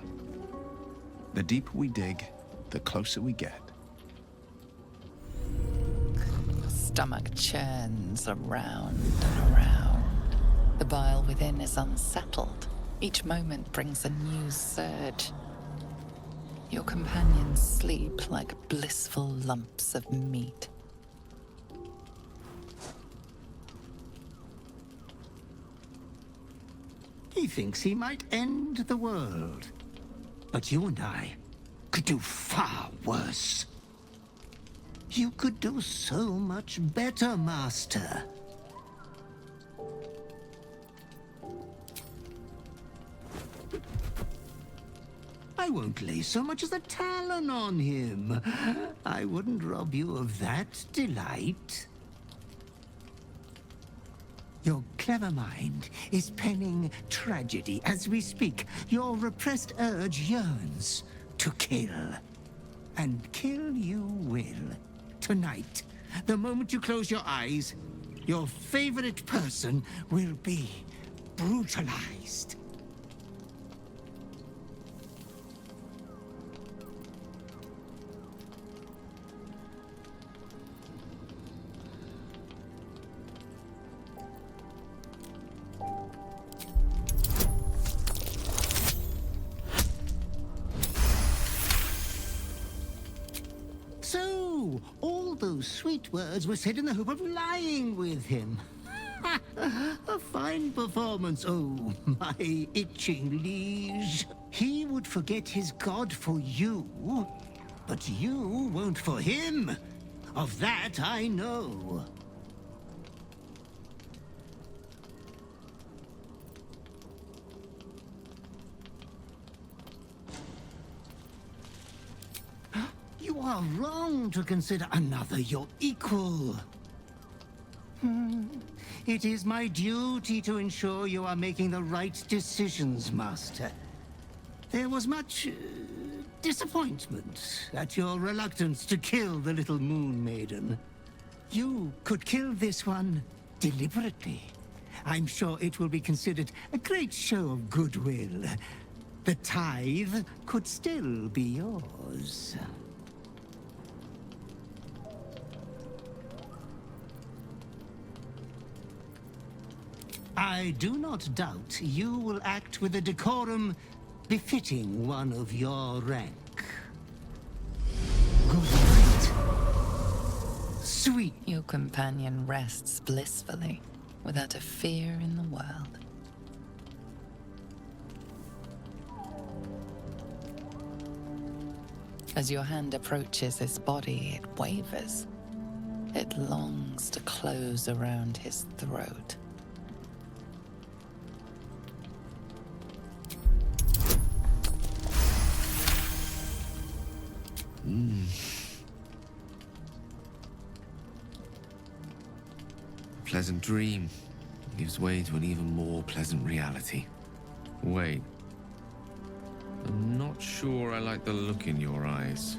The deeper we dig, the closer we get.
The stomach churns around and around. The bile within is unsettled. Each moment brings a new surge. Your companions sleep like blissful lumps of meat.
He thinks he might end the world. But you and I could do far worse. You could do so much better, Master. I won't lay so much as a talon on him. I wouldn't rob you of that delight. Your clever mind is penning tragedy as we speak. Your repressed urge yearns to kill. And kill you will. Tonight, the moment you close your eyes, Your favorite person will be brutalized. So, all those sweet words were said in the hope of lying with him. A fine performance, oh, my itching liege. He would forget his god for you, but you won't for him. Of that I know. You are wrong to consider another your equal. It is my duty to ensure you are making the right decisions, Master. There was much disappointment at your reluctance to kill the little moon maiden. You could kill this one deliberately. I'm sure it will be considered a great show of goodwill. The tithe could still be yours. I do not doubt you will act with a decorum befitting one of your rank. Good night. Sweet.
Your companion rests blissfully, without a fear in the world. As your hand approaches his body, it wavers. It longs to close around his throat.
Pleasant dream gives way to an even more pleasant reality. Wait. I'm not sure I like the look in your eyes.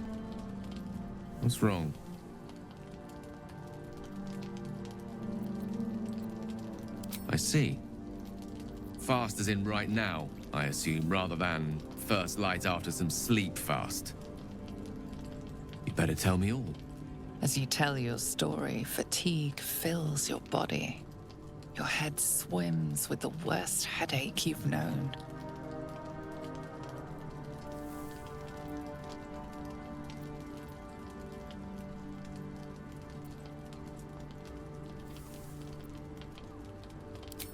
What's wrong? I see. Fast as in right now, I assume, rather than first light after some sleep fast. You better tell me all.
As you tell your story, fatigue fills your body. Your head swims with the worst headache you've known.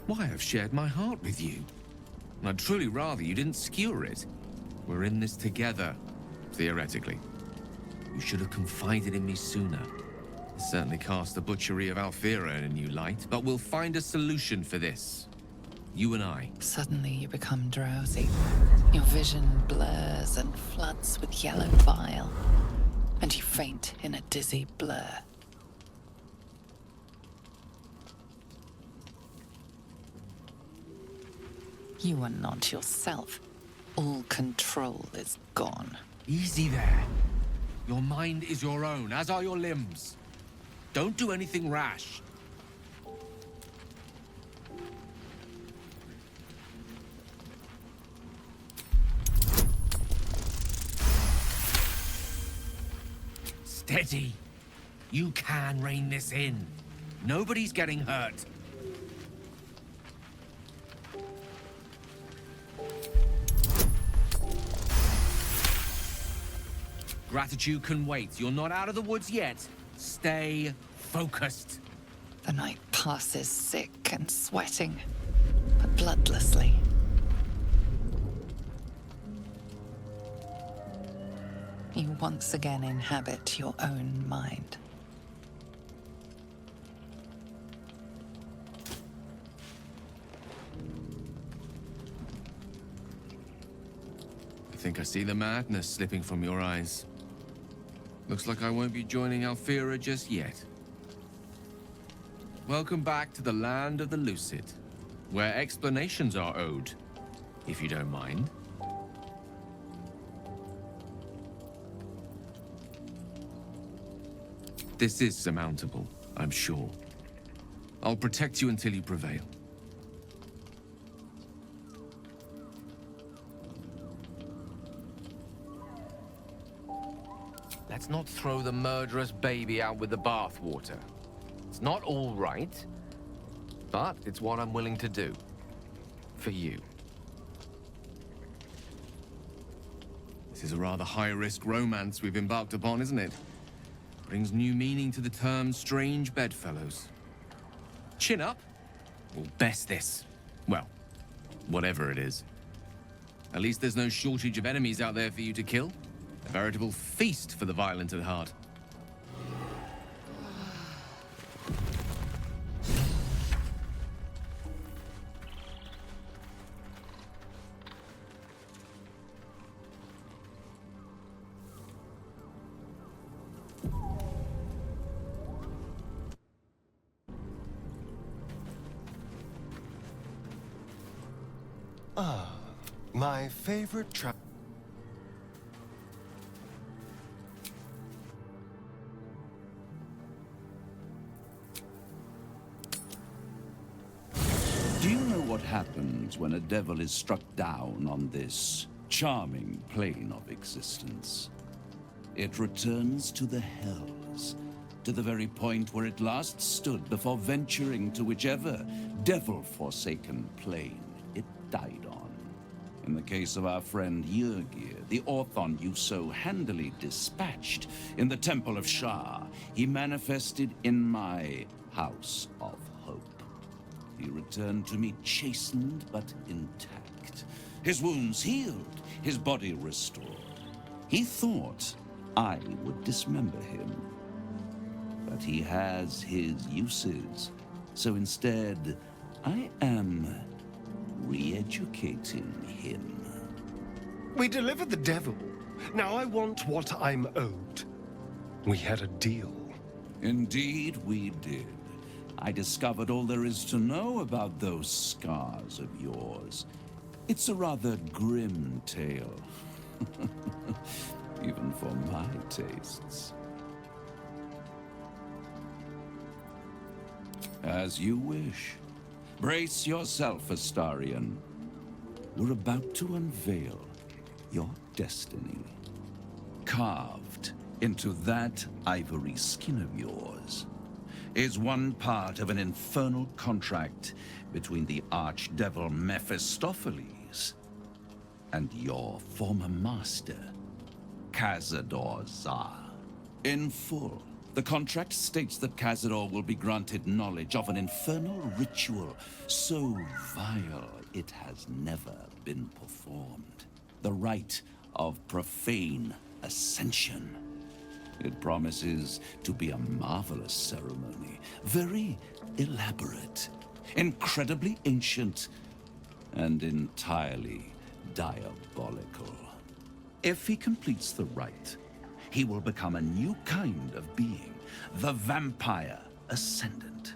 Why, I've shared my heart with you. And I'd truly rather you didn't skewer it. We're in this together, theoretically. You should have confided in me sooner. It certainly cast the butchery of Alfira in a new light, but we'll find a solution for this. You and I.
Suddenly you become drowsy. Your vision blurs and floods with yellow bile, and you faint in a dizzy blur. You are not yourself. All control is gone.
Easy there. Your mind is your own, as are your limbs. Don't do anything rash. Steady. You can rein this in. Nobody's getting hurt. Gratitude can wait. You're not out of the woods yet. Stay focused.
The night passes sick and sweating, but bloodlessly. You once again inhabit your own mind.
I think I see the madness slipping from your eyes. Looks like I won't be joining Alfira just yet. Welcome back to the land of the lucid, where explanations are owed, if you don't mind. This is surmountable, I'm sure. I'll protect you until you prevail. Let's not throw the murderous baby out with the bathwater. It's not all right, but it's what I'm willing to do. For you. This is a rather high-risk romance we've embarked upon, isn't it? Brings new meaning to the term strange bedfellows. Chin up, or best this. Well, whatever it is. At least there's no shortage of enemies out there for you to kill. A veritable feast for the violent at heart.
Ah, my favorite trap.
Do you know what happens when a devil is struck down on this charming plane of existence? It returns to the hells, to the very point where it last stood before venturing to whichever devil-forsaken plane it died on. In the case of our friend Yrgir, the Orthon you so handily dispatched in the Temple of Shah, he manifested in my House of Hope. He returned to me chastened but intact, his wounds healed, his body restored. He thought I would dismember him, but he has his uses, so instead I am re-educating him.
We delivered the devil. Now I want what I'm owed. We had a deal.
Indeed we did. I discovered all there is to know about those scars of yours. It's a rather grim tale. Even for my tastes. As you wish. Brace yourself, Astarion. We're about to unveil your destiny. Carved into that ivory skin of yours is one part of an infernal contract between the archdevil Mephistopheles and your former master, Cazador Zar. In full, the contract states that Cazador will be granted knowledge of an infernal ritual so vile it has never been performed. The rite of profane ascension. It promises to be a marvelous ceremony, very elaborate, incredibly ancient, and entirely diabolical. If he completes the rite, he will become a new kind of being, the Vampire Ascendant.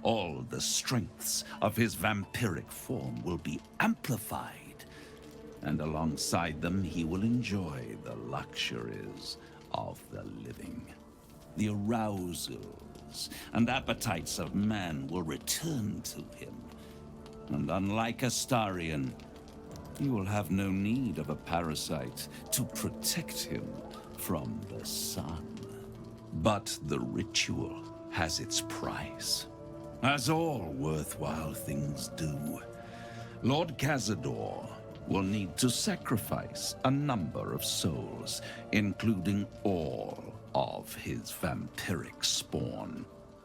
All the strengths of his vampiric form will be amplified, and alongside them he will enjoy the luxuries of the living. The arousals and appetites of man will return to him, and unlike Astarion, he will have no need of a parasite to protect him from the sun. But the ritual has its price, as all worthwhile things do. Lord Cazador will need to sacrifice a number of souls, including all of his vampiric spawn,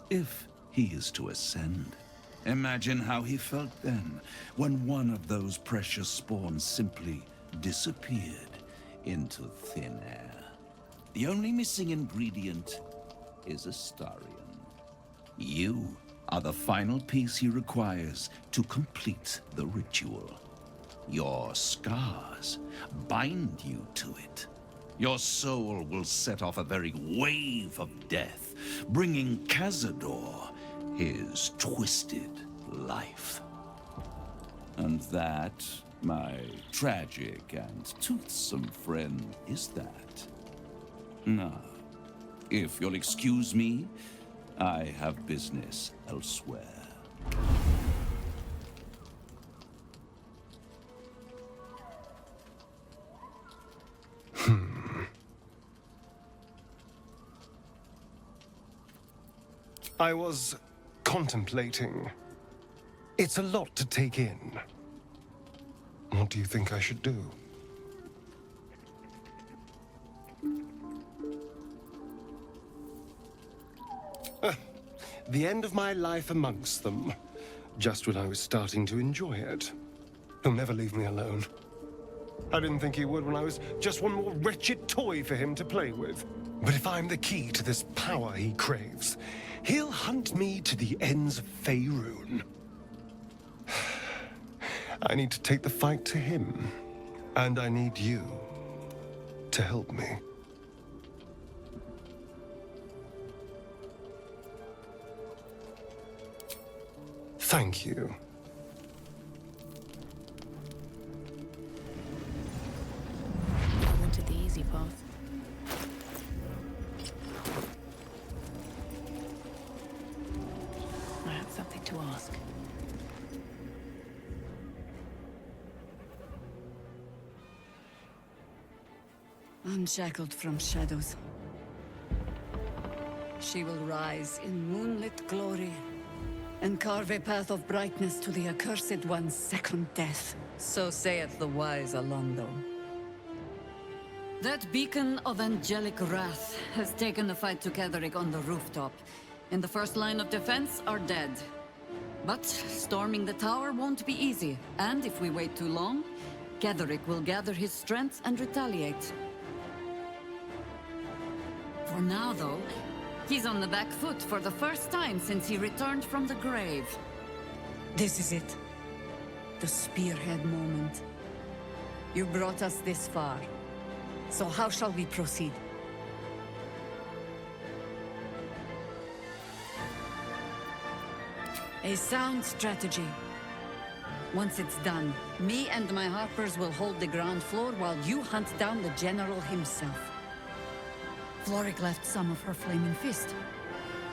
if he is to ascend. Imagine how he felt then, when one of those precious spawns simply disappeared into thin air. The only missing ingredient is Astarion. You are the final piece he requires to complete the ritual. Your scars bind you to it. Your soul will set off a very wave of death, bringing Cazador his twisted life. And that, my tragic and toothsome friend, is that. Now, if you'll excuse me, I have business elsewhere.
I was contemplating. It's a lot to take in. What do you think I should do? The end of my life amongst them. Just when I was starting to enjoy it. He'll never leave me alone. I didn't think he would when I was just one more wretched toy for him to play with. But if I'm the key to this power he craves, he'll hunt me to the ends of Faerun. I need to take the fight to him. And I need you to help me. Thank you.
I wanted the easy path. I have something to ask.
Unshackled from shadows, she will rise in moonlit glory and carve a path of brightness to the accursed one's second death. So saith the wise Alondo. That beacon of angelic wrath has taken the fight to Ketheric on the rooftop, and the first line of defense are dead. But storming the tower won't be easy, and if we wait too long, Ketheric will gather his strength and retaliate. For now, though, he's on the back foot for the first time since he returned from the grave. This is it. The spearhead moment. You brought us this far. So how shall we proceed? A sound strategy. Once it's done, me and my harpers will hold the ground floor while you hunt down the general himself. Floric left some of her flaming fist.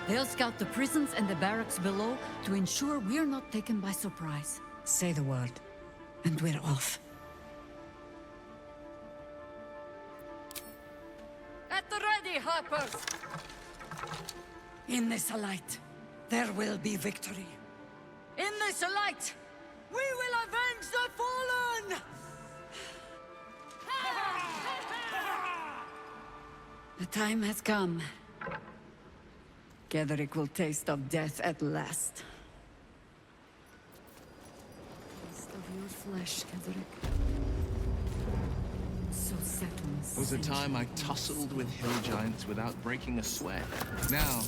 They'll scout the prisons and the barracks below to ensure we're not taken by surprise. Say the word, and we're off. At the ready, harpers! In this light, there will be victory. In this light, we will avenge the fallen! The time has come. Ketheric will taste of death at last. Taste of your flesh, Ketheric. So set on
Was a time I tussled with hill giants without breaking a sweat. Now,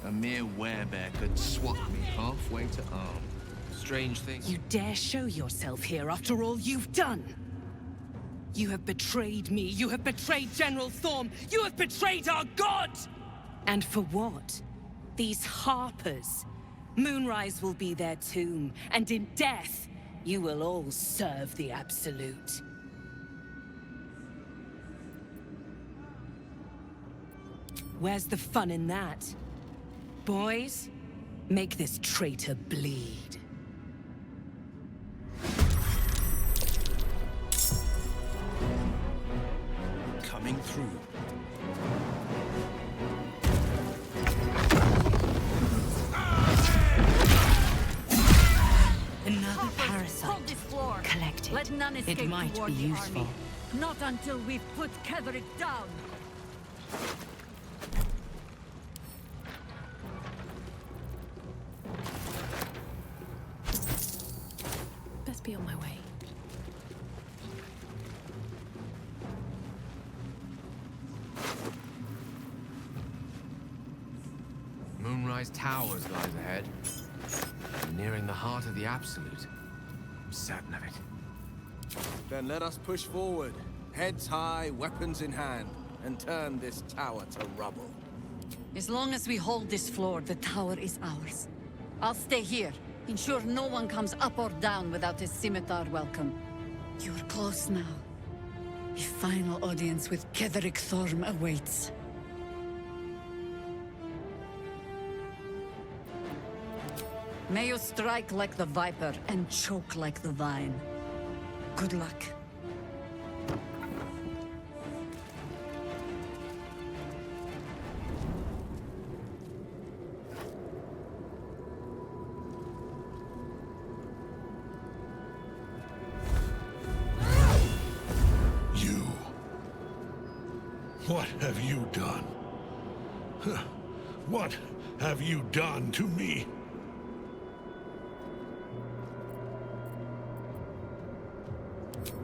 a mere werebear could swat me halfway to arm. Strange thing.
You dare show yourself here after all you've done? You have betrayed me. You have betrayed General Thorm. You have betrayed our god! And for what? These harpers. Moonrise will be their tomb, and in death, you will all serve the Absolute. Where's the fun in that? Boys, make this traitor bleed.
Coming through.
Another parasite.
Hold this floor.
Collected.
Let none escape
It might
toward
be
the
useful.
army. Not until we've put Ketheric down.
Best be on my way.
Moonrise Towers lies ahead. I'm nearing the heart of the Absolute. I'm certain of it.
Then let us push forward, heads high, weapons in hand, and turn this tower to rubble.
As long as we hold this floor, the tower is ours. I'll stay here. Ensure no one comes up or down without a scimitar welcome. You're close now. A final audience with Ketheric Thorm awaits. May you strike like the viper and choke like the vine. Good luck.
What have you done? What have you done to me?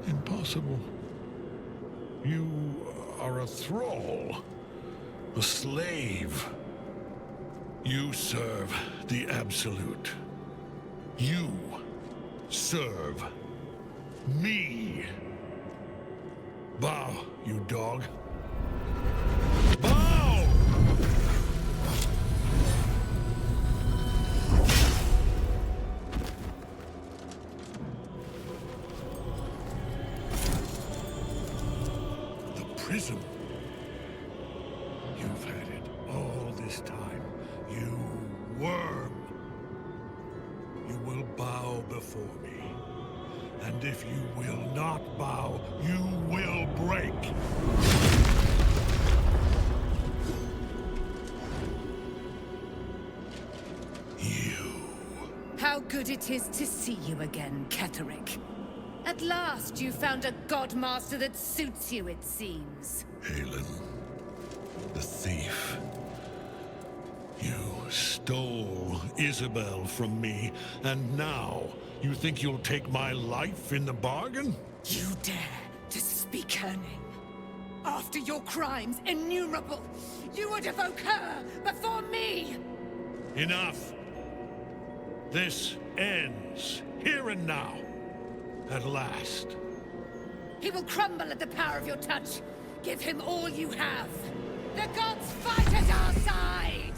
Impossible. You are a thrall, a slave. You serve the Absolute. You serve me. Bow, you dog. Bow! The prism. You've had it all this time. You worm. You will bow before me. And if you will not bow, you will break.
How good it is to see you again, Ketherick. At last you found a godmaster that suits you, it seems.
Halen, the thief. You stole Isabel from me, and now you think you'll take my life in the bargain?
You dare to speak her name? After your crimes innumerable, you would evoke her before me!
Enough! This ends, here and now, at last.
He will crumble at the power of your touch. Give him all you have. The gods fight at our side!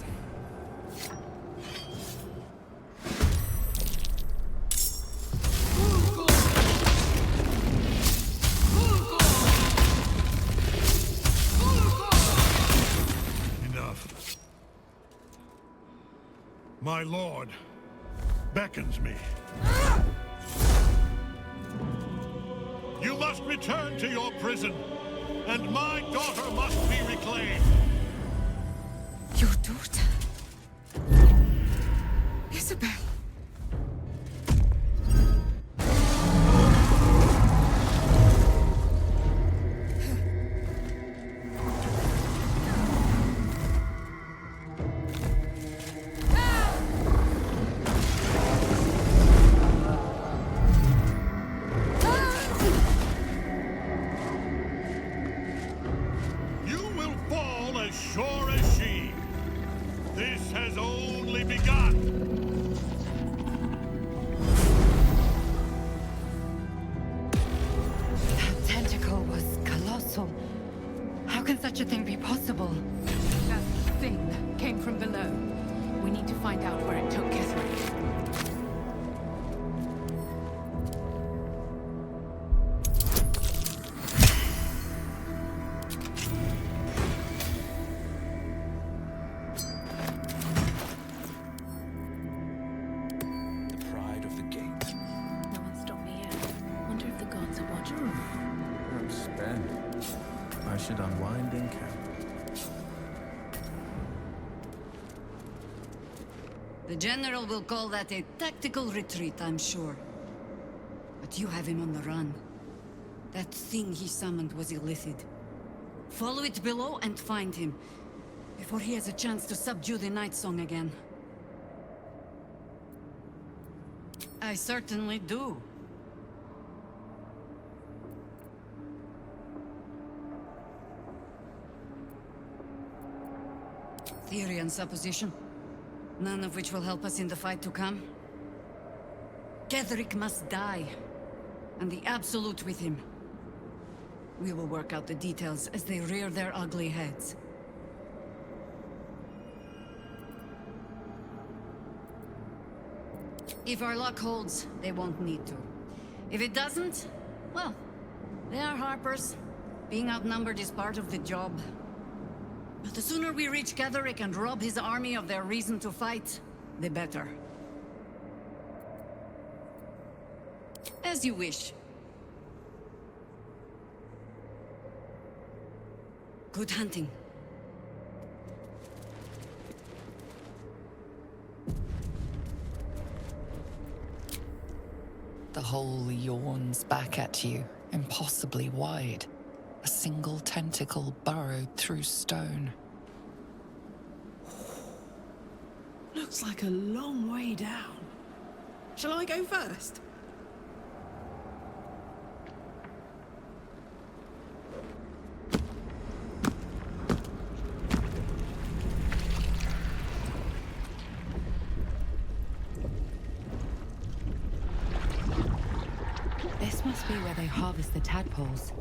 Enough. My lord beckons me. You must return to your prison, and my daughter must be reclaimed.
Your daughter? Isabel.
The General will call that a tactical retreat, I'm sure. But you have him on the run. That thing he summoned was illicit. Follow it below and find him, before he has a chance to subdue the Night Song again. I certainly do. Theory and supposition, none of which will help us in the fight to come. Ketherick must die, and the Absolute with him. We will work out the details as they rear their ugly heads. If our luck holds, they won't need to. If it doesn't, well, they are Harpers. Being outnumbered is part of the job. But the sooner we reach Ketherick and rob his army of their reason to fight, the better. As you wish. Good hunting.
The hole yawns back at you, impossibly wide. A single tentacle burrowed through stone.
Looks like a long way down. Shall I go first?
This must be where they harvest the tadpoles.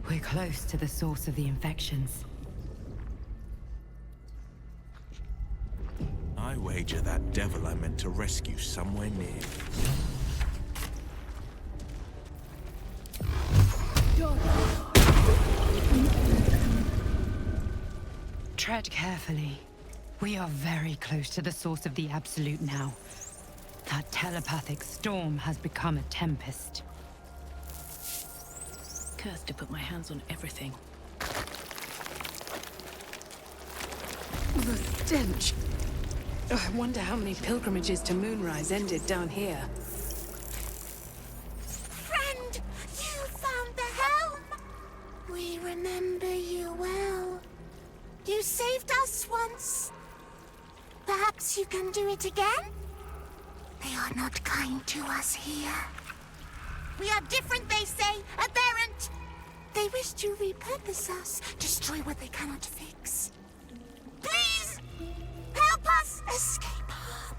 We're close to the source of the infections.
I wager that devil I meant to rescue somewhere near.
Tread carefully. We are very close to the source of the Absolute now. That telepathic storm has become a tempest.
Cursed to put my hands on everything.
The stench. Oh, I wonder how many pilgrimages to Moonrise ended down here.
Friend, you found the helm. We remember you well. You saved us once. Perhaps you can do it again? They are not kind to us here. We are different, they say, aberrant. They wish to repurpose us, destroy what they cannot fix. Please, help us escape harm.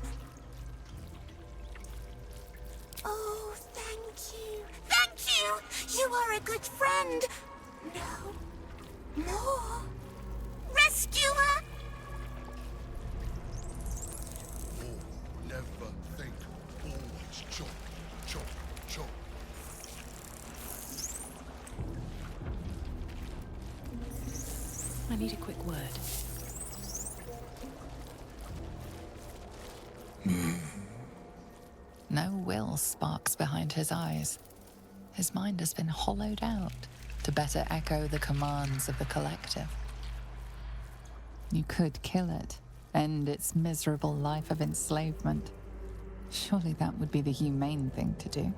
Oh, thank you. Thank you. You are a good friend. No. More. Rescuer.
Never think, always chop, chop, chop.
I need a quick word.
No will sparks behind his eyes. His mind has been hollowed out to better echo the commands of the collective. You could kill it, end its miserable life of enslavement. Surely that would be the humane thing to do.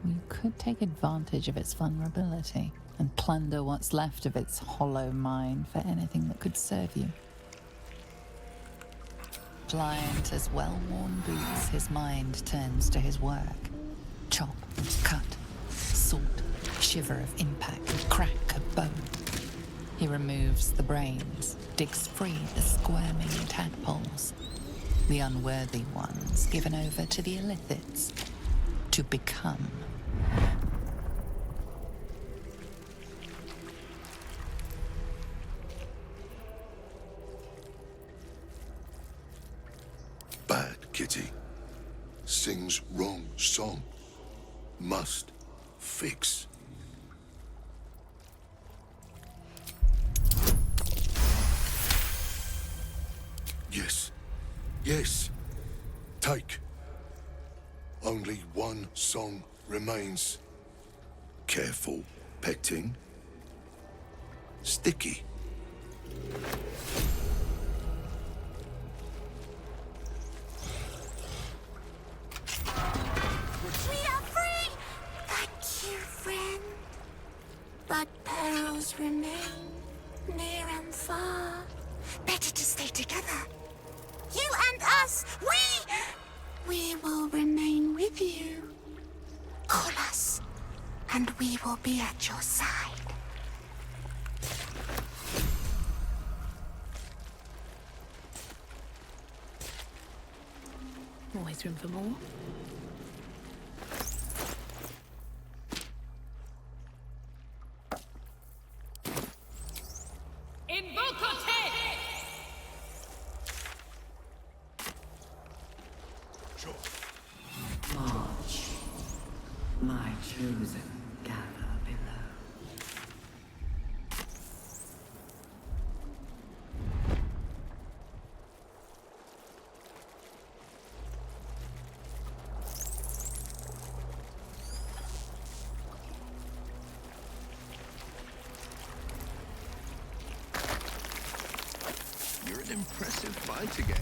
You could take advantage of its vulnerability and plunder what's left of its hollow mind for anything that could serve you. Pliant as well-worn boots, his mind turns to his work. Chop, cut, sort, shiver of impact, crack of bone. He removes the brains, digs free the squirming tadpoles, the unworthy ones given over to the illithids to become.
Bad kitty. Sings wrong song. Must fix. Yes. Yes. Take. Only one song remains. Careful petting. Sticky.
We are free! Thank you, friend. But perils remain, near and far. Better to stay together. You and us, we will remain with you. Call us, and we will be at your side.
Always room for more.
March, my chosen, gather below.
impressive fight again.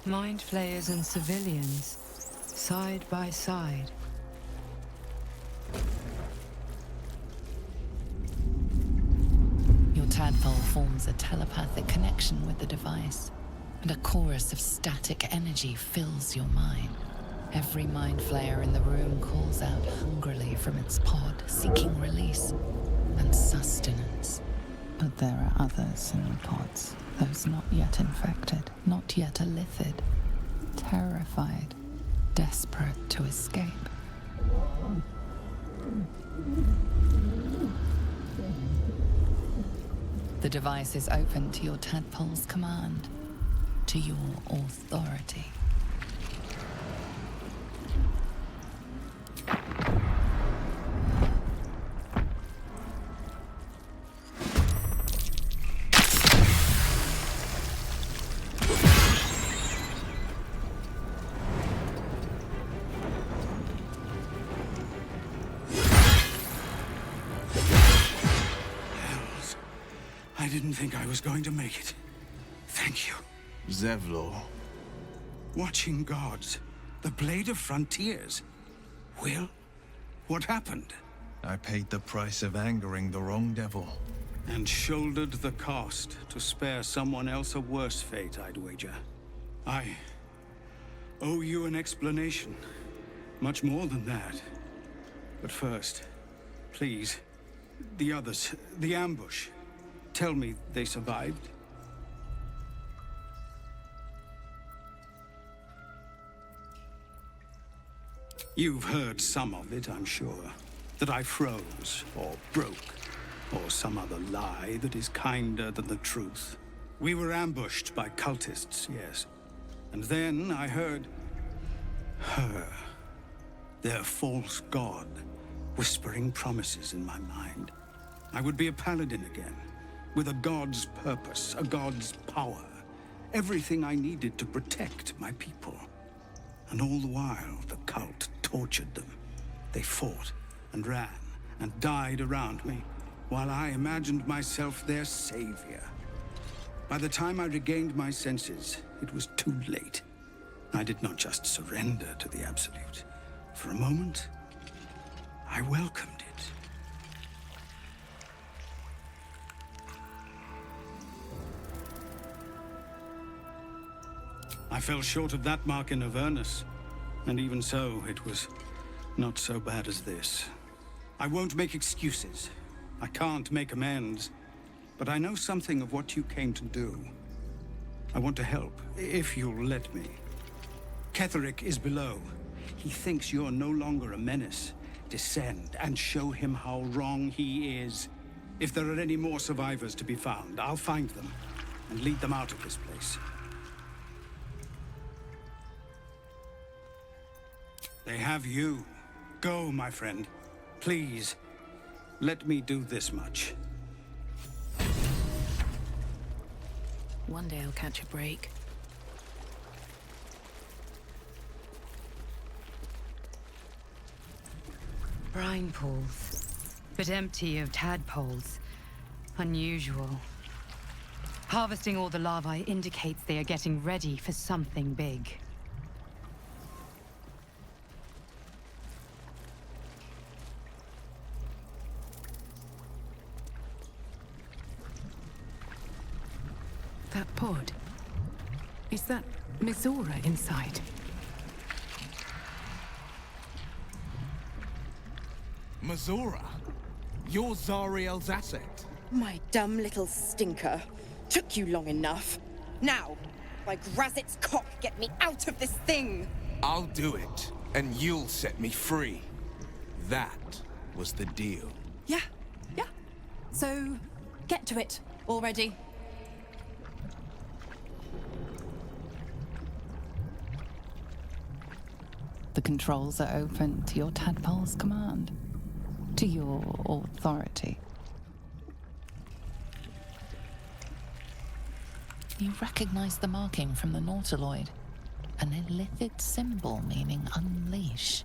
Mind flayers and civilians, side by side.
Your tadpole forms a telepathic connection with the device, and a chorus of static energy fills your mind. Every mind flayer in the room calls out hungrily from its pod, seeking release and sustenance. But there are others in the pods, those not yet infected, not yet elithid, terrified, desperate to escape. The device is open to your tadpole's command, to your authority.
I didn't think I was going to make it. Thank you.
Zevlor.
Watching gods. The Blade of Frontiers. Will? What happened?
I paid the price of angering the wrong devil.
And shouldered the cost to spare someone else a worse fate, I'd wager. I owe you an explanation. Much more than that. But first, please, the others, the ambush. Tell me they survived? You've heard some of it, I'm sure. That I froze, or broke, or some other lie that is kinder than the truth. We were ambushed by cultists, yes. And then I heard her, their false god, whispering promises in my mind. I would be a paladin again, with a god's purpose, a god's power. Everything I needed to protect my people. And all the while, the cult tortured them. They fought and ran and died around me, while I imagined myself their savior. By the time I regained my senses, it was too late. I did not just surrender to the Absolute. For a moment, I welcomed it. I fell short of that mark in Avernus, and even so, it was not so bad as this. I won't make excuses. I can't make amends, but I know something of what you came to do. I want to help, if you'll let me. Ketherick is below. He thinks you're no longer a menace. Descend and show him how wrong he is. If there are any more survivors to be found, I'll find them and lead them out of this place. They have you. Go, my friend. Please, let me do this much.
One day I'll catch a break.
Brine pools, but empty of tadpoles. Unusual. Harvesting all the larvae indicates they are getting ready for something big.
That pod. Is that Mizora inside?
Mizora? You're Zariel's asset.
My dumb little stinker. Took you long enough. Now, by Grazit's cock, get me out of this thing!
I'll do it, and you'll set me free. That was the deal.
Yeah. So, get to it already.
The controls are open to your tadpole's command, to your authority. You recognize the marking from the Nautiloid, an illithid symbol meaning unleash.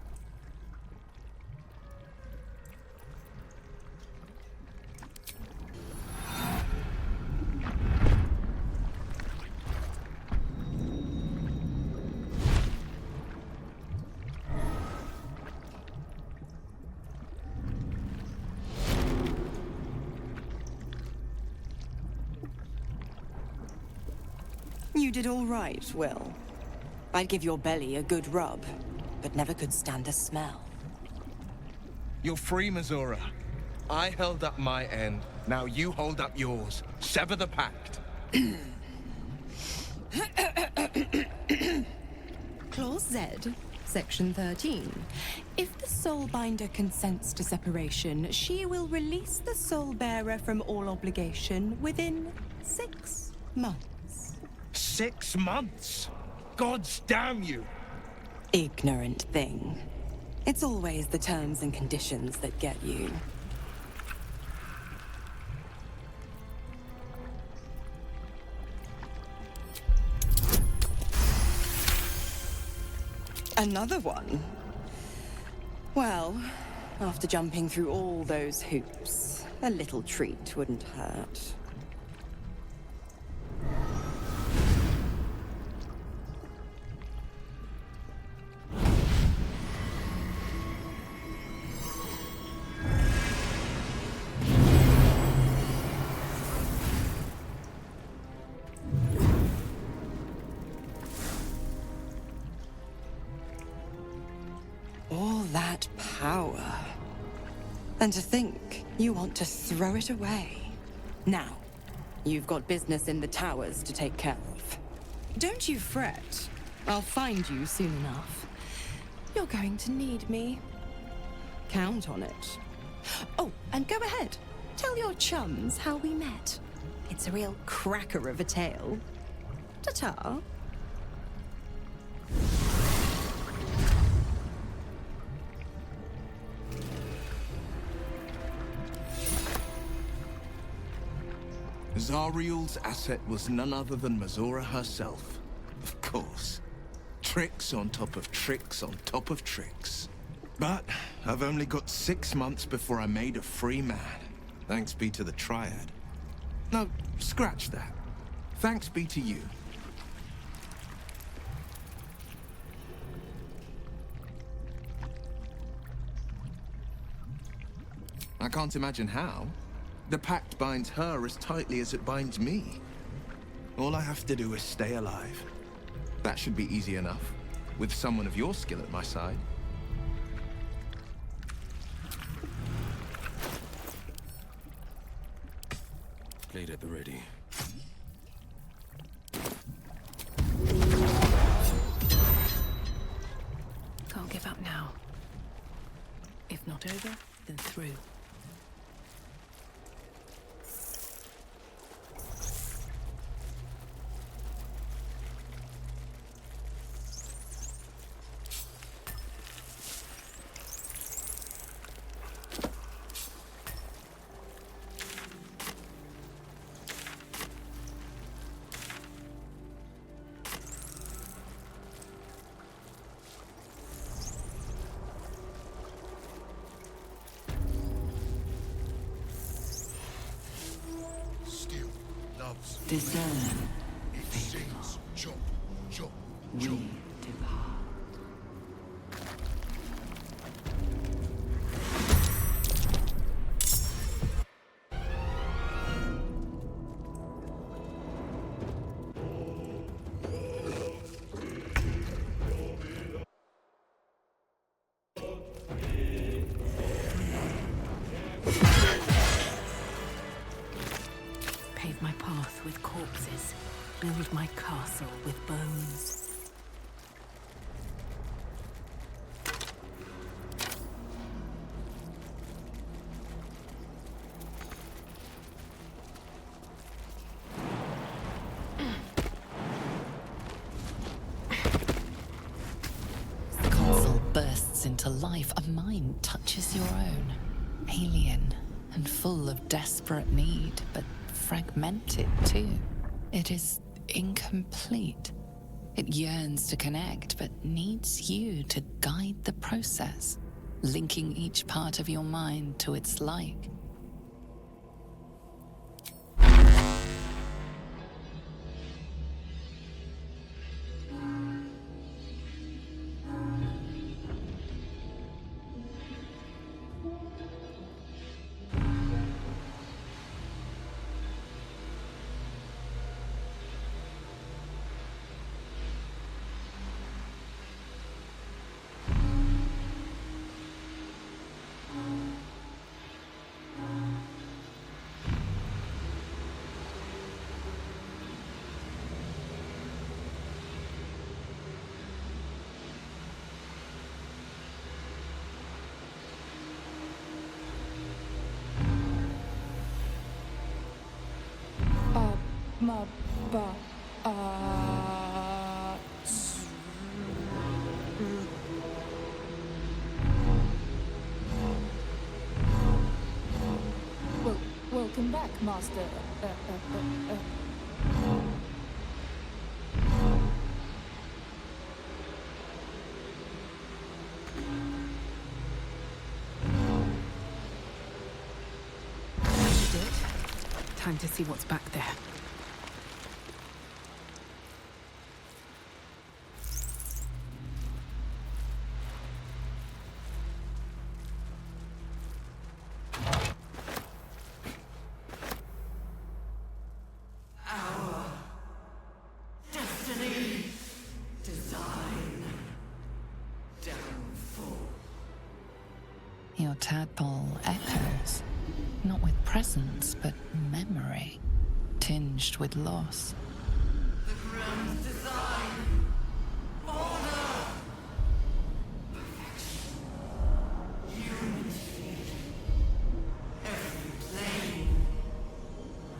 You did all right, Will. I'd give your belly a good rub, but never could stand the smell.
You're free, Missoura. I held up my end. Now you hold up yours. Sever the pact.
Clause Z, Section 13. If the soulbinder consents to separation, she will release the soul bearer from all obligation within 6 months.
6 months? Gods damn you!
Ignorant thing. It's always the terms and conditions that get you. Another one? Well, after jumping through all those hoops, a little treat wouldn't hurt. All that power. And to think you want to throw it away. Now, you've got business in the towers to take care of. Don't you fret. I'll find you soon enough. You're going to need me. Count on it. Oh, and go ahead. Tell your chums how we met. It's a real cracker of a tale. Ta-ta.
Zariel's asset was none other than Missoura herself. Of course. Tricks on top of tricks on top of tricks. But I've only got 6 months before I'm made a free man. Thanks be to the Triad. No, scratch that. Thanks be to you. I can't imagine how. The pact binds her as tightly as it binds me. All I have to do is stay alive. That should be easy enough, with someone of your skill at my side.
Blade at the ready.
Can't give up now. If not over, then through.
Discern.
It sings. Chop, chop,
We
chop.
depart.
Pave my path with corpses. Build my castle with bones.
The castle bursts into life. A mind touches your own. Alien and full of desperate need, but fragmented too. It is incomplete. It yearns to connect, but needs you to guide the process, linking each part of your mind to its like.
Welcome back, Master.
Time to see what's back there.
Your tadpole echoes, not with presence, but memory, tinged with loss.
The grand design, order, perfection, unity, every plane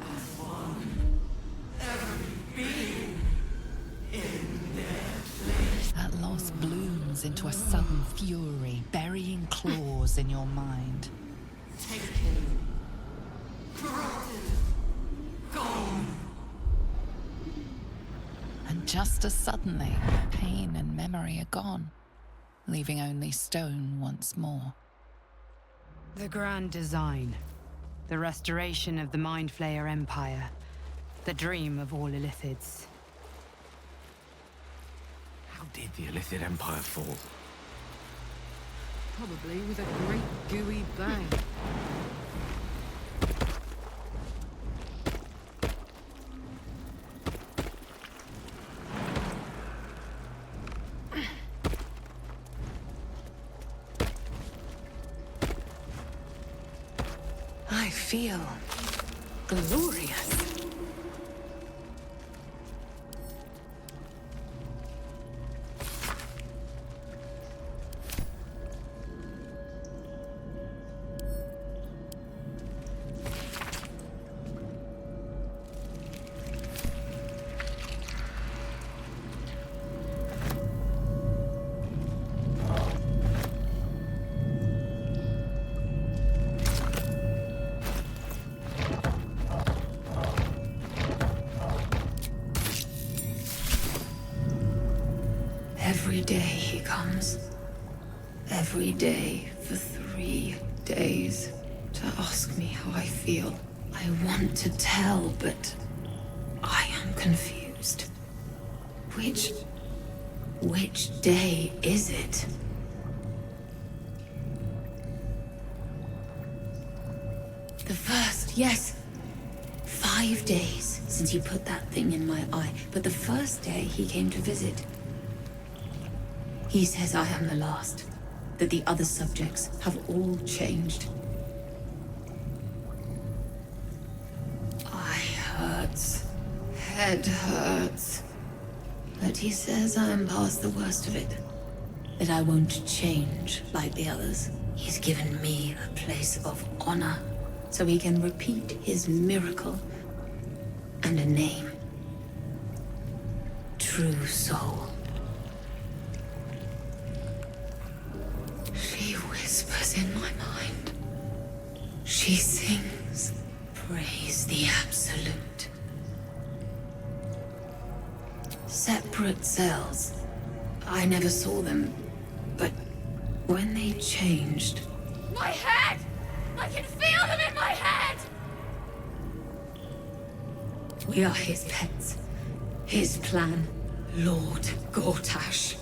as one, every being in their place.
That loss blooms into a sudden fury, burying claws in your mind.
Taken, corrupted, gone.
And just as suddenly, pain and memory are gone, leaving only stone once more.
The grand design. The restoration of the Mind Flayer Empire. The dream of all Illithids.
How did the Illithid Empire fall?
Probably with a great gooey bang.
I feel glorious. Every day he comes. Every day for 3 days to ask me how I feel. I want to tell, but I am confused. Which day is it? The first, yes. 5 days since he put that thing in my eye, but the first day he came to visit. He says I am the last, that the other subjects have all changed. Eye hurts, head hurts, but he says I am past the worst of it, that I won't change like the others. He's given me a place of honor, so he can repeat his miracle and a name. True Soul. She whispers in my mind. She sings, praise the Absolute. Separate cells. I never saw them, but when they changed...
My head! I can feel them in my head!
We are his pets. His plan, Lord Gortash.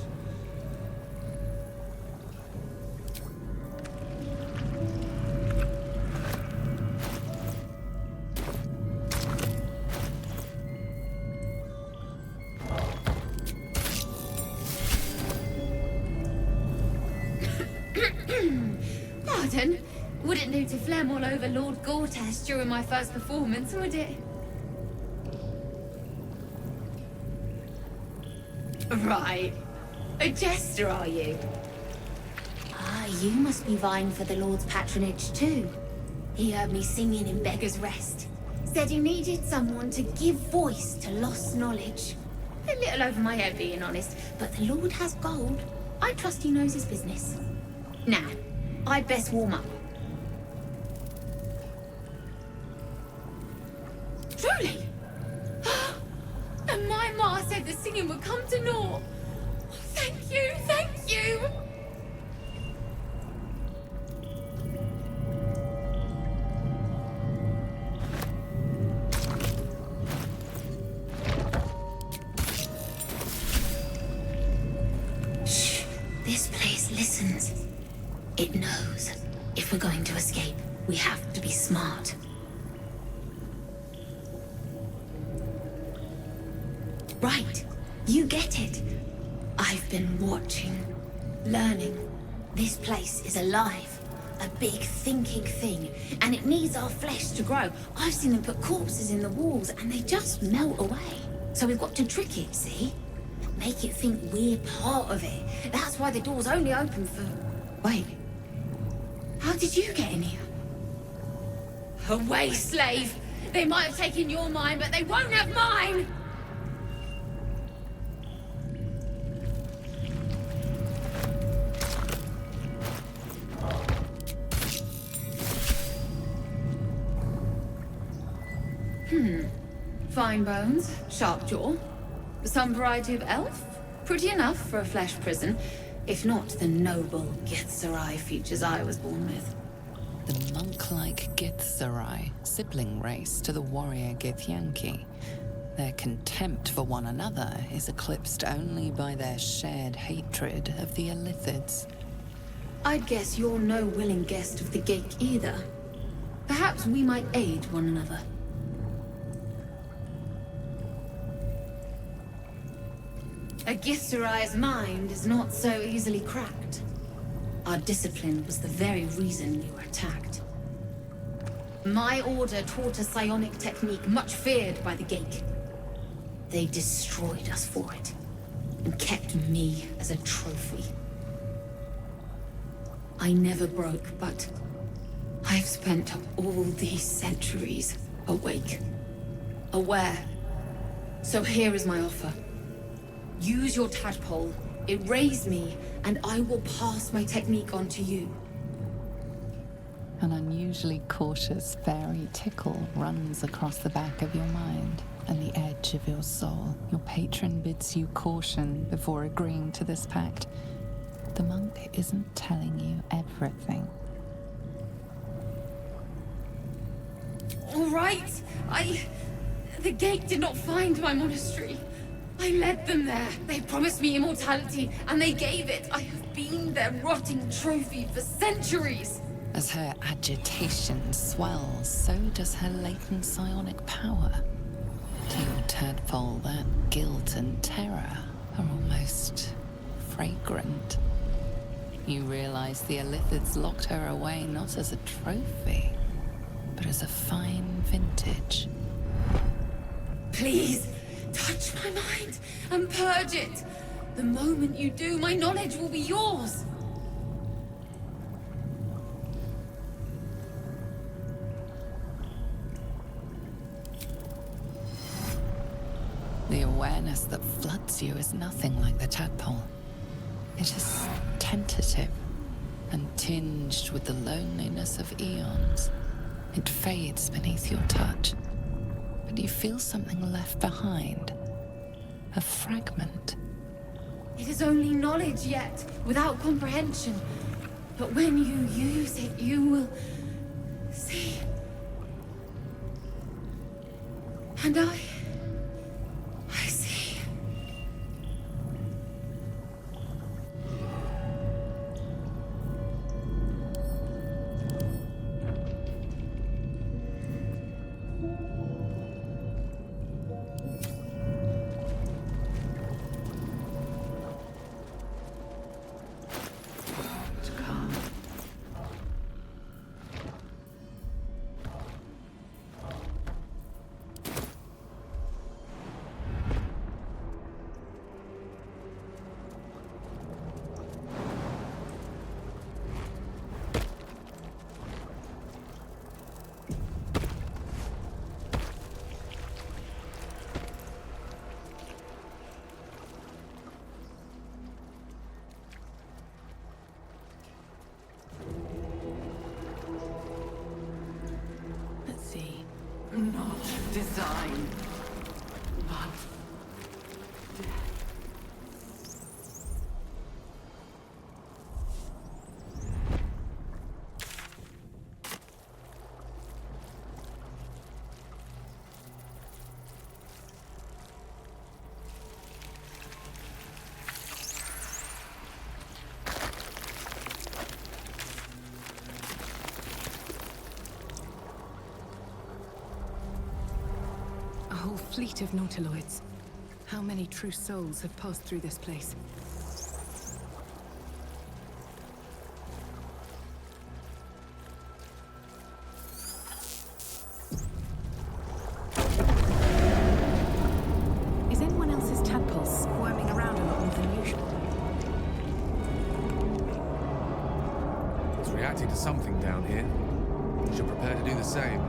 Pardon? Wouldn't do to phlegm all over Lord Gortash during my first performance, would it? Right. A jester, are you? Ah, you must be vying for the Lord's patronage too. He heard me singing in Beggar's Rest.
said he needed someone to give voice to lost knowledge. A little over my head, being honest, but the Lord has gold. I trust he knows his business. Now, I'd best warm up. Truly? And my ma said the singing would come to naught. Thank you, thank you! Shh, this place listens. It knows. If we're going to escape, we have to be smart. Right, you get it. I've been watching, learning. This place is alive, a big thinking thing, and it needs our flesh to grow. I've seen them put corpses in the walls and they just melt away. So we've got to trick it, see? Make it think we're part of it. That's why the door's only open for... Wait, how did you get in here? Away, slave! They might have taken your mind, but they won't have mine! Fine bones, sharp jaw. Some variety of elf? Pretty enough for a flesh prison, if not the noble Githzerai features I was born with.
The monk-like Githzerai, sibling race to the warrior Githyanki. Their contempt for one another is eclipsed only by their shared hatred of the Illithids.
I'd guess you're no willing guest of the Geik either. Perhaps we might aid one another. A Githzerai's mind is not so easily cracked. Our discipline was the very reason we were attacked. My order taught a psionic technique much feared by the Geik. They destroyed us for it, and kept me as a trophy. I never broke, but I've spent all these centuries awake, aware. So here is my offer. Use your tadpole, it raised me, and I will pass my technique on to you.
An unusually cautious fairy tickle runs across the back of your mind and the edge of your soul. Your patron bids you caution before agreeing to this pact. The monk isn't telling you everything.
All right, the Geik did not find my monastery. I led them there. They promised me immortality, and they gave it. I have been their rotting trophy for centuries.
As her agitation swells, so does her latent psionic power. To your tadpole, that guilt and terror are almost fragrant. You realize the Illithids locked her away not as a trophy, but as a fine vintage.
Please, touch my mind and purge it. The moment you do, my knowledge will be yours.
The awareness that floods you is nothing like the tadpole. It is tentative and tinged with the loneliness of eons. It fades beneath your touch, but you feel something left behind. A fragment.
It is only knowledge yet, without comprehension. But when you use it, you will see. And I see.
whole fleet of nautiloids. How many true souls have passed through this place? Is anyone else's tadpoles squirming around a lot more than usual?
It's reacting to something down here. Should prepare to do the same.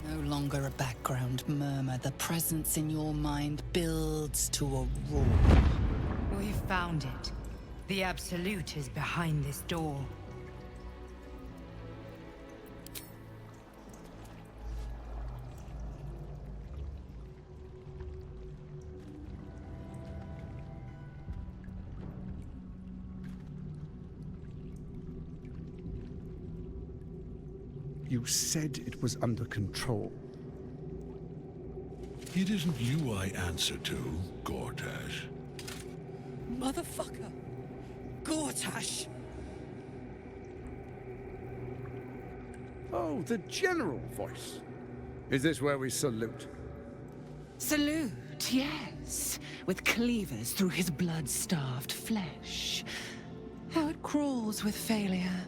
No longer a background murmur. The presence in your mind builds to a roar.
We've found it. The Absolute is behind this door.
You said it was under control.
It isn't you I answer to, Gortash.
Motherfucker! Gortash!
Oh, the general voice. Is this where we salute?
Salute, yes. With cleavers through his blood-starved flesh. How it crawls with failure.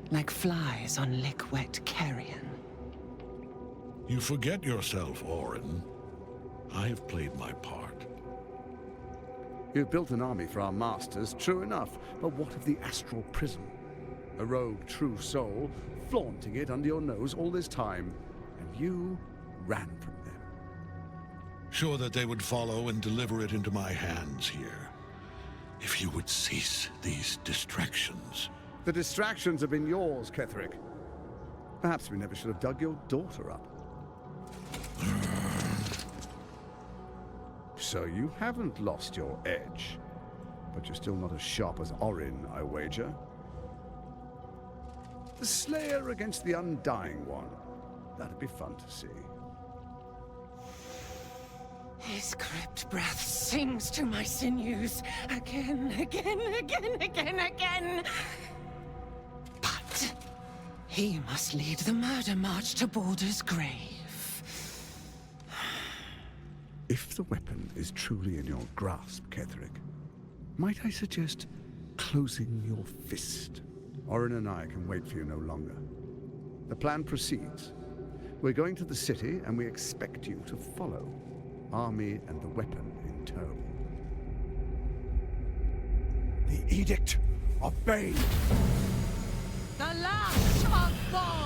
Like flies on lick-wet carrion.
You forget yourself, Orin. I have played my part.
You've built an army for our masters, true enough. But what of the astral prison? A rogue true soul, flaunting it under your nose all this time. And you ran from them.
Sure that they would follow and deliver it into my hands here. If you would cease these distractions.
The distractions have been yours, Ketherick. Perhaps we never should have dug your daughter up. So you haven't lost your edge. But you're still not as sharp as Orin, I wager. The Slayer against the Undying One. That'd be fun to see.
His crypt breath sings to my sinews. Again, again, again, again, again. But he must lead the murder march to Balder's grave.
If the weapon is truly in your grasp, Ketherick, might I suggest closing your fist? Orin and I can wait for you no longer. The plan proceeds. We're going to the city, and we expect you to follow. Army and the weapon in tow.
The Edict of Bane!
The Lash of Thor!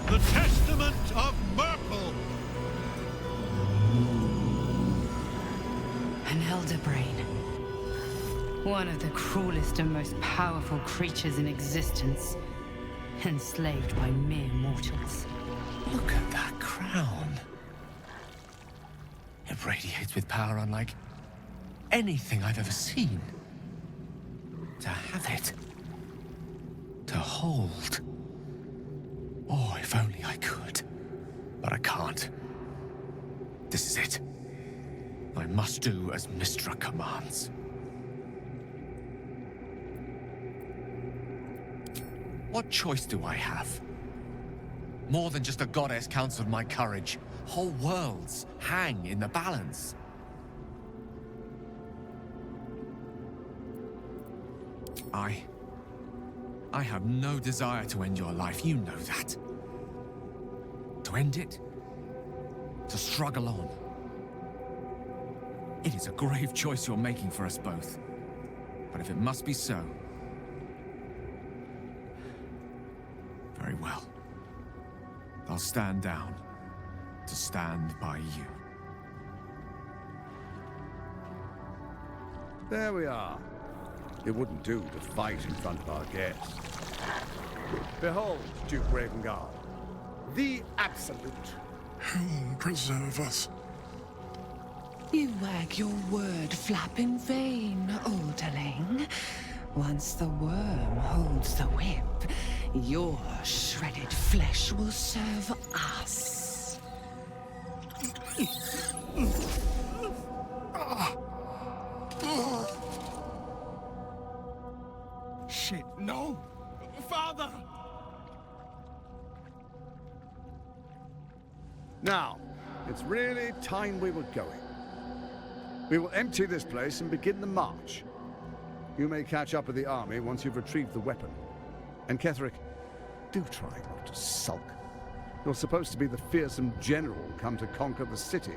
The Testament of Merkel!
An elder brain. One of the cruelest and most powerful creatures in existence. Enslaved by mere mortals.
Look at that crown. It radiates with power unlike anything I've ever seen. To have it. To hold. Oh, if only I could. But I can't. This is it. I must do as Mystra commands. What choice do I have? More than just a goddess counseled my courage. Whole worlds hang in the balance. I have no desire to end your life, you know that. To end it? To struggle on. It is a grave choice you're making for us both. But if it must be so... very well. I'll stand down to stand by you.
There we are. It wouldn't do to fight in front of our guests. Behold, Duke Ravengard, the Absolute.
Who preserve us?
You wag your word flap in vain, olderling. Once the worm holds the whip, your shredded flesh will serve us.
Shit, no! Father!
Now, it's really time we were going. We will empty this place and begin the march. You may catch up with the army once you've retrieved the weapon. And Ketherick, do try not to sulk. You're supposed to be the fearsome general come to conquer the city.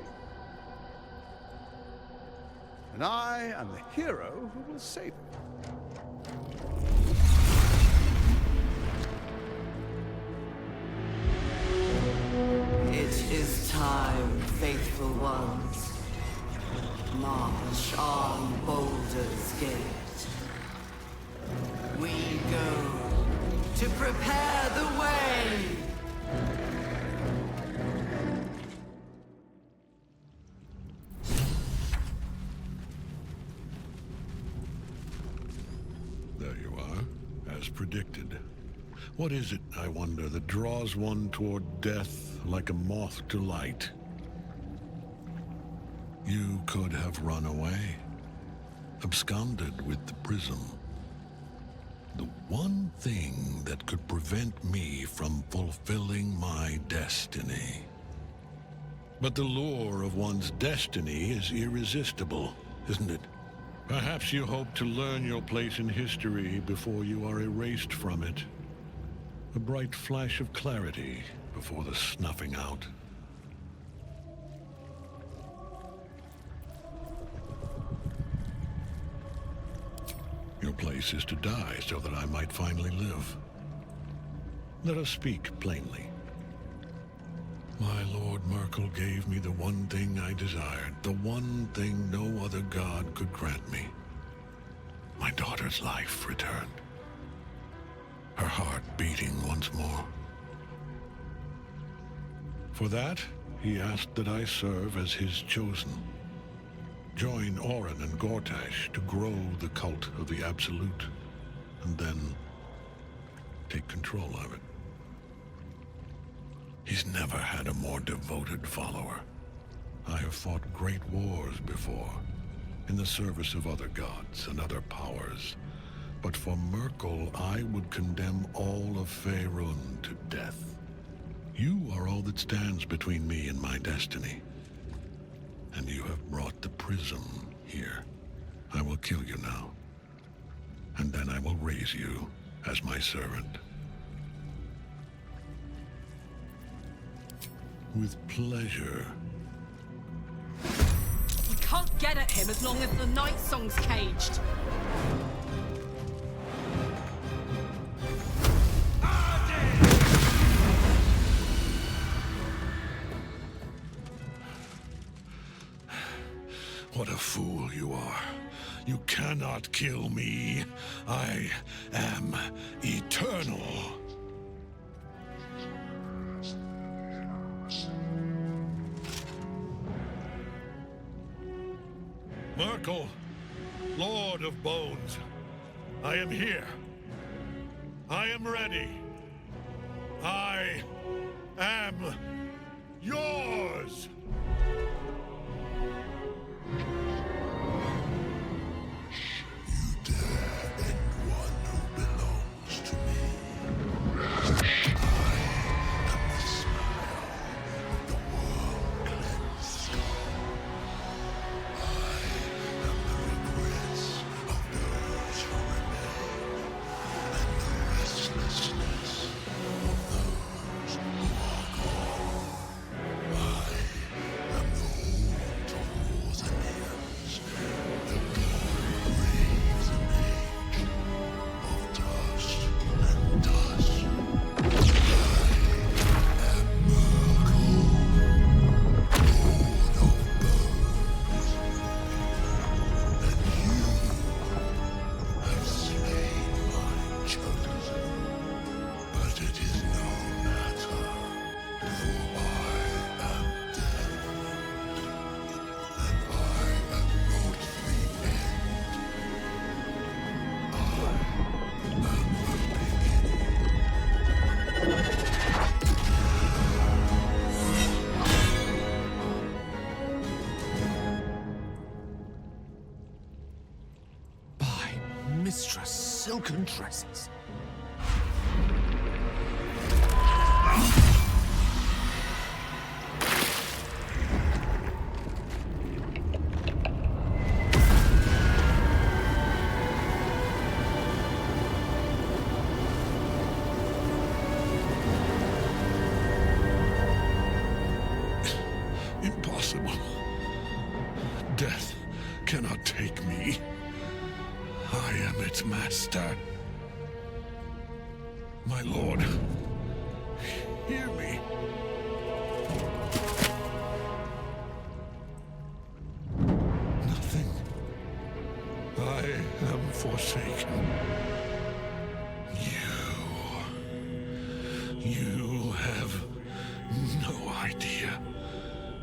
And I am the hero who will save it.
It is time, faithful ones. March on Balldur's Gate. We go to prepare the way.
There you are, as predicted. What is it, I wonder, that draws one toward death like a moth to light? You could have run away, absconded with the prism. The one thing that could prevent me from fulfilling my destiny. But the lure of one's destiny is irresistible, isn't it? Perhaps you hope to learn your place in history before you are erased from it. A bright flash of clarity before the snuffing out. Your place is to die so that I might finally live. Let us speak plainly. My Lord Merkel gave me the one thing I desired, the one thing no other god could grant me. My daughter's life returned. Her heart beating once more. For that, he asked that I serve as his chosen. Join Orin and Gortash to grow the cult of the Absolute, and then take control of it. He's never had a more devoted follower. I have fought great wars before, in the service of other gods and other powers. But for Merkel, I would condemn all of Faerun to death. You are all that stands between me and my destiny. And you have brought the prism here. I will kill you now. And then I will raise you as my servant. With pleasure.
We can't get at him as long as the night song's caged.
What a fool you are. You cannot kill me. I am eternal. Merkel, Lord of Bones, I am here. I am ready. I am yours.
mistress silken tresses.
Impossible. Death cannot take me. I am its master. My lord, hear me. Nothing. I am forsaken. You have no idea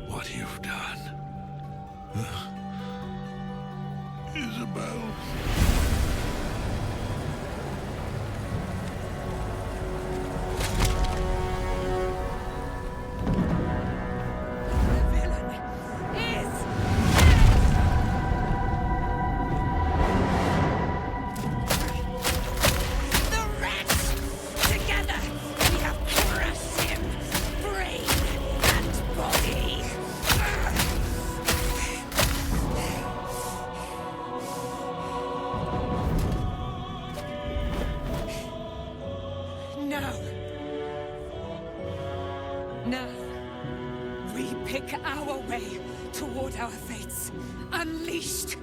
what you've done. Isabel.
Now, we pick our way toward our fates, unleashed.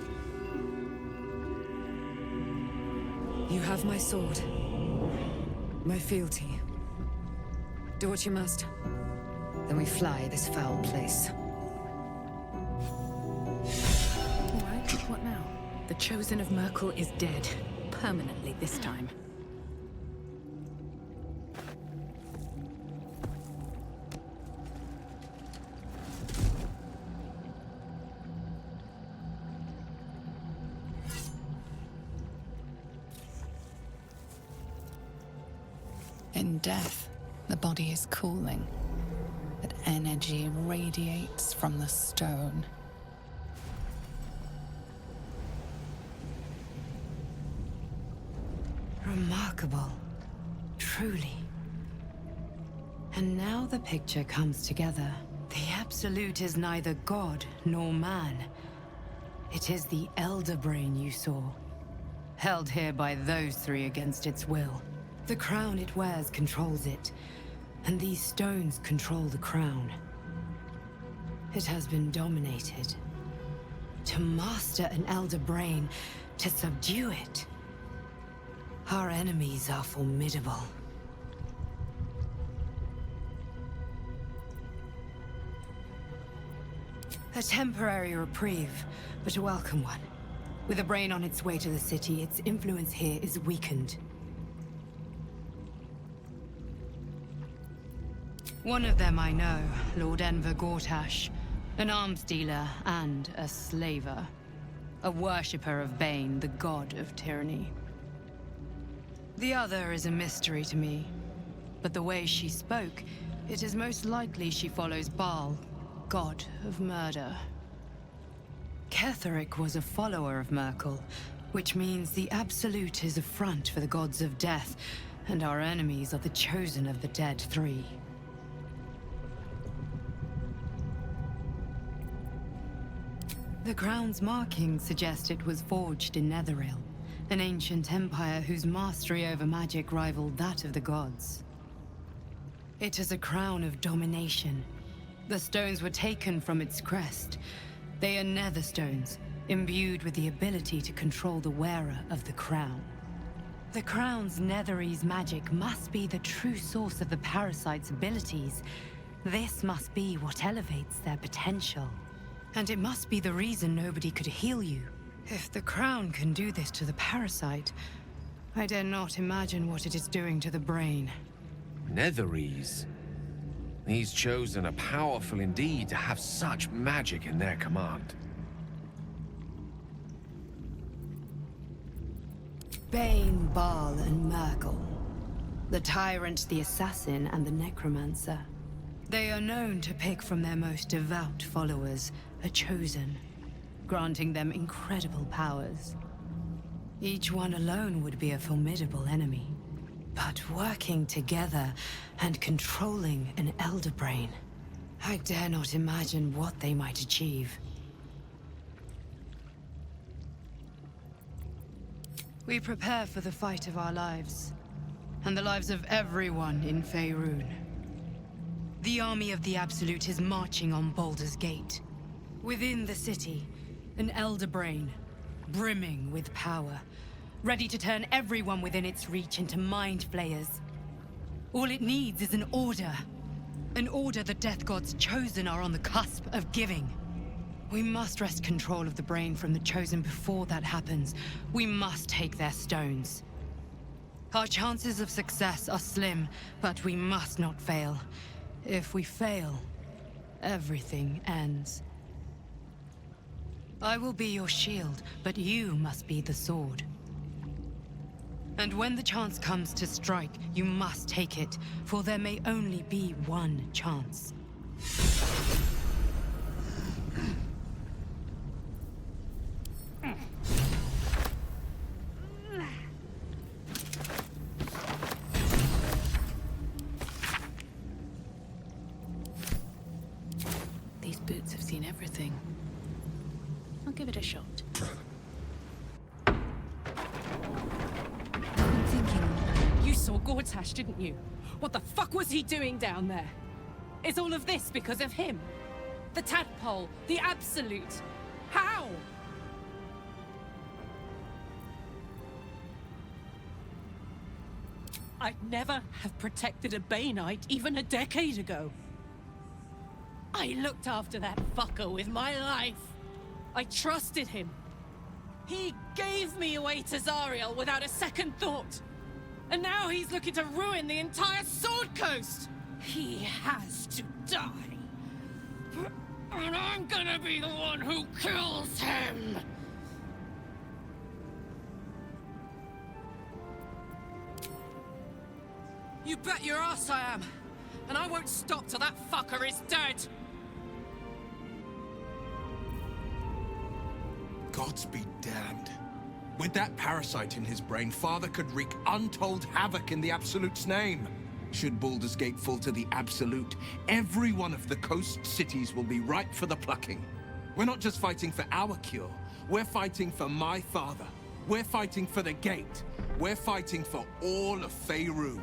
You have my sword, my fealty. Do what you must. Then we fly this foul place.
All right, what now? The Chosen of Merkel is dead. Permanently this time.
In death, the body is cooling, but energy radiates from the stone.
Remarkable. Truly. And now the picture comes together. The Absolute is neither God nor man. It is the Elder Brain you saw, held here by those three against its will. The crown it wears controls it, and these stones control the crown. It has been dominated. To master an Elder Brain, to subdue it. Our enemies are formidable. A temporary reprieve, but a welcome one. With a brain on its way to the city, its influence here is weakened. One of them I know, Lord Enver Gortash, an arms dealer and a slaver. A worshipper of Bane, the god of tyranny. The other is a mystery to me, but the way she spoke, it is most likely she follows Baal, god of murder. Ketheric was a follower of Merkel, which means the Absolute is a front for the gods of death, and our enemies are the chosen of the dead three. The crown's markings suggest it was forged in Netheril, an ancient empire whose mastery over magic rivaled that of the gods. It is a crown of domination. The stones were taken from its crest. They are nether stones, imbued with the ability to control the wearer of the crown. The crown's Netherese magic must be the true source of the parasite's abilities. This must be what elevates their potential. And it must be the reason nobody could heal you. If the crown can do this to the parasite, I dare not imagine what it is doing to the brain.
Netherese? These chosen are powerful indeed to have such magic in their command.
Bane, Baal, and Merkel. The tyrant, the assassin, and the necromancer. They are known to pick from their most devout followers a chosen, granting them incredible powers. Each one alone would be a formidable enemy. But working together and controlling an elder brain, I dare not imagine what they might achieve. We prepare for the fight of our lives, and the lives of everyone in Faerun. The army of the Absolute is marching on Balldur's Gate. Within the city, an elder brain, brimming with power, ready to turn everyone within its reach into mind flayers. All it needs is an order the Death God's chosen are on the cusp of giving. We must wrest control of the brain from the chosen before that happens. We must take their stones. Our chances of success are slim, but we must not fail. If we fail, everything ends. I will be your shield, but you must be the sword. And when the chance comes to strike, you must take it, for there may only be one chance.
These boots have seen everything. I'll give it a shot.
You saw Gortash, didn't you? What the fuck was he doing down there? Is all of this because of him? The tadpole, the Absolute. How? I'd never have protected a Bainite even a decade ago. I looked after that fucker with my life. I trusted him. He gave me away to Zariel without a second thought. And now he's looking to ruin the entire Sword Coast! He has to die. And I'm gonna be the one who kills him! You bet your ass I am! And I won't stop till that fucker is dead!
Gods be damned. With that parasite in his brain, Father could wreak untold havoc in the Absolute's name. Should Balldur's Gate fall to the Absolute, every one of the coast cities will be ripe for the plucking. We're not just fighting for our cure, we're fighting for my father. We're fighting for the Gate. We're fighting for all of Faerun.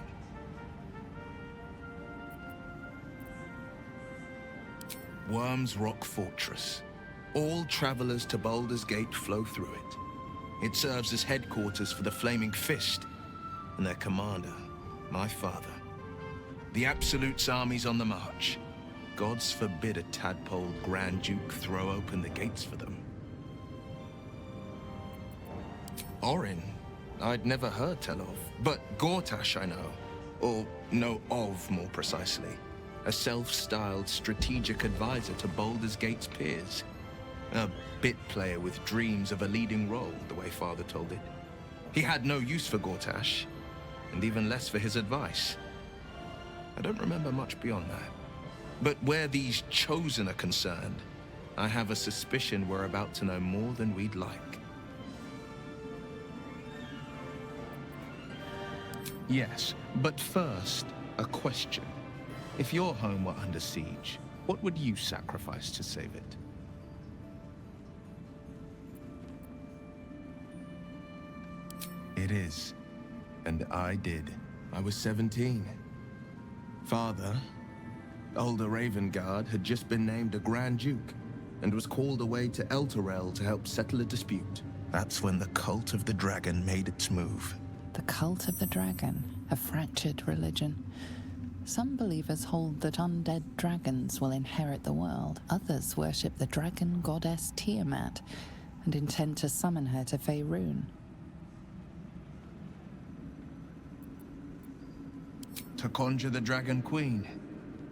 Worm's Rock Fortress. All travelers to Balldur's Gate flow through it. It serves as headquarters for the Flaming Fist, and their commander, my father. The Absolute's army's on the march. Gods forbid a tadpole Grand Duke throw open the gates for them. Orin, I'd never heard tell of, but Gortash I know. Or know of, more precisely. A self-styled strategic advisor to Balldur's Gate's peers. A bit player with dreams of a leading role, the way Father told it. He had no use for Gortash, and even less for his advice. I don't remember much beyond that. But where these chosen are concerned, I have a suspicion we're about to know more than we'd like. Yes, but first, a question. If your home were under siege, what would you sacrifice to save it? It is. And I did. I was 17. Father, older Ravengard, had just been named a Grand Duke and was called away to Elturel to help settle a dispute. That's when the Cult of the Dragon made its move.
The Cult of the Dragon, a fractured religion. Some believers hold that undead dragons will inherit the world. Others worship the dragon goddess Tiamat and intend to summon her to Faerun.
To conjure the Dragon Queen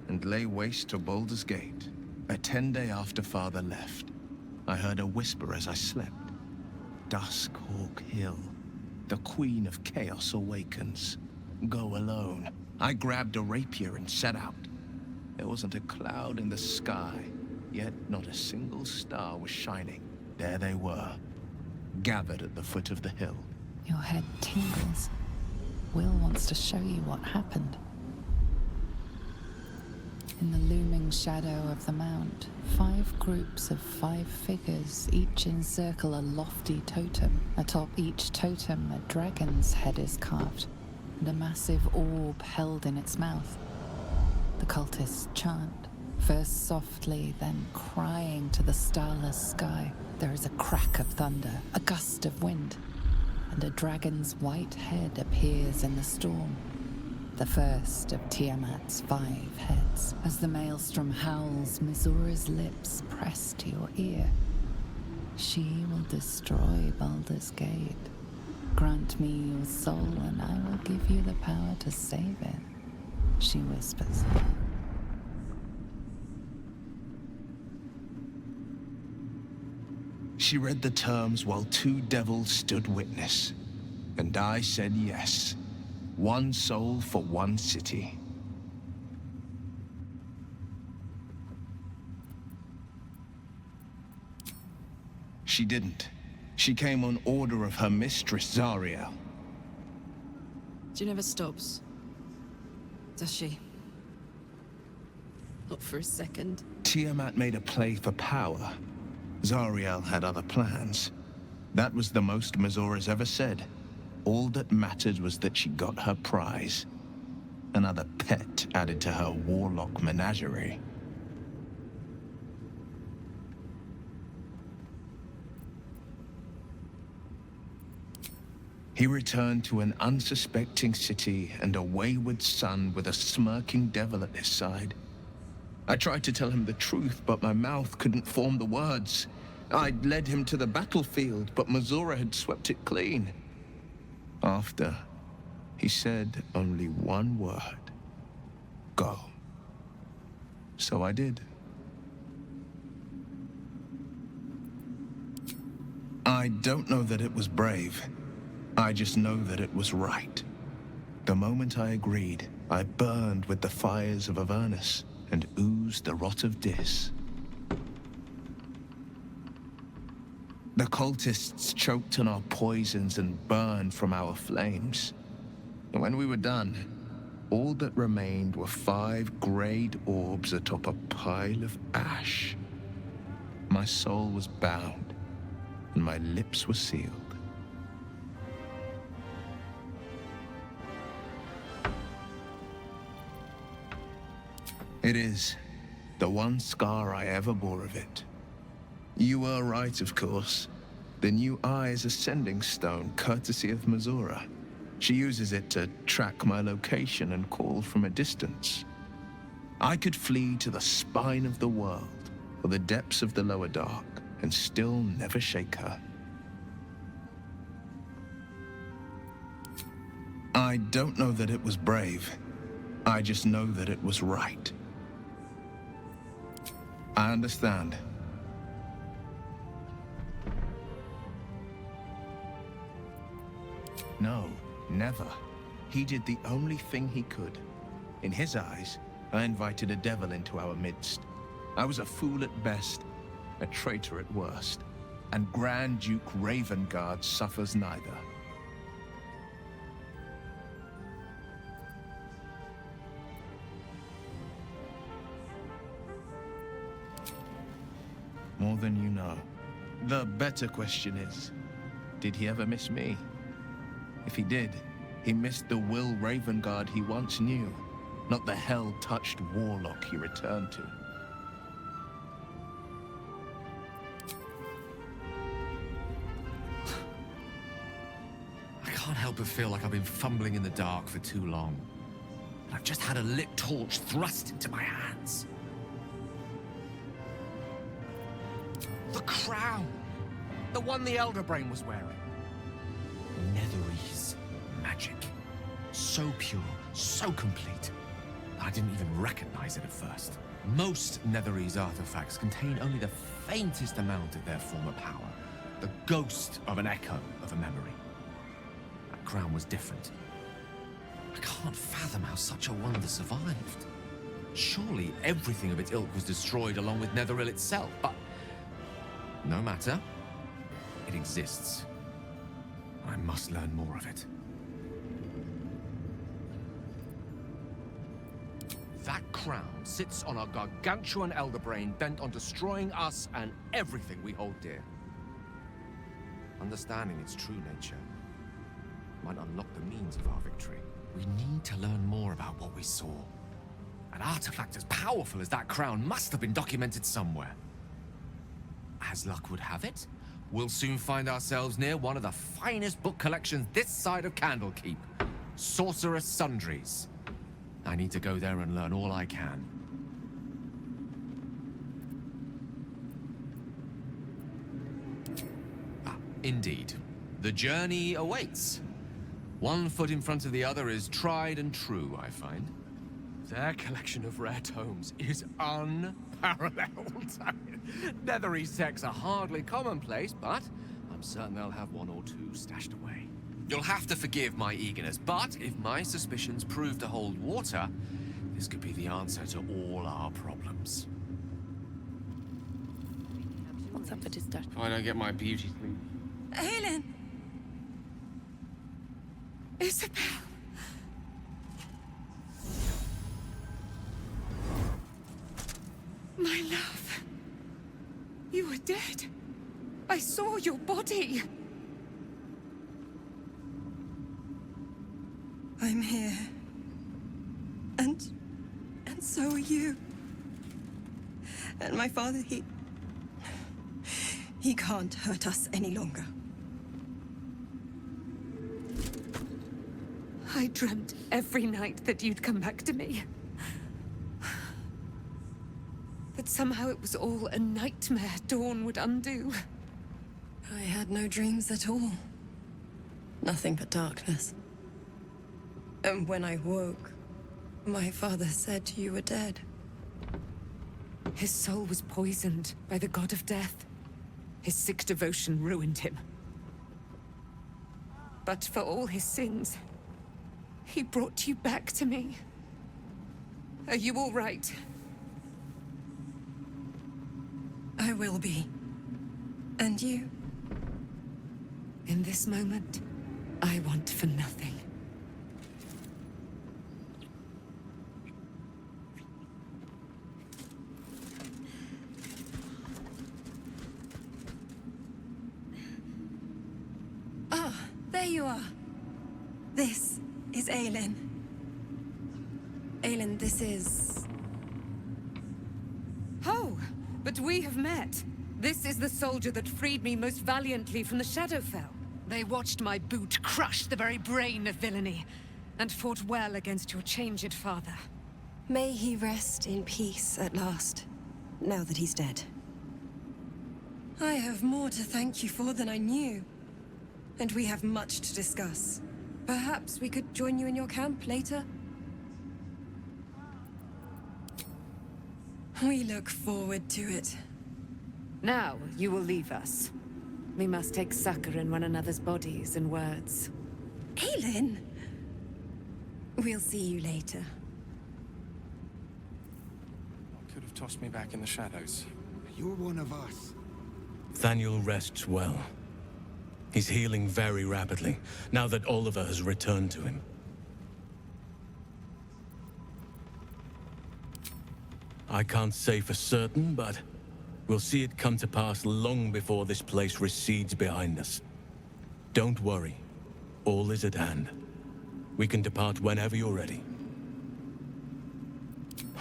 and lay waste to Balldur's Gate. A 10-day after Father left, I heard a whisper as I slept. Duskhawk Hill. The Queen of Chaos awakens. Go alone. I grabbed a rapier and set out. There wasn't a cloud in the sky, yet not a single star was shining. There they were, gathered at the foot of the hill.
Your head tingles. Will wants to show you what happened. In the looming shadow of the mount, 5 groups of 5 figures each encircle a lofty totem. Atop each totem, a dragon's head is carved, and a massive orb held in its mouth. The cultists chant, first softly, then crying to the starless sky. There is a crack of thunder, a gust of wind, and a dragon's white head appears in the storm. The first of Tiamat's 5 heads. As the maelstrom howls, Missoura's lips press to your ear. She will destroy Balldur's Gate. Grant me your soul and I will give you the power to save it, she whispers.
She read the terms while 2 devils stood witness, and I said yes. 1 soul for 1 city. She didn't. She came on order of her mistress, Zariel.
She never stops, does she? Not for a second.
Tiamat made a play for power. Zariel had other plans. That was the most Missoura's ever said. All that mattered was that she got her prize. Another pet added to her warlock menagerie. He returned to an unsuspecting city and a wayward son with a smirking devil at his side. I tried to tell him the truth, but my mouth couldn't form the words. I'd led him to the battlefield, but Missoura had swept it clean. After, he said only 1 word. Go. So I did. I don't know that it was brave. I just know that it was right. The moment I agreed, I burned with the fires of Avernus and oozed the rot of Dis. The cultists choked on our poisons and burned from our flames. And when we were done, all that remained were 5 greyed orbs atop a pile of ash. My soul was bound, and my lips were sealed. It is the one scar I ever bore of it. You were right, of course. The new eye is a sending stone, courtesy of Missoura. She uses it to track my location and call from a distance. I could flee to the spine of the world, or the depths of the lower dark, and still never shake her. I don't know that it was brave. I just know that it was right. I understand. No, never. He did the only thing he could. In his eyes, I invited a devil into our midst. I was a fool at best, a traitor at worst, and Grand Duke Ravengard suffers neither. More than you know. The better question is, did he ever miss me? If he did, he missed the Will Ravengard he once knew, not the hell-touched warlock he returned to.
I can't help but feel like I've been fumbling in the dark for too long. And I've just had a lit torch thrust into my hands. The crown! The one the Elder Brain was wearing. Netherese magic. So pure, so complete, that I didn't even recognize it at first. Most Netherese artifacts contain only the faintest amount of their former power. The ghost of an echo of a memory. That crown was different. I can't fathom how such a wonder survived. Surely everything of its ilk was destroyed along with Netheril itself, but no matter. It exists. I must learn more of it. That crown sits on a gargantuan elder brain bent on destroying us and everything we hold dear. Understanding its true nature might unlock the means of our victory. We need to learn more about what we saw. An artifact as powerful as that crown must have been documented somewhere. As luck would have it, we'll soon find ourselves near one of the finest book collections this side of Candlekeep, Sorcerous Sundries. I need to go there and learn all I can. Indeed. The journey awaits. One foot in front of the other is tried and true, I find. Their collection of rare tomes is unparalleled. Leathery sects are hardly commonplace, but I'm certain they'll have one or two stashed away. You'll have to forgive my eagerness, but if my suspicions prove to hold water, this could be the answer to all our problems.
What's up for dessert?
I don't get my beauty sleep.
Helen! Isabel! My love. You were dead. I saw your body. I'm here. And so are you. And my father, he can't hurt us any longer. I dreamt every night that you'd come back to me. That somehow it was all a nightmare Dawn would undo.
I had no dreams at all. Nothing but darkness. And when I woke, my father said you were dead.
His soul was poisoned by the god of death. His sick devotion ruined him. But for all his sins, he brought you back to me. Are you all right?
I will be. And you?
In this moment, I want for nothing.
Ah, there you are. This is Aelin. Aelin, this is...
Oh, but we have met. This is the soldier that freed me most valiantly from the Shadowfell. They watched my boot crush the very brain of villainy, and fought well against your changed father.
May he rest in peace at last, now that he's dead. I have more to thank you for than I knew. And we have much to discuss. Perhaps we could join you in your camp later? We look forward to it.
Now, you will leave us. We must take succor in one another's bodies and words.
Aelin! We'll see you later.
Could have tossed me back in the shadows.
You're one of us.
Thaniel rests well. He's healing very rapidly, now that Oliver has returned to him. I can't say for certain, but we'll see it come to pass long before this place recedes behind us. Don't worry. All is at hand. We can depart whenever you're ready.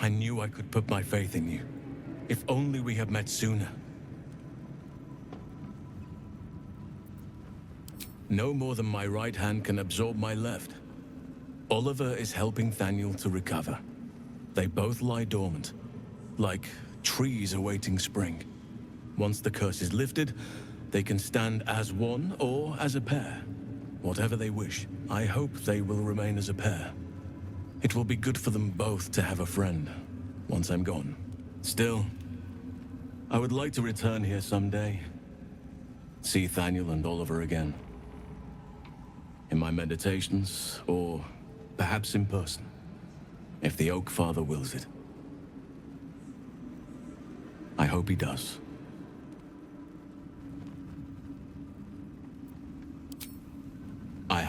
I knew I could put my faith in you. If only we had met sooner. No more than my right hand can absorb my left. Oliver is helping Thaniel to recover. They both lie dormant, like trees awaiting spring. Once the curse is lifted, they can stand as one or as a pair. Whatever they wish, I hope they will remain as a pair. It will be good for them both to have a friend, once I'm gone. Still, I would like to return here someday. See Thaniel and Oliver again. In my meditations, or perhaps in person, if the Oak Father wills it. I hope he does.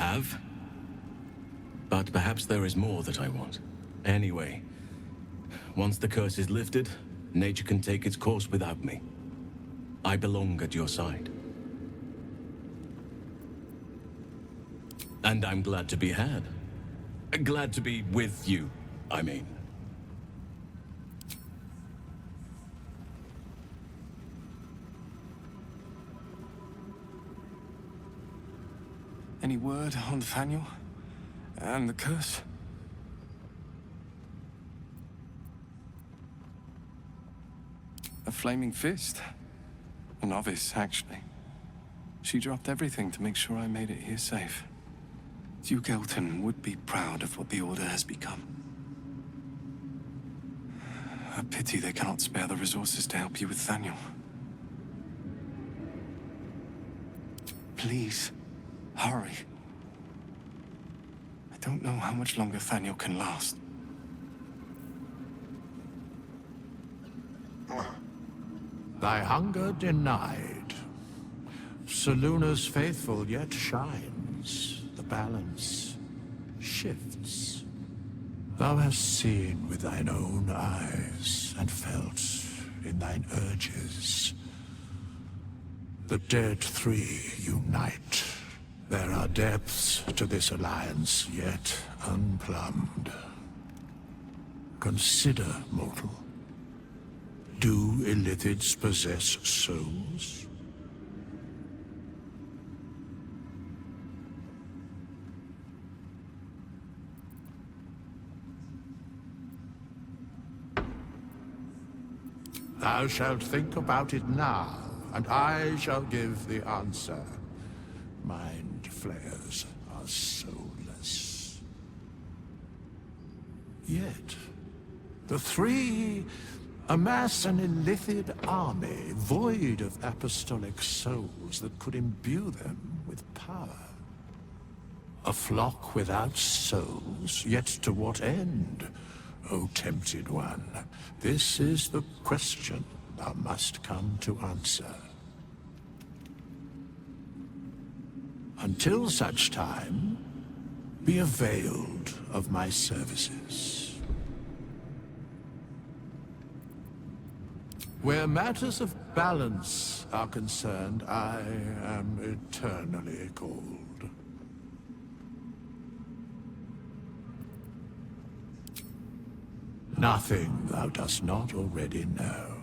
have. But perhaps there is more that I want. Anyway, once the curse is lifted, nature can take its course without me. I belong at your side. And I'm glad to be had. Glad to be with you, I mean.
Any word on Nathaniel? And the curse? A flaming fist? A novice, actually. She dropped everything to make sure I made it here safe. Duke Elton would be proud of what the Order has become. A pity they cannot spare the resources to help you with Thaniel. Please, hurry. I don't know how much longer Thaniel can last.
Thy hunger denied. Salooners faithful yet shines. The balance shifts. Thou hast seen with thine own eyes and felt in thine urges. The dead three unite. There are depths to this alliance yet unplumbed. Consider, mortal. Do illithids possess souls? Thou shalt think about it now, and I shall give the answer. Mind flayers are soulless. Yet, the three amass an illithid army void of apostolic souls that could imbue them with power. A flock without souls, yet to what end, O tempted one? This is the question thou must come to answer. Until such time, be availed of my services. Where matters of balance are concerned, I am eternally cold. Nothing thou dost not already know.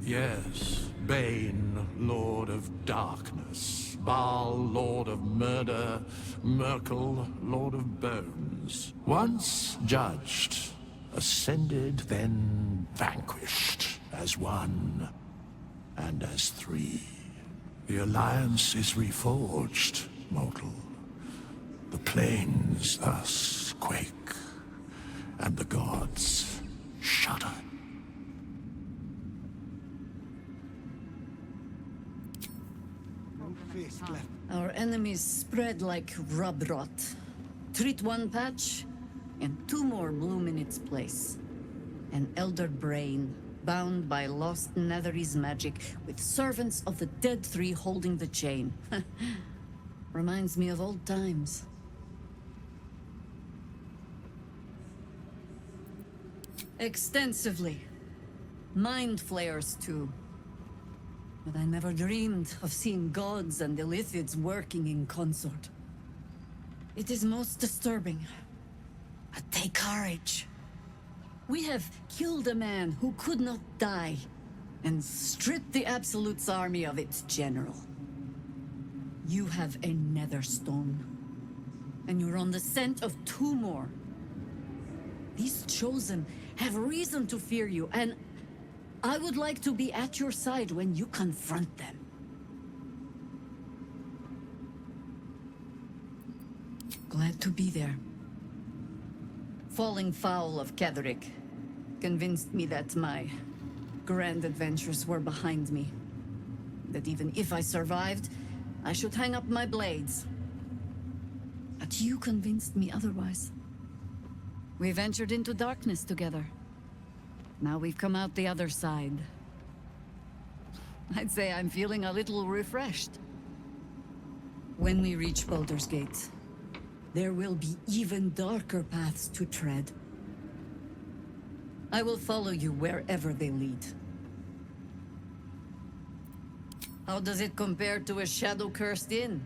Yes, Bane, Lord of Darkness, Baal, Lord of Murder, Merkel, Lord of Bones. Once judged, ascended, then vanquished, as one and as three. The alliance is reforged, mortal. The plains thus quake, and the gods shudder.
Our enemies spread like rub rot. Treat one patch, and two more bloom in its place. An elder brain, bound by lost Netherese magic, with servants of the dead three holding the chain. Reminds me of old times. Extensively. Mind flayers, too. But I never dreamed of seeing gods and illithids working in consort. It is most disturbing. But take courage. We have killed a man who could not die, and stripped the Absolute's army of its general. You have a Netherstone, and you're on the scent of two more. These Chosen have reason to fear you, and I would like to be at your side when you confront them. Glad to be there. Falling foul of Ketherick convinced me that my grand adventures were behind me. That even if I survived, I should hang up my blades. But you convinced me otherwise. We ventured into darkness together. Now we've come out the other side. I'd say I'm feeling a little refreshed. When we reach Baldur's Gate, there will be even darker paths to tread. I will follow you wherever they lead. How does it compare to a shadow-cursed inn?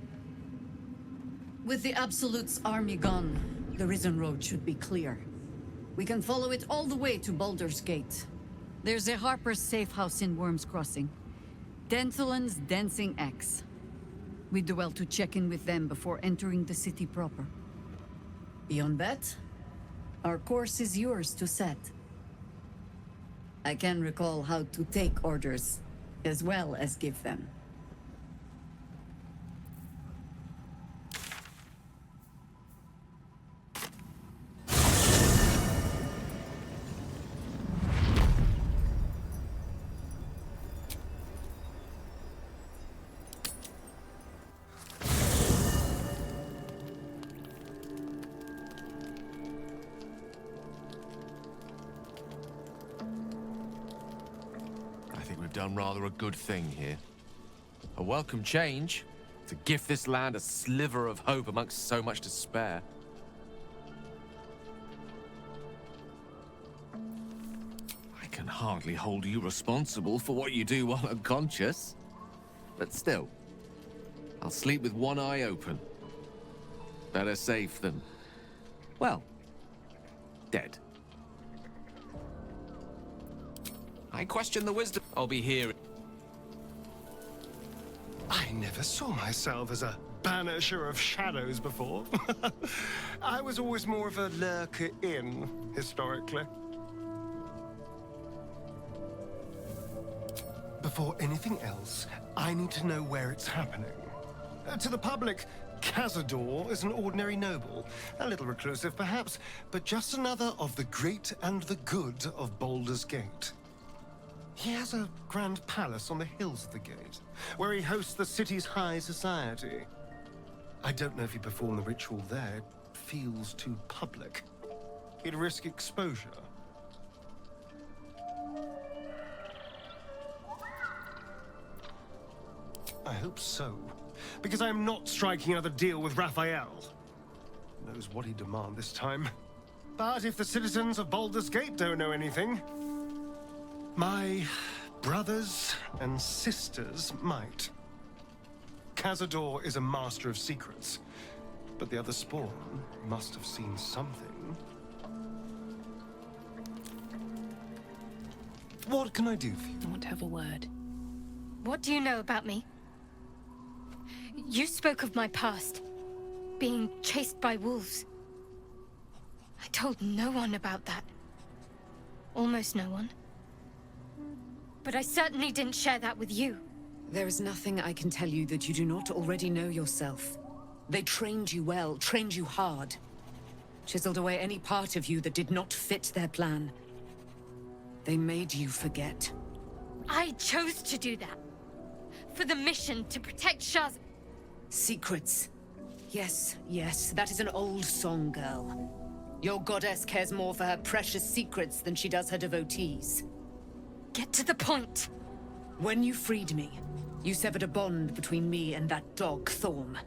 With the Absolute's army gone, the Risen Road should be clear. We can follow it all the way to Baldur's Gate. There's a Harper's safe house in Worm's Crossing. Denthalen's Dancing Axe. We do well to check in with them before entering the city proper. Beyond that, our course is yours to set. I can recall how to take orders, as well as give them.
Done rather a good thing here. A welcome change to gift this land a sliver of hope amongst so much despair. I can hardly hold you responsible for what you do while unconscious. But still, I'll sleep with one eye open. Better safe than, well, dead. I question the wisdom. I'll be here.
I never saw myself as a banisher of shadows before. I was always more of a lurker-in, historically. Before anything else, I need to know where it's happening. To the public, Cazador is an ordinary noble. A little reclusive, perhaps, but just another of the great and the good of Balldur's Gate. He has a grand palace on the hills of the gate, where he hosts the city's high society. I don't know if he performed the ritual there. It feels too public. He'd risk exposure. I hope so, because I'm not striking another deal with Raphael. Who knows what he'd demand this time. But if the citizens of Balldur's Gate don't know anything, my brothers and sisters might. Cazador is a master of secrets, but the other spawn must have seen something. What can I do for you?
I want to have a word.
What do you know about me? You spoke of my past, being chased by wolves. I told no one about that. Almost no one. But I certainly didn't share that with you.
There is nothing I can tell you that you do not already know yourself. They trained you well, trained you hard. Chiseled away any part of you that did not fit their plan. They made you forget.
I chose to do that. For the mission to protect Shaz.
Secrets. Yes, yes, that is an old song, girl. Your goddess cares more for her precious secrets than she does her devotees.
Get to the point.
When you freed me, you severed a bond between me and that dog, Thorm.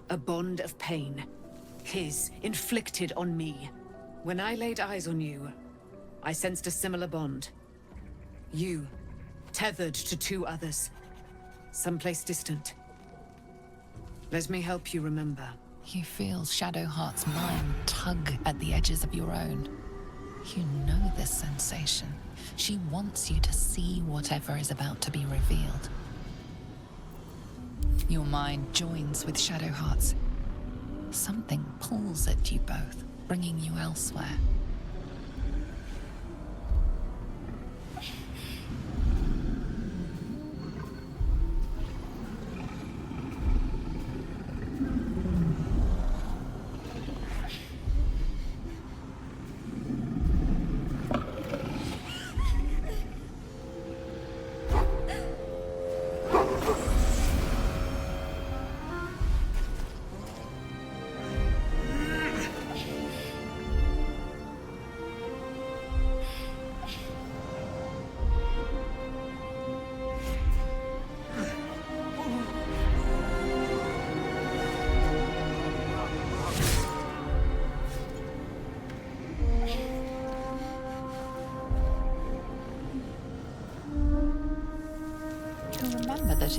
A bond of pain. His, inflicted on me. When I laid eyes on you, I sensed a similar bond. You, tethered to two others. Someplace distant. Let me help you remember.
You feel Shadowheart's mind tug at the edges of your own. You know this sensation. She wants you to see whatever is about to be revealed. Your mind joins with Shadowheart's. Something pulls at you both, bringing you elsewhere.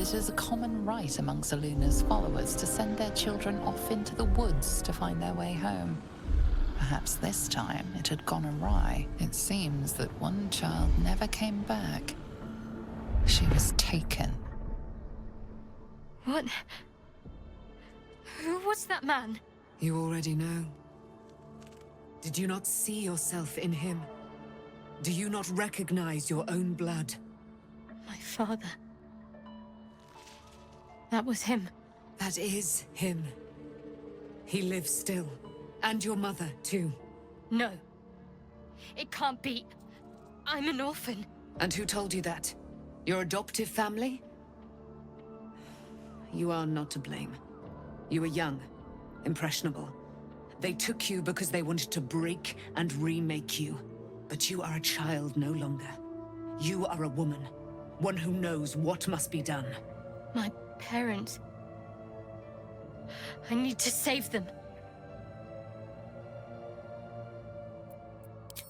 It is a common rite among Zaluna's followers to send their children off into the woods to find their way home. Perhaps this time it had gone awry. It seems that one child never came back. She was taken.
What? Who was that man?
You already know. Did you not see yourself in him? Do you not recognize your own blood?
My father. That was him.
That is him. He lives still. And your mother, too.
No. It can't be. I'm an orphan.
And who told you that? Your adoptive family? You are not to blame. You were young, impressionable. They took you because they wanted to break and remake you. But you are a child no longer. You are a woman. One who knows what must be done.
My parents. I need to save them.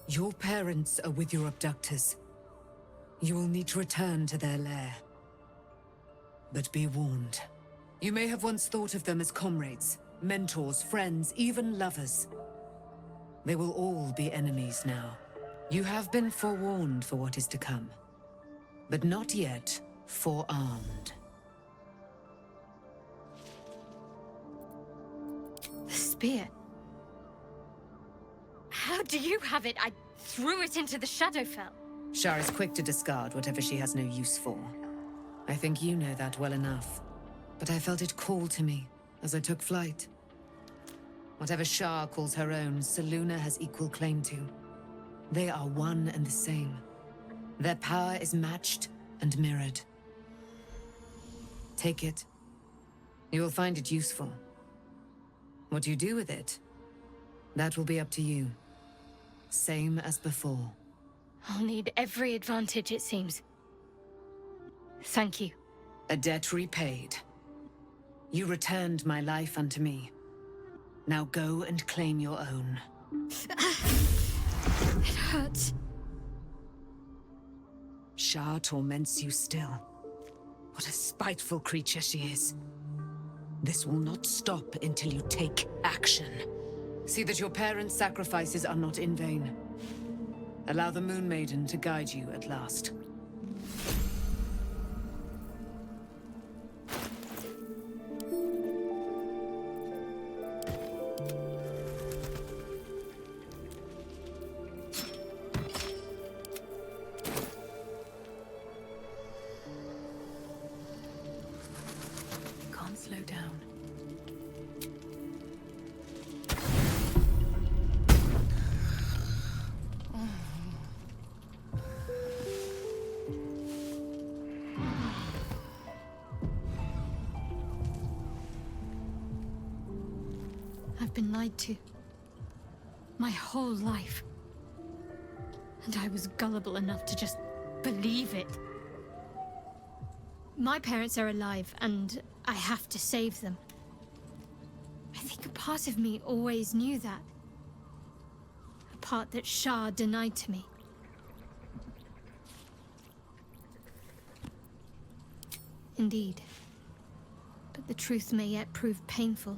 Your parents are with your abductors. You will need to return to their lair. But be warned. You may have once thought of them as comrades, mentors, friends, even lovers. They will all be enemies now. You have been forewarned for what is to come, but not yet forearmed.
The spear. How do you have it? I threw it into the Shadowfell.
Shar is quick to discard whatever she has no use for. I think you know that well enough. But I felt it call to me as I took flight. Whatever Shar calls her own, Selûne has equal claim to. They are one and the same. Their power is matched and mirrored. Take it. You will find it useful. What you do with it, that will be up to you. Same as before.
I'll need every advantage, it seems. Thank you.
A debt repaid. You returned my life unto me. Now go and claim your own.
It hurts.
Shar torments you still. What a spiteful creature she is. This will not stop until you take action. See that your parents' sacrifices are not in vain. Allow the Moon Maiden to guide you at last.
Can't slow down.
I've been lied to. My whole life. And I was gullible enough to just believe it. My parents are alive, and I have to save them. I think a part of me always knew that. A part that Shar denied to me. Indeed. But the truth may yet prove painful.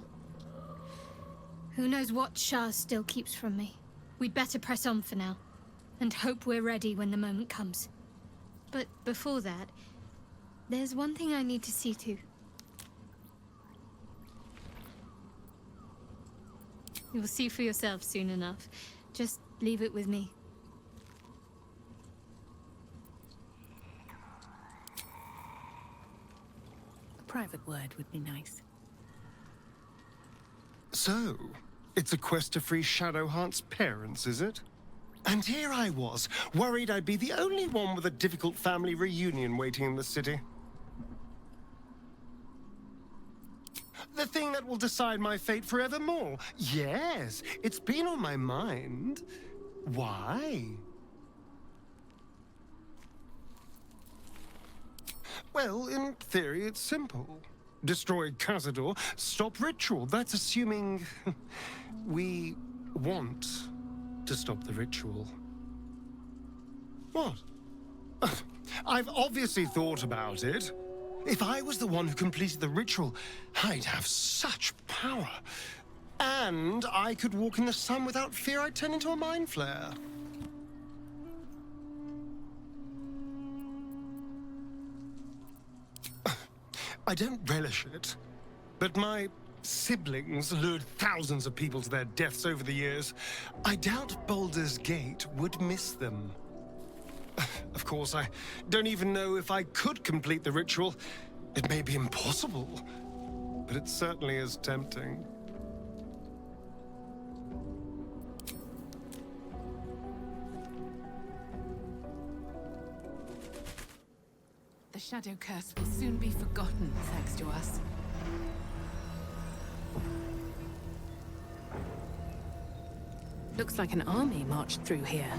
Who knows what Shar still keeps from me? We'd better press on for now, and hope we're ready when the moment comes. But before that, there's one thing I need to see to. You'll see for yourself soon enough. Just leave it with me.
A private word would be nice.
So, it's a quest to free Shadowheart's parents, is it? And here I was, worried I'd be the only one with a difficult family reunion waiting in the city. The thing that will decide my fate forevermore. Yes, it's been on my mind. Why? Well, in theory, it's simple. Destroy Cazador, stop ritual. That's assuming we want to stop the ritual. What? I've obviously thought about it. If I was the one who completed the ritual, I'd have such power. And I could walk in the sun without fear I'd turn into a mind flare. I don't relish it, but my siblings lured thousands of people to their deaths over the years. I doubt Balldur's Gate would miss them. Of course, I don't even know if I could complete the ritual. It may be impossible, but it certainly is tempting.
The shadow curse will soon be forgotten, thanks to us. Looks like an army marched through here.